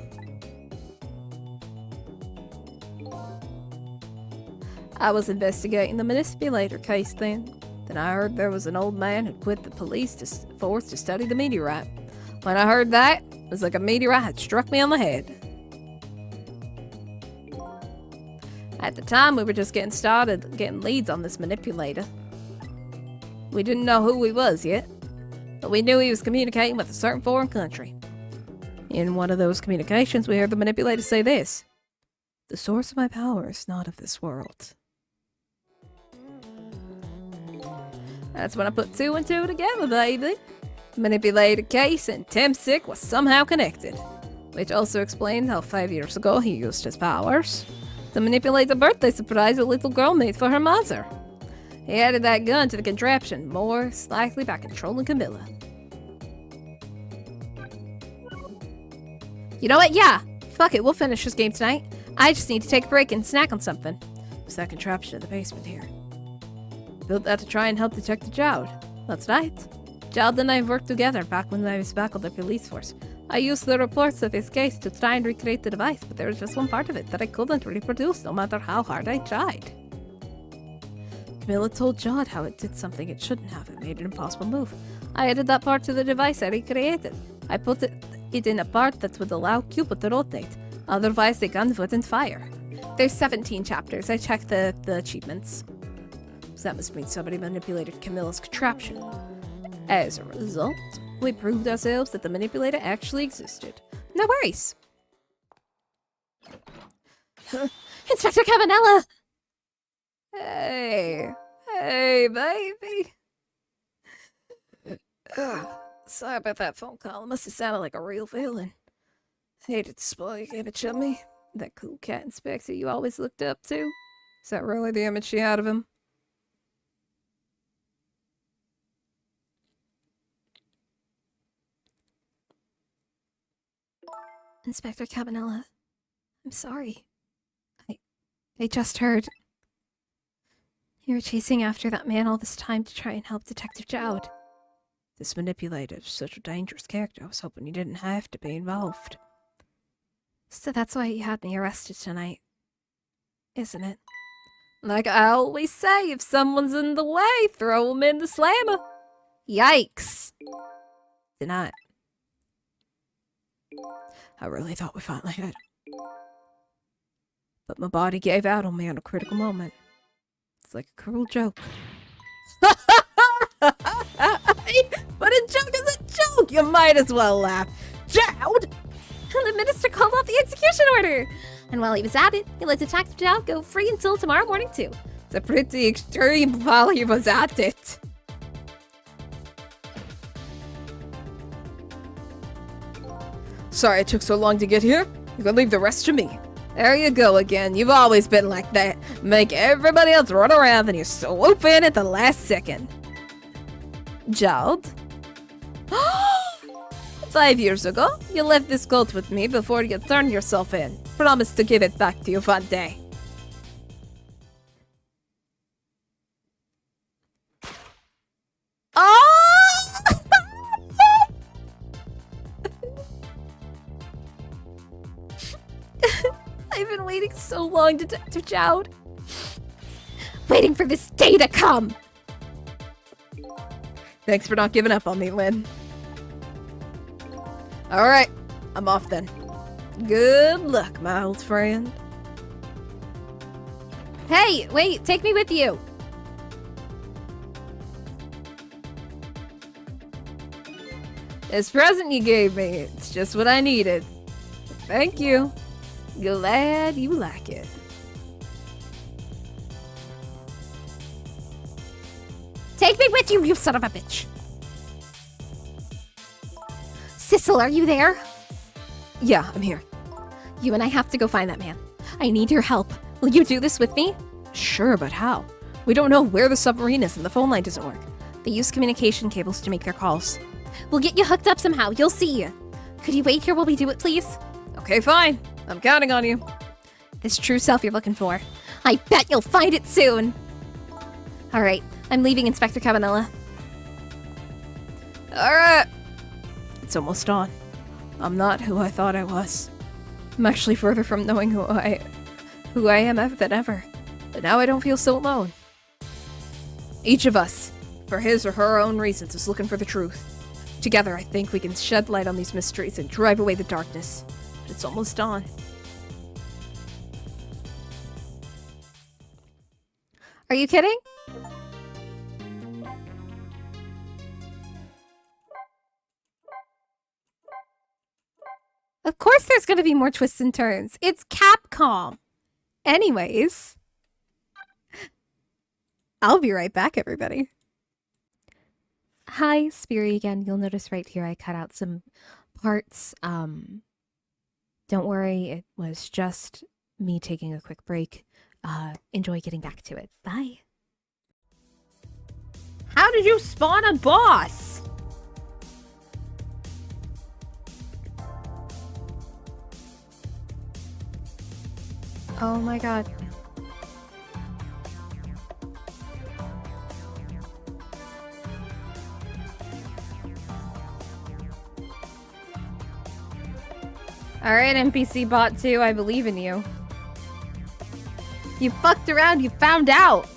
I was investigating the manipulator case then. Then I heard there was an old man who quit the police force to study the meteorite. When I heard that, it was like a meteorite had struck me on the head. At the time, we were just getting started, getting leads on this manipulator. We didn't know who he was yet, but we knew he was communicating with a certain foreign country. In one of those communications, we heard the manipulator say this: "The source of my power is not of this world." That's when I put two and two together, baby. Manipulator case and Tamsic was somehow connected, which also explains how 5 years ago he used his powers to manipulate the birthday surprise a little girl made for her mother. He added that gun to the contraption, most likely by controlling Camilla. You know what? Yeah, fuck it, we'll finish this game tonight. I just need to take a break and snack on something. It's that contraption in the basement here. Built that to try and help Detective Jowd. That's right. Jowd and I worked together back when I was back on the police force. I used the reports of his case to try and recreate the device, but there was just one part of it that I couldn't reproduce no matter how hard I tried. Camilla told Jowd how it did something it shouldn't have. It made an impossible move. I added that part to the device I recreated. I put it in a part that would allow Cupid to rotate. Otherwise, the gun wouldn't fire. There's 17 chapters. I checked the achievements. So that must mean somebody manipulated Camilla's contraption. As a result, we proved ourselves that the manipulator actually existed. No worries. Inspector Cabanella! Hey, baby. Sorry about that phone call. It must have sounded like a real villain. Hated to spoil your image of me. That cool cat inspector you always looked up to. Is that really the image you had of him? Inspector Cabanella, I'm sorry. I just heard. You were chasing after that man all this time to try and help Detective Jowd. This manipulator is such a dangerous character. I was hoping you didn't have to be involved. So that's why you had me arrested tonight, isn't it? Like I always say, if someone's in the way, throw them in the slammer. Yikes. Denied. I really thought we finally had him. But my body gave out on me at a critical moment. It's like a cruel joke. But a joke is a joke! You might as well laugh. Jowd!
The minister called off the execution order. And while he was at it, he let Detective Jowd go free until tomorrow morning, too.
It's a pretty extreme while he was at it. Sorry it took so long to get here. You can leave the rest to me. There you go again. You've always been like that. Make everybody else run around and you swoop in at the last second. Jowd? 5 years ago, you left this cult with me before you turned yourself in. Promise to give it back to you one day. Oh! I've been waiting so long, Detective Jowd.
Waiting for this day to come.
Thanks for not giving up on me, Lynn. Alright, I'm off then. Good luck, my old friend.
Hey, wait, take me with you.
This present you gave me, it's just what I needed. Thank you. Glad you like it.
Take me with you, you son of a bitch. Sissel, are you there?
Yeah, I'm here.
You and I have to go find that man. I need your help. Will you do this with me?
Sure, but how? We don't know where the submarine is and the phone line doesn't work.
They use communication cables to make their calls. We'll get you hooked up somehow. You'll see. Could you wait here while we do it, please?
Okay, fine. I'm counting on you.
This true self you're looking for. I bet you'll find it soon. All right, I'm leaving, Inspector Cabanella.
All right. It's almost dawn. I'm not who I thought I was. I'm actually further from knowing who I am than ever. But now I don't feel so alone. Each of us, for his or her own reasons, is looking for the truth. Together, I think we can shed light on these mysteries and drive away the darkness. But it's almost dawn.
Are you kidding? Of course there's gonna be more twists and turns. It's Capcom.
Anyways, I'll be right back, everybody.
Hi, Spiri again. You'll notice right here I cut out some parts. Don't worry, it was just me taking a quick break. Enjoy getting back to it. Bye.
How did you spawn a boss?
Oh my god. Alright, NPC bot 2, I believe in you. You fucked around, you found out!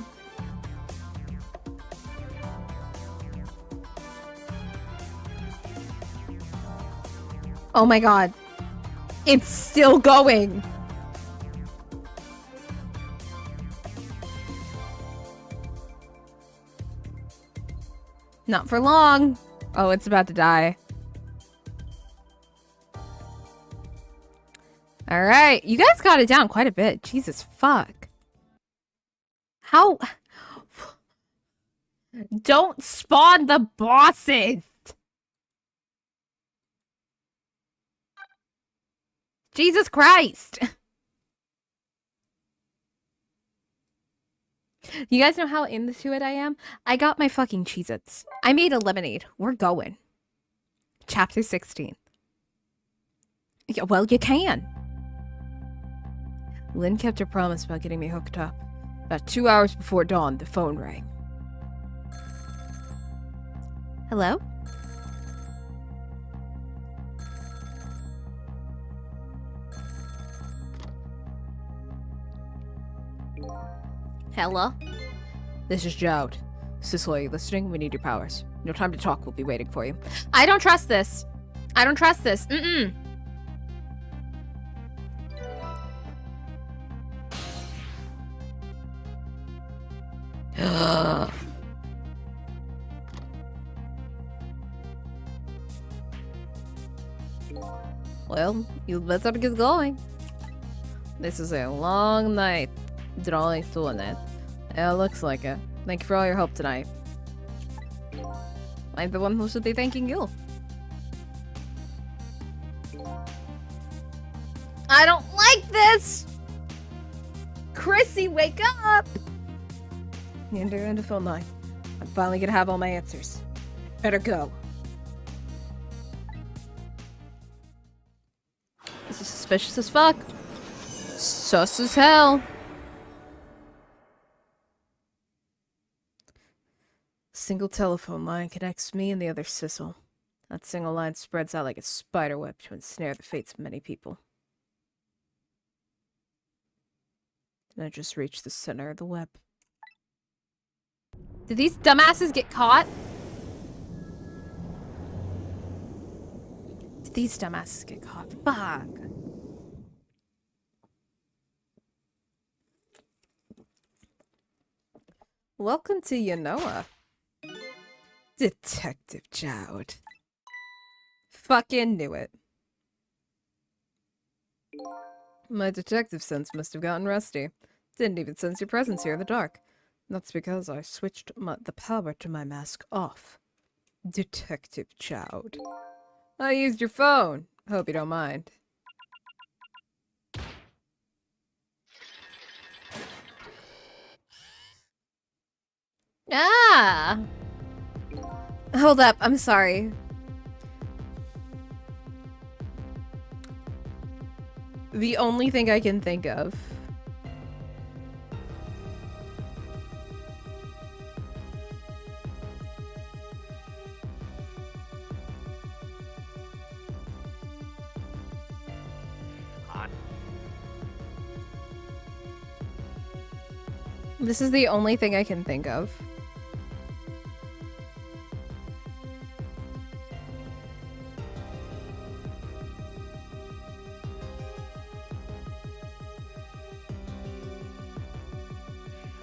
Oh my god. It's still going! Not for long. Oh, it's about to die. Alright, you guys got it down quite a bit. Jesus fuck. How? Don't spawn the bosses! Jesus Christ! You guys know how into it I am? I got my fucking Cheez-Its. I made a lemonade. We're going. Chapter 16. Yeah, well, you can.
Lynn kept her promise about getting me hooked up. About 2 hours before dawn, the phone rang.
Hello?
Hello?
This is Jowd. Sissel, are you listening? We need your powers. No time to talk. We'll be waiting for you.
I don't trust this. I don't trust this. Mm-mm.
Well, you better get going. This is a long night drawing to an end. Yeah, looks like it. Thank you for all your help tonight. I'm the one who should be thanking you.
I don't like this! Chrissy, wake up!
And you're into phone line. I'm finally gonna have all my answers. Better go. This is suspicious as fuck. Sus as hell. Single telephone line connects me and the other Sissel. That single line spreads out like a spider web to ensnare the fates of many people. And I just reached the center of the web.
Did these dumbasses get caught? Did these dumbasses get caught? Fuck.
Welcome to Yanoa. Detective Jowd. Fucking knew it. My detective sense must have gotten rusty. Didn't even sense your presence here in the dark. That's because I switched the power to my mask off. Detective Jowd. I used your phone. Hope you don't mind.
Ah! Hold up, I'm sorry.
The only thing I can think of. This is the only thing I can think of.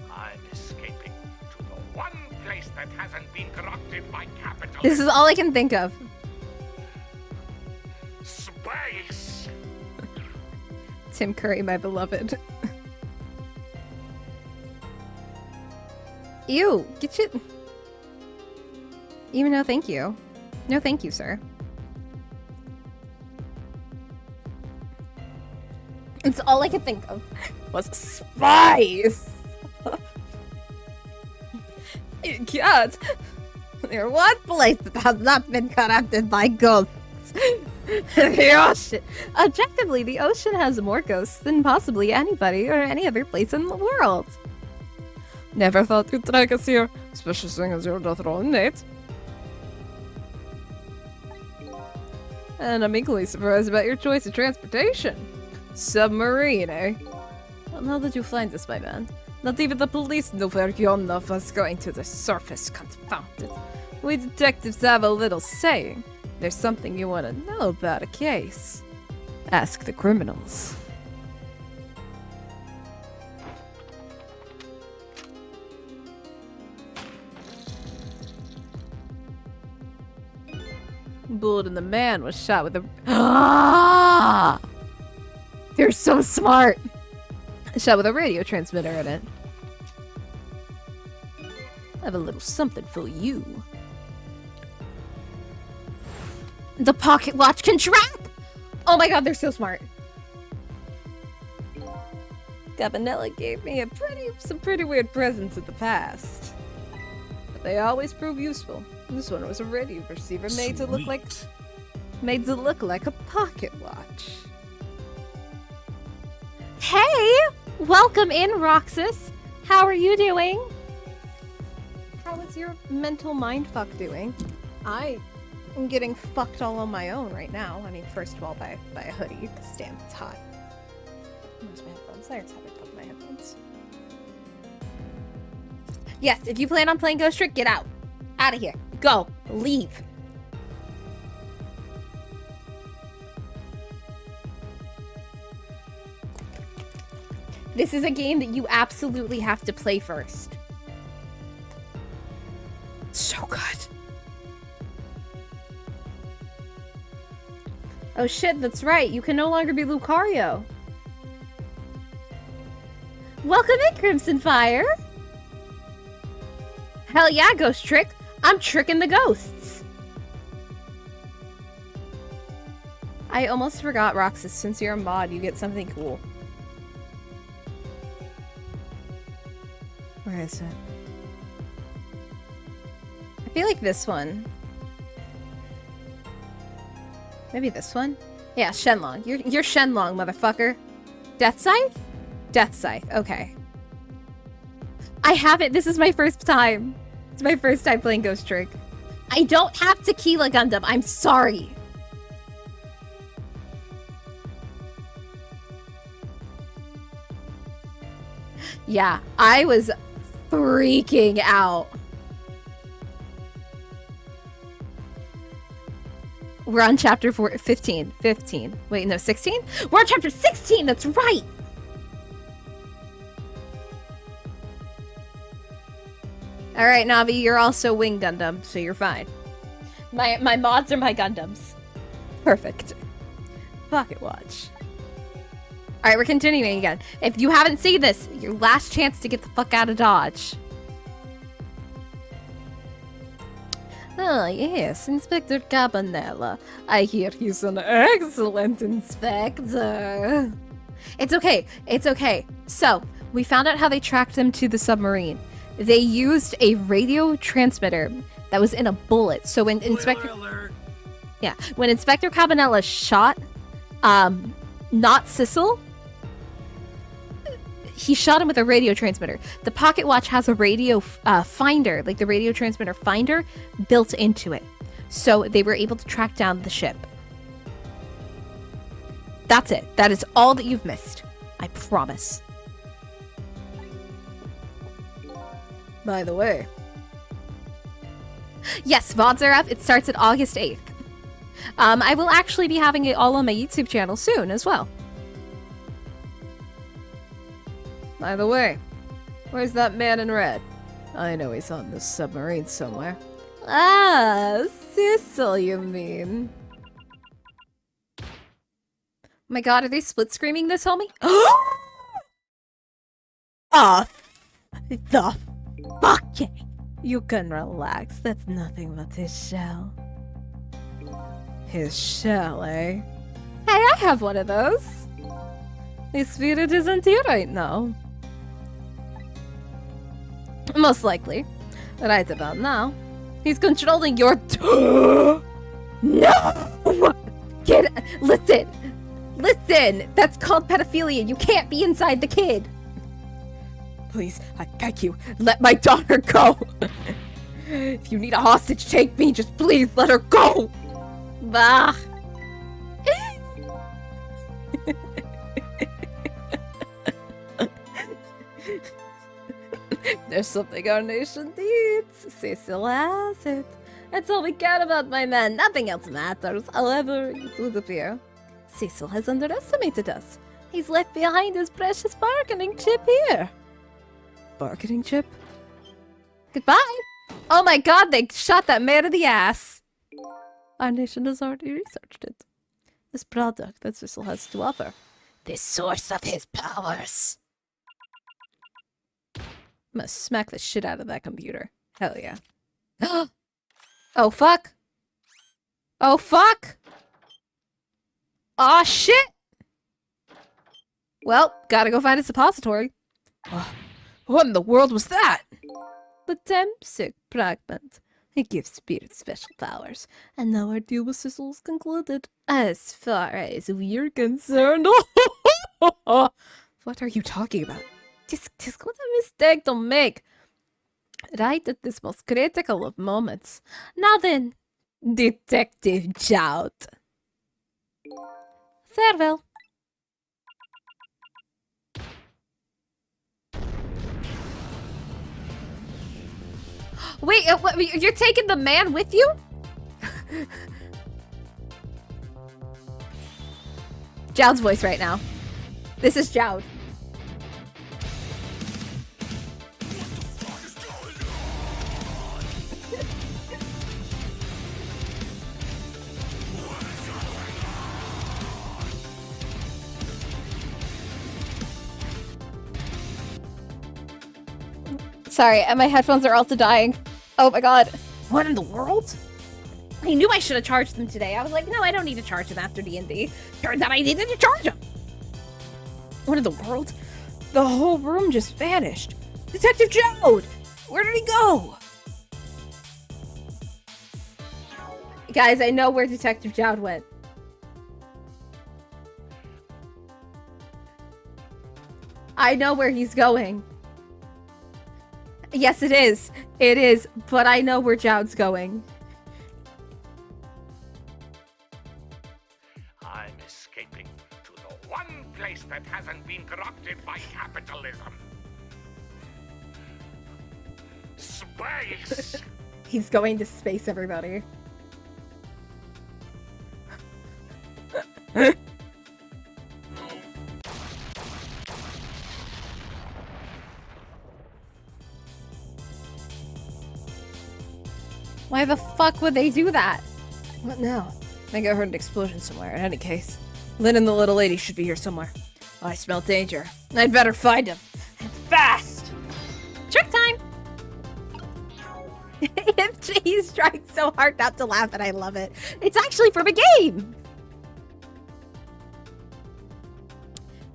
I'm escaping to the one place that hasn't been corrupted by capital.
This is all I can think of.
Space!
Tim Curry, my beloved. Ew, get your... Even no thank you. No thank you, sir.
It's all I could think of was spies.
God,
There one place that has not been corrupted by ghosts. The ocean. Objectively, the ocean has more ghosts than possibly anybody or any other place in the world.
never thought you'd drag us here, especially seeing as you're death row inmate. And I'm equally surprised about your choice of transportation. Submarine, eh? Well, how did you find this, my man? Not even the police knew where yon of was going to the surface, confounded. We detectives have a little saying. There's something you want to know about a case. Ask the criminals. Bullet in the man was shot with a...
Ah! They're so smart.
shot with a radio transmitter in it. I have a little something for you.
The pocket watch can trap. Oh my god, they're so smart.
Gabanella gave me some pretty weird presents in the past. But they always prove useful. This one was a radio receiver made to look like a pocket watch.
Hey! Welcome in, Roxas. How are you doing? How is your mental mindfuck doing? I am getting fucked all on my own right now. I mean, first of all, by a hoodie, because damn, it's hot. Where's my headphones? There's how I put my headphones. Yes, if you plan on playing Ghost Trick, get out. Out of here. Go. Leave. This is a game that you absolutely have to play first. It's so good. Oh shit, that's right. You can no longer be Lucario. Welcome in, Crimson Fire. Hell yeah, Ghost Trick. I'm tricking the ghosts. I almost forgot, Roxas. Since you're a mod, you get something cool. Where is it? I feel like this one. Maybe this one? Yeah, Shenlong. You're Shenlong, motherfucker. Death Scythe? Death Scythe. Okay. I haven't. This is my first time. It's my first time playing Ghost Trick. I don't have Tequila Gundam. I'm sorry. Yeah, I was freaking out. We're on chapter 15. 15. Wait, no, 16? We're on chapter 16! That's right! Alright, Navi, you're also Wing Gundam, so you're fine. My mods are my Gundams. Perfect. Pocket Watch. Alright, we're continuing again. If you haven't seen this, your last chance to get the fuck out of Dodge. Ah, yes, Inspector Cabanela. I hear he's an excellent inspector. It's okay, it's okay. So, we found out how they tracked them to the submarine. They used a radio transmitter that was in a bullet. So when Inspector Cabanela shot, not Sissel, he shot him with a radio transmitter. The Pocket Watch has a radio finder, like the radio transmitter finder, built into it. So they were able to track down the ship. That's it. That is all that you've missed. I promise. By the way. Yes, VODs are up. It starts at August 8th. I will actually be having it all on my YouTube channel soon as well. By the way, where's that man in red? I know he's on this submarine somewhere. Ah, Sissel, you mean? Oh my god, are they split screaming this, homie? Oh, the fucking. You can relax. That's nothing but his shell. His shell, eh? Hey, I have one of those. His spirit isn't here right now. Most likely. Right about now. He's controlling your... No! Listen! Listen! That's called pedophilia. You can't be inside the kid. Please, I beg you, let my daughter go. If you need a hostage, take me. Just please let her go. Bah. There's something our nation needs. Cecil has it. That's all we care about, my man. Nothing else matters, however it would appear. Cecil has underestimated us. He's left behind his precious bargaining chip here. Bargaining chip? Goodbye. Oh my god, they shot that man in the ass. Our nation has already researched it. This product that Cecil has to offer. The source of his powers. I'm gonna smack the shit out of that computer. Hell yeah. Oh fuck. Oh fuck. Aw shit. Well, gotta go find a suppository. What in the world was that? The Tempsic fragment. It gives spirits special powers. And now our deal with Cecil is concluded. As far as we're concerned. What are you talking about? This was a mistake to make. Right at this most critical of moments. Now then, Detective Jout. Farewell. Wait, you're taking the man with you? Joud's voice right now. This is Joud. Sorry, and my headphones are also dying. Oh my god. What in the world? I knew I should have charged them today. I was like, no, I don't need to charge them after D&D. Turns out I needed to charge them. What in the world? The whole room just vanished. Detective Joud! Where did he go? Guys, I know where Detective Joud went. I know where he's going. Yes, it is. It is, but I know where Joud's going.
I'm escaping to the one place that hasn't been corrupted by capitalism. Space!
He's going to space, everybody. Why the fuck would they do that? What now? I think I heard an explosion somewhere. In any case, Lynn and the little lady should be here somewhere. Oh, I smell danger. I'd better find him. And fast! Trick time! He's trying so hard not to laugh, and I love it. It's actually from a game!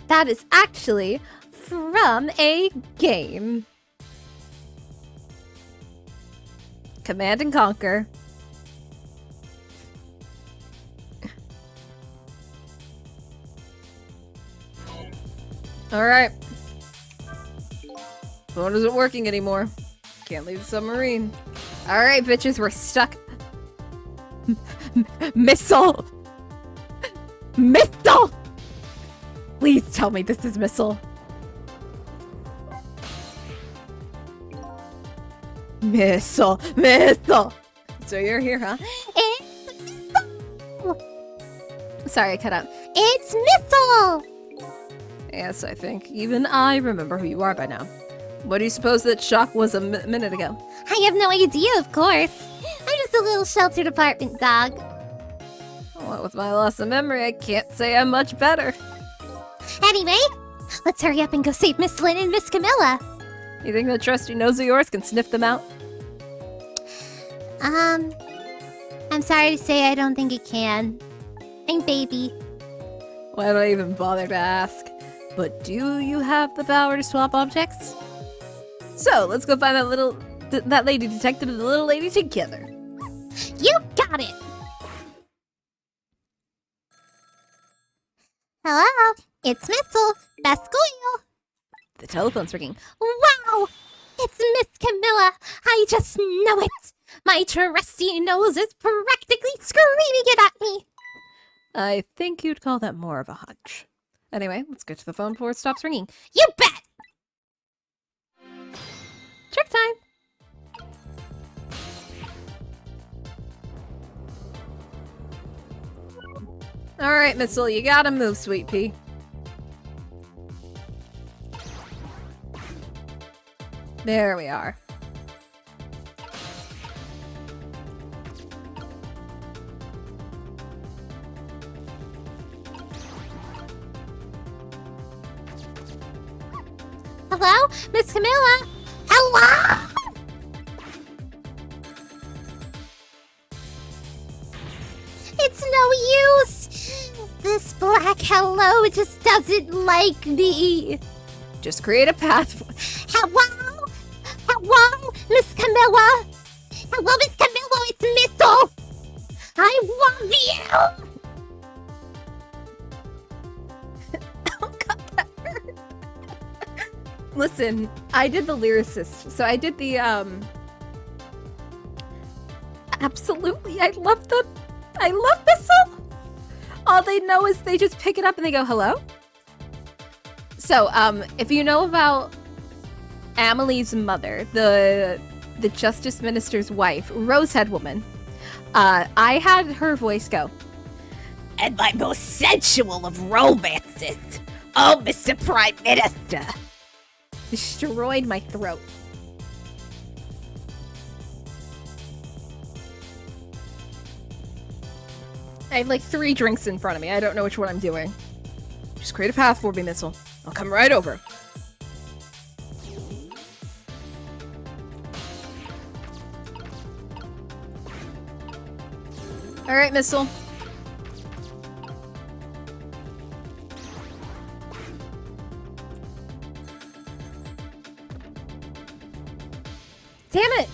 That is actually from a game. Command and Conquer. Alright. Phone isn't working anymore. Can't leave the submarine. Alright, bitches, we're stuck. Missile! Missile! Please tell me this is Missile. Missile! Missile! So you're here, huh? Sorry, I cut out.
It's Missile!
Yes, I think even I remember who you are by now. What do you suppose that shock was a minute ago?
I have no idea, of course. I'm just a little sheltered apartment dog.
Well, with my loss of memory, I can't say I'm much better.
Anyway, let's hurry up and go save Miss Lynn and Miss Camilla.
You think that trusty nose of yours can sniff them out?
I'm sorry to say I don't think it can. I'm baby.
Why do I even bother to ask? But do you have the power to swap objects? So, let's go find that lady detective and the little lady together.
You got it! Hello, it's Missile. Best squeal.
The telephone's ringing.
Wow! It's Miss Camilla. I just know it. My trusty nose is practically screaming it at me.
I think you'd call that more of a hunch. Anyway, let's get to the phone before it stops ringing.
You bet!
Trick time! Alright, Missile, you gotta move, sweet pea. There we are.
Hello, Miss Camilla? Hello? It's no use. This black hello just doesn't like me.
Just create a path.
Hello? Hello, Miss Camilla? Hello, Miss Camilla, it's Missile. I love you.
Oh god, that hurt. Listen, I did the lyricist, so I did the, Absolutely, I love them. I love Missile! All they know is they just pick it up and they go, hello? So, if you know about Amelie's mother, the Justice Minister's wife, Rosehead woman, I had her voice go,
And my most sensual of romances, oh, Mr. Prime Minister.
destroyed my throat. I have like 3 drinks in front of me. I don't know which one I'm doing. Just create a path for me, Missile. I'll come right over. Alright, Missile. Damn it!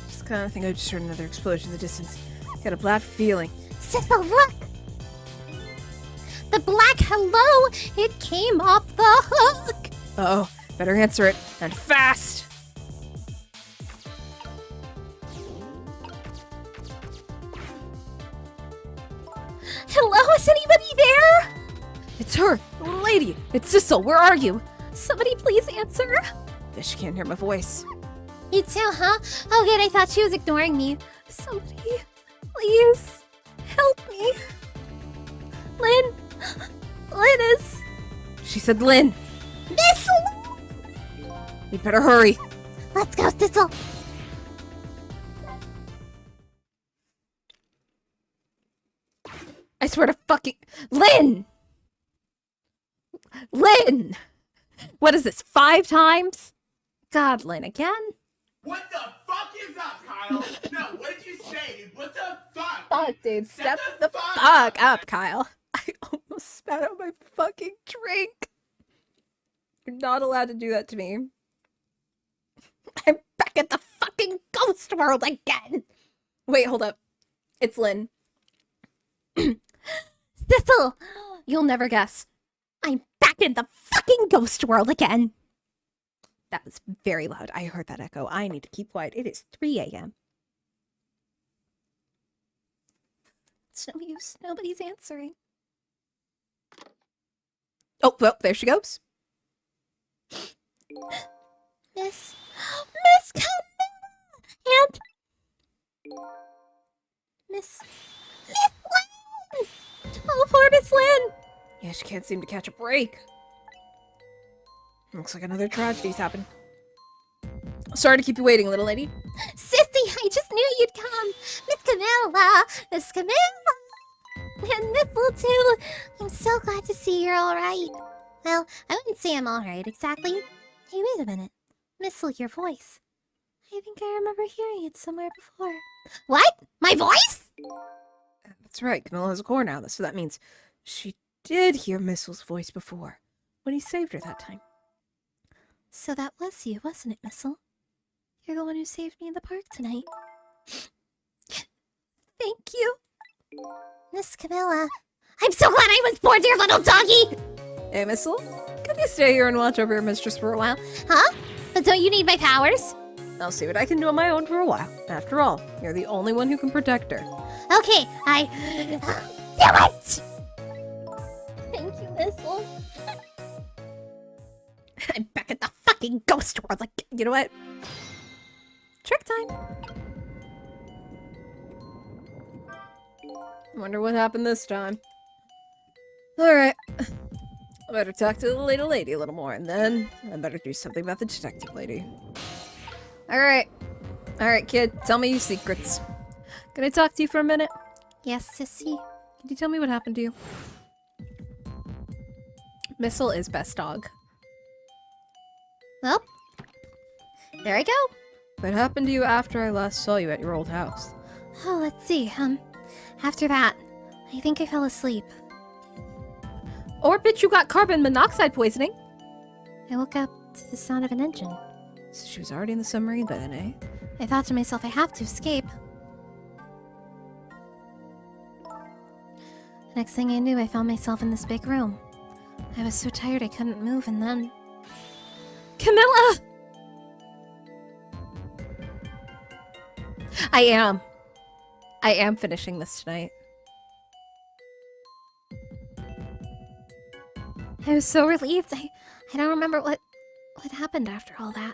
Just kind of think I just heard another explosion in the distance. Got a bad feeling.
Sister, look! The black hello! It came off the hook!
Uh-oh. Better answer it. And fast!
Hello, is anybody there?
It's her! Little lady! It's Sissel! Where are you?
Somebody please answer.
Guess she can't hear my voice.
You too, huh? Oh good, I thought she was ignoring me. Somebody, please, help me. Lynn! Lynn is...
She said Lynn!
Miss
We'd better hurry.
Let's go, Sissel.
I swear to fucking... Lynn! Lynn! What is this, 5 times? God, Lynn, again?
What the fuck is up, Kyle? No, what did you say, dude? What the fuck?
Fuck, dude, step
Shut
the fuck up, Kyle. I almost spat out my fucking drink. You're not allowed to do that to me.
I'm back at the fucking ghost world again.
Wait, hold up. It's Lynn.
Sissel,
You'll never guess.
I'm back in the fucking ghost world again.
That was very loud. I heard that echo. I need to keep quiet. It is 3 a.m.
It's no use. Nobody's answering.
Oh, well, there she goes.
Miss Camilla! And... Miss Lynn! Oh, poor Miss Lynn!
Yeah, she can't seem to catch a break. Looks like another tragedy's happened. Sorry to keep you waiting, little lady.
Sissy, I just knew you'd come! Miss Camilla! Miss Camilla! And Missile too! I'm so glad to see you're alright. Well, I wouldn't say I'm alright exactly. Hey, wait a minute. Missile, your voice. I think I remember hearing it somewhere before. What? My voice?
That's right, Camilla has a core now, so that means she did hear Missile's voice before, when he saved her that time.
So that was you, wasn't it, Missile? You're the one who saved me in the park tonight. Thank you. Miss Camilla. I'm so glad I was born, dear little doggy!
Hey, Missile, can you stay here and watch over your mistress for a while?
Huh? But don't you need my powers?
I'll see what I can do on my own for a while. After all, you're the only one who can protect her.
Okay, I... Do it! Thank you, Missile.
I'm back at the fucking ghost world. Like, you know what? Trick time. I wonder what happened this time. Alright. I better talk to the little lady a little more, and then I better do something about the detective lady. Alright. Alright, kid. Tell me your secrets. Can I talk to you for a minute?
Yes, Sissy.
Can you tell me what happened to you? Missile is best dog.
Well, there I go.
What happened to you after I last saw you at your old house?
Oh, let's see. After that, I think I fell asleep.
Or bitch, you got carbon monoxide poisoning.
I woke up to the sound of an engine.
So she was already in the submarine by then, eh?
I thought to myself, I have to escape. The next thing I knew, I found myself in this big room. I was so tired I couldn't move, and then...
Camilla! I am finishing this tonight.
I was so relieved. I don't remember what happened after all that.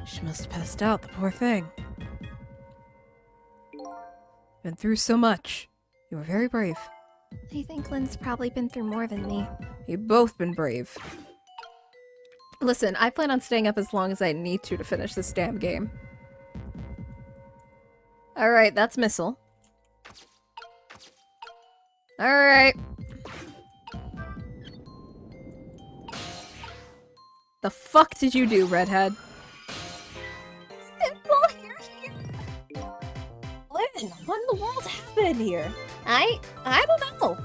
She must have passed out, the poor thing. Been through so much. You were very brave.
I think Lynn's probably been through more than me.
You've both been brave. Listen, I plan on staying up as long as I need to finish this damn game. Alright, that's Missile. Alright. The fuck did you do, redhead?
Simple, you're here.
Lynn, what in the world happened here?
I don't know.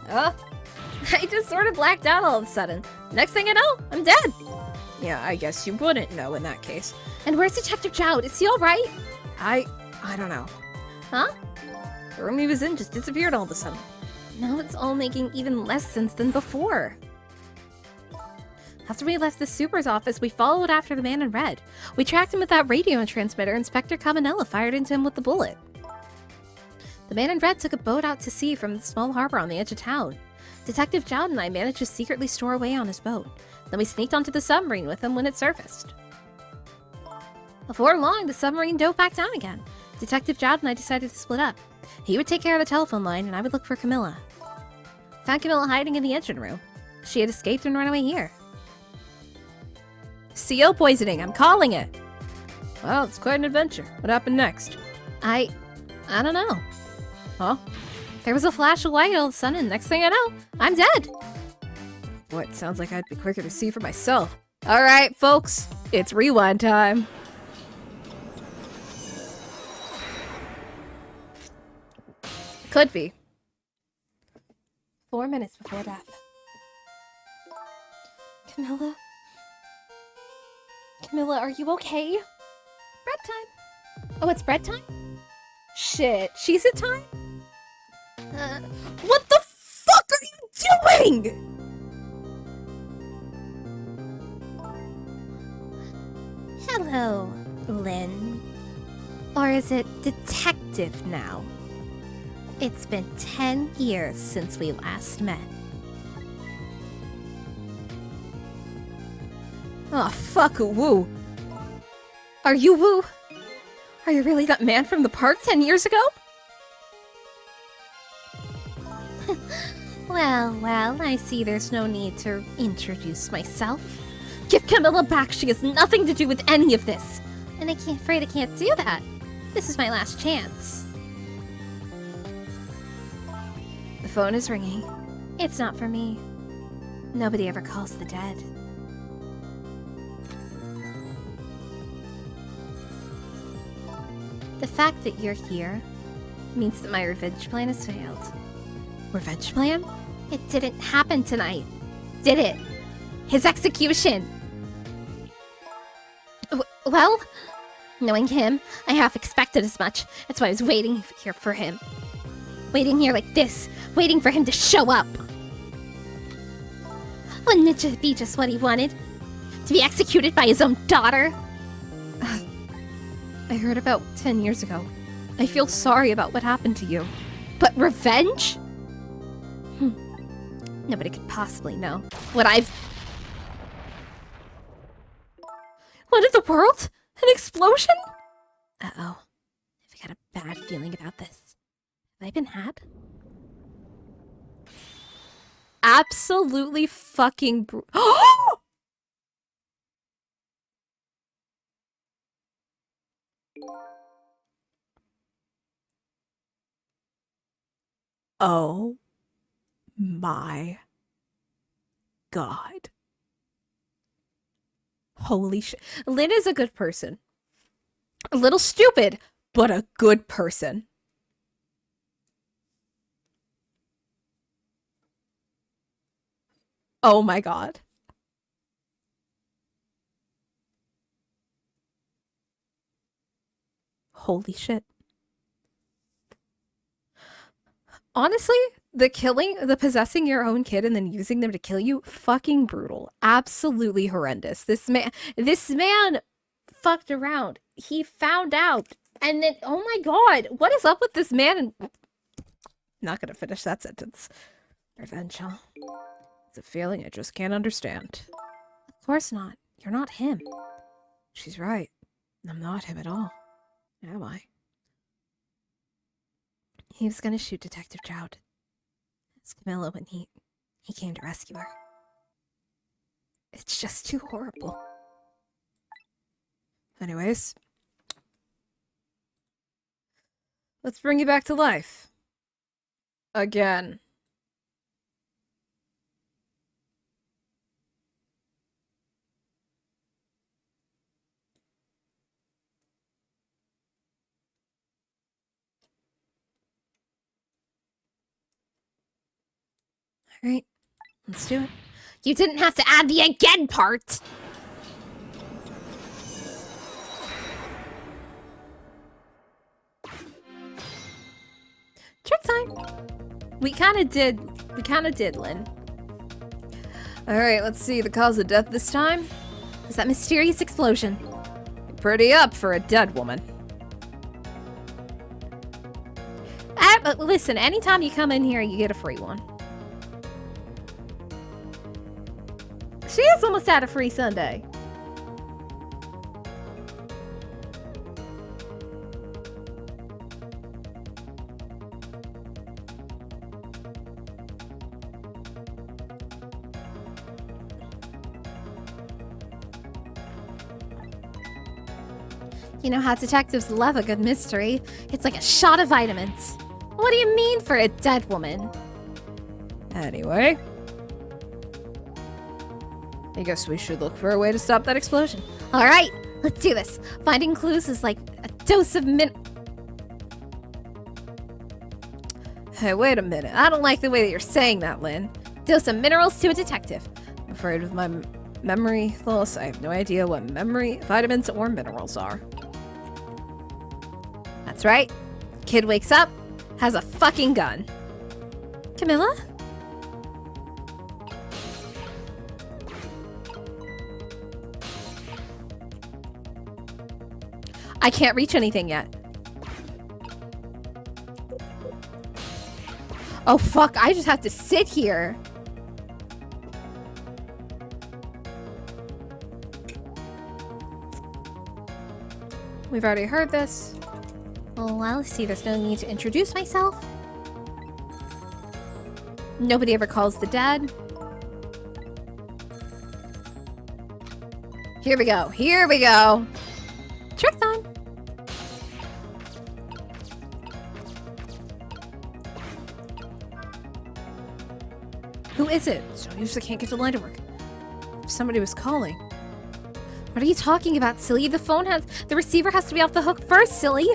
I just sort of blacked out all of a sudden. Next thing I know, I'm dead. Yeah, I guess you wouldn't know in that case.
And where's Detective Jowd? Is he alright?
I don't know.
Huh?
The room he was in just disappeared all of a sudden.
Now it's all making even less sense than before.
After we left the super's office, we followed after the man in red. We tracked him with that radio transmitter Inspector Cabanella fired into him with the bullet. The man in red took a boat out to sea from the small harbor on the edge of town. Detective Jowd and I managed to secretly store away on his boat. Then we sneaked onto the submarine with him when it surfaced. Before long, the submarine dove back down again. Detective Jowd and I decided to split up. He would take care of the telephone line, and I would look for Camilla. Found Camilla hiding in the engine room. She had escaped and run away here. CO poisoning, I'm calling it! Well, it's quite an adventure. What happened next?
I don't know.
Huh?
There was a flash of light all of a sudden, and next thing I know, I'm dead!
Boy, it sounds like I'd be quicker to see for myself. Alright, folks, it's rewind time. Could be.
4 minutes before death. Camilla? Camilla, are you okay?
Bread time.
Oh, it's bread time?
Shit, she's in time? What the fuck are you doing?
Hello, Lynn. Or is it detective now? It's been 10 years since we last met.
Oh, fuck woo. Are you Woo? Are you really that man from the park 10 years ago?
Well, I see there's no need to introduce myself. Give Camilla back, she has nothing to do with any of this. And afraid I can't do that. This is my last chance.
The phone is ringing.
It's not for me. Nobody ever calls the dead. The fact that you're here means that my revenge plan has failed.
Revenge plan?
It didn't happen tonight, did it? His execution! Well, knowing him, I half expected as much. That's why I was waiting here for him. Waiting here like this, waiting for him to show up. Wouldn't it just be just what he wanted? To be executed by his own daughter?
I heard about 10 years ago. I feel sorry about what happened to you.
But revenge?
Nobody could possibly know what I've... What in the world? An explosion?
Uh-oh. I've got a bad feeling about this. Have I been had?
Absolutely fucking Oh my God. Holy shit. Lynn is a good person. A little stupid, but a good person. Oh my God. Holy shit. Honestly, the possessing your own kid and then using them to kill you, fucking brutal. Absolutely horrendous. This man fucked around. He found out. And then, oh my god, what is up with this man? And not gonna finish that sentence. Revenge, huh? It's a feeling I just can't understand. Of course not. You're not him. She's right. I'm not him at all. Am I? He was gonna shoot Detective Trout. It's Camilla when he came to rescue her. It's just too horrible. Anyways, let's bring you back to life. Again. Alright, let's do it.
You didn't have to add the again part.
Trick time! We kinda did, Lynn. Alright, let's see the cause of death this time.
Was that mysterious explosion?
Pretty up for a dead woman. But listen, anytime you come in here, you get a free one. She is almost had a free Sunday.
You know how detectives love a good mystery. It's like a shot of vitamins. What do you mean for a dead woman?
Anyway, I guess we should look for a way to stop that explosion.
All right, let's do this. Finding clues is like a dose of
Hey, wait a minute. I don't like the way that you're saying that, Lynn.
dose of minerals to a detective.
I'm afraid with my memory loss, I have no idea what memory, vitamins, or minerals are.
That's right. Kid wakes up, has a fucking gun. Camilla?
I can't reach anything yet. Oh fuck, I just have to sit here. We've already heard this.
Oh, well, see, there's no need to introduce myself. Nobody ever calls the dead.
Here we go. Here we go.
Trick time.
Who is it? So I usually can't get the line to work. Somebody was calling.
What are you talking about, silly? The receiver has to be off the hook first, silly.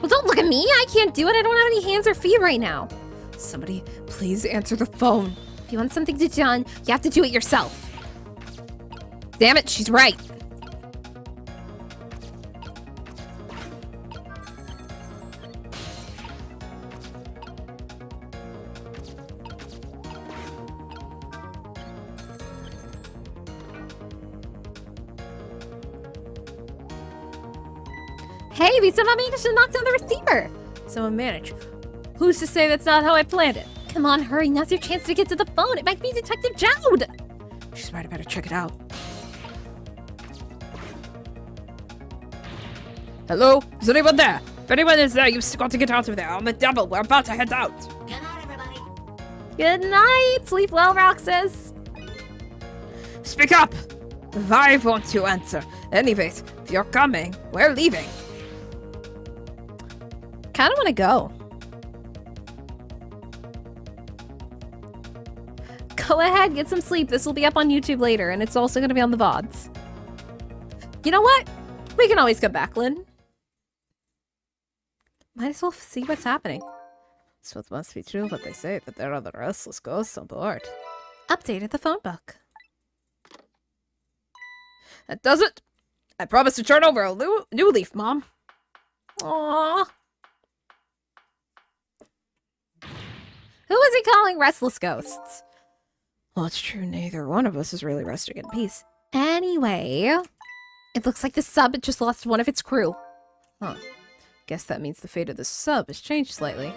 Well, don't look at me. I can't do it. I don't have any hands or feet right now.
Somebody, please answer the phone.
If you want something to be done, you have to do it yourself.
Damn it, she's right.
Hey, we somehow managed to knock down the receiver.
Someone managed. Who's to say that's not how I planned it?
Come on, hurry. Now's your chance to get to the phone. It might be Detective Jowd.
She's right, I better check it out. Hello? Is anyone there? If anyone is there, you've got to get out of there. I'm a double. We're about to head out.
Good night, everybody. Good night. Sleep well, Roxas.
Speak up! I want to answer. Anyways, if you're coming, we're leaving. Kind of want to go. Go ahead, get some sleep. This will be up on YouTube later, and it's also going to be on the VODs. You know what? We can always come back, Lynn. Might as well see what's happening. So it must be true what they say, that there are the restless ghosts on board. Updated the phone book. That does it. I promise to turn over a new leaf, Mom. Aww. Who is he calling restless ghosts? Well, it's true, neither one of us is really resting in peace. Anyway, it looks like the sub just lost one of its crew. Huh. Guess that means the fate of the sub has changed slightly.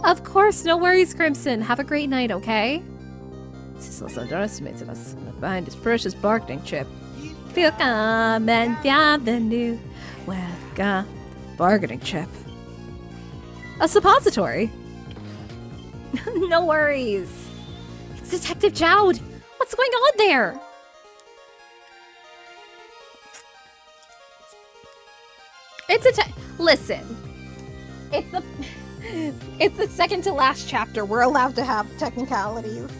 Of course, no worries, Crimson. Have a great night, okay? Cecil's underestimated us behind his precious bargaining chip. Welcome and bienvenue. Welcome. Bargaining chip. A suppository. No worries. It's Detective Jowd. What's going on there? Listen. It's the second to last chapter. We're allowed to have technicalities.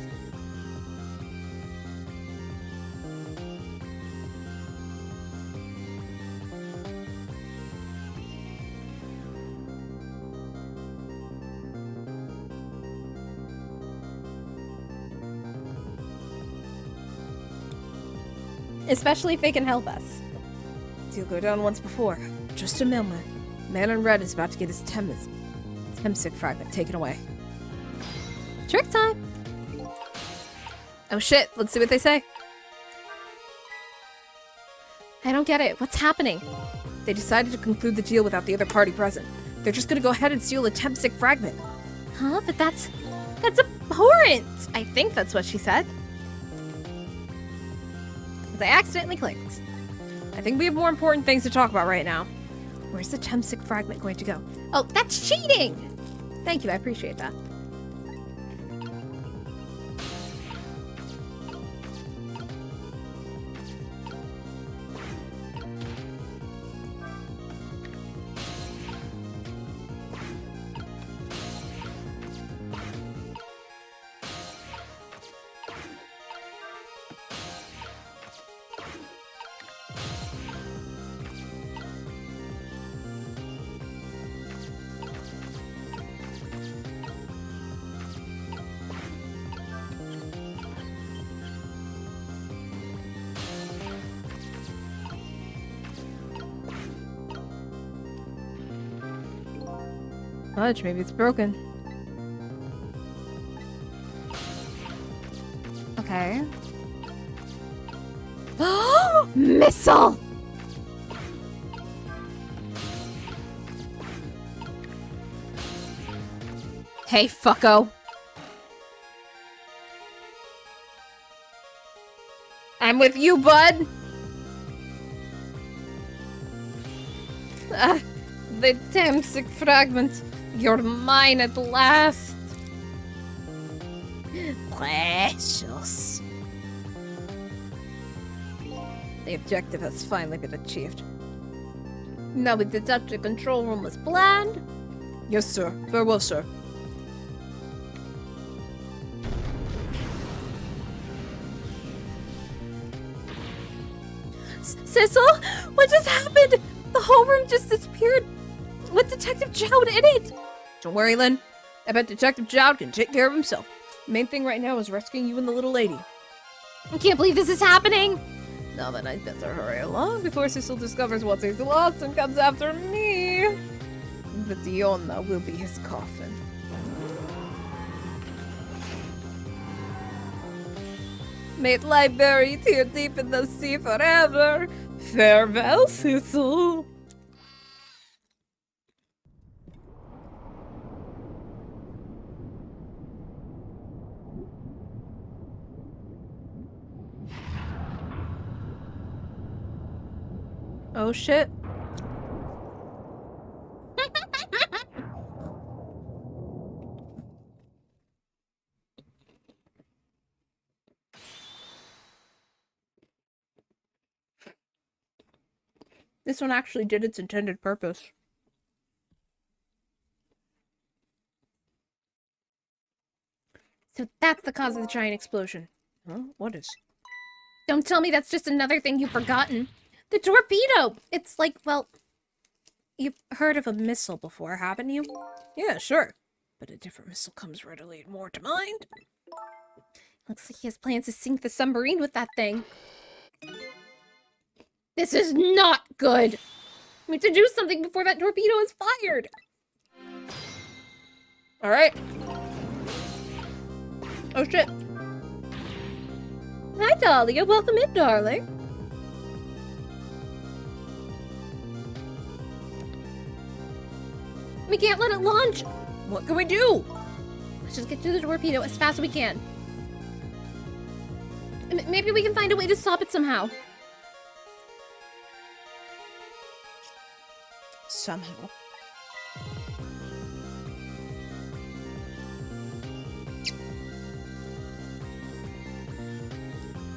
Especially if they can help us. Deal go down once before. Just a moment. Man in red is about to get his Temsic fragment taken away. Trick time! Oh shit, let's see what they say. I don't get it. What's happening? They decided to conclude the deal without the other party present. They're just gonna go ahead and steal the Temsic fragment. Huh? But that's abhorrent! I think that's what she said. I accidentally clicked. I think we have more important things to talk about right now. Where's the Temsic fragment going to go? Oh, that's cheating! Thank you, I appreciate that. Fudge, maybe it's broken. Okay. Missile! Hey, fucko. I'm with you, bud. The Temsic fragment. You're mine at last. Precious. The objective has finally been achieved. Now we detach the control room as planned. Yes, sir. Farewell, sir. Cecil? What just happened? The whole room just disappeared with Detective Jowd in it. Don't worry, Lynn. I bet Detective Jowd can take care of himself. The main thing right now is rescuing you and the little lady. I can't believe this is happening. Now then, I'd better hurry along before Cecil discovers what he's lost and comes after me. But Diona will be his coffin. May it lie buried here deep in the sea forever. Farewell, Cecil. Oh shit. This one actually did its intended purpose. So that's the cause of the giant explosion. Huh? What is? Don't tell me that's just another thing you've forgotten. The torpedo! It's like, well, you've heard of a missile before, haven't you? Yeah, sure. But a different missile comes readily more to mind. Looks like he has plans to sink the submarine with that thing. This is not good! We need to do something before that torpedo is fired! Alright. Oh shit.
Hi, Dahlia. Welcome in, darling. We can't let it launch.
What can we do?
Let's just get through the torpedo as fast as we can. Maybe we can find a way to stop it somehow.
Somehow.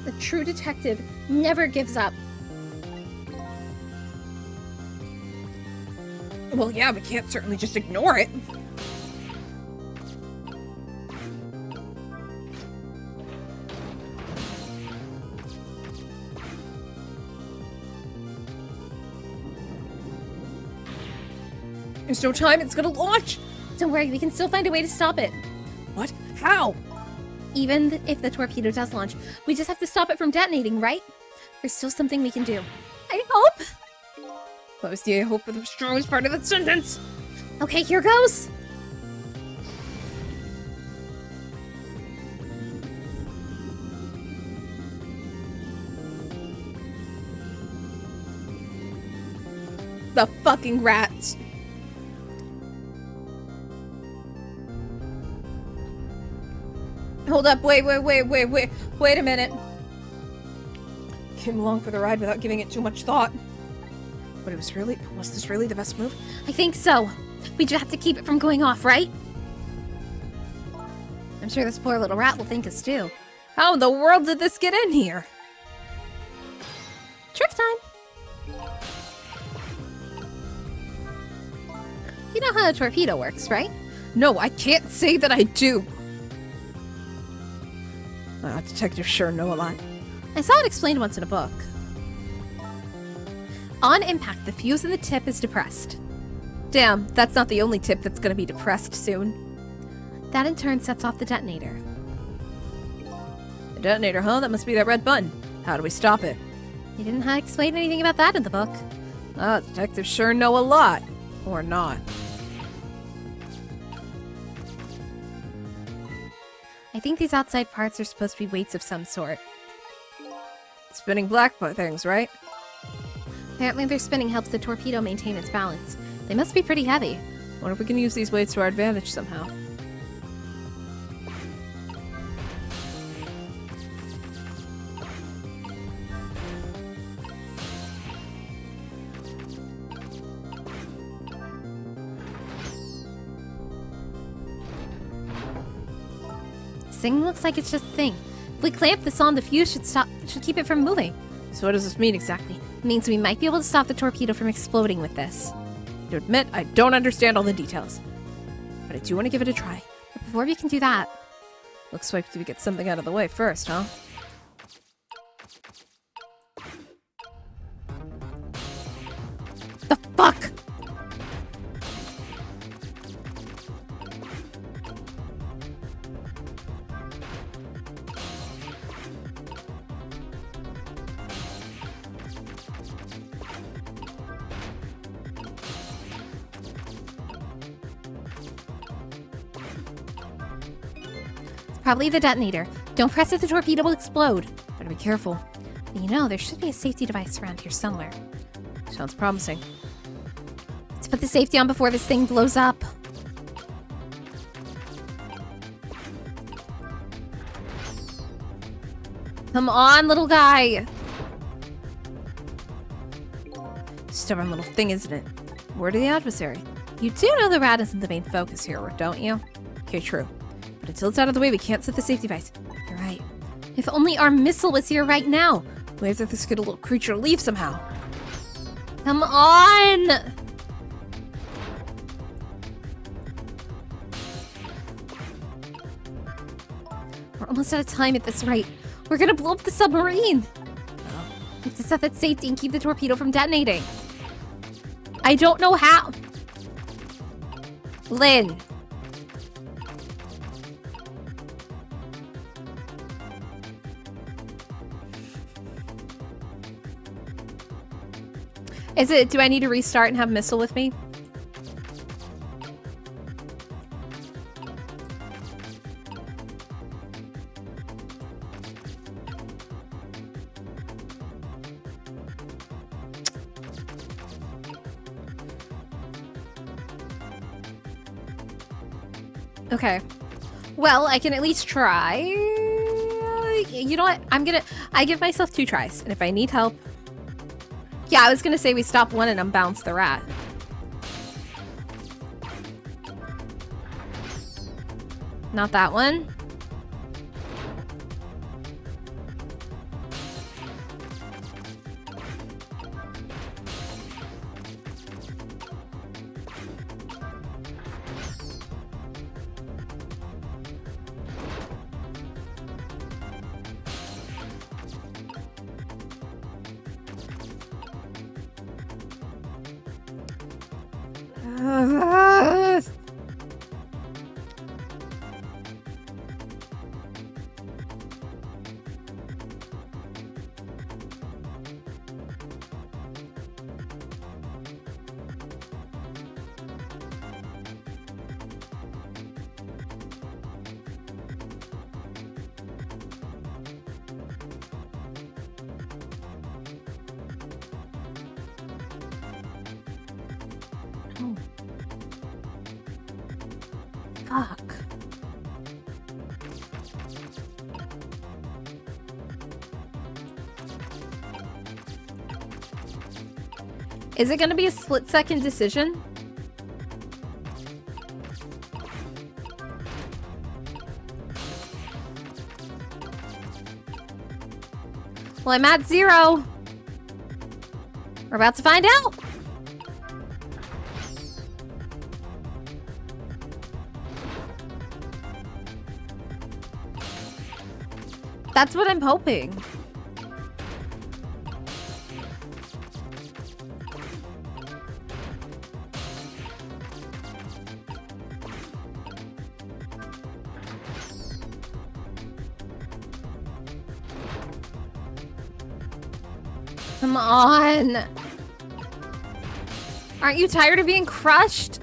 The true detective never gives up.
Well, yeah, we can't certainly just ignore it. There's no time, it's gonna launch!
Don't worry, we can still find a way to stop it.
What? How?
Even if the torpedo does launch, we just have to stop it from detonating, right? There's still something we can do. I hope!
What was the I hope for the strongest part of that sentence?
Okay, here goes!
The fucking rats. Hold up, wait a minute. Came along for the ride without giving it too much thought. But was this really the best move?
I think so. We just have to keep it from going off, right? I'm sure this poor little rat will thank us too.
How in the world did this get in here?
Trick time! You know how a torpedo works, right?
No, I can't say that I do. Detectives sure know a lot.
I saw it explained once in a book. On impact, the fuse in the tip is depressed.
Damn, that's not the only tip that's gonna be depressed soon.
That in turn sets off the detonator.
The detonator, huh? That must be that red button. How do we stop it?
You didn't explain anything about that in the book.
Detectives sure know a lot. Or not.
I think these outside parts are supposed to be weights of some sort.
Spinning black things, right?
Apparently their spinning helps the torpedo maintain its balance. They must be pretty heavy.
Wonder if we can use these weights to our advantage somehow.
This thing looks like it's just a thing. If we clamp this on, the fuse should keep it from moving.
So what does this mean exactly?
It means we might be able to stop the torpedo from exploding with this.
To admit, I don't understand all the details. But I do want to give it a try.
But before we can do that...
Looks like we get something out of the way first, huh?
The fuck?! Probably the detonator. Don't press it, the torpedo will explode.
Better be careful.
But you know, there should be a safety device around here somewhere.
Sounds promising.
Let's put the safety on before this thing blows up.
Come on, little guy! Stubborn little thing, isn't it? Word of the adversary. You do know the rat isn't the main focus here, don't you? Okay, true. But until it's out of the way, we can't set the safety device.
You're right. If only our missile was here right now.
We have to just get a little creature to leave somehow.
Come on! We're almost out of time at this rate. We're gonna blow up the submarine! We have to set that safety and keep the torpedo from detonating. I don't know how. Lynn.
Do I need to restart and have missile with me? Okay. Well, I can at least try. You know what? I give myself 2 tries, and if I need help... Yeah, I was gonna say we stop one and unbounce the rat. Not that one. Fuck. Is it gonna be a split-second decision? Well, I'm at 0. We're about to find out. That's what I'm hoping. Come on. Aren't you tired of being crushed?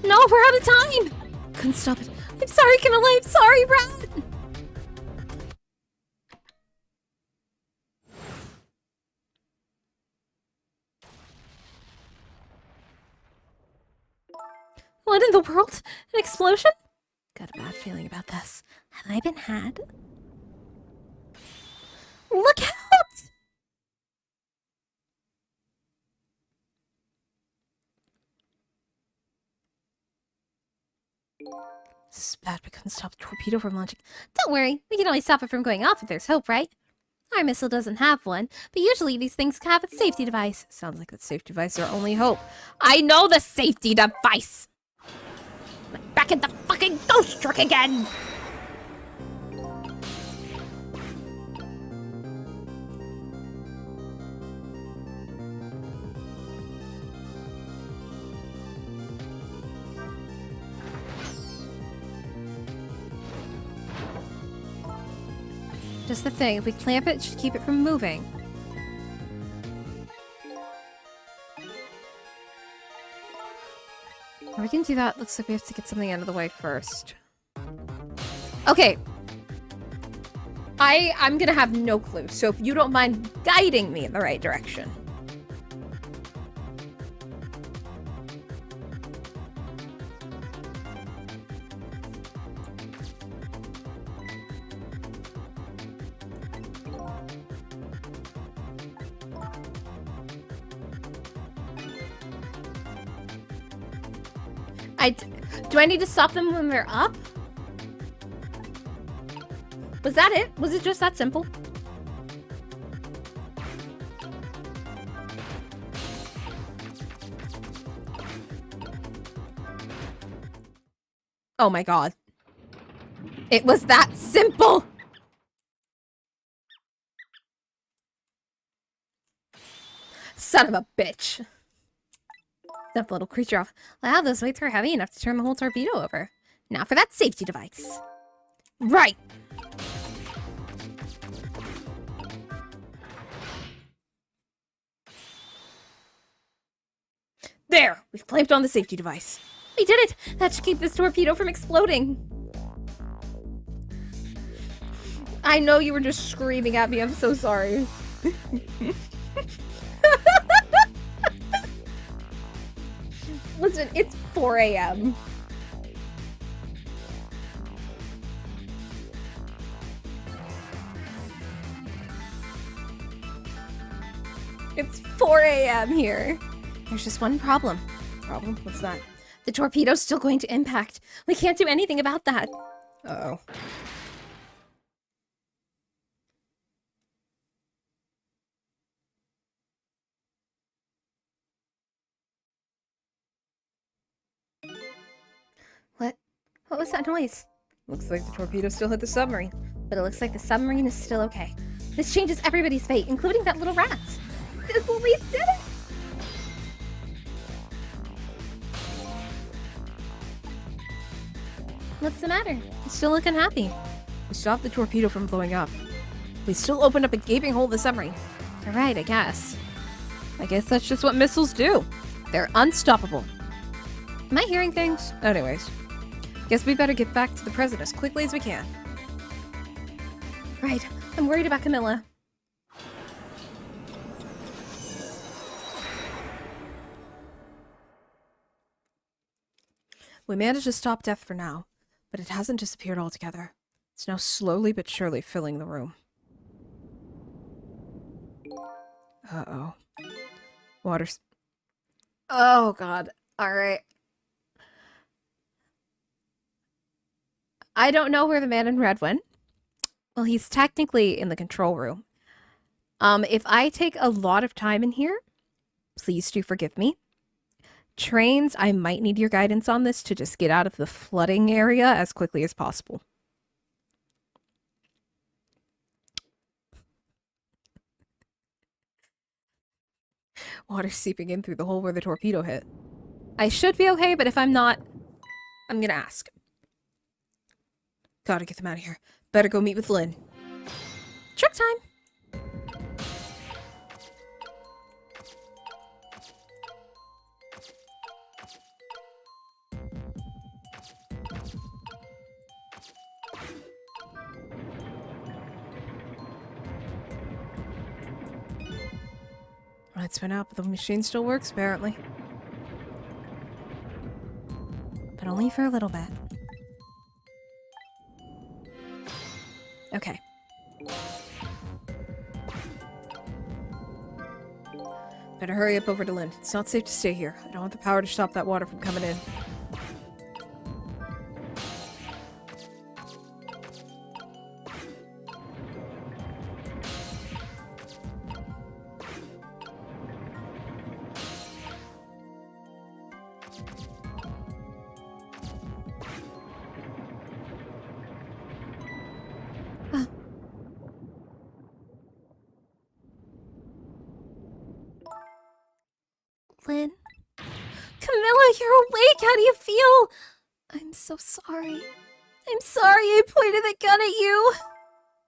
No, we're out of time. Couldn't stop it. I'm sorry, Camilla. I'm sorry, Rat. What in the world? An explosion? Got a bad feeling about this. Have I been had? Look out! This is bad. We couldn't stop the torpedo from launching. Don't worry. We can only stop it from going off if there's hope, right? Our missile doesn't have one, but usually these things have a safety device. Sounds like that safety device is our only hope. I know the safety device! Back in the fucking ghost truck again! Just the thing, if we clamp it, it should keep it from moving. We can do that. Looks like we have to get something out of the way first. Okay. I'm gonna have no clue, so if you don't mind guiding me in the right direction. Do I need to stop them when they're up? Was that it? Was it just that simple? Oh my god. It was that simple! Son of a bitch. Dump the little creature off. Wow, those weights are heavy enough to turn the whole torpedo over. Now for that safety device. Right! There! We've clamped on the safety device. We did it! That should keep this torpedo from exploding. I know you were just screaming at me. I'm so sorry. Listen, it's 4 a.m. It's 4 a.m. here. There's just one problem. Problem? What's that? The torpedo's still going to impact. We can't do anything about that. Uh-oh. What was that noise? Looks like the torpedo still hit the submarine. But it looks like the submarine is still okay. This changes everybody's fate, including that little rat. We did it! What's the matter? You're still looking happy. We stopped the torpedo from blowing up. We still opened up a gaping hole in the submarine. You're right, I guess. I guess that's just what missiles do. They're unstoppable. Am I hearing things? Anyways. Guess we better get back to the present as quickly as we can. Right. I'm worried about Camilla. We managed to stop death for now, but it hasn't disappeared altogether. It's now slowly but surely filling the room. Uh-oh. Water's... Oh, God. All right. I don't know where the man in red went. Well, he's technically in the control room. If I take a lot of time in here, please do forgive me. Trains, I might need your guidance on this to just get out of the flooding area as quickly as possible. Water seeping in through the hole where the torpedo hit. I should be okay, but if I'm not, I'm gonna ask. Gotta get them out of here. Better go meet with Lynn. Trick time! Lights went out, but the machine still works, apparently. But only for a little bit. Okay. Better hurry up over to Lynn. It's not safe to stay here. I don't want the power to stop that water from coming in. Lynn? Camilla, you're awake! How do you feel? I'm so sorry. I'm sorry I pointed the gun at you!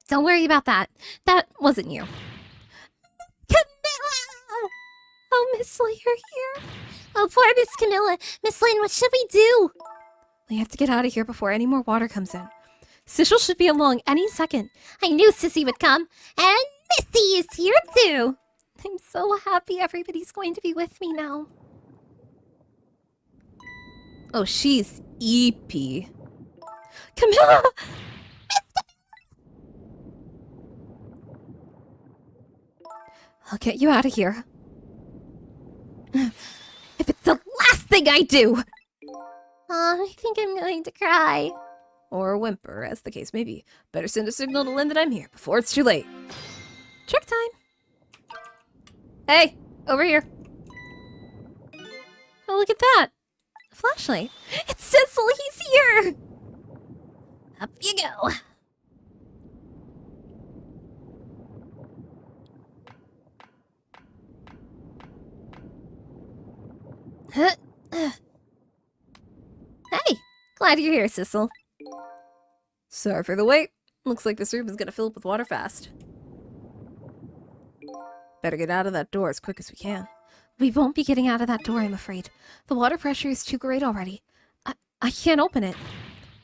Don't worry about that. That wasn't you. Camilla! Oh, Miss Lynn, you're here? Oh, poor Miss Camilla. Miss Lynn, what should we do? We have to get out of here before any more water comes in. Sissel should be along any second. I knew Sissy would come. And Missy is here too! I'm so happy everybody's going to be with me now. Oh, she's EP. Camilla! I'll get you out of here. If it's the last thing I do! I think I'm going to cry. Or whimper, as the case may be. Better send a signal to Lynn that I'm here before it's too late. Trick time! Hey, over here. Oh, look at that. A flashlight. It's Sissel, he's here! Up you go. Hey, glad you're here, Sissel. Sorry for the wait. Looks like this room is gonna fill up with water fast. Better get out of that door as quick as we can. We won't be getting out of that door, I'm afraid. The water pressure is too great already. I can't open it.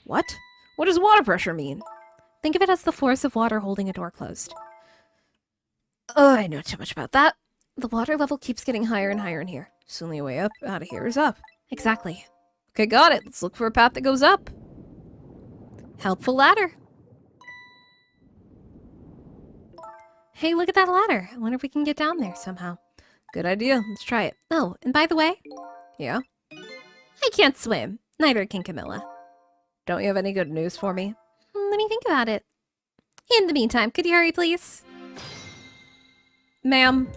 What? What does water pressure mean? Think of it as the force of water holding a door closed. Oh, I know too much about that. The water level keeps getting higher and higher in here. So the only way up out of here is up. Exactly. Okay, got it. Let's look for a path that goes up. Helpful ladder. Hey, look at that ladder. I wonder if we can get down there somehow. Good idea. Let's try it.
Oh, and by the way,
Yeah?
I can't swim. Neither can Camilla.
Don't you have any good news for me?
Let me think about it. In the meantime, could you hurry, please?
Ma'am.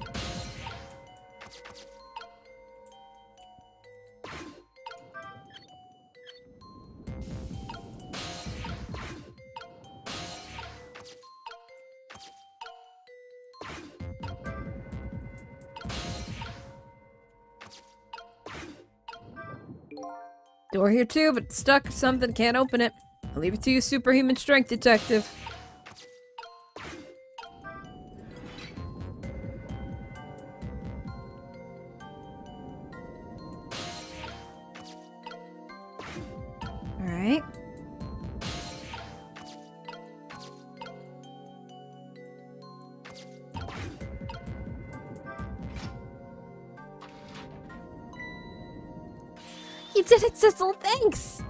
Door here too, but it's stuck or something. Can't open it. I'll leave it to you, superhuman strength detective. Alright.
You did it, Sissel! Thanks!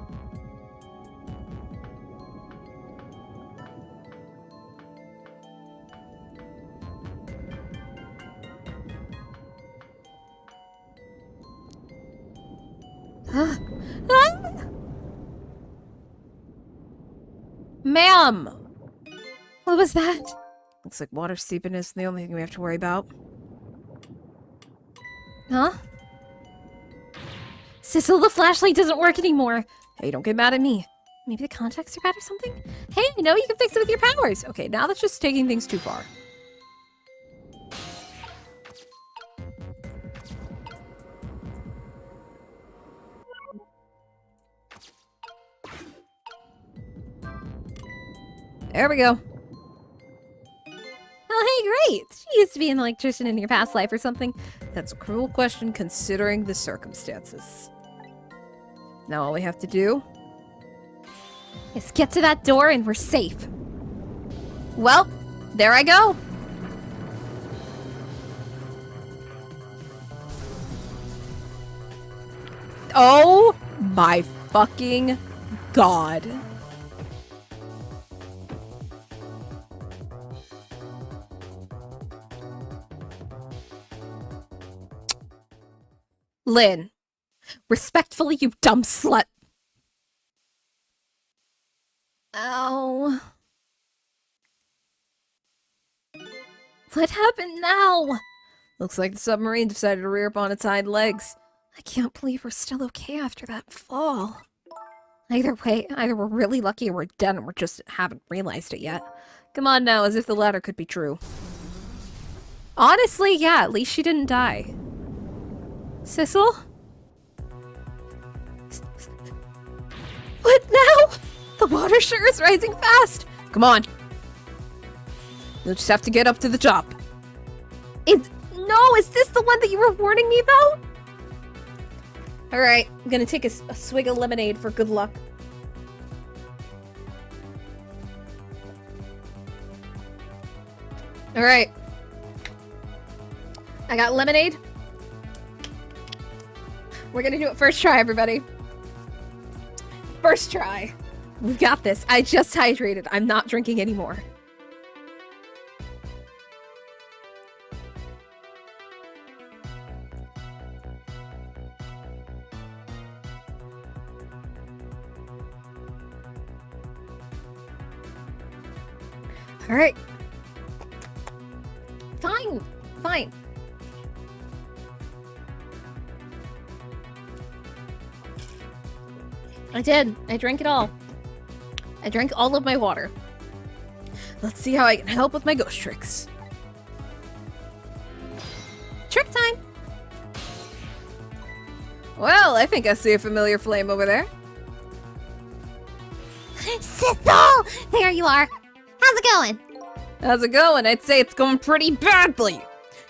Ma'am!
What was that?
Looks like water seeping is the only thing we have to worry about.
Huh? Sissel, the flashlight doesn't work anymore.
Hey, don't get mad at me.
Maybe the contacts are bad or something?
Hey, I know you can fix it with your powers. Okay, now that's just taking things too far. There we go.
Oh, hey, great! She used to be an electrician in your past life or something.
That's a cruel question considering the circumstances. Now all we have to do...
Just get to that door and we're safe.
Well, there I go. Oh my fucking god. Lynn, respectfully, you dumb slut.
Oh. What happened now?
Looks like the submarine decided to rear up on its hind legs.
I can't believe we're still okay after that fall. Either way, either we're really lucky or we're dead and we just haven't realized it yet.
Come on now, as if the latter could be true. Honestly, yeah, at least she didn't die.
Sissel? What now?
The water sure is rising fast. Come on. You'll just have to get up to the top.
No, is this the one that you were warning me about?
Alright, I'm gonna take a swig of lemonade for good luck. Alright. I got lemonade. We're gonna do it first try, everybody. First try. We got this. I just hydrated. I'm not drinking anymore. Alright. Fine. Fine. I did. I drank it all. I drank all of my water. Let's see how I can help with my ghost tricks. Trick time! Well, I think I see a familiar flame over there.
Sissel! There you are. How's it going?
How's it going? I'd say it's going pretty badly.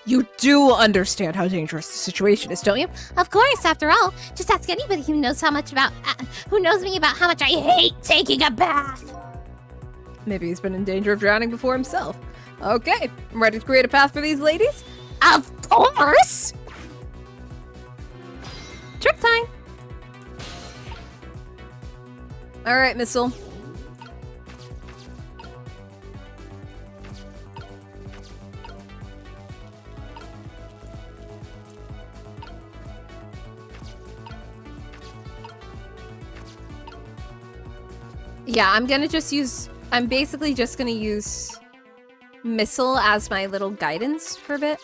You do understand how dangerous the situation is, don't you?
Of course, after all. Just ask anybody who knows who knows me about how much I hate taking a bath.
Maybe he's been in danger of drowning before himself. Okay, I'm ready to create a path for these ladies.
Of course!
Trick time! Alright, Missile. Yeah, I'm basically just gonna use missile as my little guidance for a bit.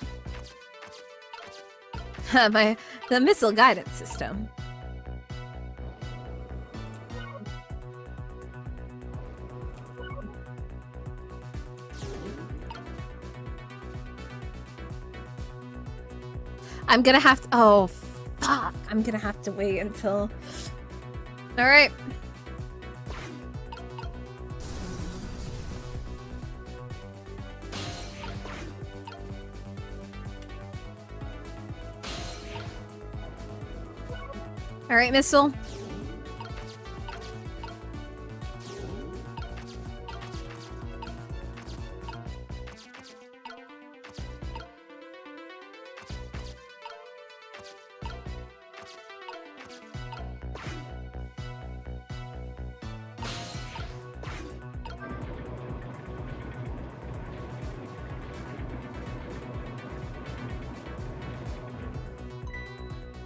The missile guidance system. I'm gonna have to, oh, fuck. I'm gonna have to wait until, all right. All right, missile.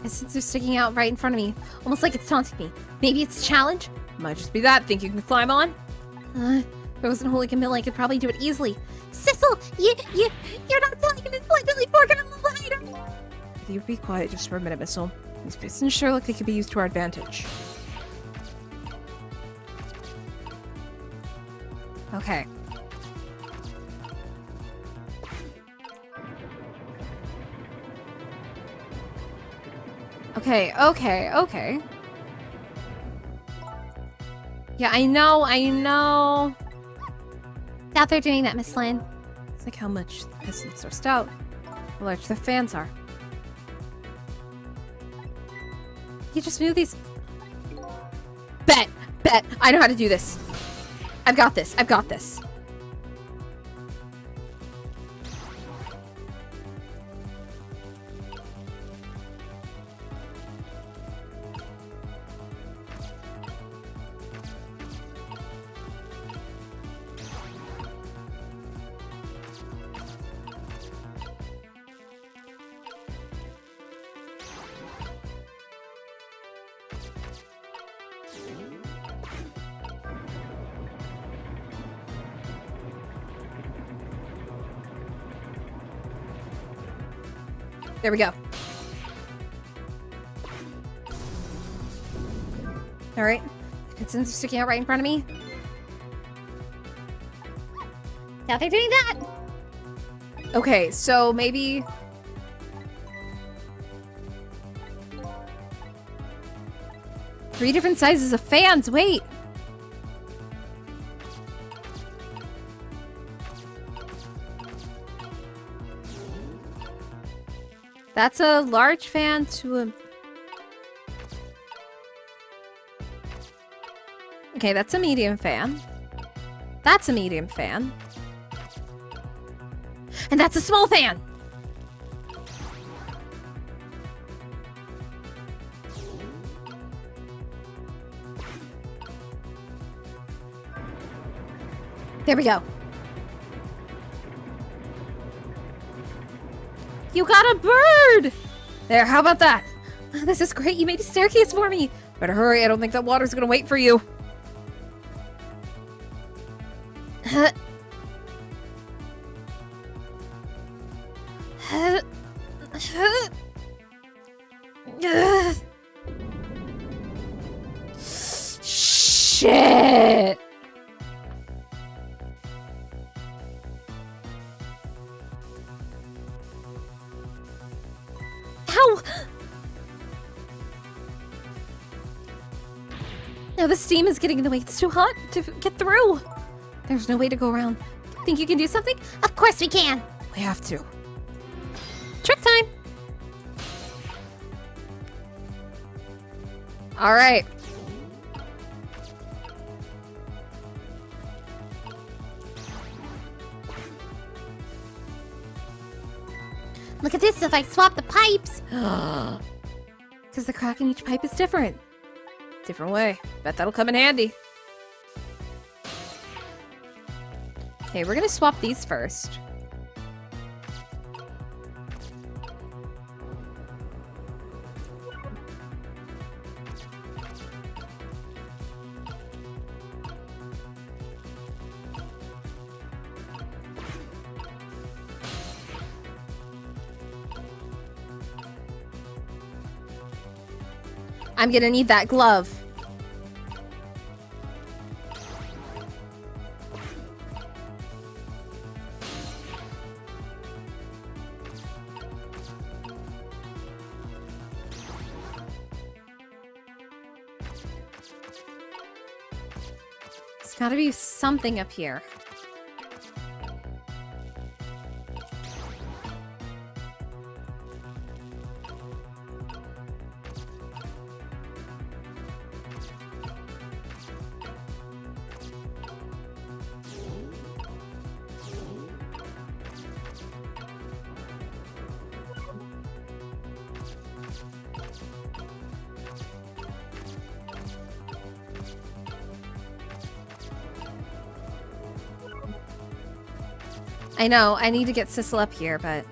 Since they're sticking out right in front of me, almost like it's taunting me. Maybe it's a challenge? Might just be that. Think you can climb on? If it wasn't Holy Camilla, I could probably do it easily.
Sissel, you're not telling him it's slightly forking a little higher.
If you be quiet just for a minute, Missile. These pistons sure look like they could be used to our advantage. Okay. Okay. Yeah, I know.
Out there doing that, Miss Lynn.
It's like how much the pistons are stout, how large the fans are. You just move these. Bet. I know how to do this. I've got this. There we go. All right. Pistons are sticking out right in front of me.
Out there doing that.
Okay, so maybe... Three different sizes of fans, wait! That's a large fan to a... Okay, that's a medium fan. That's a medium fan. And that's a small fan! There we go. You got a bird! There, how about that? This is great, you made a staircase for me. Better hurry, I don't think that water's gonna wait for you. Shit! Ow! Now the steam is getting in the way. It's too hot to get through. There's no way to go around. Think you can do something?
Of course we can.
We have to. Trick time! All right.
Look at this if I swap the pipes.
Because the crack in each pipe is different. Different way. Bet that'll come in handy. Okay, we're gonna swap these first. I'm gonna need that glove. There's gotta be something up here. I know, I need to get Sissel up here, but...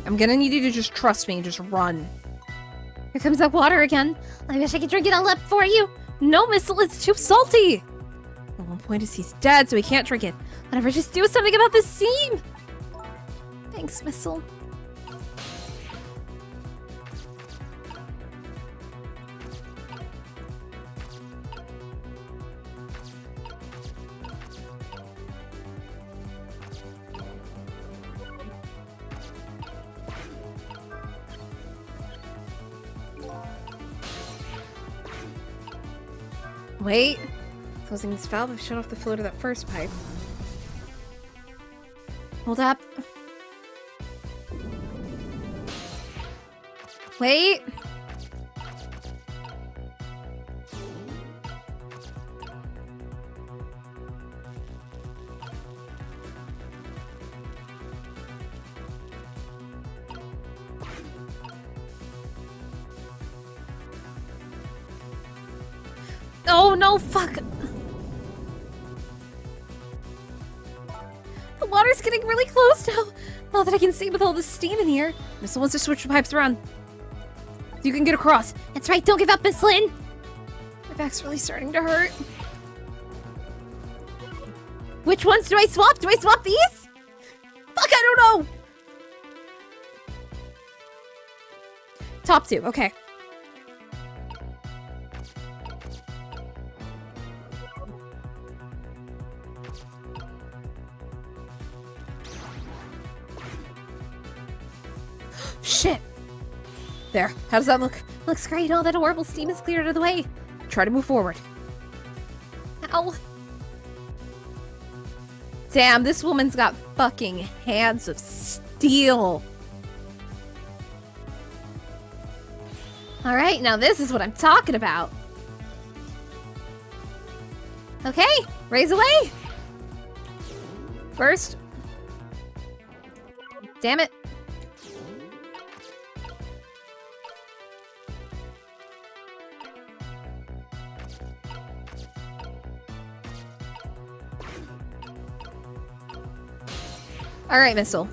I'm gonna need you to just trust me and just run. Here comes that water again.
I wish I could drink it all up for you.
No, Missile, it's too salty. The one point is he's dead, so he can't drink it. Whatever, just do something about this seam. Thanks, Missile. Wait. Closing this valve, I've shut off the flow to that first pipe. Hold up. Wait. Oh no, fuck! The water's getting really close now. Not that I can see with all the steam in here. Missile wants to switch the pipes around. You can get across.
That's right, don't give up, Miss Lynn.
My back's really starting to hurt.
Which ones do I swap? Do I swap these?
Fuck, I don't know! Top two, okay. Shit! There, how does that look?
Looks great, all that horrible steam is cleared out of the way.
Try to move forward.
Ow.
Damn, this woman's got fucking hands of steel.
Alright, now this is what I'm talking about. Okay, raise away.
First.
Damn it.
All right, Missile.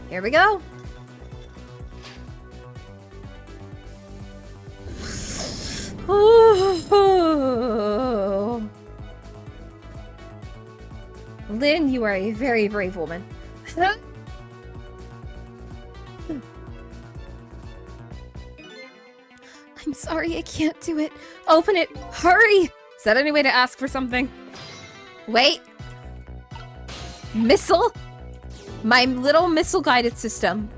Here we go. Ooh. Lynn, you are a very brave woman. I'm sorry, I can't do it. Open it. Hurry! Is that any way to ask for something? Wait. Missile? My little missile-guided system.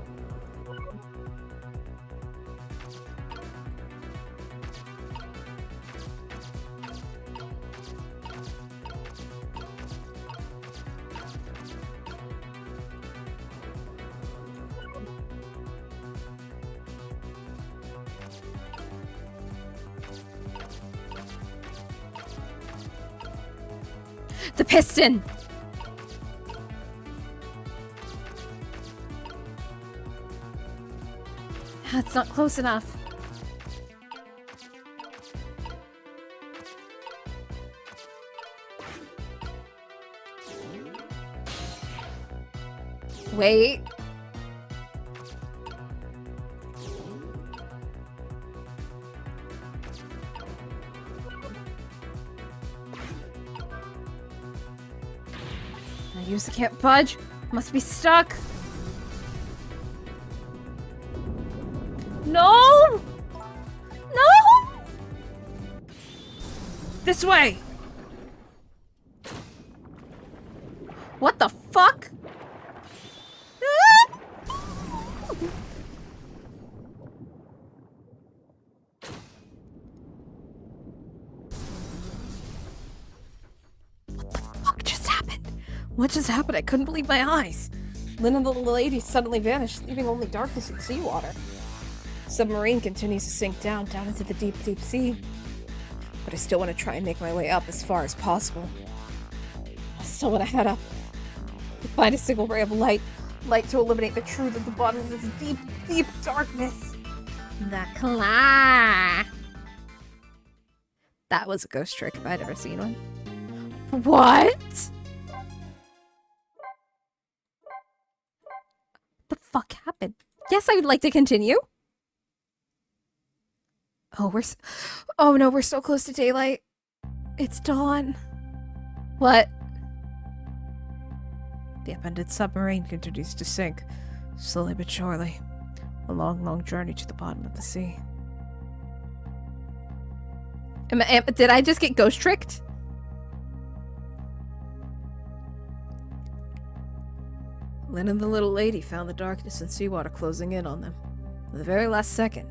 The piston! That's not close enough. Wait. I usually can't budge. Must be stuck. No! No! This way! What the fuck? Ah! What the fuck just happened? What just happened? I couldn't believe my eyes. Lynn and the little lady suddenly vanished, leaving only darkness and seawater. Submarine continues to sink down into the deep, deep sea. But I still want to try and make my way up as far as possible. I still want to head up. Find a single ray of light to illuminate the truth at the bottom of this deep, deep darkness. The claw. That was a ghost trick if I'd ever seen one. What? The fuck happened? Yes, I would like to continue. Oh, oh no, we're so close to daylight. It's dawn. What? The abandoned submarine continues to sink, slowly but surely. A long, long journey to the bottom of the sea. Did I just get ghost tricked? Lynn and the little lady found the darkness and seawater closing in on them. At the very last second,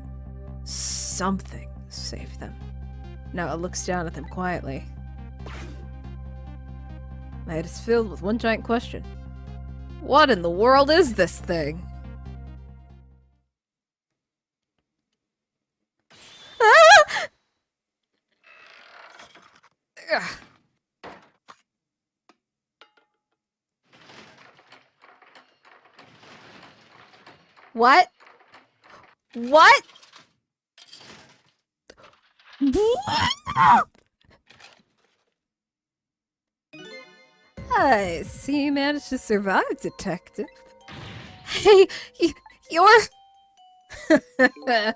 something saved them. Now it looks down at them quietly. My head is filled with one giant question. What in the world is this thing? Ah! Ugh. What? What? I see you managed to survive, detective. Hey, you're...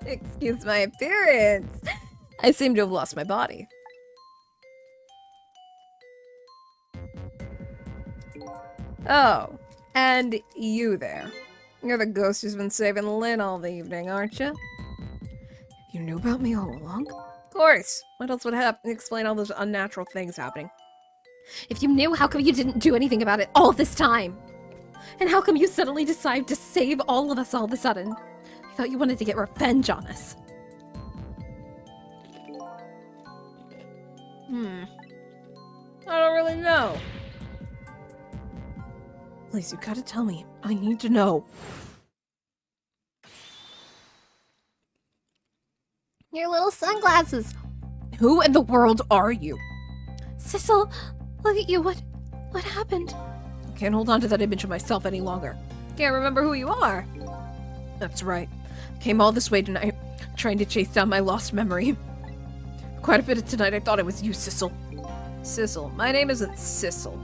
Excuse my appearance. I seem to have lost my body. Oh, and you there. You're the ghost who's been saving Lynn all the evening, aren't you? You knew about me all along? Of course. What else would explain all those unnatural things happening? If you knew, how come you didn't do anything about it all this time? And how come you suddenly decide to save all of us all of a sudden? I thought you wanted to get revenge on us. I don't really know. Please, you gotta tell me. I need to know.
Your little sunglasses.
Who in the world are you?
Sissel, look at you. What happened?
I can't hold on to that image of myself any longer. Can't remember who you are. That's right. Came all this way tonight, trying to chase down my lost memory. Quite a bit of tonight I thought it was you, Sissel. Sissel. My name isn't Sissel.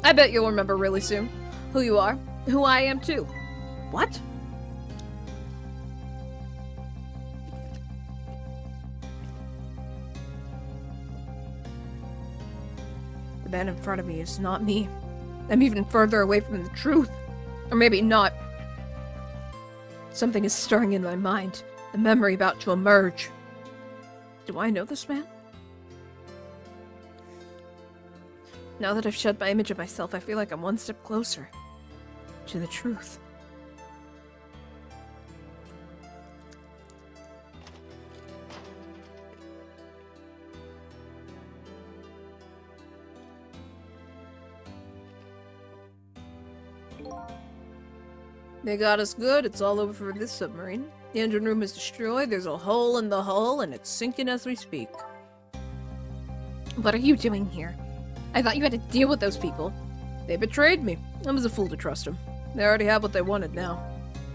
I bet you'll remember really soon who you are, who I am too. What? The man in front of me is not me. I'm even further away from the truth. Or maybe not. Something is stirring in my mind. A memory about to emerge. Do I know this man?
Now that I've shed my image of myself, I feel like I'm one step closer to the truth. They got us good. It's all over for this submarine. The engine room is destroyed. There's a hole in the hull, and it's sinking as we speak.
What are you doing here? I thought you had to deal with those people.
They betrayed me. I was a fool to trust them. They already have what they wanted now.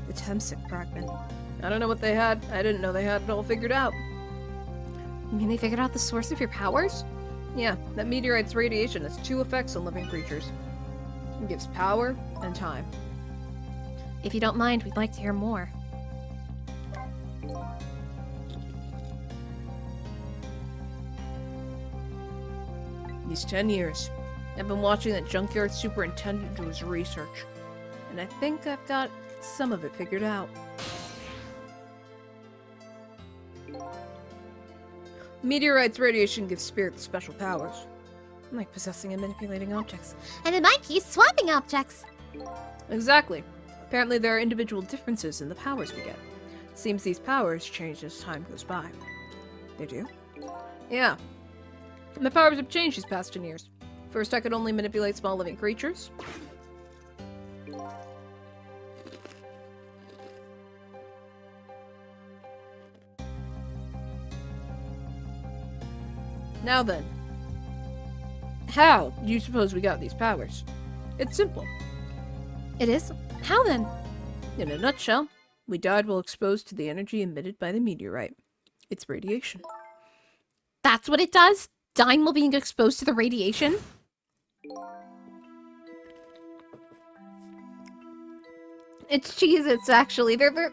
The Temsic fragment.
I don't know what they had. I didn't know they had it all figured out.
You mean they figured out the source of your powers?
Yeah, that meteorite's radiation has two effects on living creatures. It gives power and time.
If you don't mind, we'd like to hear more.
These 10 years, I've been watching that junkyard superintendent do his research. And I think I've got some of it figured out. Meteorite's radiation gives spirits special powers.
Like possessing and manipulating objects.
And in my case, swapping objects.
Exactly. Apparently there are individual differences in the powers we get. It seems these powers change as time goes by.
They do?
Yeah. My powers have changed these past 10 years. First, I could only manipulate small living creatures. Now then, how do you suppose we got these powers? It's simple.
It is? How then?
In a nutshell, we died while exposed to the energy emitted by the meteorite. It's radiation.
That's what it does? Dying while being exposed to the radiation?
It's Cheez-Its, actually. They're the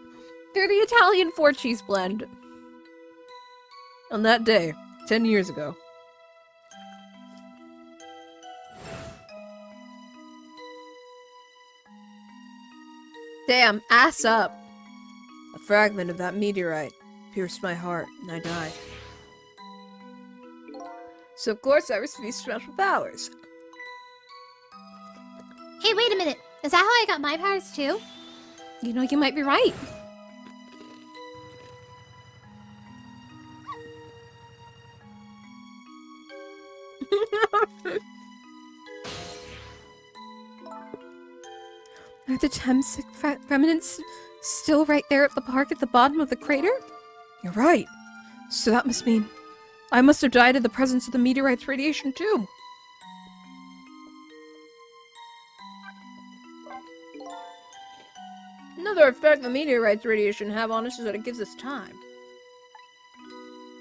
Italian 4-cheese blend. On that day, 10 years ago. Damn, ass up. A fragment of that meteorite pierced my heart, and I died. So of course I received special powers.
Hey, wait a minute. Is that how I got my powers too?
You know, you might be right. Are the Temsic remnants still right there at the park at the bottom of the crater?
You're right. So that must mean I must have died in the presence of the meteorite's radiation too. Another effect the meteorite's radiation have on us is that it gives us time.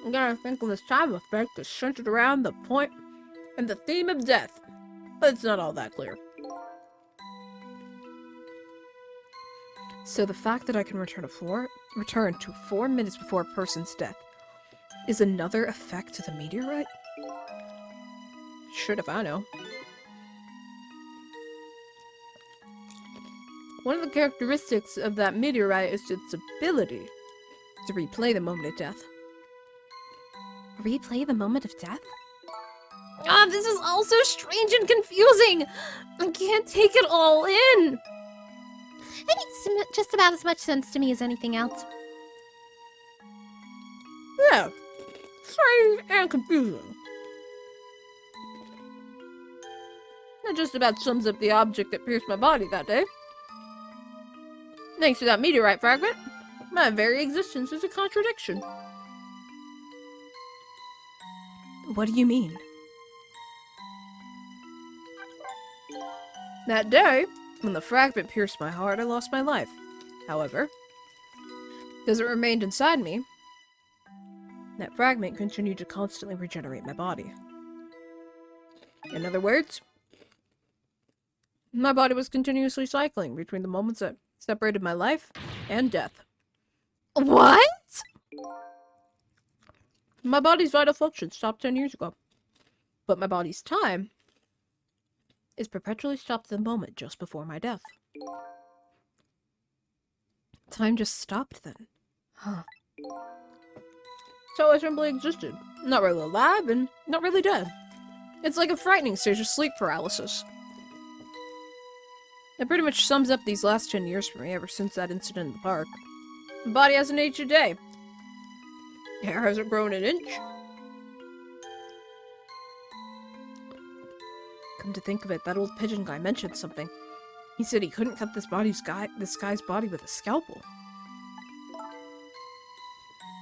I'm gonna think of this time effect is centered around the point and the theme of death, but it's not all that clear. So the fact that I can return to 4 minutes before a person's death is another effect to the meteorite? Should if I know. One of the characteristics of that meteorite is its ability to replay the moment of death.
Replay the moment of death?
Ah, this is all so strange and confusing! I can't take it all in!
It makes just about as much sense to me as anything else.
Yeah, strange and confusing. That just about sums up the object that pierced my body that day. Thanks to that meteorite fragment, my very existence is a contradiction.
What do you mean?
That day, when the fragment pierced my heart, I lost my life. However, because it remained inside me, that fragment continued to constantly regenerate my body. In other words, my body was continuously cycling between the moments that separated my life and death.
What?
My body's vital function stopped 10 years ago. But my body's time is perpetually stopped at the moment just before my death.
Time just stopped then. Huh.
So I simply existed. Not really alive and not really dead. It's like a frightening stage of sleep paralysis. It pretty much sums up these last 10 years for me ever since that incident in the park. My body hasn't aged a day. Hair hasn't grown an inch. Come to think of it, that old pigeon guy mentioned something. He said he couldn't cut this guy's body with a scalpel.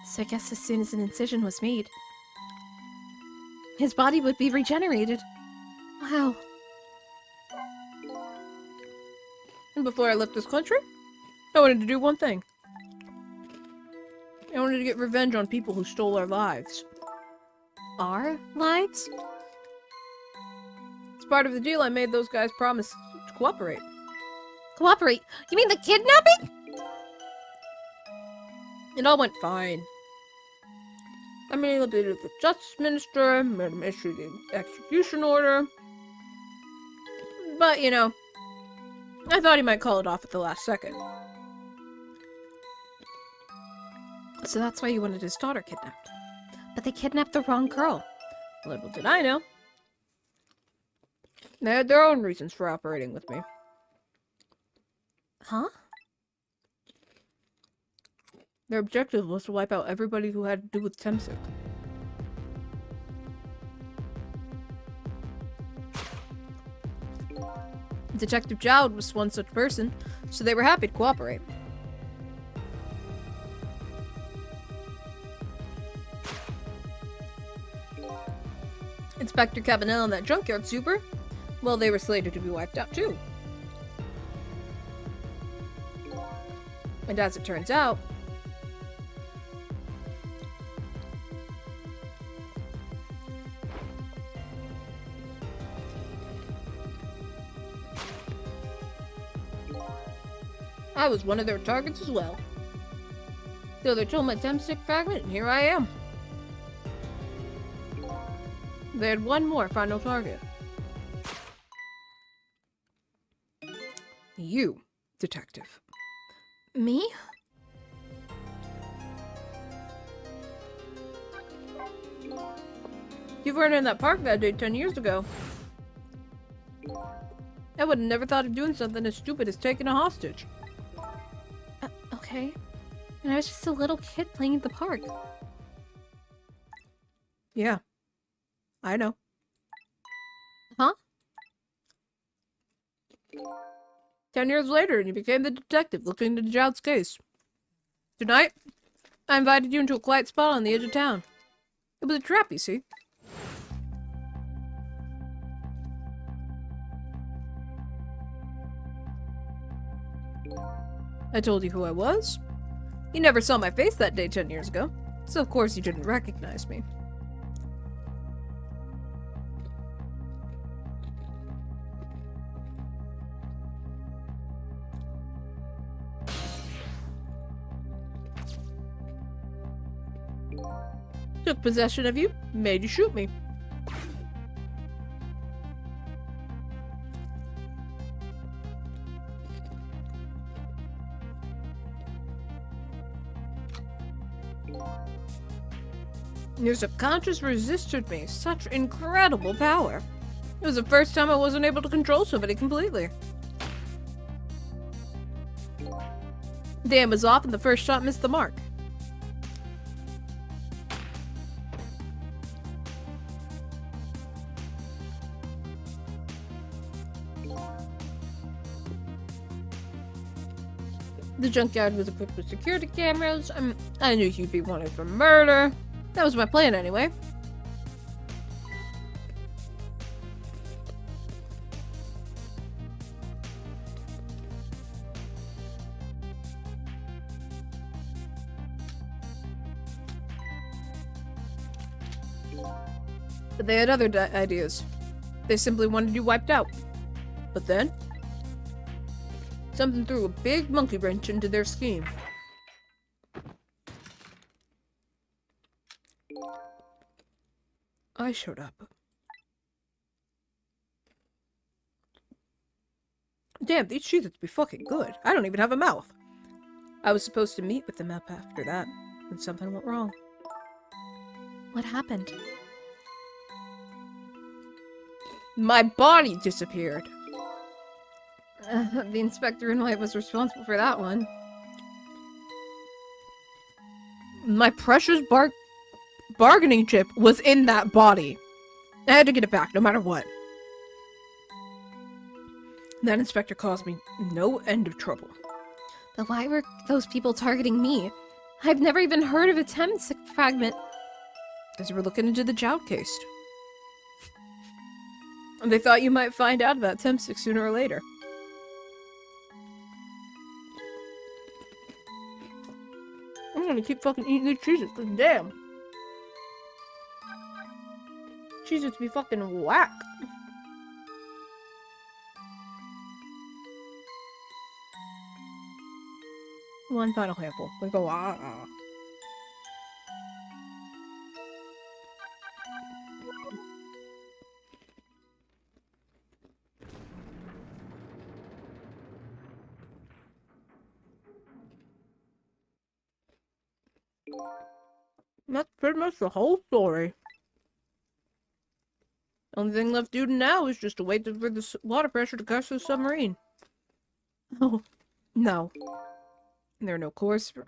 So I guess as soon as an incision was made, his body would be regenerated. Wow.
And before I left this country, I wanted to do one thing. I wanted to get revenge on people who stole our lives.
Our lives?
It's part of the deal I made those guys promise to cooperate.
Cooperate? You mean the kidnapping?
It all went fine. I manipulated the justice minister, made him issue the execution order. But, you know, I thought he might call it off at the last second.
So that's why you wanted his daughter kidnapped. But they kidnapped the wrong girl.
Little did I know. They had their own reasons for operating with me.
Huh?
Their objective was to wipe out everybody who had to do with Temsik. Detective Jowd was one such person, so they were happy to cooperate. Inspector Cabanel and that junkyard super, well, they were slated to be wiped out too. And as it turns out, I was one of their targets as well. So they told my Temsik fragment, and here I am. They had one more final target. You, detective.
Me?
You weren't in that park that day 10 years ago. I would have never thought of doing something as stupid as taking a hostage.
Okay. And I was just a little kid playing at the park.
Yeah. I know.
Huh?
10 years later, and you became the detective looking into Jowd's case. Tonight, I invited you into a quiet spot on the edge of town. It was a trap, you see. I told you who I was. You never saw my face that day 10 years ago, so of course you didn't recognize me. Took possession of you, made you shoot me. Your subconscious resisted me. Such incredible power. It was the first time I wasn't able to control somebody completely. The aim was off and the first shot missed the mark. The junkyard was equipped with security cameras. I knew you'd be wanted for murder. That was my plan anyway. But they had other ideas. They simply wanted you wiped out. But then, something threw a big monkey wrench into their scheme. I showed up. Damn, these Cheez-Its be fucking good. I don't even have a mouth. I was supposed to meet with them up after that, and something went wrong.
What happened?
My body disappeared. The inspector in white was responsible for that one. My precious bargaining chip was in that body. I had to get it back, no matter what. That inspector caused me no end of trouble.
But why were those people targeting me? I've never even heard of a Temsic fragment.
Because we're looking into the Jout case. And they thought you might find out about Temsic sooner or later. I'm gonna keep fucking eating these cheeses, cause damn. Cheeses be fucking whack. One final handful. We go ah. That's pretty much the whole story. Only thing left to do now is just to wait for the water pressure to catch the submarine. Oh, no. There are no course for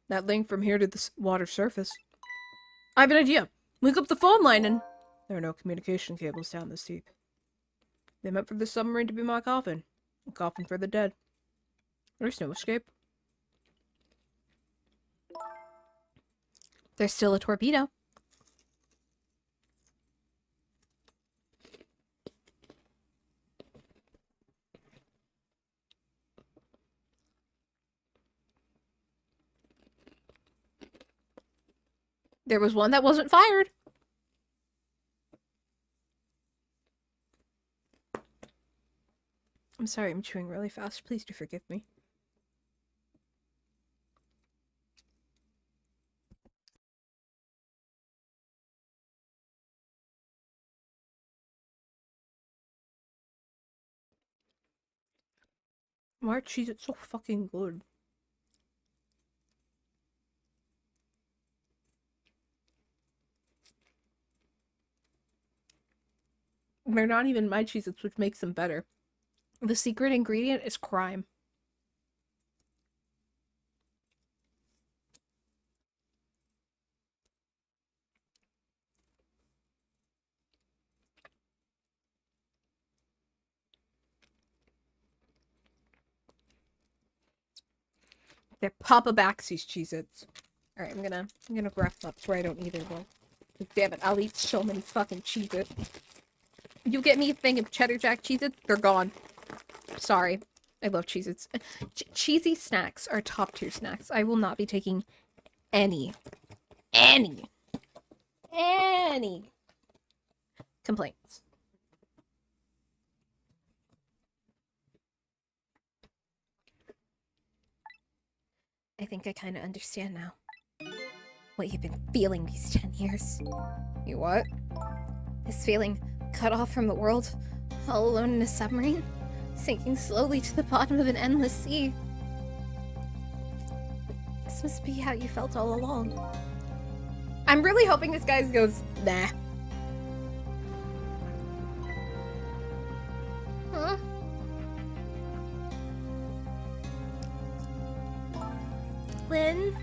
that link from here to the water surface. I have an idea. Link up the phone line and... There are no communication cables down this deep. They meant for the submarine to be my coffin. A coffin for the dead. There's no escape.
There's still a torpedo.
There was one that wasn't fired. I'm sorry, I'm chewing really fast. Please do forgive me. Why are Cheez-Its so fucking good? They're not even my Cheez-Its, which makes them better. The secret ingredient is crime. They're Papa Baxy's Cheez-Its. Alright, I'm gonna wrap them up so I don't eat it all. Damn it, I'll eat so many fucking Cheez-Its. You get me a thing of cheddar jack Cheez-Its, they're gone. Sorry. I love Cheez-Its. Cheesy snacks are top tier snacks. I will not be taking any complaints.
I think I kind of understand now. What you've been feeling these 10 years.
You what?
This feeling cut off from the world, all alone in a submarine, sinking slowly to the bottom of an endless sea. This must be how you felt all along.
I'm really hoping this guy goes, nah.
Huh? Lynn?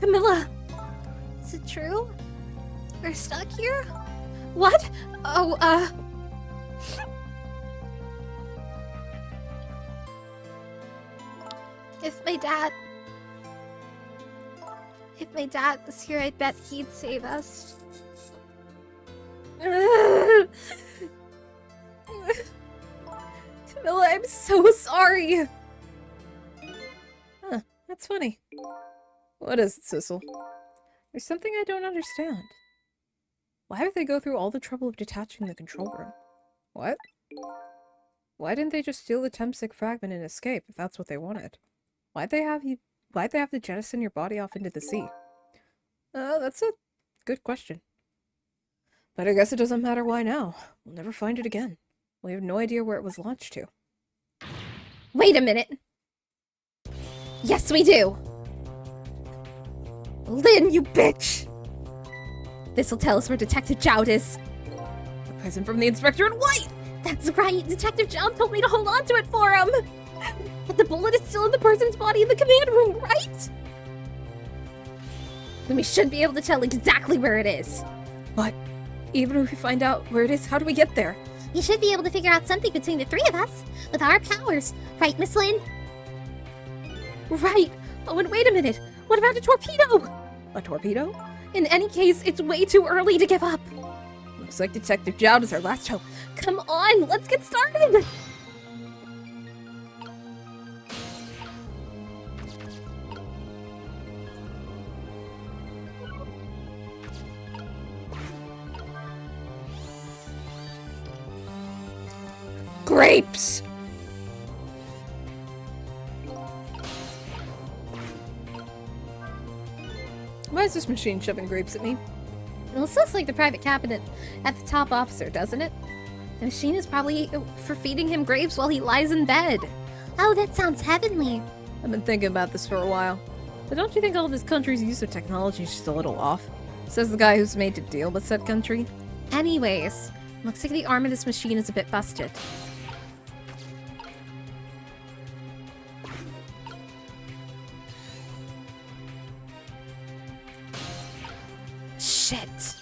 Camilla! Is it true? We're stuck here? What? Oh, If my dad was here, I bet he'd save us. Camilla, I'm so sorry.
Huh, that's funny. What is it, Sissel? There's something I don't understand. Why would they go through all the trouble of detaching the control room? What? Why didn't they just steal the Temsic fragment and escape, if that's what they wanted? Why'd they have to jettison your body off into the sea? That's a good question. But I guess it doesn't matter why now. We'll never find it again. We have no idea where it was launched to.
Wait a minute. Yes, we do. Lynn, you bitch!
This'll tell us where Detective Jowd is.
A present from the inspector in white!
That's right, Detective Jowd told me to hold on to it for him! But the bullet is still in the person's body in the command room, right? Then we should be able to tell exactly where it is.
But even if we find out where it is, how do we get there?
We should be able to figure out something between the three of us, with our powers. Right, Miss Lynn?
Right! Oh, and wait a minute! What about a torpedo? A torpedo?
In any case, it's way too early to give up.
Looks like Detective Jowd is our last hope.
Come on, let's get started!
Grapes! Why is this machine shoving grapes at me?
This looks like the private cabinet at the top officer, doesn't it? The machine is probably for feeding him grapes while he lies in bed. Oh, that sounds heavenly.
I've been thinking about this for a while. But don't you think all this country's use of technology is just a little off? Says the guy who's made to deal with said country.
Anyways, looks like the arm of this machine is a bit busted. Shit.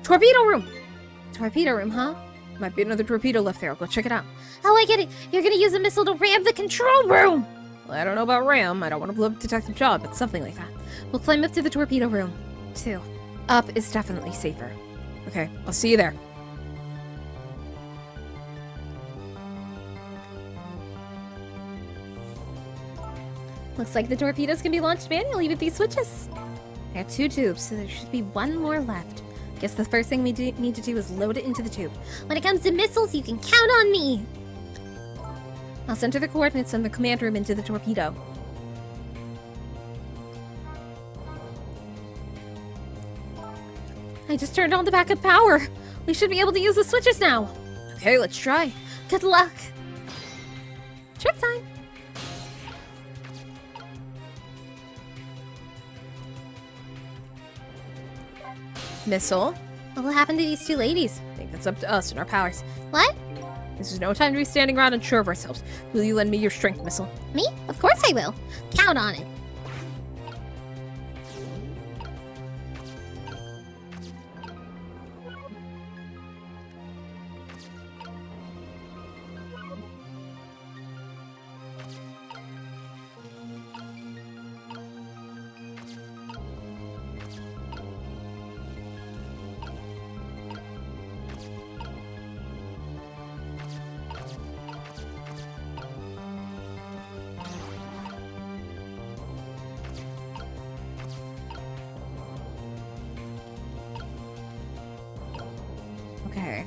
Torpedo room!
Torpedo room, huh?
Might be another torpedo left there. I'll go check it out.
Oh, I get it. You're gonna use a missile to ram the control room.
Well, I don't know about ram. I don't want to blow up Detective Jowd, but something like that.
We'll climb up to the torpedo room, too.
Up is definitely safer. Okay, I'll see you there.
Looks like the torpedoes can be launched manually with these switches. I got 2 tubes, so there should be 1 more left. Guess the first thing we need to do is load it into the tube. When it comes to missiles, you can count on me!
I'll center the coordinates in the command room into the torpedo.
I just turned on the backup power. We should be able to use the switches now.
Okay, let's try.
Good luck. Trick time.
Missile?
What will happen to these 2 ladies?
I think that's up to us and our powers.
What?
This is no time to be standing around unsure of ourselves. Will you lend me your strength, Missile?
Me? Of course I will. Count on it.
Okay.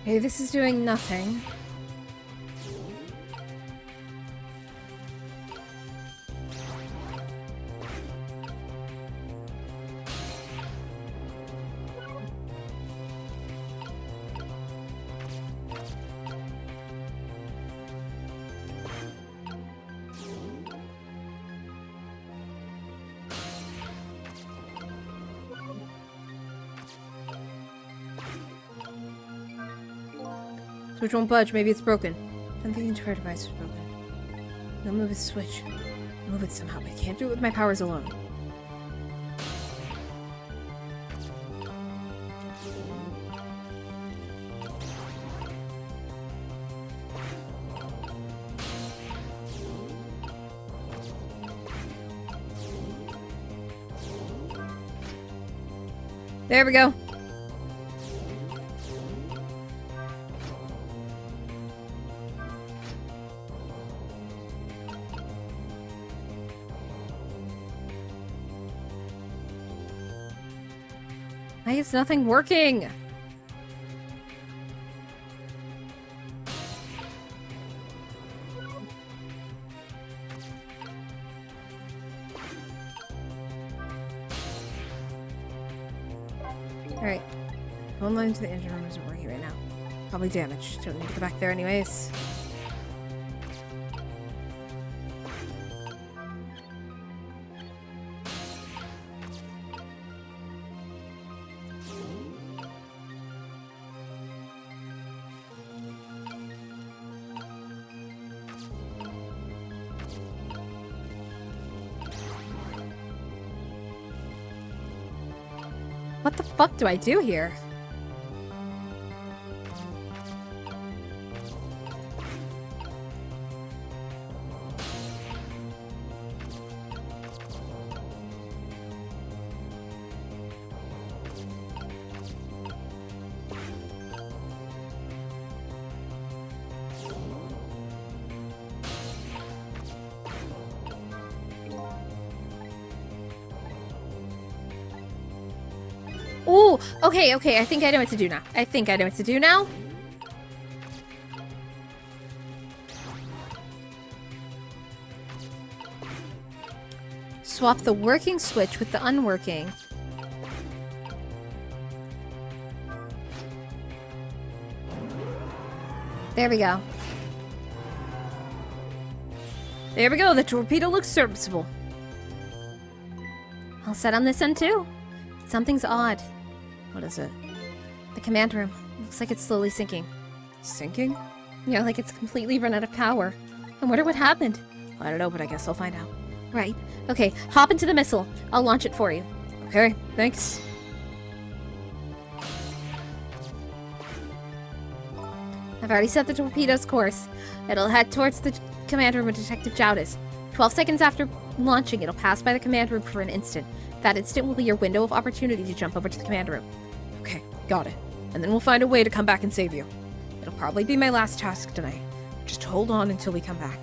Okay, this is doing nothing. Switch won't budge, maybe it's broken. Then the entire device is broken. I'll move the switch. Move it somehow, but I can't do it with my powers alone. There we go. Why is nothing working? Alright. Phone line to the engine room isn't working right now. Probably damaged. Don't need to go back there anyways. What the fuck do I do here? Oh, okay, I think I know what to do now. Swap the working switch with the unworking. There we go. The torpedo looks serviceable. All set on this end too. Something's odd. What is it? The command room. Looks like it's slowly sinking. Sinking? Yeah, like it's completely run out of power. I wonder what happened. I don't know, but I guess I'll find out. Right. Okay, hop into the missile. I'll launch it for you. Okay, thanks. I've already set the torpedo's course. It'll head towards the command room where Detective Jout is. 12 seconds after launching, it'll pass by the command room for an instant. That instant will be your window of opportunity to jump over to the command room. Okay, got it. And then we'll find a way to come back and save you. It'll probably be my last task tonight. Just hold on until we come back.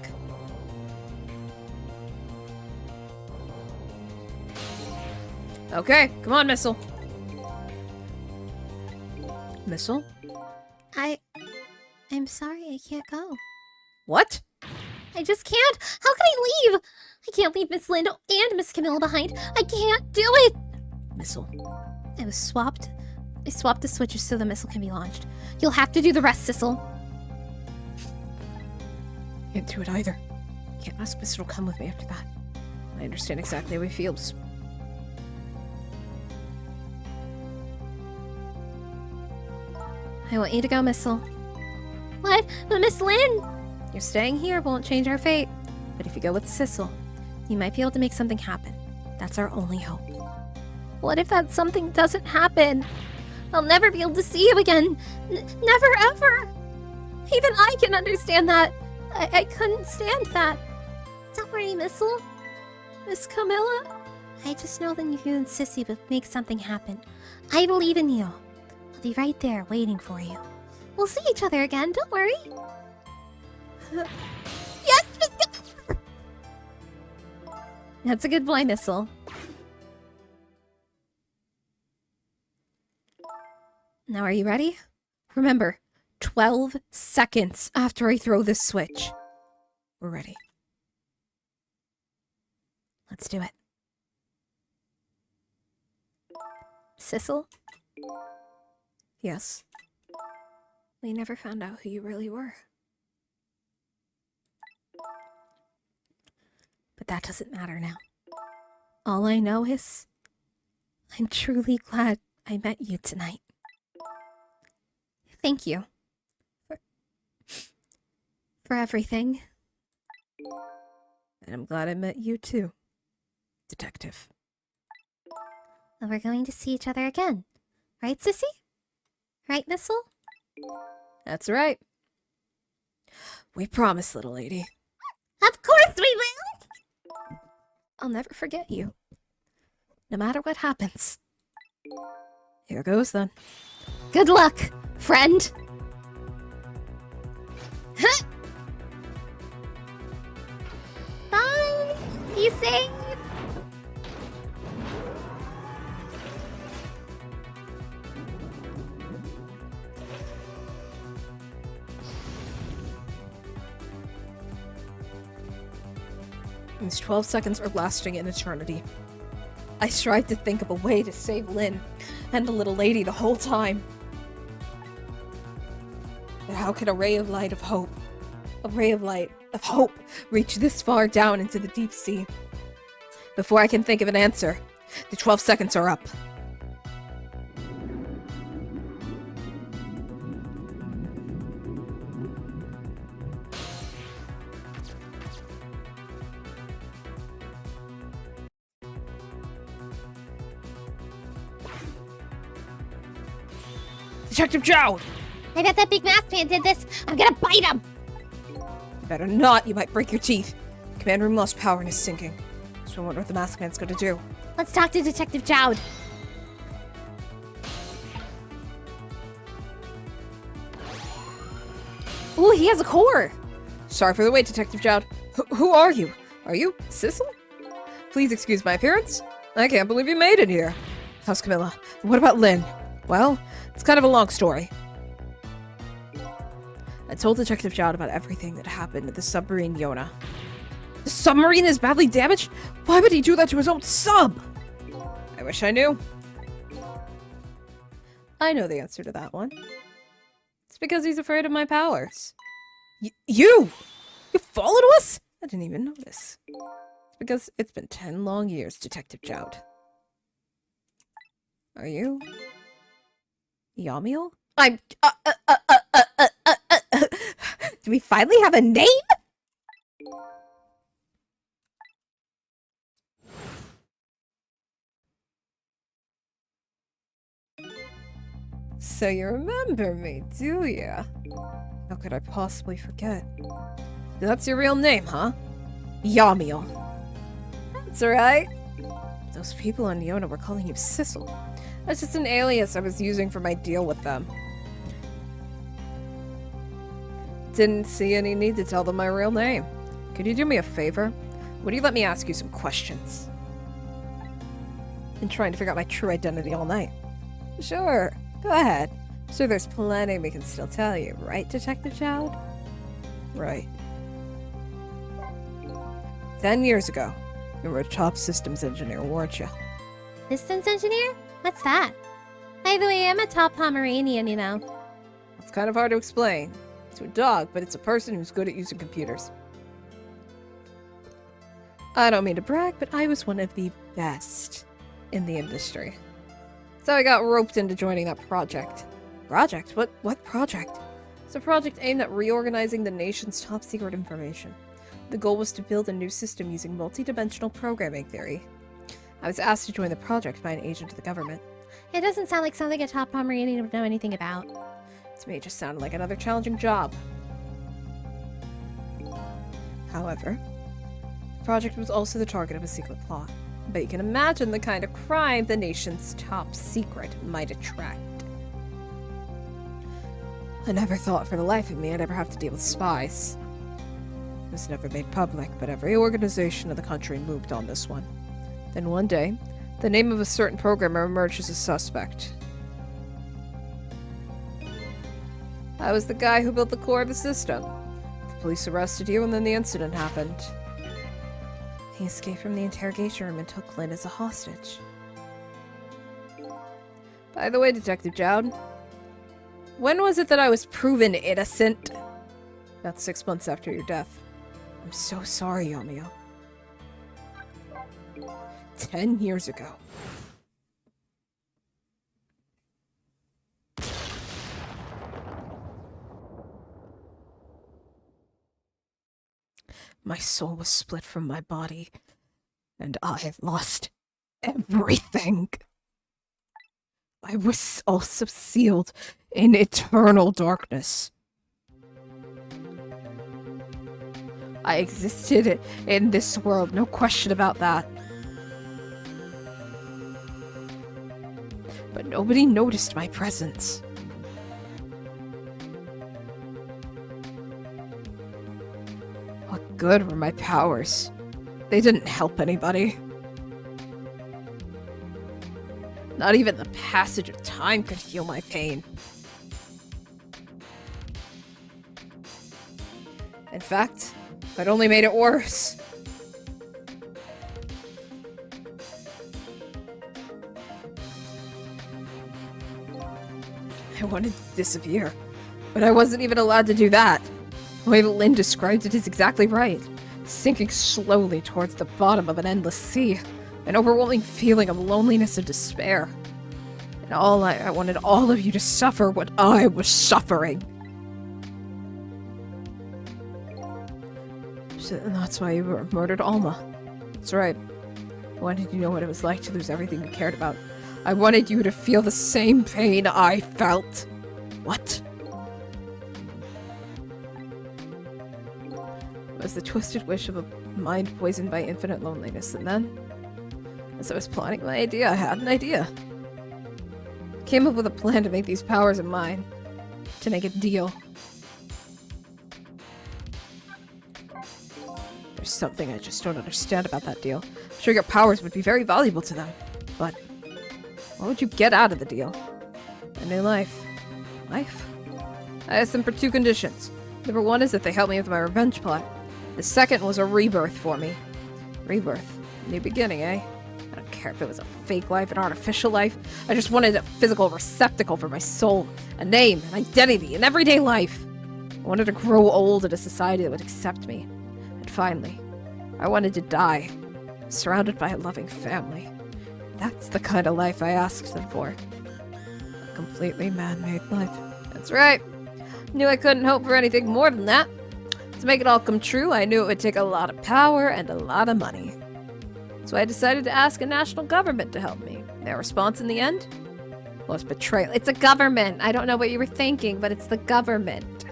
Okay, come on, Missile. Missile?
I'm sorry, I can't go.
What?
I just can't. How can I leave? I can't leave Miss Lindo and Miss Camilla behind. I can't do it.
Missile.
I swapped the switches so the missile can be launched. You'll have to do the rest, Sissel.
Can't do it either. Can't ask Missile to come with me after that. I understand exactly how he feels.
I want you to go, Missile. What? But Miss Lynn!
You're staying here won't change our fate. But if you go with Sissel,
You might be able to make something happen. That's our only hope. What if that something doesn't happen? I'll never be able to see you again. Never ever. Even I can understand that. I couldn't stand that. Don't worry, Missile. Miss Camilla. I just know that you and Sissy will make something happen. I believe in you. I'll be right there waiting for you. We'll see each other again, don't worry. Yes, Miss Camilla! That's a good boy, Missile. Now are you ready? Remember, 12 seconds after I throw this switch. We're ready. Let's do it. Sissel?
yes.
We never found out who you really were. But that doesn't matter now. All I know is I'm truly glad I met you tonight. Thank you for everything.
And I'm glad I met you too, Detective.
And we're going to see each other again. Right, Sissy? Right, Missile?
That's right. We promise, little lady.
Of course we will!
I'll never forget you. No matter what happens. Here goes then.
Good luck, friend! Bye! Be safe!
These 12 seconds are lasting an eternity. I tried to think of a way to save Lynn and the little lady the whole time. But how can a ray of light of hope, reach this far down into the deep sea? Before I can think of an answer, the 12 seconds are up. Detective Jowd!
I bet that big masked man did this. I'm gonna bite him.
Better not, you might break your teeth. The command room lost power and is sinking. So I wonder what the masked man's gonna do.
Let's talk to Detective Jowd.
Ooh, he has a core! Sorry for the wait, Detective Jowd. Who are you? Are you Sissel? Please excuse my appearance. I can't believe you made it here. How's Camilla? What about Lynn? Well, it's kind of a long story. I told Detective Jowd about everything that happened at the submarine Yona. The submarine is badly damaged? Why would he do that to his own sub? I wish I knew. I know the answer to that one. It's because he's afraid of my powers. You! You followed us? I didn't even notice. It's because it's been 10 long years, Detective Jowd. Are you... Yamiel? I'm... Do we finally have a name? So you remember me, do ya? How could I possibly forget? That's your real name, huh? Yamiel. That's right. Those people on Yona were calling you Sissel. That's just an alias I was using for my deal with them. Didn't see any need to tell them my real name. Could you do me a favor? Would you let me ask you some questions? Been trying to figure out my true identity all night. Sure, go ahead. So there's plenty we can still tell you, right, Detective Jowd? Right. 10 years ago, you were a top systems engineer, weren't you?
Systems engineer? What's that? By the way, I'm a top Pomeranian, you know.
It's kind of hard to explain to a dog, but it's a person who's good at using computers. I don't mean to brag, but I was one of the best in the industry. So I got roped into joining that project. Project? What project? It's a project aimed at reorganizing the nation's top secret information. The goal was to build a new system using multi-dimensional programming theory. I was asked to join the project by an agent of the government.
It doesn't sound like something a top Pomeranian would know anything about.
To me, it just sounded like another challenging job. However, the project was also the target of a secret plot. But you can imagine the kind of crime the nation's top secret might attract. I never thought for the life of me I'd ever have to deal with spies. It was never made public, but every organization in the country moved on this one. Then one day, the name of a certain programmer emerged as a suspect. I was the guy who built the core of the system. The police arrested you, and then the incident happened. He escaped from the interrogation room and took Lynn as a hostage. By the way, Detective Jowd, when was it that I was proven innocent? About 6 months after your death. I'm so sorry, Yamiel. 10 years ago. My soul was split from my body, and I lost everything. I was also sealed in eternal darkness. I existed in this world, no question about that. But nobody noticed my presence. What good were my powers? They didn't help anybody. Not even the passage of time could heal my pain. In fact, it only made it worse. I wanted to disappear. But I wasn't even allowed to do that. The way that Lynn described it is exactly right. Sinking slowly towards the bottom of an endless sea. An overwhelming feeling of loneliness and despair. And I wanted all of you to suffer what I was suffering. And that's why you murdered Alma. That's right. I wanted you to know what it was like to lose everything you cared about. I wanted you to feel the same pain I felt. What? It was the twisted wish of a mind poisoned by infinite loneliness, and then, as I was plotting my idea, I had an idea. Came up with a plan to make these powers of mine. To make a deal. There's something I just don't understand about that deal. I'm sure your powers would be very valuable to them. But what would you get out of the deal? A new life. Life? I asked them for 2 conditions. Number 1 is that they help me with my revenge plot. The second was a rebirth for me. Rebirth. New beginning, eh? I don't care if it was a fake life, an artificial life. I just wanted a physical receptacle for my soul. A name, an identity, an everyday life. I wanted to grow old in a society that would accept me. And finally, I wanted to die, surrounded by a loving family. That's the kind of life I asked them for. A completely man-made life. That's right. Knew I couldn't hope for anything more than that. To make it all come true, I knew it would take a lot of power and a lot of money. So I decided to ask a national government to help me. Their response in the end was betrayal. It's a government! I don't know what you were thinking, but it's the government.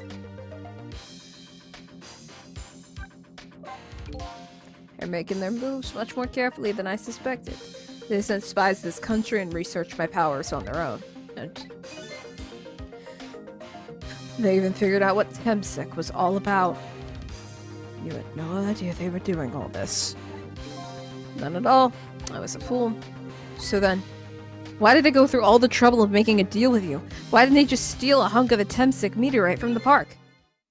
They're making their moves much more carefully than I suspected. They sent spies to this country and researched my powers on their own. And they even figured out what Temsik was all about. You had no idea they were doing all this. None at all. I was a fool. So then, why did they go through all the trouble of making a deal with you? Why didn't they just steal a hunk of the Temsik meteorite from the park?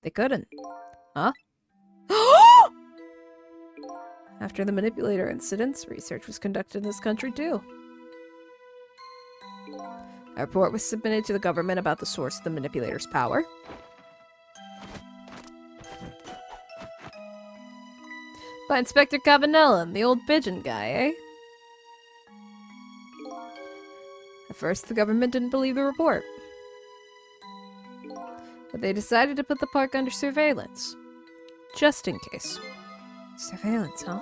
They couldn't. Huh? After the manipulator incidents, research was conducted in this country too. A report was submitted to the government about the source of the manipulator's power. By Inspector Cabanellan, the old pigeon guy, eh? At first, the government didn't believe the report. But they decided to put the park under surveillance. Just in case. Surveillance, huh?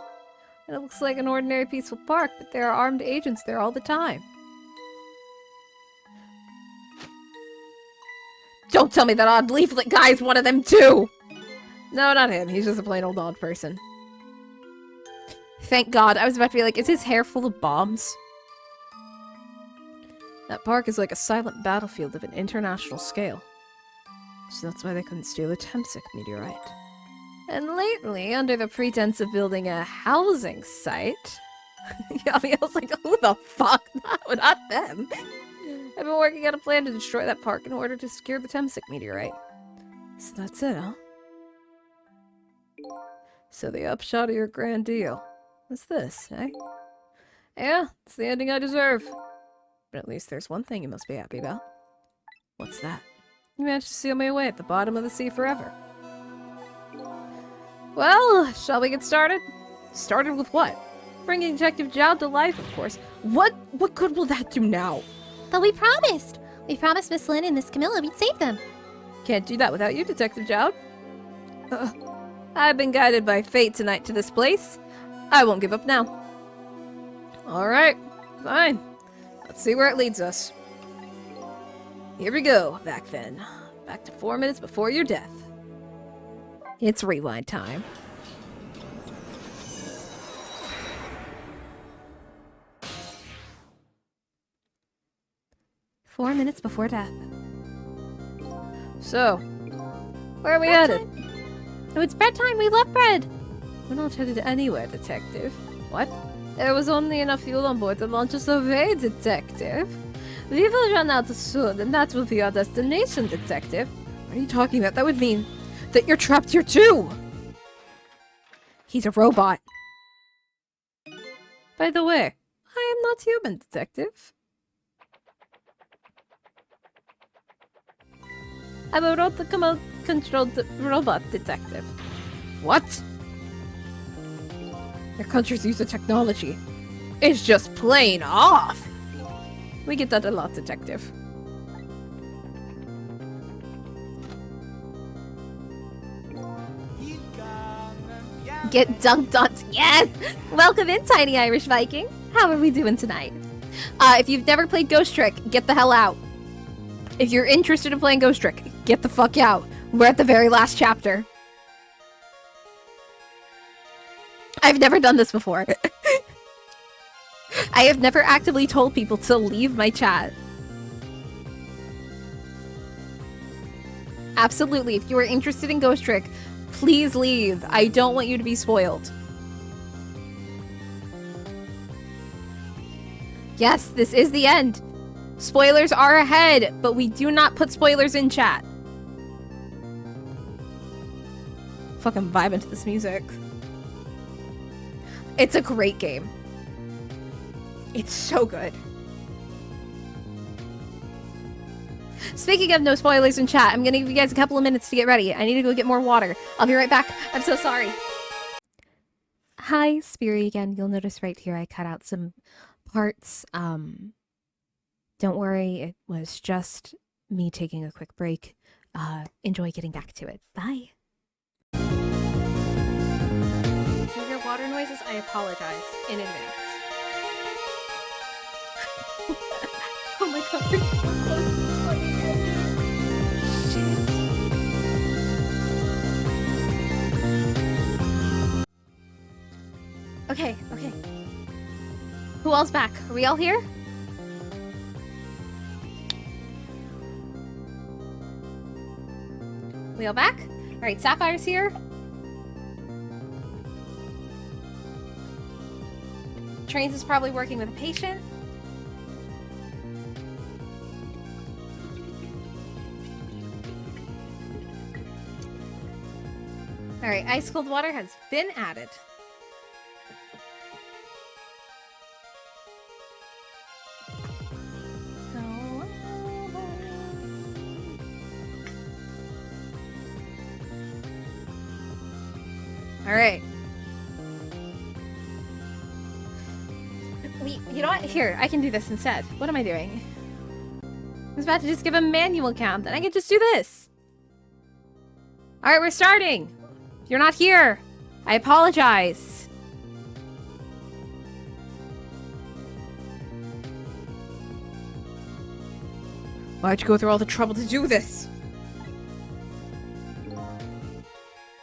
And it looks like an ordinary peaceful park, but there are armed agents there all the time. Don't tell me that odd leaflet guy is one of them too! No, not him. He's just a plain old odd person. Thank God. I was about to be like, is his hair full of bombs? That park is like a silent battlefield of an international scale. So that's why they couldn't steal the Temsik meteorite. And lately, under the pretense of building a housing site... yeah, I mean, I was like, who the fuck? Not them. I've been working on a plan to destroy that park in order to secure the Temsik meteorite. So that's it, huh? So the upshot of your grand deal. What's this, eh? Yeah, it's the ending I deserve. But at least there's one thing you must be happy about. What's that? You managed to seal me away at the bottom of the sea forever. Well, shall we get started? Started with what? Bringing Detective Jowd to life, of course. What good will that do now?
But we promised! We promised Miss Lynn and Miss Camilla we'd save them.
Can't do that without you, Detective Jowd. I've been guided by fate tonight to this place. I won't give up now. Alright, fine. Let's see where it leads us. Here we go, back then. Back to 4 minutes before your death. It's rewind time. "4 minutes before death. So, where are we headed?
Oh, it's bread time! We love bread!
We're not headed anywhere, Detective. What? There was only enough fuel on board to launch us away, Detective. We will run out soon, and that will be our destination, Detective. What are you talking about? That would mean that you're trapped here too! He's a robot. By the way, I am not human, Detective.
I'm a remote-controlled robot detective.
What? Your country's use of technology is just plain off.
We get that a lot, detective.
Get dunked on. Yes! Welcome in, Tiny Irish Viking. How are we doing tonight?
If you've never played Ghost Trick, get the hell out. If you're interested in playing Ghost Trick, get the fuck out. We're at the very last chapter. I've never done this before. I have never actively told people to leave my chat. Absolutely, if you are interested in Ghost Trick, please leave. I don't want you to be spoiled. Yes, this is the end. Spoilers are ahead, but we do not put spoilers in chat. Fucking vibe into this music. It's a great game. It's so good. Speaking of no spoilers in chat, I'm gonna give you guys a couple of minutes to get ready. I need to go get more water. I'll be right back. I'm so sorry. Hi, Spiri again. You'll notice right here I cut out some parts. Don't worry, it was just me taking a quick break. Enjoy getting back to it. Bye. If you hear water noises, I apologize in advance. Oh my god. Okay. Who all's back? Are we all here? We all back? Alright, Sapphire's here. Trains is probably working with a patient. Alright, ice cold water has been added. Alright. You know what? Here, I can do this instead. What am I doing? I was about to just give a manual count, then I can just do this. Alright, we're starting. You're not here. I apologize. Why'd you go through all the trouble to do this?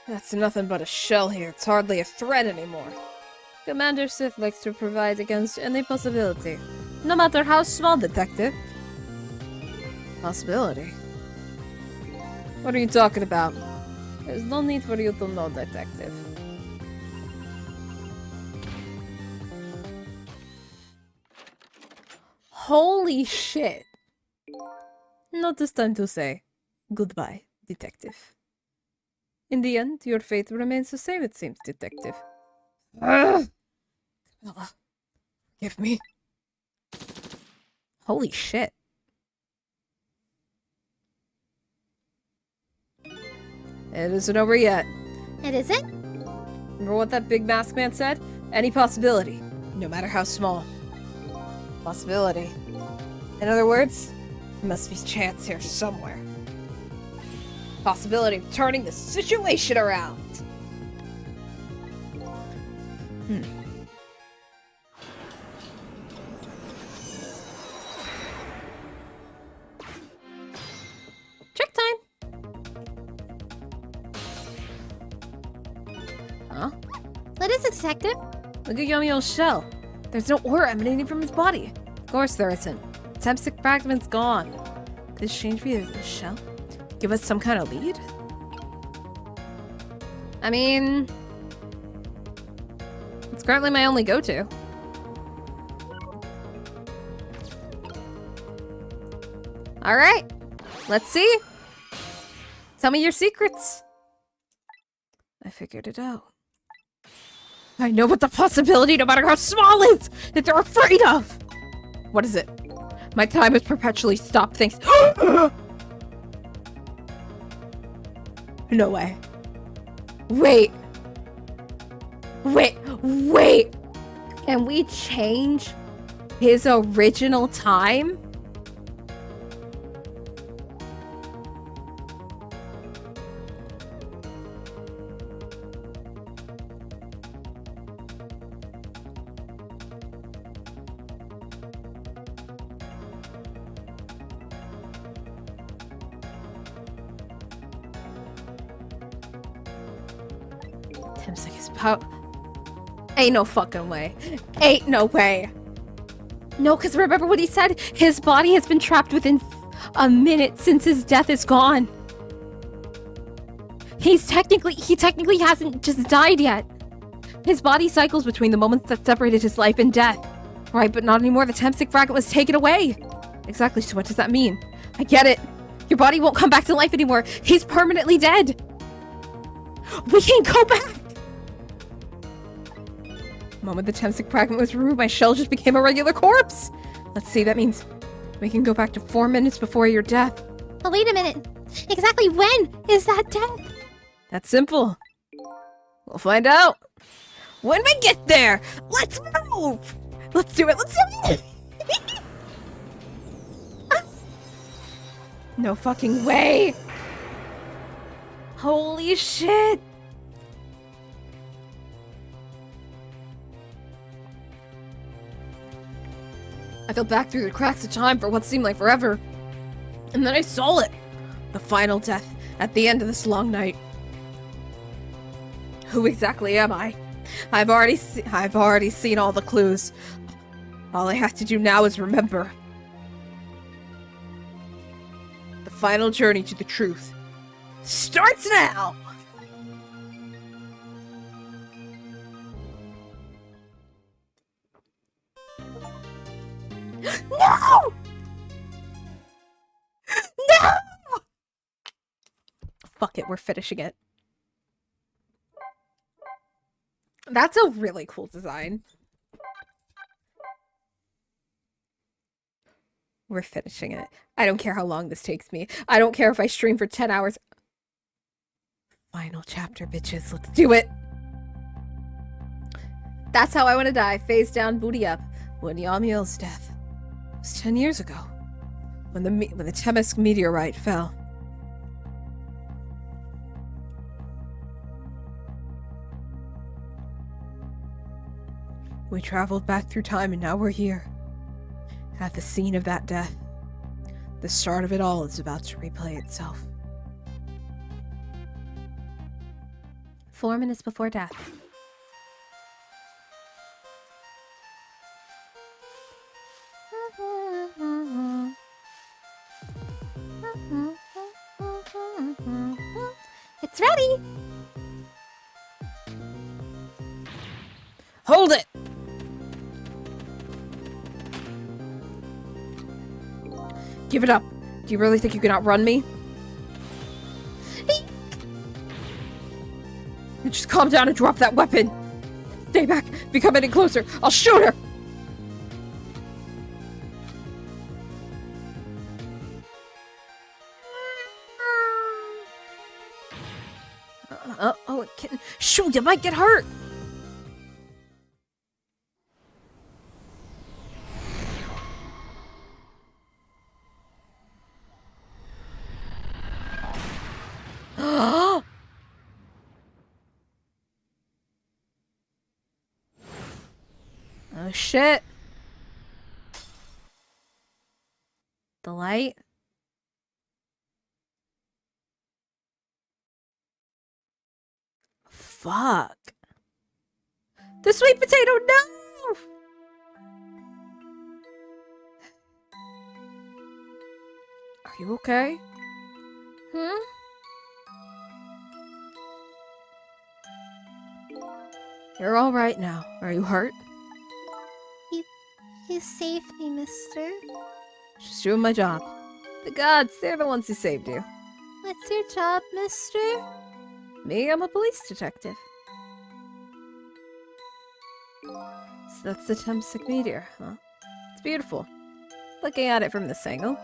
That's nothing but a shell here. It's hardly a threat anymore. Commander Sith likes to provide against any possibility. No matter how small, detective. Possibility? What are you talking about? There's no need for you to know, detective. Holy shit. Not this time to say goodbye, detective. In the end, your fate remains the same, it seems, detective. Camilla, forgive me. Holy shit. It isn't over yet.
It isn't?
Remember what that big mask man said? Any possibility, no matter how small. Possibility. In other words, there must be chance here somewhere. Possibility of turning the situation around. Check time. Huh?
What is it, detective?
Look at Yomio's shell. There's no aura emanating from his body. Of course there isn't. Temstick fragment's gone. Could this change me as a shell? Give us some kind of lead? I mean, it's currently my only go-to. All right, let's see. Tell me your secrets. I figured it out. I know what the possibility, no matter how small, is that they're afraid of. What is it? My time is perpetually stopped. Thanks. No way. Wait. Wait. Can we change his original time? Tim's like his power. Ain't no fucking way. Ain't no way. No, because remember what he said? His body has been trapped within a minute since his death is gone. He technically hasn't just died yet. His body cycles between the moments that separated his life and death. Right, but not anymore. The Tempsic fragment was taken away. Exactly, so what does that mean? I get it. Your body won't come back to life anymore. He's permanently dead. We can't go back. The moment the Tempsic fragment was removed, my shell just became a regular corpse. Let's see, that means we can go back to 4 minutes before your death.
But wait a minute. Exactly when is that death?
That's simple. We'll find out. When we get there, let's move. Let's do it. No fucking way. Holy shit. I fell back through the cracks of time for what seemed like forever. And then I saw it. The final death at the end of this long night. Who exactly am I? I've already seen all the clues. All I have to do now is remember. The final journey to the truth starts now! No! No! Fuck it, we're finishing it. That's a really cool design. We're finishing it. I don't care how long this takes me. I don't care if I stream for 10 hours. Final chapter, bitches. Let's do it. That's how I want to die. Face down, booty up. When Yamiel's death. It was 10 years ago. When the Temesk meteorite fell. We traveled back through time and now we're here. At the scene of that death. The start of it all is about to replay itself. 4 minutes before death.
It's ready.
Hold it! Give it up. Do you really think you can outrun me? You just calm down and drop that weapon. Stay back. If you come any closer, I'll shoot her. Oh, kitten. Shoot, you might get hurt. Oh shit. The light. Fuck. The sweet potato, no! Are you okay? You're all right now. Are you hurt?
You saved me, mister.
Just doing my job. The gods, they're the ones who saved you.
What's your job, mister?
Me, I'm a police detective. So that's the Tempsic meteor, huh? It's beautiful. Looking at it from this angle.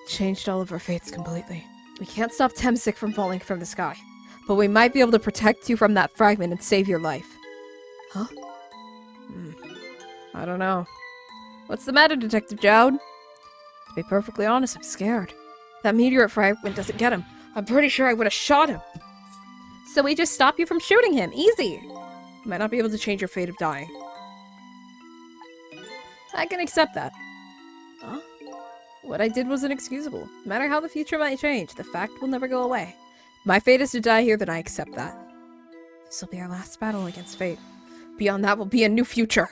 Changed all of our fates completely. We can't stop Temsik from falling from the sky, but we might be able to protect you from that fragment and save your life. Huh? I don't know. What's the matter, Detective Jowd? To be perfectly honest, I'm scared. That meteorite fragment doesn't get him. I'm pretty sure I would have shot him. So we just stop you from shooting him. Easy. You might not be able to change your fate of dying. I can accept that. Huh? What I did was inexcusable. No matter how the future might change, the fact will never go away. My fate is to die here, then I accept that. This will be our last battle against fate. Beyond that will be a new future.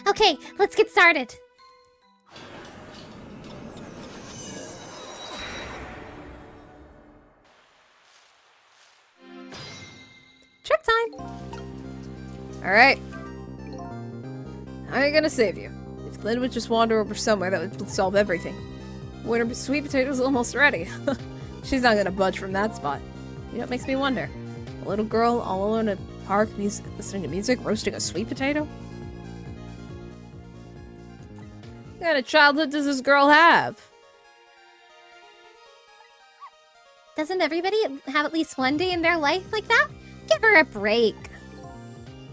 Okay, let's get started.
Check time! Alright. I'm gonna save you. If Lynn would just wander over somewhere, that would solve everything. When her sweet potato's almost ready. She's not gonna budge from that spot. You know what makes me wonder? A little girl all alone in a park, listening to music, roasting a sweet potato? What kind of childhood does this girl have?
Doesn't everybody have at least one day in their life like that? Give her a break.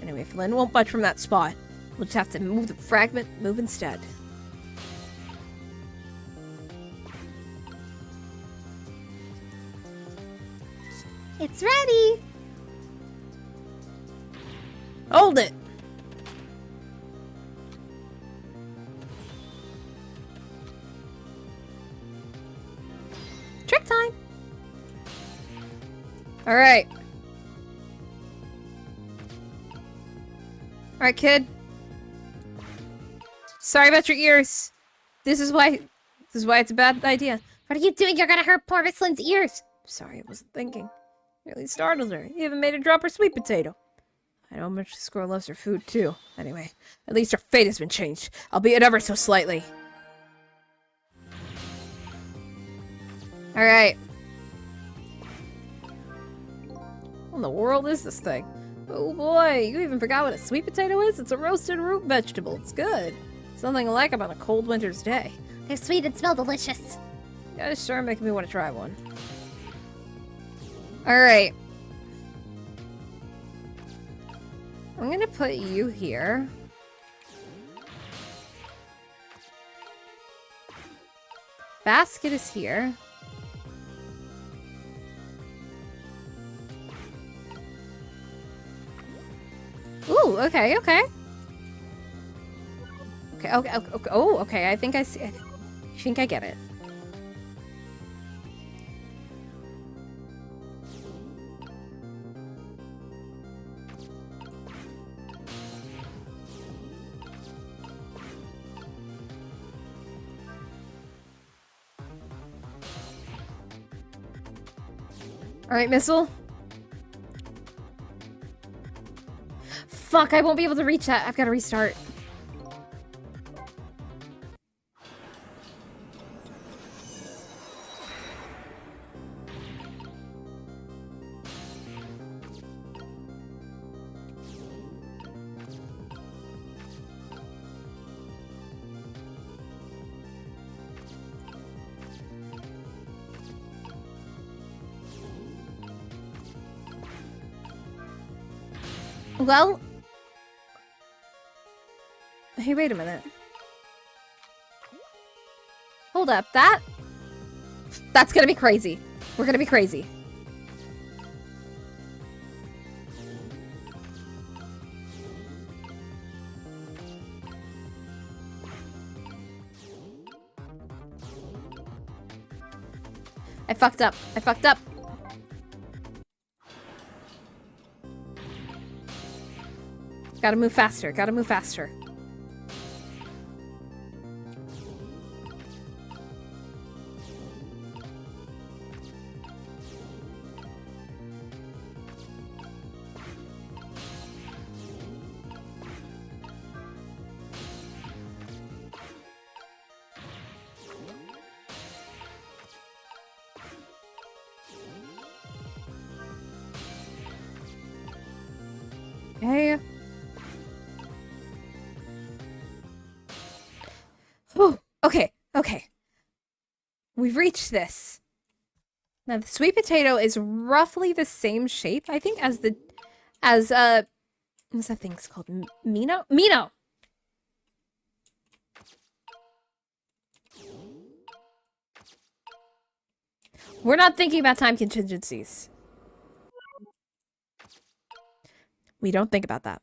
Anyway, if Lynn won't budge from that spot, we'll just have to move the fragment, move instead.
It's ready.
Hold it! Trick time! Alright. Alright, kid. Sorry about your ears. This is why it's a bad idea.
What are you doing? You're gonna hurt poor Miss Lynn's ears.
Sorry, I wasn't thinking. Really startled her. You even made her drop her sweet potato. I know how much this girl loves her food, too. Anyway, at least her fate has been changed, albeit ever so slightly. Alright. What in the world is this thing? Oh boy, you even forgot what a sweet potato is? It's a roasted root vegetable. It's good. Something I like about a cold winter's day.
They're sweet and smell delicious.
Yeah, it's sure making me want to try one. Alright. I'm gonna put you here. Basket is here. Ooh, okay, okay. Okay. Oh, okay, I think I see. I think I get it. Alright, missile. Fuck, I won't be able to reach that. I've got to restart. Well... Hey, wait a minute. Hold up, that's gonna be crazy. We're gonna be crazy. I fucked up. I fucked up. Gotta move faster. Gotta move faster. Okay. Whew. Okay, okay. We've reached this. Now the sweet potato is roughly the same shape, I think, as what's that thing's called? Mino? Mino! We're not thinking about time contingencies. We don't think about that.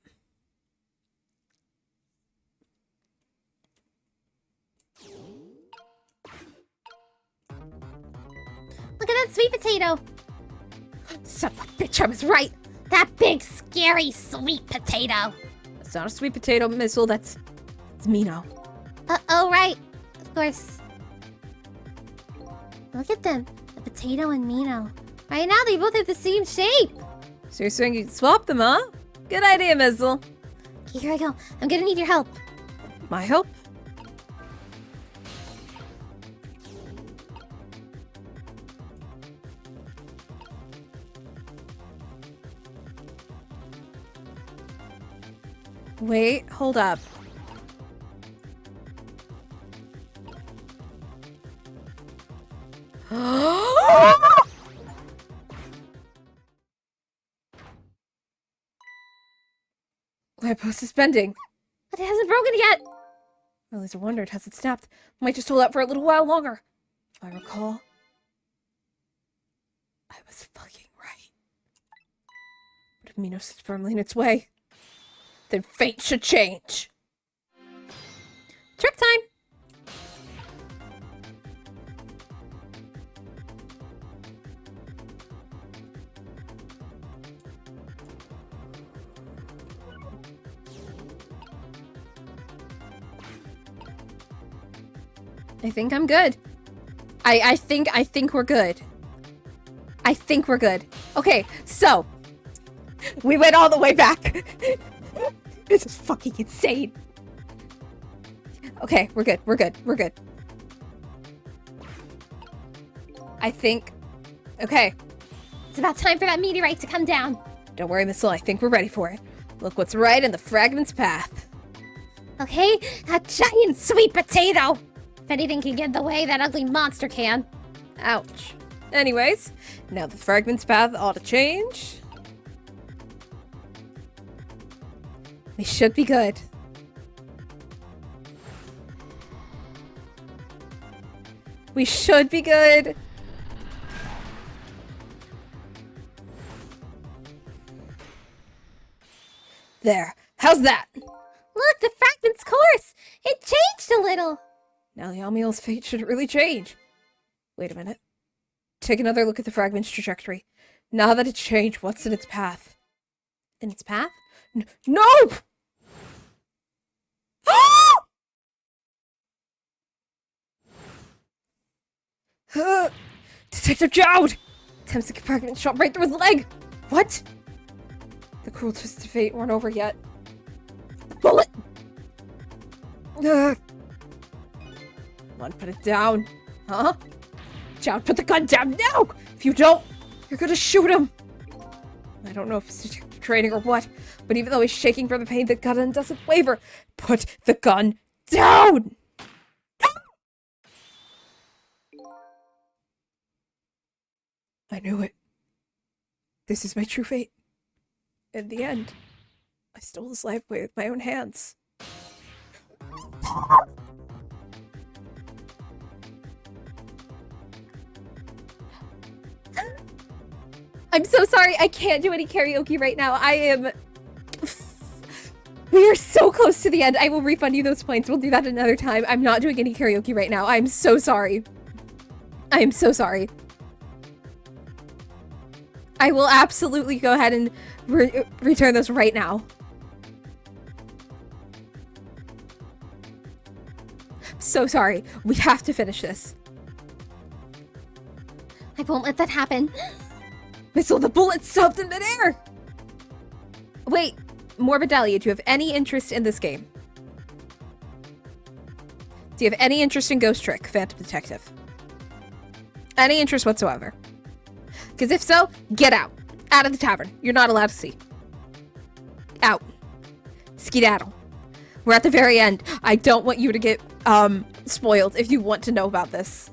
Look at that sweet potato. Son of a bitch, I was right. That big, scary sweet potato.
It's not a sweet potato missile, it's Mino.
Oh, right. Of course. Look at them. The potato and Mino. Right now, they both have the same shape.
So you're saying you can swap them, huh? Good idea, Missile.
Okay, here I go. I'm gonna need your help.
My help? Wait, hold up. My post is bending.
But it hasn't broken yet.
Well, at least I wondered, has it snapped? Might just hold out for a little while longer. If I recall, I was fucking right. But if Mino sits firmly in its way, then fate should change. Trick time! I think I'm good. I think we're good. I think we're good. Okay, so we went all the way back. This is fucking insane. Okay, we're good. We're good. We're good. I think. Okay.
It's about time for that meteorite to come down.
Don't worry, Missile. I think we're ready for it. Look what's right in the fragment's path.
Okay, a giant sweet potato. If anything can get in the way, that ugly monster can.
Ouch. Anyways, now the fragment's path ought to change. We should be good. We should be good. There. How's that?
Look, the fragment's course. It changed a little.
Now the Amiel's fate should really change. Wait a minute. Take another look at the fragment's trajectory. Now that it's changed, what's in its path? In its path? No! Detective Jowd! Attempts to get fragment shot right through his leg! What? The cruel twists of fate weren't over yet. Bullet! Come on, put it down. Huh? Jowd, put the gun down now! If you don't, you're gonna shoot him! I don't know if it's detective training or what, but even though he's shaking from the pain, the gun doesn't waver. Put the gun down! I knew it. This is my true fate. In the end, I stole his life away with my own hands. I'm so sorry, I can't do any karaoke right now. We are so close to the end. I will refund you those points. We'll do that another time. I'm not doing any karaoke right now. I'm so sorry. I am so sorry. I will absolutely go ahead and return those right now. So sorry. We have to finish this.
I won't let that happen.
Missile, the bullet stopped in midair! Wait, Morbidelli, do you have any interest in this game? Do you have any interest in Ghost Trick, Phantom Detective? Any interest whatsoever? Because if so, get out. Out of the tavern. You're not allowed to see. Out. Skedaddle. We're at the very end. I don't want you to get, spoiled if you want to know about this.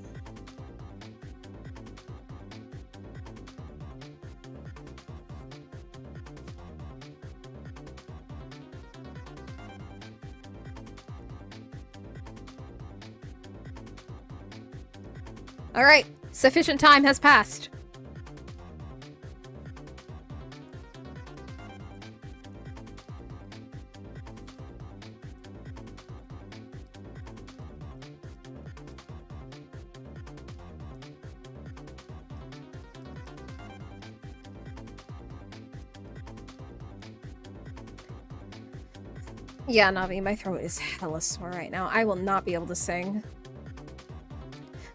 Alright, sufficient time has passed. Yeah, Navi, my throat is hella sore right now. I will not be able to sing.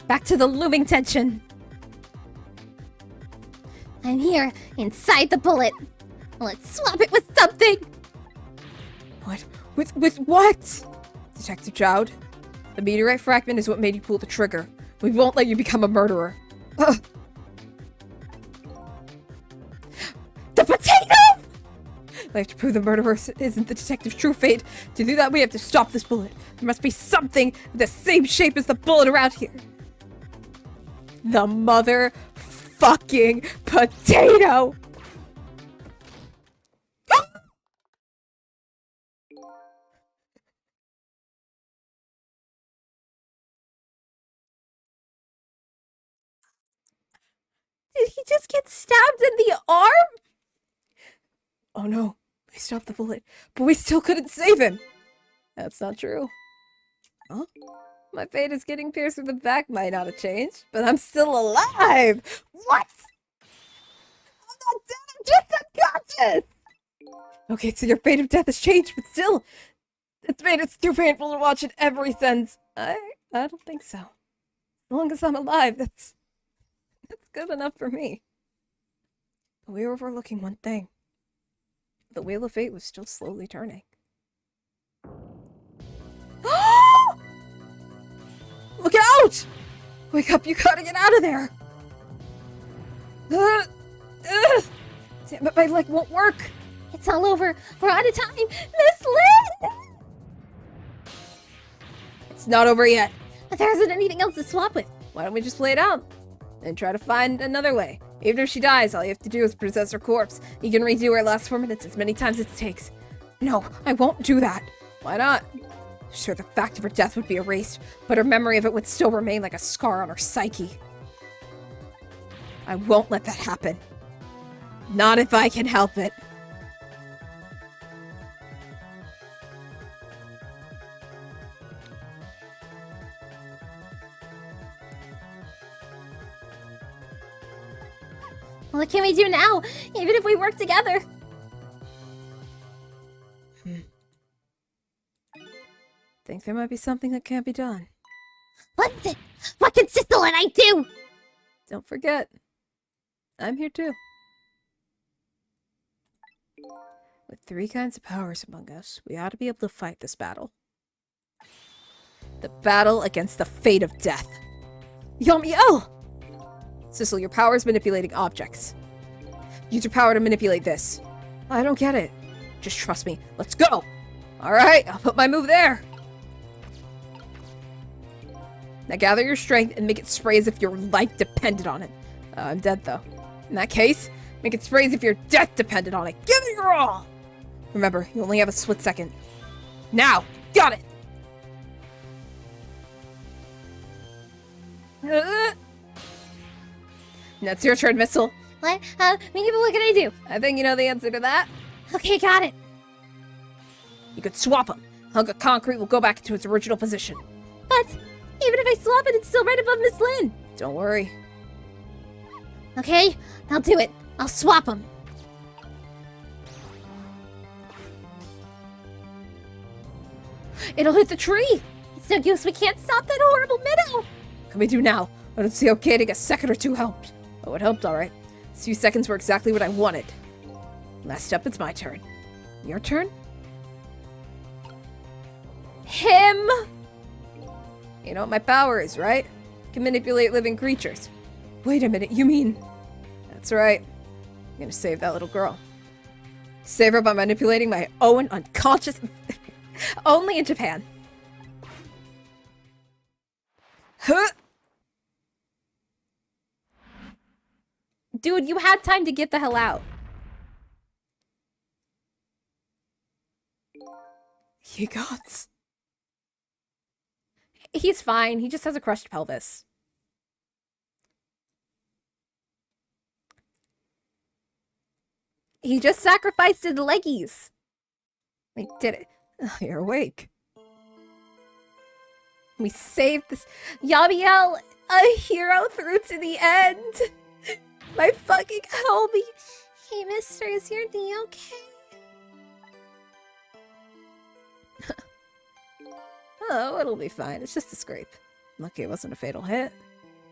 Back to the looming tension.
I'm here, inside the bullet. Let's swap it with something.
What? With what? Detective Jowd, the meteorite fragment is what made you pull the trigger. We won't let you become a murderer. Ugh. The potato! I have to prove the murderer isn't the detective's true fate. To do that, we have to stop this bullet. There must be something the same shape as the bullet around here. The mother-fucking potato! Did he just get stabbed in the arm? Oh no, we stopped the bullet, but we still couldn't save him. That's not true. Huh? My fate is getting pierced through the back might not have changed, but I'm still alive! What? I'm not dead, I'm just unconscious! Okay, so your fate of death has changed, but still, it's made it too painful to watch it every sense. I don't think so. As long as I'm alive, that's good enough for me. But we were overlooking one thing. The wheel of fate was still slowly turning. Look out! Wake up, you gotta get out of there! Damn it, my leg won't work!
It's all over. We're out of time. Miss Lynn!
It's not over yet.
But there isn't anything else to swap with.
Why don't we just play it out? And try to find another way. Even if she dies, all you have to do is possess her corpse. You can redo her last 4 minutes as many times as it takes. No, I won't do that. Why not? Sure, the fact of her death would be erased, but her memory of it would still remain like a scar on her psyche. I won't let that happen. Not if I can help it.
What can we do now? Even if we work together.
Think there might be something that can't be done.
What can Sister and I do?
Don't forget, I'm here too. With 3 kinds of powers among us, we ought to be able to fight this battle. The battle against the fate of death. Yamiel! Sissel, your power is manipulating objects. Use your power to manipulate this. I don't get it. Just trust me. Let's go! Alright, I'll put my move there. Now gather your strength and make it spray as if your life depended on it. I'm dead though. In that case, make it spray as if your death depended on it. Give it your all! Remember, you only have a split second. Now! Got it! Now it's your turn, Missile.
What? What can I do?
I think you know the answer to that.
Okay, got it.
You could swap them. Hunk of concrete will go back into its original position.
But even if I swap it, it's still right above Miss Lynn.
Don't worry.
Okay, I'll do it. I'll swap them.
It'll hit the tree.
It's no use. We can't stop that horrible minnow.
What can we do now? I don't see how getting a second or two helped. Oh, it helped, all right. These few seconds were exactly what I wanted. Last up, it's my turn. Your turn? Him! You know what my power is, right? I can manipulate living creatures. Wait a minute, you mean... That's right. I'm gonna save that little girl. Save her by manipulating my own unconscious... Only in Japan. Huh! Dude, you had time to get the hell out. He got... He's fine. He just has a crushed pelvis. He just sacrificed his leggies. We did it. Oh, you're awake. We saved this. Yabiel, a hero through to the end. My fucking homie.
Hey, mister, is your knee okay?
Oh, it'll be fine. It's just a scrape. Lucky it wasn't a fatal hit.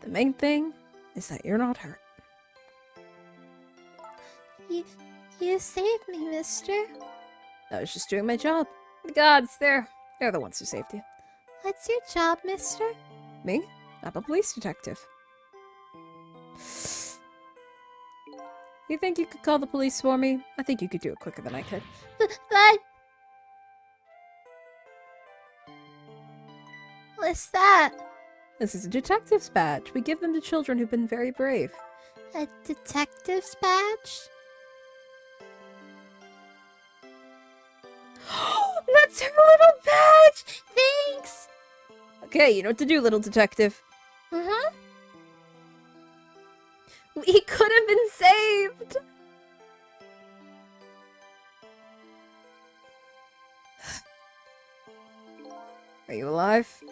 The main thing is that you're not hurt.
You saved me, mister.
I was just doing my job. The gods, they're the ones who saved you.
What's your job, mister?
Me? I'm a police detective. You think you could call the police for me? I think you could do it quicker than I could.
But... What's that?
This is a detective's badge. We give them to children who've been very brave.
A detective's badge?
That's her little badge!
Thanks!
Okay, you know what to do, little detective.
Mm-hmm.
We could have been saved! Are you alive?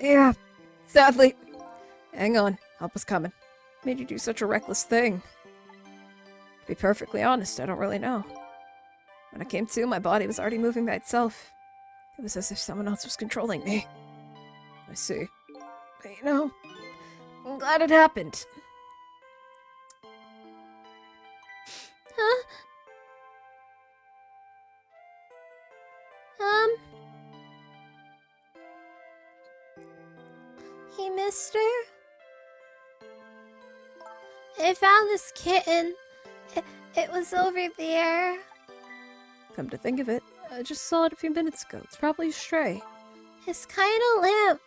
Yeah, sadly. Hang on, help is coming. Made you do such a reckless thing. To be perfectly honest, I don't really know. When I came to, my body was already moving by itself. It was as if someone else was controlling me. I see. But you know, I'm glad it happened.
Huh? Hey, mister? I found this kitten. It was over there.
Come to think of it, I just saw it a few minutes ago. It's probably a stray.
It's kind of limp.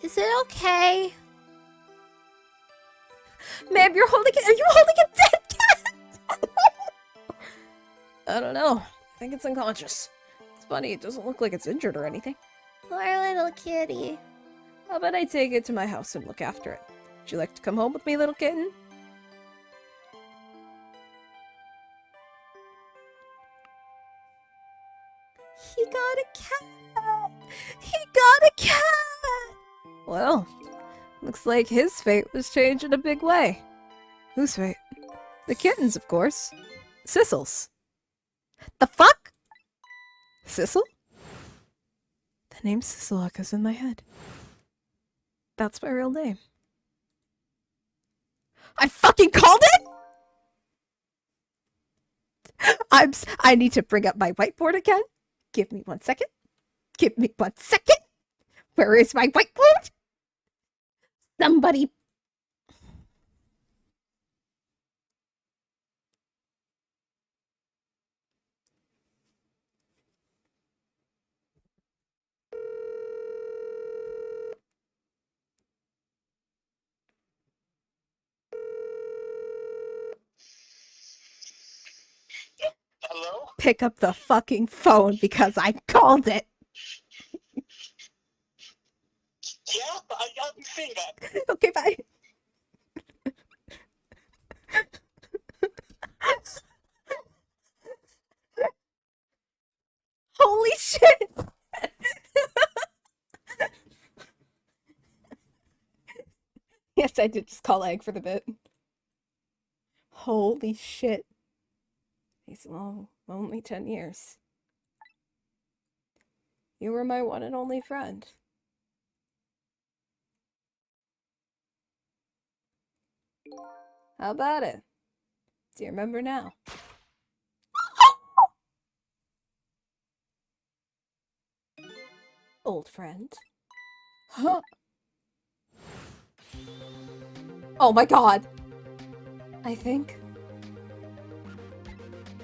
Is it okay?
Ma'am, you're holding it. Are you holding a dead cat? I don't know. I think it's unconscious. It's funny, it doesn't look like it's injured or anything.
Poor little kitty.
How about I take it to my house and look after it? Would you like to come home with me, little kitten? He got a cat! He got a cat! Well, looks like his fate was changed in a big way. Whose fate? The kitten's, of course. Sissel's. The fuck? Sissel? The name Sissel echoes in my head. That's my real name. I fucking called it? I need to bring up my whiteboard again. Give me 1 second. Give me 1 second. Where is my whiteboard? Somebody.
Hello?
Pick up the fucking phone because I called it.
Yeah, I'm seeing that.
Okay, bye. Holy shit! Yes, I did just call Egg for the bit. Holy shit. These long, lonely 10 years. You were my one and only friend. How about it? Do you remember now? Old friend. Huh? Oh my god! I think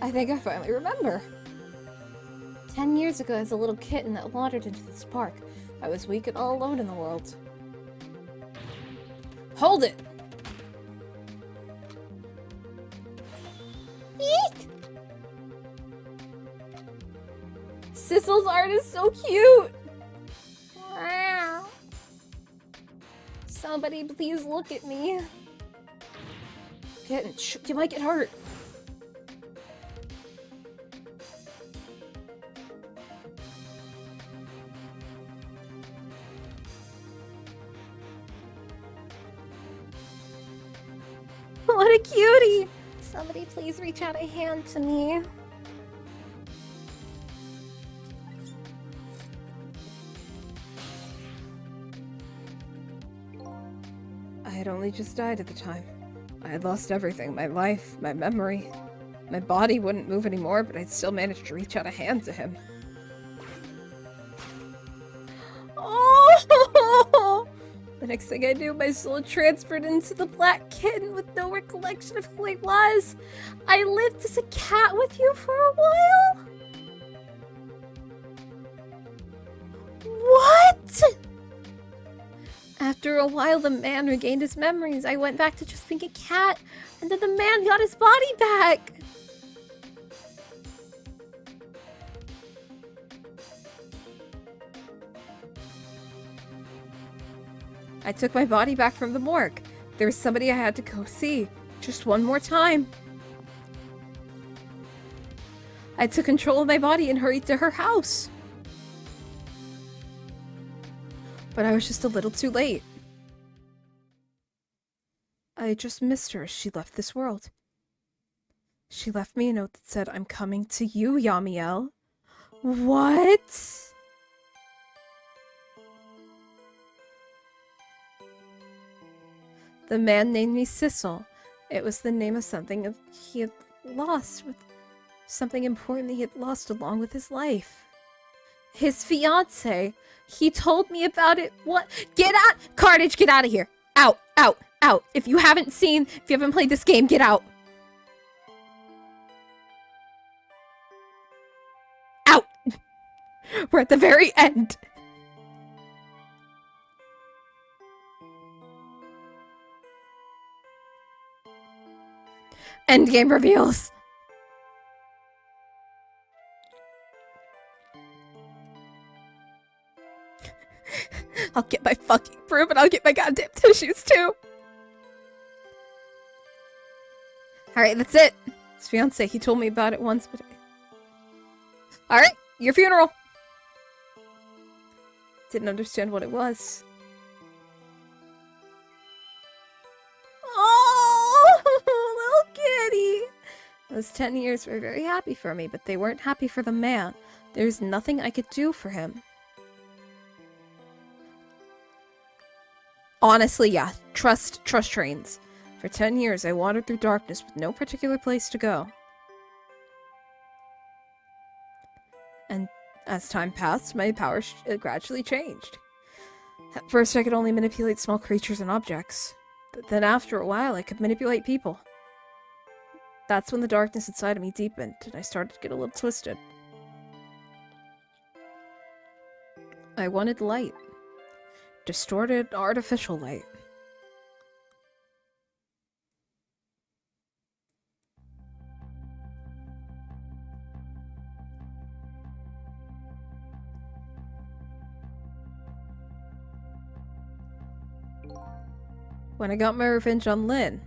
I finally remember. 10 years ago, as a little kitten that wandered into this park, I was weak and all alone in the world. Hold it!
Eek!
Sissel's art is so cute!
Wow.
Somebody please look at me. Kitten, you might get hurt. What a cutie!
Somebody please reach out a hand to me.
I had only just died at the time. I had lost everything, my life, my memory. My body wouldn't move anymore, but I'd still managed to reach out a hand to him. Oh! The next thing I knew, my soul transferred into the black kitten with no recollection of who I was. I lived as a cat with you for a while? What? After a while, the man regained his memories. I went back to just being a cat, and then the man got his body back. I took my body back from the morgue. There was somebody I had to go see. Just one more time. I took control of my body and hurried to her house. But I was just a little too late. I just missed her as she left this world. She left me a note that said, "I'm coming to you, Yamiel." What? The man named me Sissel. It was the name of something he had lost, with something important he had lost along with his life. His fiance. He told me about it. What? Get out! Carnage, get out of here! Out! Out! Out! If you haven't played this game, get out! Out! We're at the very end. Endgame reveals. I'll get my fucking broom and I'll get my goddamn tissues too. Alright, that's it. His fiance, he told me about it once, but... Alright, your funeral. Didn't understand what it was. Oh, little kitty. Those 10 years were very happy for me, but they weren't happy for the man. There's nothing I could do for him. Honestly, yeah. Trust trains. For 10 years, I wandered through darkness with no particular place to go. And as time passed, my powers gradually changed. At first, I could only manipulate small creatures and objects. But then after a while, I could manipulate people. That's when the darkness inside of me deepened, and I started to get a little twisted. I wanted light. Distorted, artificial light. When I got my revenge on Lynn,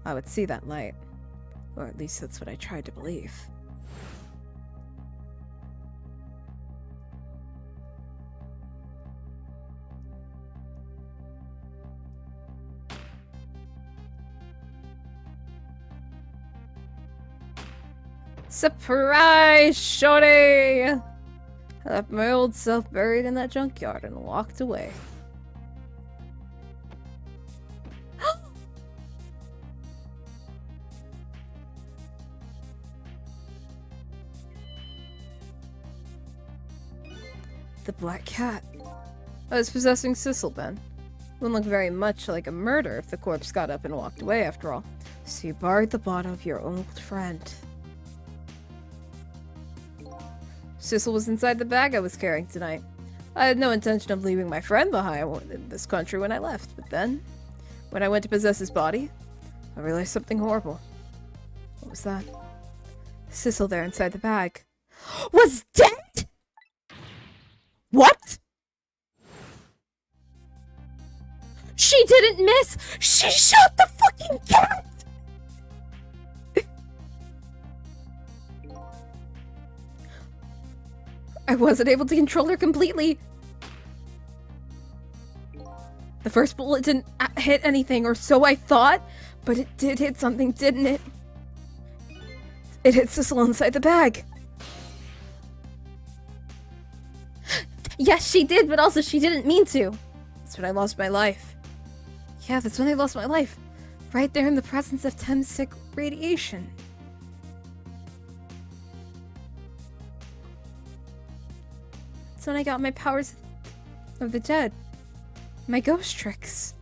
I would see that light. Or at least that's what I tried to believe. Surprise, shorty! I left my old self buried in that junkyard and walked away. The black cat. I was possessing Sissel then. Wouldn't look very much like a murder if the corpse got up and walked away after all. So you buried the body of your old friend. Sissel was inside the bag I was carrying tonight. I had no intention of leaving my friend behind in this country when I left, but then, when I went to possess his body, I realized something horrible. What was that? Sissel there inside the bag. Was dead?! What?! She didn't miss! She shot the fucking cat! I wasn't able to control her completely. The first bullet didn't hit anything, or so I thought,
But it did hit something, didn't it? It hit Sissel inside the bag. Yes, she did, but also she didn't mean to. That's when I lost my life. Yeah, that's when I lost my life. Right there in the presence of Temsic radiation. That's when I got my powers of the dead. My ghost tricks.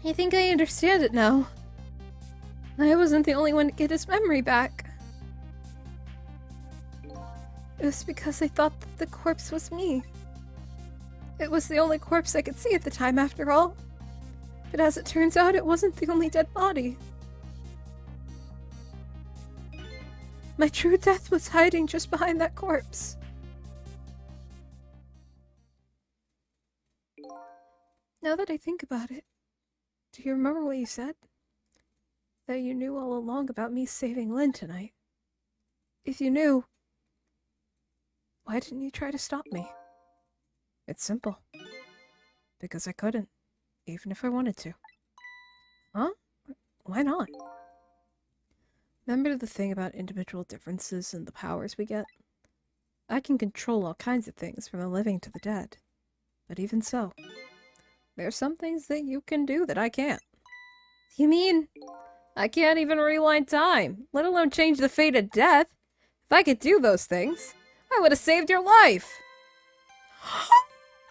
I think I understand it now. I wasn't the only one to get his memory back. It was because I thought that the corpse was me. It was the only corpse I could see at the time, after all. But as it turns out, it wasn't the only dead body. My true death was hiding just behind that corpse. Now that I think about it, do you remember what you said? That you knew all along about me saving Lynn tonight. If you knew, why didn't you try to stop me? It's simple. Because I couldn't, even if I wanted to. Huh? Why not? Remember the thing about individual differences and the powers we get? I can control all kinds of things, from the living to the dead. But even so, there are some things that you can do that I can't. You mean I can't even rewind time, let alone change the fate of death? If I could do those things, I would have saved your life!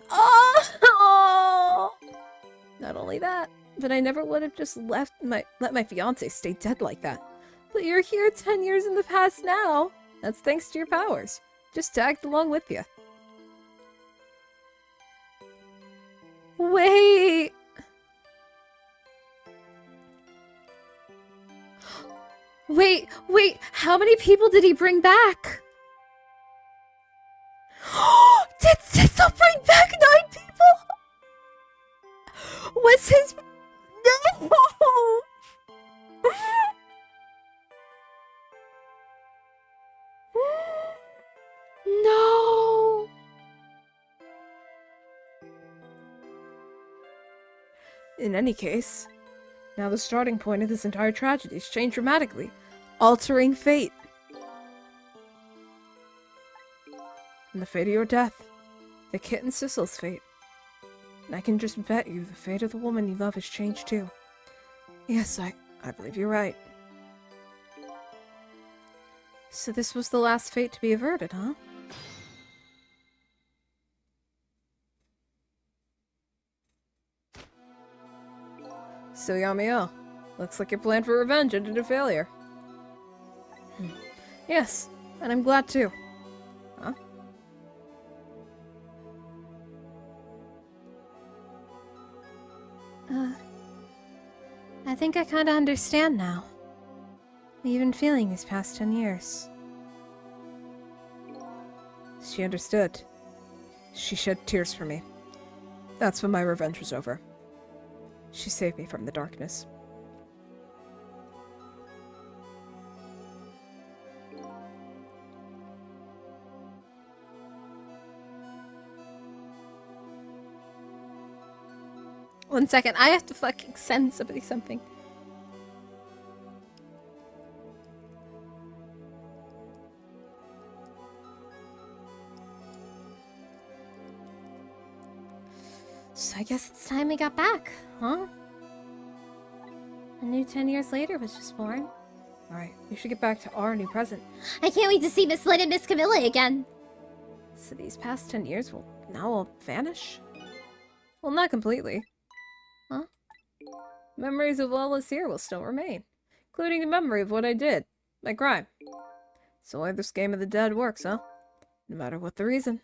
Oh! Not only that, but I never would have just let my fiancé stay dead like that. But you're here 10 years in the past now. That's thanks to your powers. Just tagged along with you. Wait! Wait, how many people did he bring back? Did Sissel bring back 9 people? Was his... No! No! In any case, now the starting point of this entire tragedy has changed dramatically, altering fate. And the fate of your death, the kitten Sissel's fate. And I can just bet you the fate of the woman you love has changed too. Yes, I believe you're right. So this was the last fate to be averted, huh? So Yamiya, looks like your plan for revenge ended in failure. Yes, and I'm glad too. Huh? I think I kinda understand now. What you've been feeling these past 10 years. She understood. She shed tears for me. That's when my revenge was over. She saved me from the darkness. One second, I have to fucking send somebody something. So I guess it's time we got back, huh? A new 10 years later was just born. Alright, we should get back to our new present.
I can't wait to see Miss Lynn and Miss Camilla again.
So these past 10 years will now all vanish? Well, not completely. Huh? Memories of all us here will still remain, including the memory of what I did, my crime. So why this game of the dead works, huh? No matter what the reason.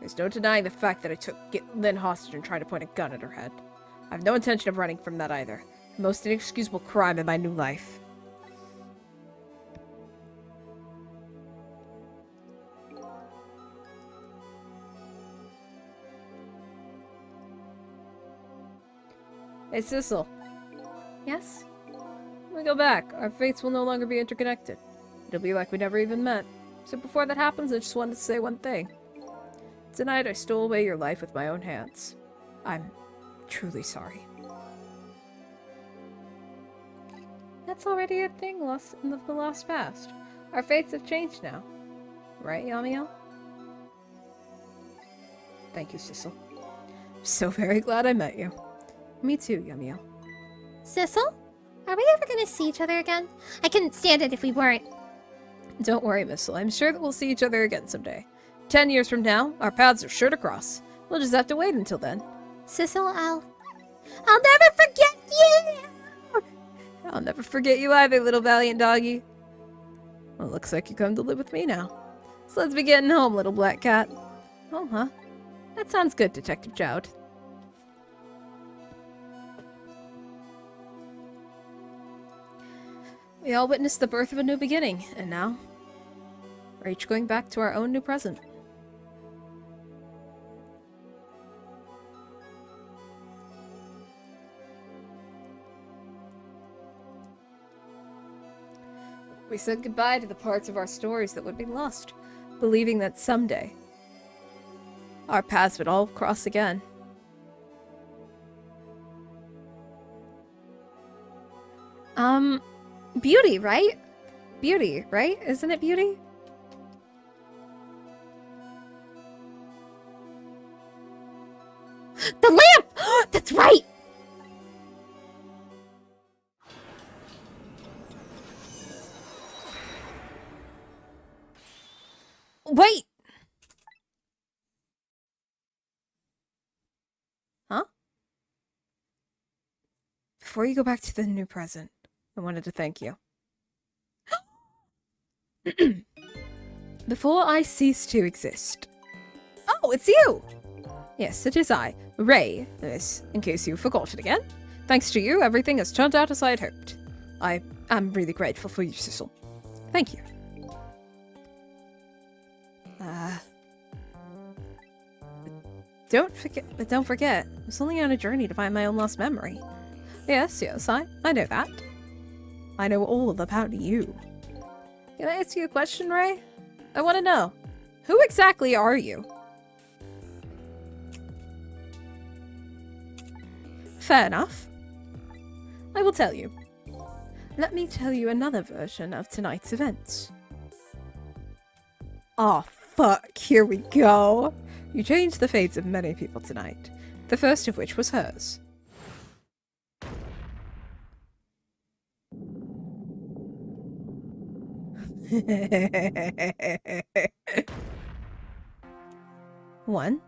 There's no denying the fact that I took Lynn hostage and tried to point a gun at her head. I have no intention of running from that either. The most inexcusable crime in my new life. Hey, Sissel. Yes? When we go back, our fates will no longer be interconnected. It'll be like we never even met. So before that happens, I just wanted to say one thing. Tonight I stole away your life with my own hands.
I'm truly sorry.
That's already a thing lost in the lost past. Our fates have changed now. Right, Yamiel?
Thank you, Sissel. I'm so very glad I met you.
Me too, Yamiel.
Sissel? Are we ever gonna see each other again? I couldn't stand it if we weren't.
Don't worry, Missile. I'm sure that we'll see each other again someday. 10 years from now, our paths are sure to cross. We'll just have to wait until then.
Sissel, I'll never forget you!
I'll never forget you either, little valiant doggy. Well, looks like you come to live with me now. So let's be getting home, little black cat. Oh, huh? That sounds good, Detective Jowd. We all witnessed the birth of a new beginning, and now we're each going back to our own new present. We said goodbye to the parts of our stories that would be lost, believing that someday our paths would all cross again. Beauty, right? Beauty, right? Isn't it Beauty?
The lamp! That's right!
Wait! Huh? Before you go back to the new present, I wanted to thank you. Before I cease to exist. Oh, it's you! Yes, it is I, Ray. This, in case you forgot it again. Thanks to you, everything has turned out as I had hoped. I am really grateful for you, Sissel. Thank you. Don't forget, I was only on a journey to find my own lost memory. Yes, I know that. I know all about you. Can I ask you a question, Ray? I want to know, who exactly are you? Fair enough. I will tell you. Let me tell you another version of tonight's events. Oh, fuck, here we go. You changed the fates of many people tonight, the first of which was hers. One.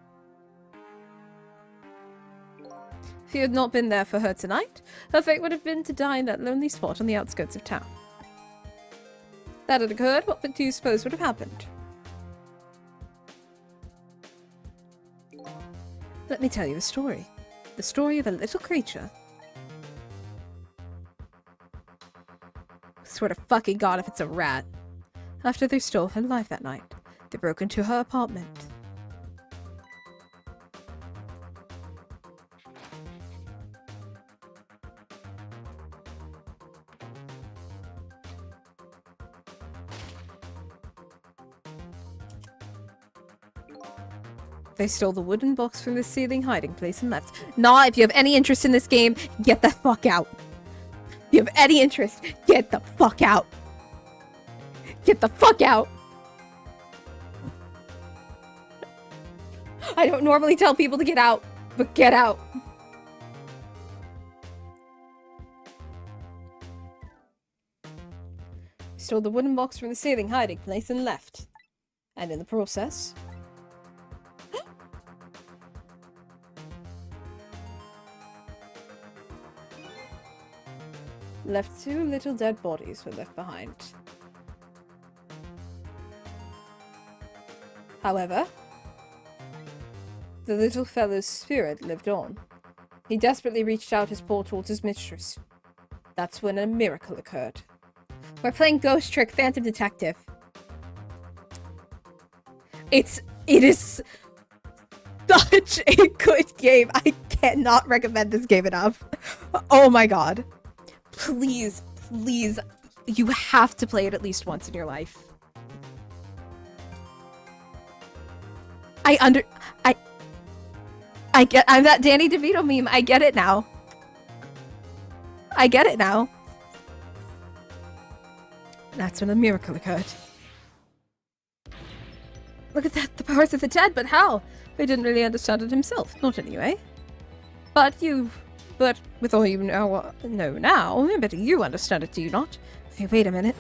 If you had not been there for her tonight, her fate would have been to die in that lonely spot on the outskirts of town. That had occurred, what do you suppose would have happened? Let me tell you a story. The story of a little creature. I swear to fucking God if it's a rat. After they stole her life that night, they broke into her apartment. They stole the wooden box from the ceiling hiding place and left. Nah, if you have any interest in this game, get the fuck out. If you have any interest, get the fuck out. Get the fuck out. I don't normally tell people to get out, but get out. Stole the wooden box from the ceiling hiding place and left. And in the process, left 2 little dead bodies were left behind. However, the little fellow's spirit lived on. He desperately reached out his paw towards his mistress. That's when a miracle occurred. We're playing Ghost Trick Phantom Detective. It is such a good game. I cannot recommend this game enough. Oh my god. Please, please, you have to play it at least once in your life. I
I'm that Danny DeVito meme. I get it now. I get it now. That's when a miracle occurred. Look at that, the powers of the dead, but how? He didn't really understand it himself, not anyway. But with all you know now, I bet you understand it, do you not? Hey, wait a minute.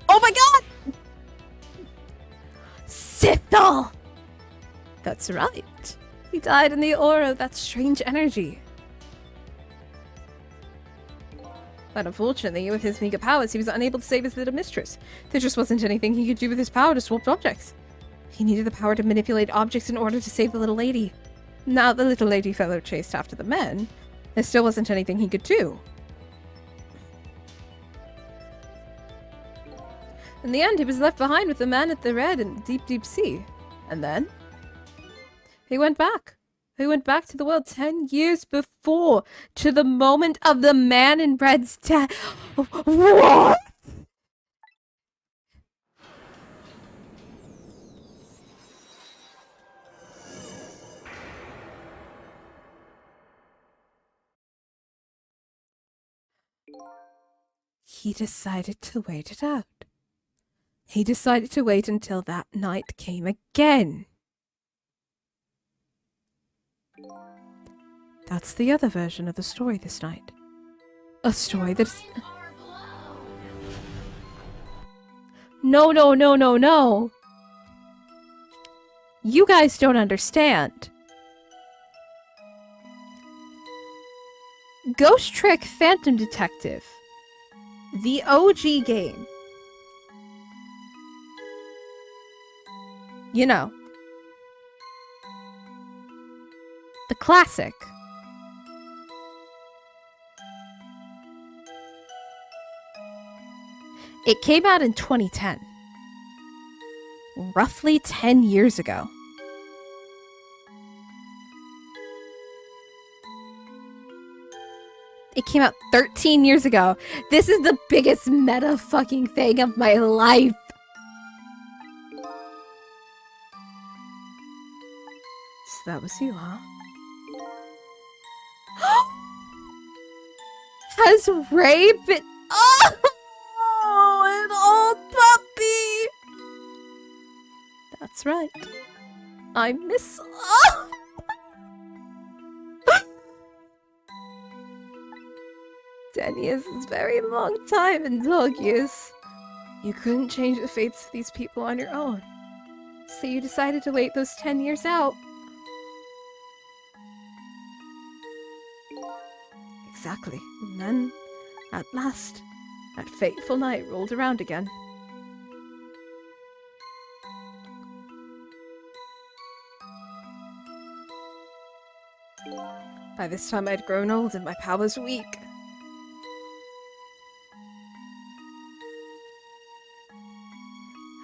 Oh my god! Sithal! That's right. He died in the aura of that strange energy. But unfortunately, with his meager powers, he was unable to save his little mistress. There just wasn't anything he could do with his power to swap objects. He needed the power to manipulate objects in order to save the little lady. Now the little lady fellow chased after the men. There still wasn't anything he could do. In the end, he was left behind with the man at the red in the deep, deep sea. And then? He went back. He went back to the world 10 years before, to the moment of the man in red's death. What? He decided to wait it out. He decided to wait until that night came again. That's the other version of the story this night. A story that's... No. You guys don't understand. Ghost Trick Phantom Detective. The OG game. You know. The classic. It came out in 2010. Roughly 10 years ago. It came out 13 years ago. This is the biggest meta fucking thing of my life. So that was you, huh? Has Ray been... Oh, an old puppy! That's right. I miss... Oh! 10 years is a very long time in dog years. You couldn't change the fates of these people on your own. So you decided to wait those 10 years out. Exactly. And then, at last, that fateful night rolled around again. By this time I'd grown old and my powers weak.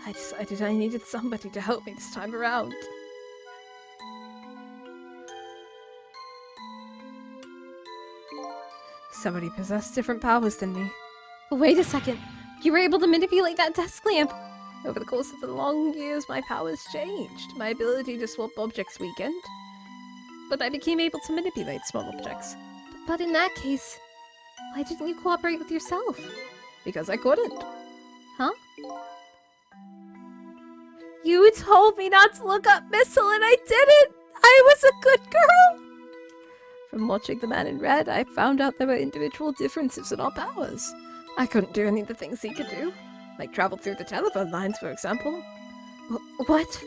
I decided I needed somebody to help me this time around. Somebody possessed different powers than me. But wait a second, you were able to manipulate that desk lamp! Over the course of the long years, my powers changed. My ability to swap objects weakened. But I became able to manipulate small objects. But in that case, why didn't you cooperate with yourself? Because I couldn't. Huh? You told me not to look up Missile and I didn't! I was a good girl! From watching the man in red, I found out there were individual differences in our powers. I couldn't do any of the things he could do. Like travel through the telephone lines, for example. What?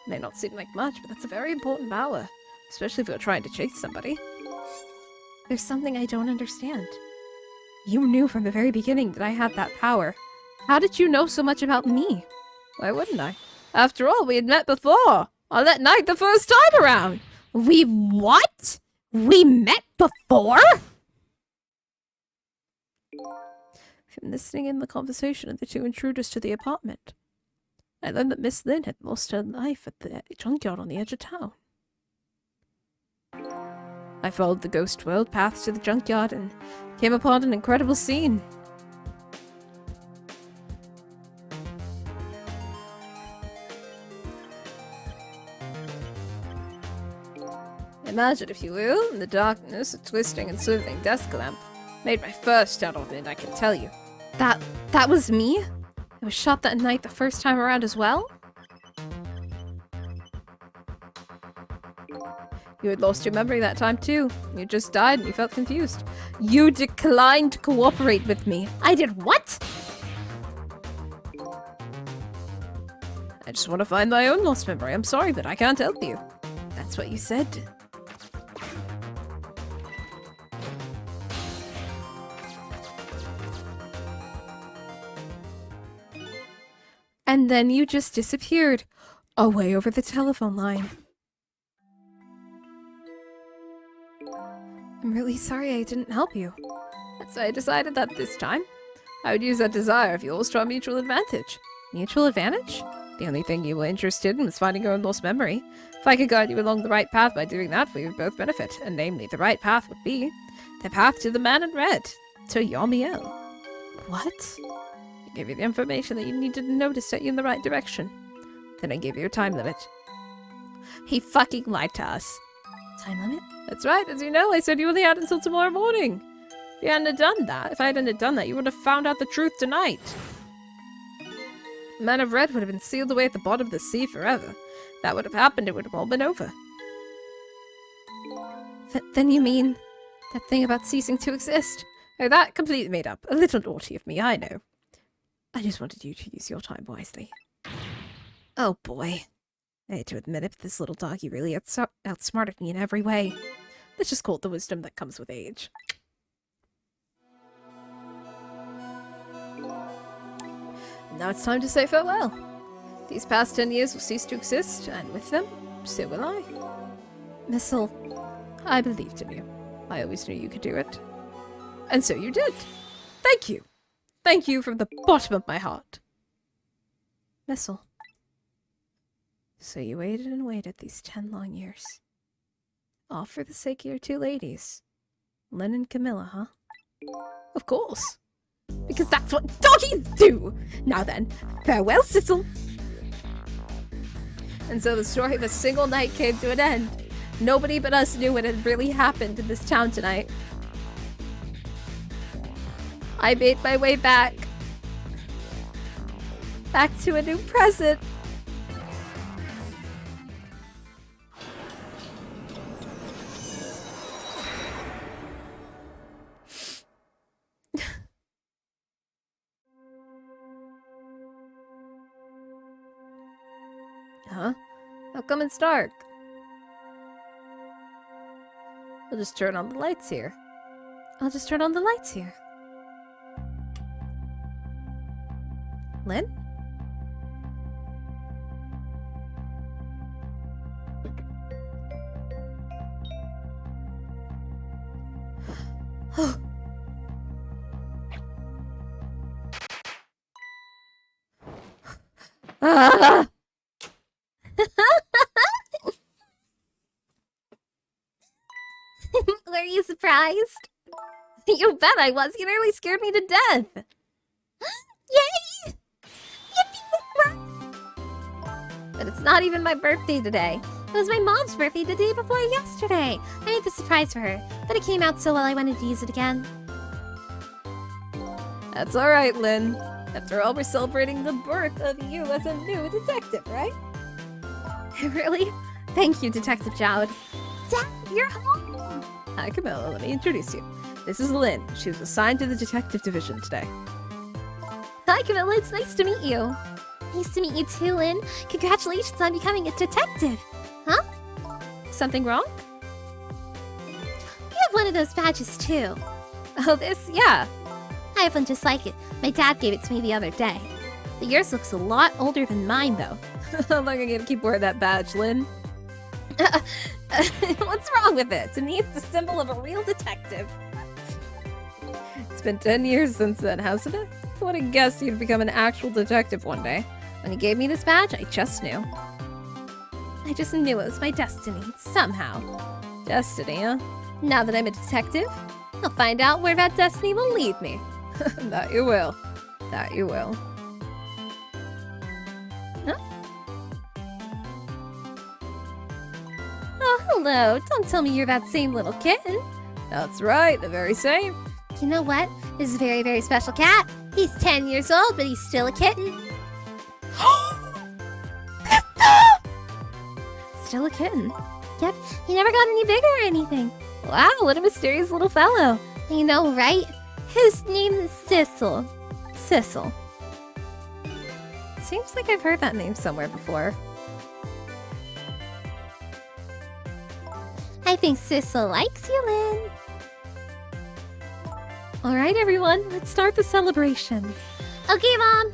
May not seem like much, but that's a very important power. Especially if you're trying to chase somebody. There's something I don't understand. You knew from the very beginning that I had that power. How did you know so much about me? Why wouldn't I? After all, we had met before. On that night the first time around. We what? We met before? From listening in the conversation of the two intruders to the apartment, I learned that Miss Lynn had lost her life at the junkyard on the edge of town. I followed the ghost world path to the junkyard and came upon an incredible scene.
Imagine, if you will, in the darkness, a twisting and slithering desk lamp. Made my first out of it, I can tell you.
That was me? I was shot that night the first time around as well?
You had lost your memory that time too. You just died and you felt confused. You declined to cooperate with me.
I did what?
I just want to find my own lost memory. I'm sorry, but I can't help you.
That's what you said. And then you just disappeared, away over the telephone line. I'm really sorry I didn't help you.
That's why I decided that this time I would use that desire of yours to our mutual advantage.
Mutual advantage?
The only thing you were interested in was finding your own lost memory. If I could guide you along the right path by doing that, we would both benefit. And namely, the right path would be the path to the man in red, to Yomiel.
What?
I gave you the information that you needed to know to set you in the right direction. Then I gave you a time limit.
He fucking lied to us.
Time limit?
That's right, as you know, I said you only had until tomorrow morning. If I hadn't done that, you would have found out the truth tonight. The Man of Red would have been sealed away at the bottom of the sea forever. If that would have happened, it would have all been over.
Then you mean that thing about ceasing to exist?
Oh, that completely made up. A little naughty of me, I know. I just wanted you to use your time wisely.
Oh boy.
I hate to admit it, but this little doggy really outsmarted me in every way. Let's just call it the wisdom that comes with age. And now it's time to say farewell. These past 10 years will cease to exist, and with them, so will I.
Missile,
I believed in you. I always knew you could do it. And so you did. Thank you. Thank you from the bottom of my heart.
Missile.
So you waited and waited these 10 long years. All for the sake of your two ladies. Lynn and Camilla, huh?
Of course. Because that's what doggies do! Now then, farewell, Sissel!
And so the story of a single night came to an end. Nobody but us knew what had really happened in this town tonight. I made my way back. Back to a new present. Huh? How come it's dark? I'll just turn on the lights here.
I'll just turn on the lights here.
Lynn?
Ah!
Were you surprised? You bet I was. You nearly scared me to death. Yay! But it's not even my birthday today. It was my mom's birthday the day before yesterday. I made the surprise for her, but it came out so well I wanted to use it again.
That's alright, Lynn. After all, we're celebrating the birth of you as a new detective, right?
Really? Thank you, Detective Jowd.
Dad, you're home!
Hi, Camilla. Let me introduce you. This is Lynn. She was assigned to the detective division today.
Hi, Camilla. It's nice to meet you. Nice to meet you too, Lynn. Congratulations on becoming a detective. Huh?
Something wrong?
You have one of those badges too.
Oh, this? Yeah.
I have one just like it. My dad gave it to me the other day. But yours looks a lot older than mine, though.
How long are you gonna keep wearing that badge, Lynn?
What's wrong with it? To me, it's the symbol of a real detective.
It's been 10 years since then, hasn't it? I would have guessed you'd become an actual detective one day.
When you gave me this badge, I just knew. I just knew it was my destiny, somehow.
Destiny, huh?
Now that I'm a detective, I'll find out where that destiny will lead me.
That you will. That you will.
Oh,
Hello, don't tell me you're that same little kitten.
That's right, the very same.
You know what? This is a very, very special cat. He's 10 years old, but he's still a kitten.
Still a kitten.
Yep, he never got any bigger or anything.
Wow, what a mysterious little fellow.
I know, right? His name is Sissel.
Sissel. Seems like I've heard that name somewhere before.
I think Sissel likes you, Lynn.
Alright everyone, let's start the celebration.
Okay, Mom.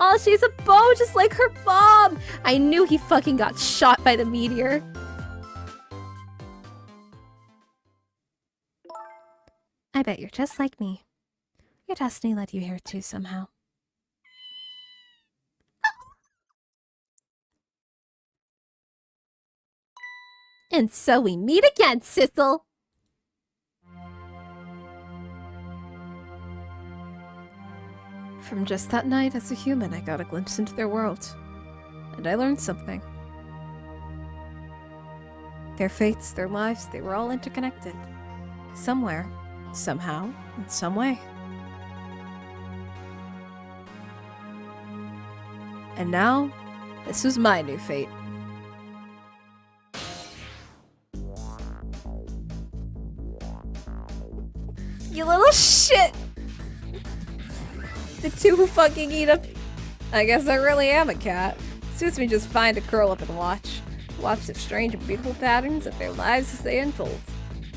Oh, she's a bow just like her mom! I knew he fucking got shot by the meteor. I bet you're just like me. Your destiny led you here too somehow.
And so we meet again, Sissel.
From just that night as a human, I got a glimpse into their world. And I learned something. Their fates, their lives, they were all interconnected. Somewhere, somehow, in some way. And now, this was my new fate. You little shit! The two who fucking eat up. I guess I really am a cat. Suits me just fine to curl up and watch. Watch the strange and beautiful patterns of their lives as they unfold.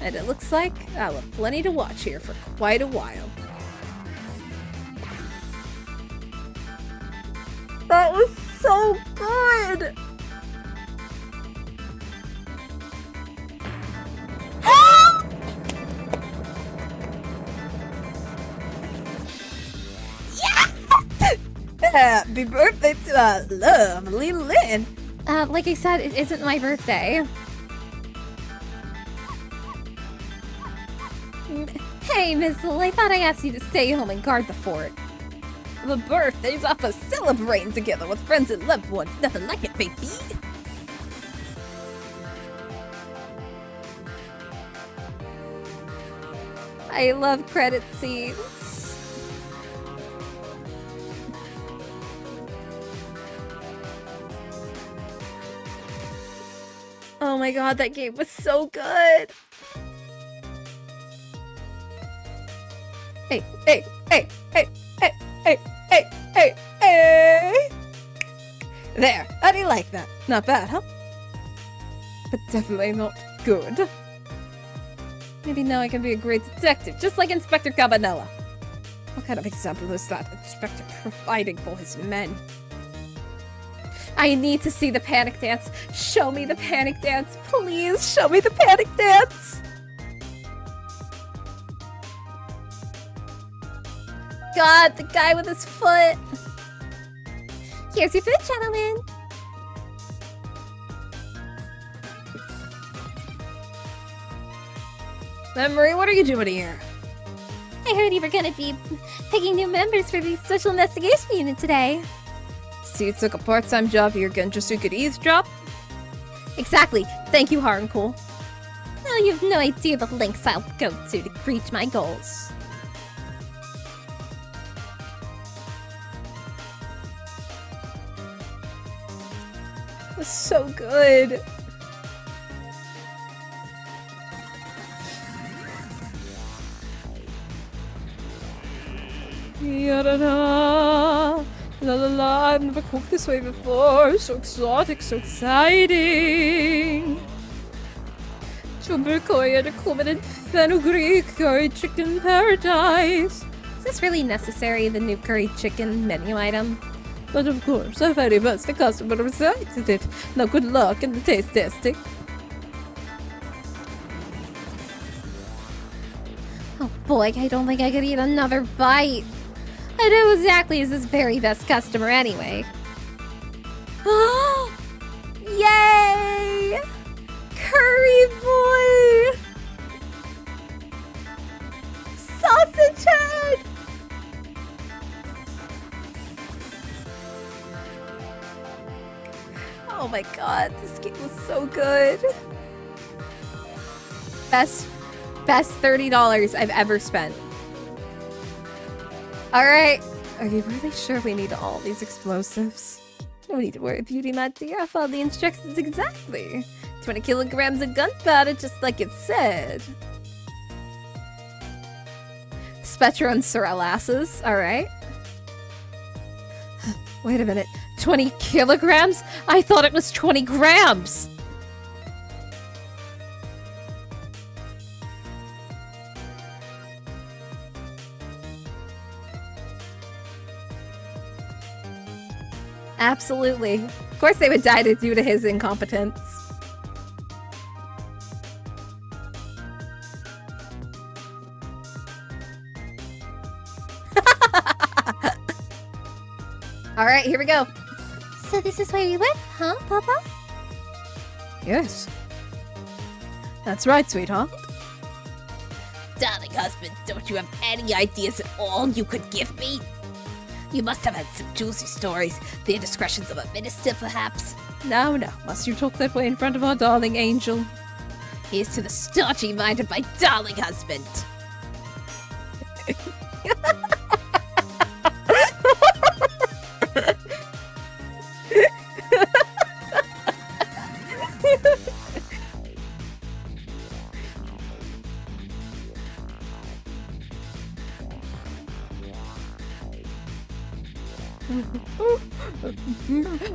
And it looks like I'll have plenty to watch here for quite a while. That was so good! Happy birthday to our lovely Lynn!
Like I said, it isn't my birthday. Hey, Missile, I thought I asked you to stay home and guard the fort.
The birthday's off for celebrating together with friends and loved ones. Nothing like it, baby! I love credit scenes. Oh my god, that game was so good! Hey, hey, hey, hey, hey, hey, hey, hey, hey! There, how do you like that? Not bad, huh? But definitely not good. Maybe now I can be a great detective, just like Inspector Cabanela. What kind of example is that Inspector providing for his men? I need to see the panic dance. Show me the panic dance. Please show me the panic dance. God, the guy with his foot.
Here's your food, gentlemen.
Memory, what are you doing here?
I heard you were gonna be picking new members for the Special Investigation Unit today.
So you took a part-time job here again just so you could eavesdrop? Exactly. Thank you, Harncool.
Well, you have no idea the lengths I'll go to reach my goals.
It was so good. Ya-da-da. La la la, I've never cooked this way before. So exotic, so exciting. Chumberkoya, the common fenugreek curry chicken paradise.
Is this really necessary, the new curry chicken menu item?
But of course, I very much the customer recited it. Now good luck in the taste testing.
Oh boy, I don't think I could eat another bite. I know exactly as his very best customer anyway.
Yay! Curry boy! Sausage head! Oh my
god, this game was so good. Best $30 I've ever spent. Alright. Are you really sure we need all these explosives? No need to worry, Beauty, my dear. I followed the instructions exactly. 20 kilograms of gunpowder, just like it said. Spectro and Sorellasses, alright. Wait a minute. 20 kilograms? I thought it was 20 grams! Absolutely. Of course they would die due to his incompetence. Alright, here we go.
So this is where you live, huh, Papa?
Yes. That's right, sweetheart.
Darling husband, don't you have any ideas at all you could give me? You must have had some juicy stories. The indiscretions of a minister, perhaps?
No, must you talk that way in front of our darling angel?
Here's to the starchy mind of my darling husband.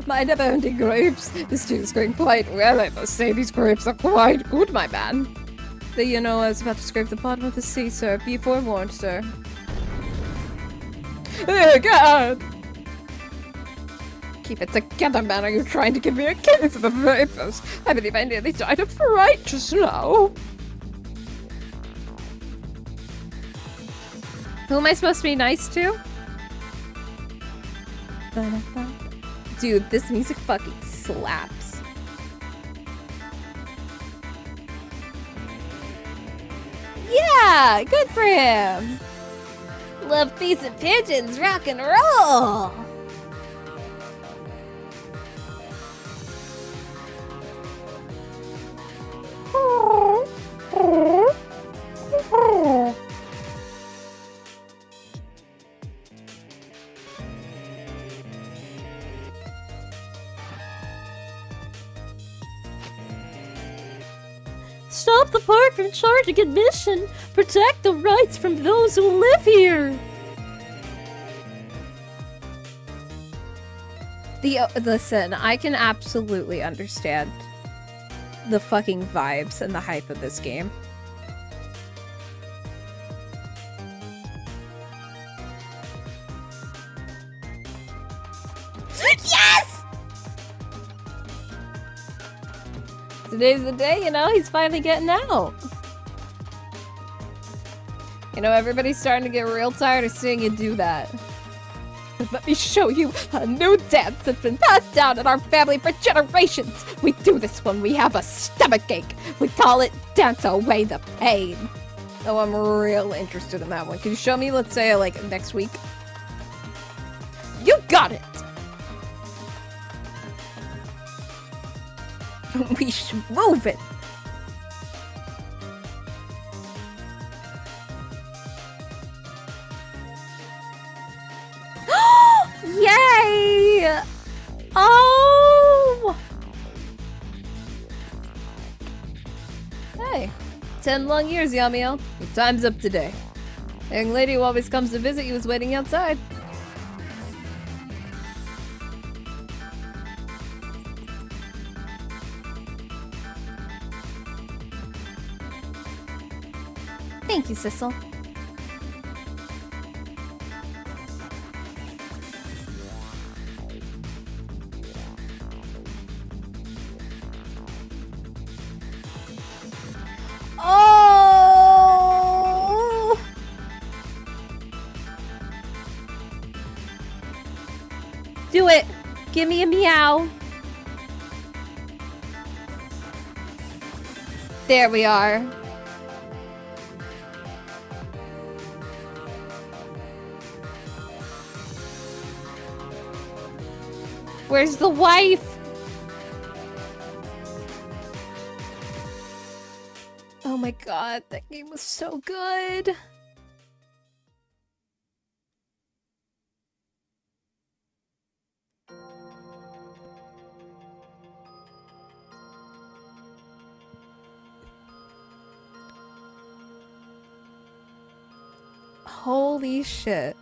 My never-ending grapes. This stew's going quite well, I must say. These grapes are quite good, my man. You know, I was about to scrape the bottom of the sea, sir. Be forewarned, sir. Oh, God! Keep it together, man. Are you trying to give me a case of the vapors? I believe I nearly died of fright just now.
Who am I supposed to be nice to? Dude, this music fucking slaps. Yeah, good for him.
Love peas and pigeons, rock and roll.
Stop the park from charging admission. Protect the rights from those who live here.
Listen, I can absolutely understand the fucking vibes and the hype of this game.
Yes!
Today's the day, you know, he's finally getting out. You know, everybody's starting to get real tired of seeing you do that. Let me show you a new dance that's been passed down in our family for generations. We do this when we have a stomachache. We call it Dance Away the Pain. Oh, I'm real interested in that one. Can you show me, let's say, like, next week? You got it! We should move it. Yay! Oh! Hey, 10 long years, Yamiel. Your time's up today. The young lady who always comes to visit you is waiting outside. Thank you, Sissel. Oh! Do it! Give me a meow! There we are. Where's the wife? Oh my god, that game was so good. Holy shit.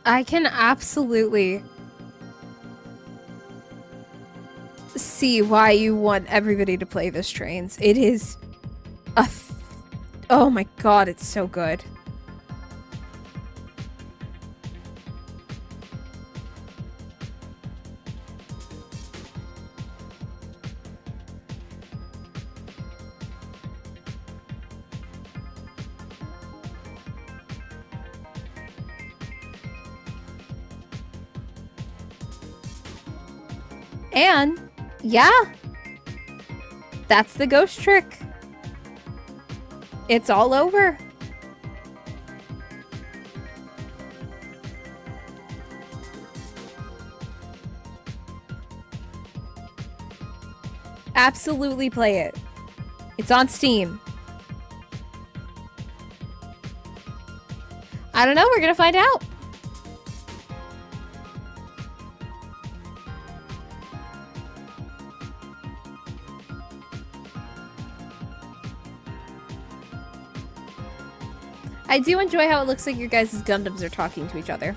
I can absolutely see why you want everybody to play this Trains. It is oh my god, it's so good. And, yeah, that's the ghost trick. It's all over. Absolutely play it. It's on Steam. I don't know, we're gonna find out. I do enjoy how it looks like your guys' Gundams are talking to each other.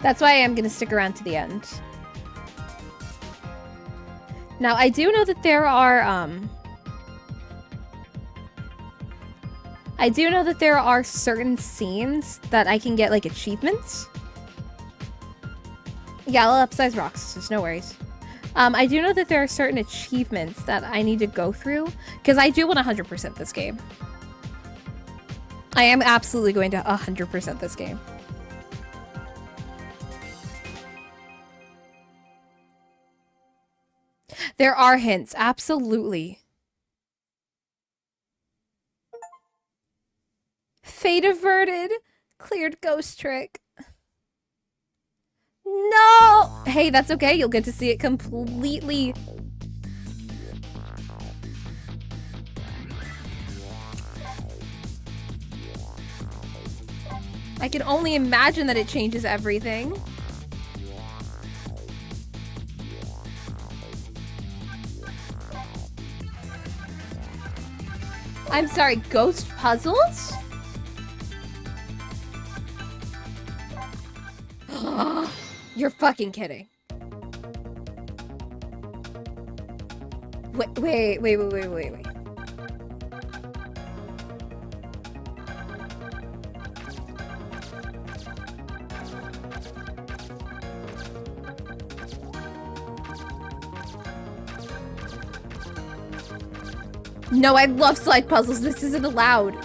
That's why I am going to stick around to the end. Now, I do know that there are, I do know that there are certain scenes that I can get, like, achievements. Yeah, I'll upsize rocks, there's no worries. I do know that there are certain achievements that I need to go through, because I do want 100% this game. I am absolutely going to 100% this game. There are hints, absolutely. Fate averted. Cleared ghost trick. No! Hey, that's okay. You'll get to see it completely. I can only imagine that it changes everything. I'm sorry, ghost puzzles? You're fucking kidding. Wait. No, I love slide puzzles. This isn't allowed.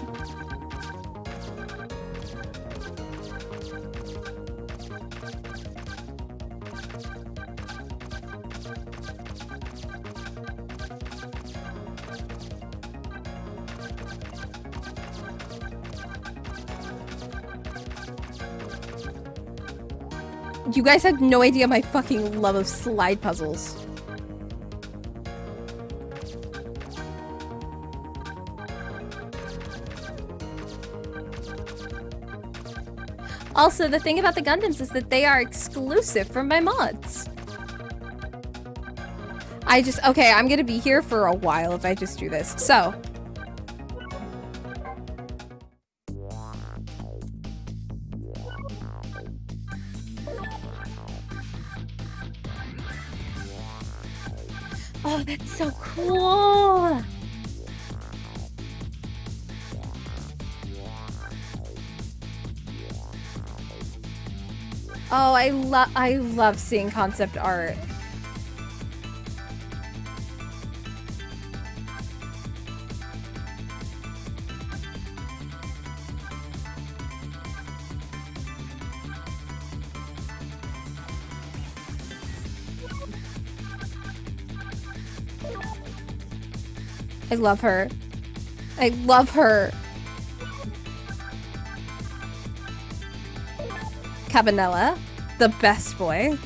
You guys have no idea my fucking love of slide puzzles. Also, the thing about the Gundams is that they are exclusive from my mods. Okay, I'm gonna be here for a while if I just do this. So. Oh, that's so cool. Oh, I love seeing concept art. I love her. I love her. Cabanella, the best boy.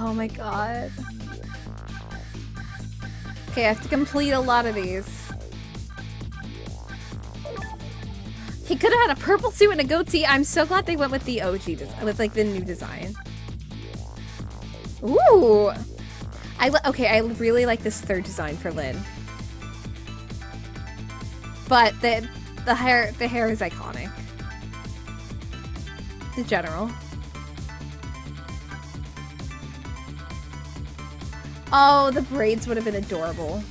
Oh my god. Okay, I have to complete a lot of these. He could have had a purple suit and a goatee. I'm so glad they went with the OG design, with like the new design. Ooh. Okay, I really like this third design for Lynn. But the hair is iconic. The general. Oh, the braids would have been adorable.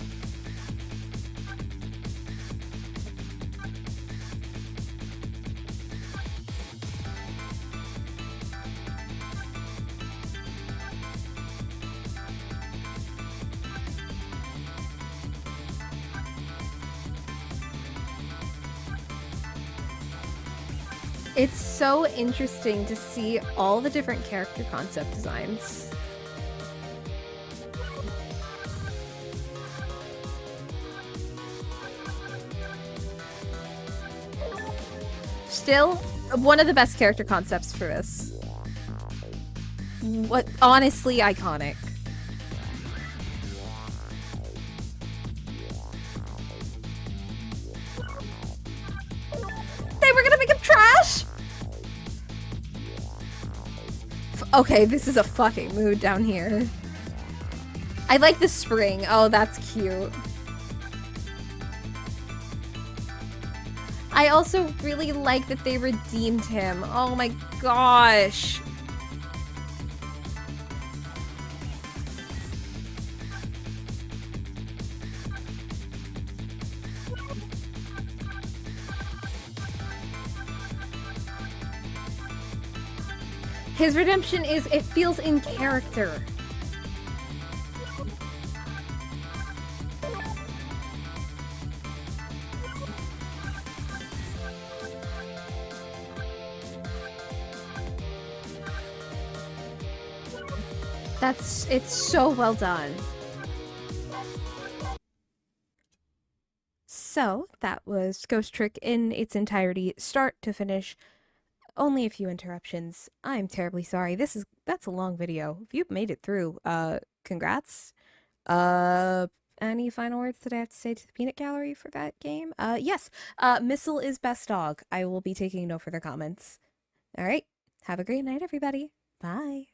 It's so interesting to see all the different character concept designs. Still, one of the best character concepts for this. What, honestly iconic. They were gonna make him trash? Okay, this is a fucking mood down here. I like the spring. Oh, that's cute. I also really like that they redeemed him. Oh my gosh. His redemption is, it feels in character. It's so well done. So that was Ghost Trick in its entirety, start to finish. Only a few interruptions. I'm terribly sorry. That's a long video. If you've made it through, congrats. Any final words that I have to say to the peanut gallery for that game? Yes. Missile is best dog. I will be taking no further comments. All right. Have a great night, everybody. Bye.